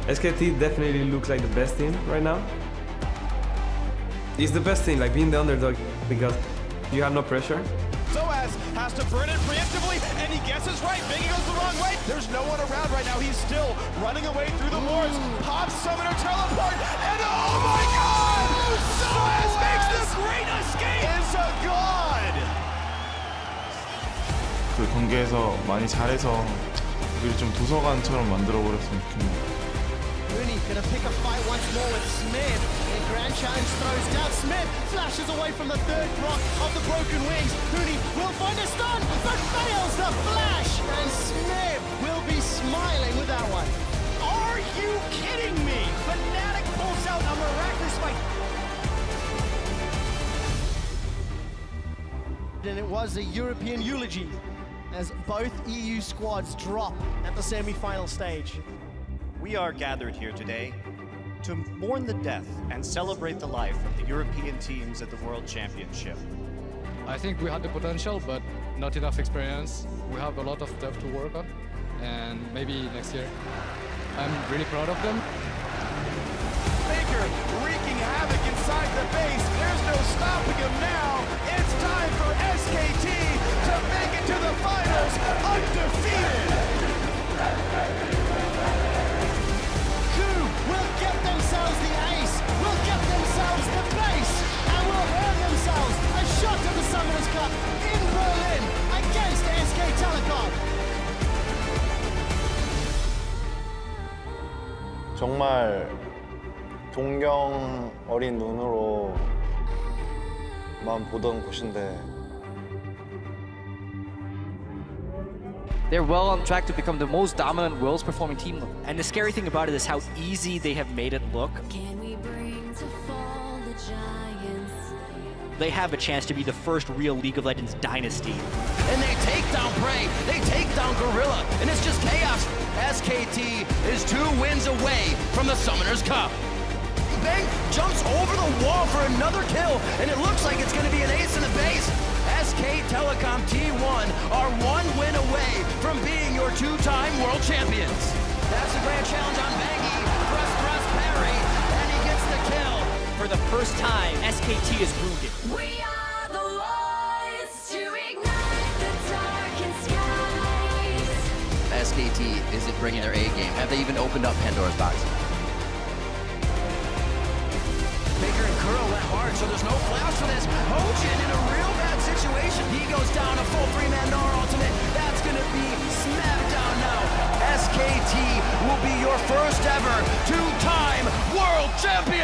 SKT definitely looks like the best team right now. It's the best team, like being the underdog, because you have no pressure. Soaz has to burn it preemptively, and he guesses right. Bingy goes the wrong way. There's no one around right now. He's still running away through the wars. Pops Summoner teleport, and oh my god! Soaz makes the great escape! It's a god! 그 경기에서 많이 잘해서 우리 좀 도서관처럼 만들어버렸으면 좋겠네요. Rooney gonna pick a fight once more with Smith. And Grand Challenge throws down. Smith flashes away from the third proc of the broken wings. Rooney will find a stun, but fails the flash. And Smith will be smiling with that one. Are you kidding me? Fnatic pulls out a miraculous fight. And it was a European eulogy as both EU squads drop at the semi-final stage. We are gathered here today to mourn the death and celebrate the life of the European teams at the World Championship. I think we had the potential, but not enough experience. We have a lot of stuff to work on, and maybe next year. I'm really proud of them. Faker wreaking havoc inside the base. There's no stopping him now. It's time for SKT to make it to the finals undefeated. Coup will get themselves the ace, will get themselves the base, and will earn themselves a shot at the Summoners Cup in Berlin against SK Telecom. 정말 존경 어린 눈으로만 보던 곳인데 They're well on track to become the most dominant Worlds performing team. And the scary thing about it is how easy they have made it look. they have a chance to be the first real League of Legends dynasty. And they take down Prey, they take down Gorilla, and it's just chaos. SKT is 2 wins away from the Summoners Cup. Bang jumps over the wall for another kill, and it looks like it's going to be an ace in the base. SK Telecom T1 are 1 win away from being your 2-time world champions. That's the grand challenge on Bangy. Thrust parry, and he gets the kill. For the first time, SKT is wounded. We are the ones to ignite the darkest skies. SKT isn't bringing their A game. Have they even opened up Pandora's box? Baker and Kuro went hard, so there's no flash for this. Hojin in a real bad situation. He goes down a full 3-man Gnar ultimate. That's going to be Smackdown now. SKT will be your first ever 2-time world champion.